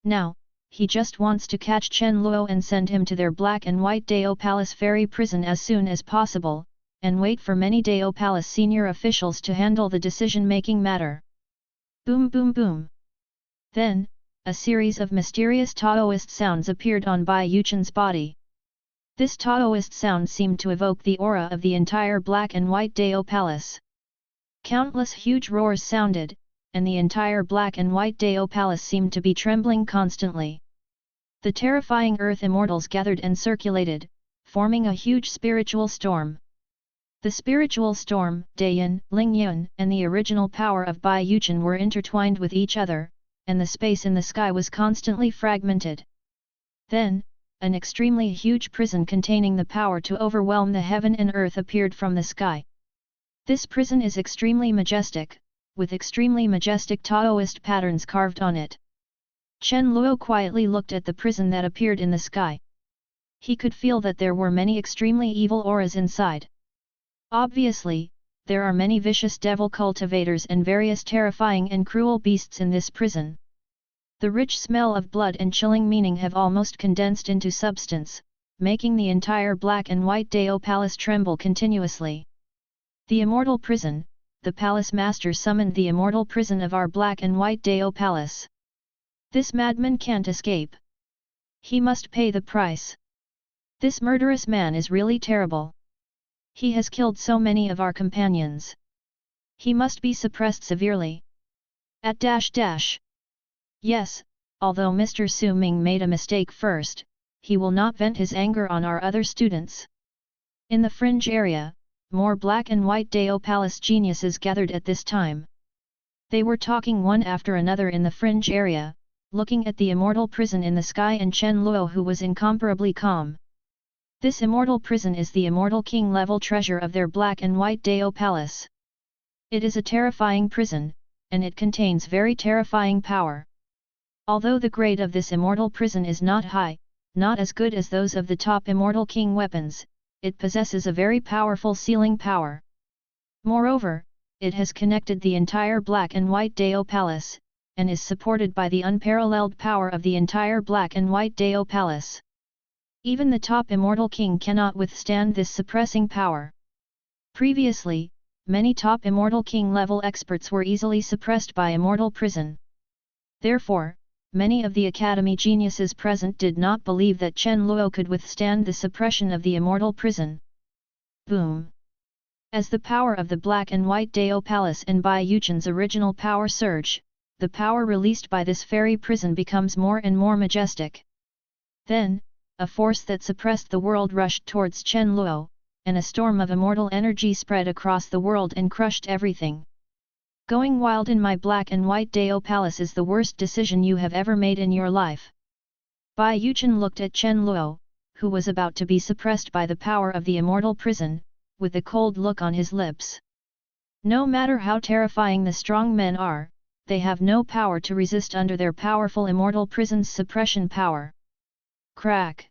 Now, he just wants to catch Chen Luo and send him to their black and white Dao Palace fairy prison as soon as possible, and wait for many Dao Palace senior officials to handle the decision-making matter. Boom boom boom. Then, a series of mysterious Taoist sounds appeared on Bai Yuchen's body. This Taoist sound seemed to evoke the aura of the entire black and white Dao Palace. Countless huge roars sounded, and the entire black and white Dao Palace seemed to be trembling constantly. The terrifying earth immortals gathered and circulated, forming a huge spiritual storm. The spiritual storm, Dayan, Lingyun, and the original power of Bai Yuchen were intertwined with each other, and the space in the sky was constantly fragmented. Then, an extremely huge prison containing the power to overwhelm the heaven and earth appeared from the sky. This prison is extremely majestic, with extremely majestic Taoist patterns carved on it. Chen Luo quietly looked at the prison that appeared in the sky. He could feel that there were many extremely evil auras inside. Obviously, there are many vicious devil cultivators and various terrifying and cruel beasts in this prison. The rich smell of blood and chilling meaning have almost condensed into substance, making the entire black and white Dao Palace tremble continuously. The Immortal Prison, the Palace Master summoned the Immortal Prison of our black and white Dao Palace. This madman can't escape. He must pay the price. This murderous man is really terrible. He has killed so many of our companions. He must be suppressed severely. Yes, although Mr. Su Ming made a mistake first, he will not vent his anger on our other students. In the fringe area, more black and white Dao Palace geniuses gathered at this time. They were talking one after another in the fringe area, looking at the immortal prison in the sky and Chen Luo who was incomparably calm. This immortal prison is the immortal king level treasure of their black and white Dao Palace. It is a terrifying prison, and it contains very terrifying power. Although the grade of this immortal prison is not high, not as good as those of the top immortal king weapons, it possesses a very powerful sealing power. Moreover, it has connected the entire Black and White Dao Palace, and is supported by the unparalleled power of the entire Black and White Dao Palace. Even the top immortal king cannot withstand this suppressing power. Previously, many top immortal king level experts were easily suppressed by immortal prison. Therefore, many of the academy geniuses present did not believe that Chen Luo could withstand the suppression of the immortal prison. Boom! As the power of the Black and White Dao Palace and Bai Yuchen's original power surge, the power released by this fairy prison becomes more and more majestic. Then, a force that suppressed the world rushed towards Chen Luo, and a storm of immortal energy spread across the world and crushed everything. Going wild in my Black and White Dao Palace is the worst decision you have ever made in your life. Bai Yuchen looked at Chen Luo, who was about to be suppressed by the power of the immortal prison, with a cold look on his lips. No matter how terrifying the strong men are, they have no power to resist under their powerful immortal prison's suppression power. Crack!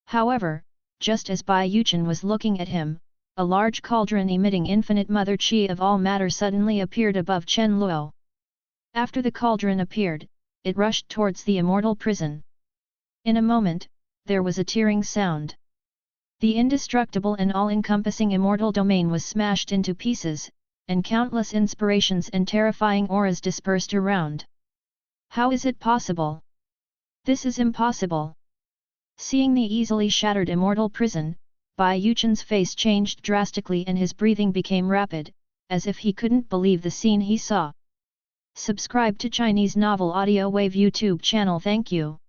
However, just as Bai Yuchen was looking at him, a large cauldron emitting infinite mother chi of all matter suddenly appeared above Chen Luo. After the cauldron appeared, it rushed towards the immortal prison. In a moment, there was a tearing sound. The indestructible and all-encompassing immortal domain was smashed into pieces, and countless inspirations and terrifying auras dispersed around. How is it possible? This is impossible. Seeing the easily shattered immortal prison, Bai Yuchen's face changed drastically and his breathing became rapid, as if he couldn't believe the scene he saw. Subscribe to Chinese Novel Audio Wave YouTube channel. Thank you.